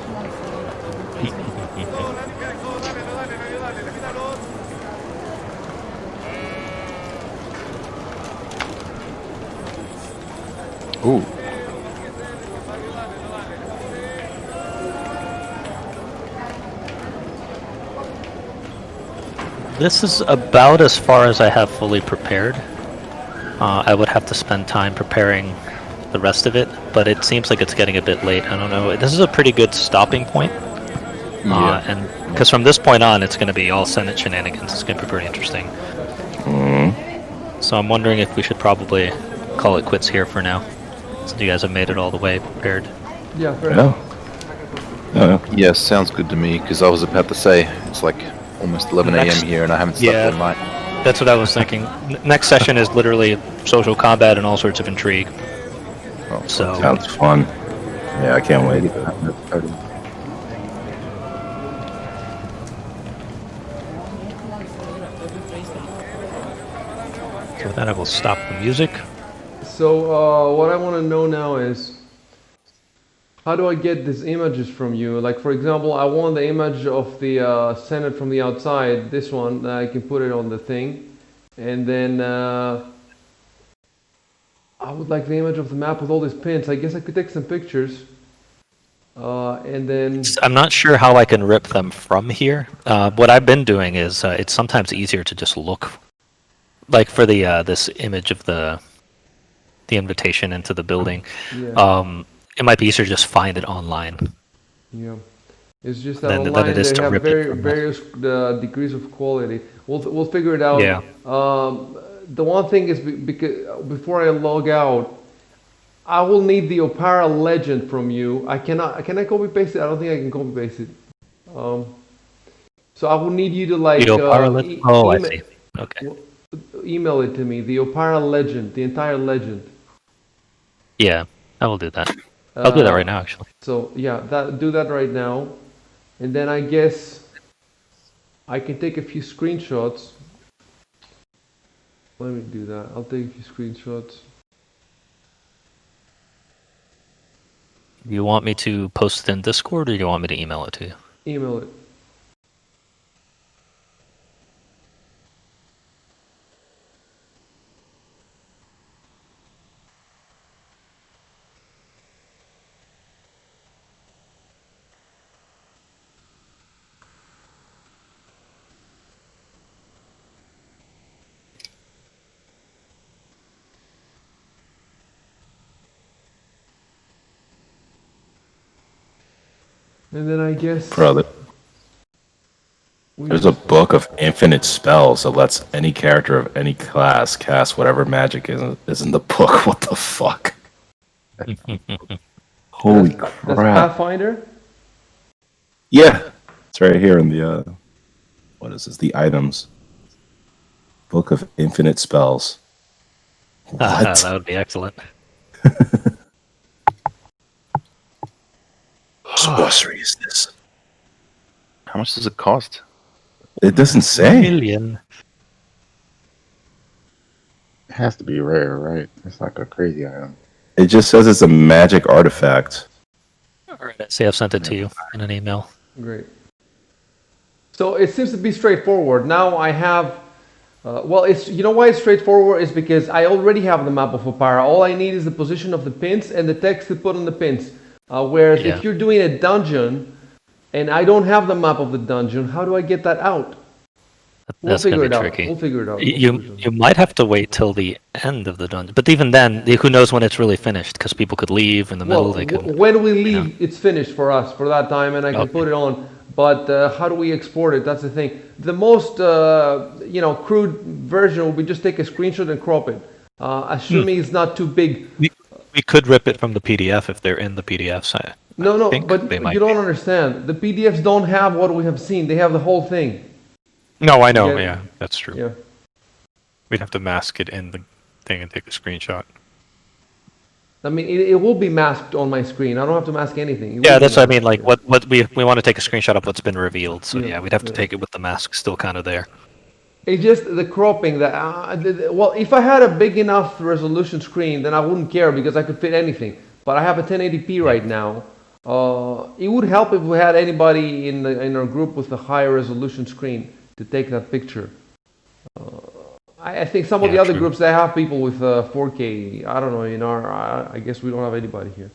Ooh. This is about as far as I have fully prepared. I would have to spend time preparing the rest of it, but it seems like it's getting a bit late. I don't know. This is a pretty good stopping point. And because from this point on, it's going to be all Senate shenanigans. It's going to be pretty interesting. So I'm wondering if we should probably call it quits here for now. You guys have made it all the way prepared. Yeah, fair Yeah. Yeah. Yes, sounds good to me, because I was about to say, it's like almost 11 a.m. here and I haven't slept all night. That's what I was thinking. Next session is literally social combat and all sorts of intrigue. Oh, So Sounds fun. Yeah, I can't wait. So with that, I will stop the music. So what I want to know now is, how do I get these images from you? Like, for example, I want the image of the Senate from the outside, this one, I can put it on the thing. And then I would like the image of the map with all these pins. I guess I could take some pictures. And then... I'm not sure how I can rip them from here. What I've been doing is it's sometimes easier to just look, like for the this image of the invitation into the building. Yeah. It might be easier to just find it online. Yeah, it's just that Than online it is they to have rip it from various degrees of quality. We'll figure it out. Yeah. The one thing is because before I log out, I will need the Opera legend from you. Can I copy paste it? I don't think I can copy paste it. So I will need you to like The Opera legend? I see. Okay. Email it to me. The Opera legend, the entire legend. Yeah, I will do that. I'll do that right now, actually. So yeah, do that right now, and then I guess I can take a few screenshots. Let me do that. I'll take a few screenshots. Do you want me to post it in Discord, or do you want me to email it to you? Email it. And then I guess... Brother, there's a book of infinite spells that lets any character of any class cast whatever magic is in the book. What the fuck? Holy That's crap. Pathfinder? Yeah. It's right here in the, what is this? The items. Book of infinite spells. What? That would be excellent. Sorcery is this? How much does it cost? It doesn't say. Million. It has to be rare, right? It's like a crazy item. It just says it's a magic artifact. Alright, see, I've sent it to you in an email. Great. So it seems to be straightforward. Now I have... well, you know why it's straightforward? Is because I already have the map of Opara. All I need is the position of the pins and the text to put on the pins. Whereas if you're doing a dungeon and I don't have the map of the dungeon, how do I get that out? That's going to be tricky. We'll figure it out. You might have to wait till the end of the dungeon. But even then, who knows when it's really finished? Because people could leave in the middle. When we leave, it's finished for us for that time, and I can put it on. But how do we export it? That's the thing. The most crude version will be just take a screenshot and crop it, assuming it's not too big. We could rip it from the PDF if they're in the PDF site. No, but you don't understand. The PDFs don't have what we have seen. They have the whole thing. No, I know. Yeah, that's true. Yeah. We'd have to mask it in the thing and take a screenshot. I mean, it will be masked on my screen. I don't have to mask anything. Yeah, that's what I mean. Like, what we want to take a screenshot of what's been revealed. So yeah, we'd have to take it with the mask still kind of there. It's just the cropping that. Well, if I had a big enough resolution screen, then I wouldn't care because I could fit anything. But I have a 1080p right now. It would help if we had anybody in our group with a higher resolution screen to take that picture. I think some of the other groups, they have people with 4K. I don't know. I guess we don't have anybody here.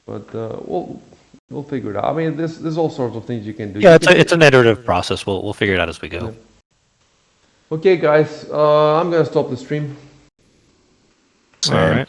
But we'll figure it out. I mean, there's all sorts of things you can do. Yeah, it's an iterative process. We'll figure it out as we go. Yeah. Okay, guys. I'm gonna stop the stream. All right.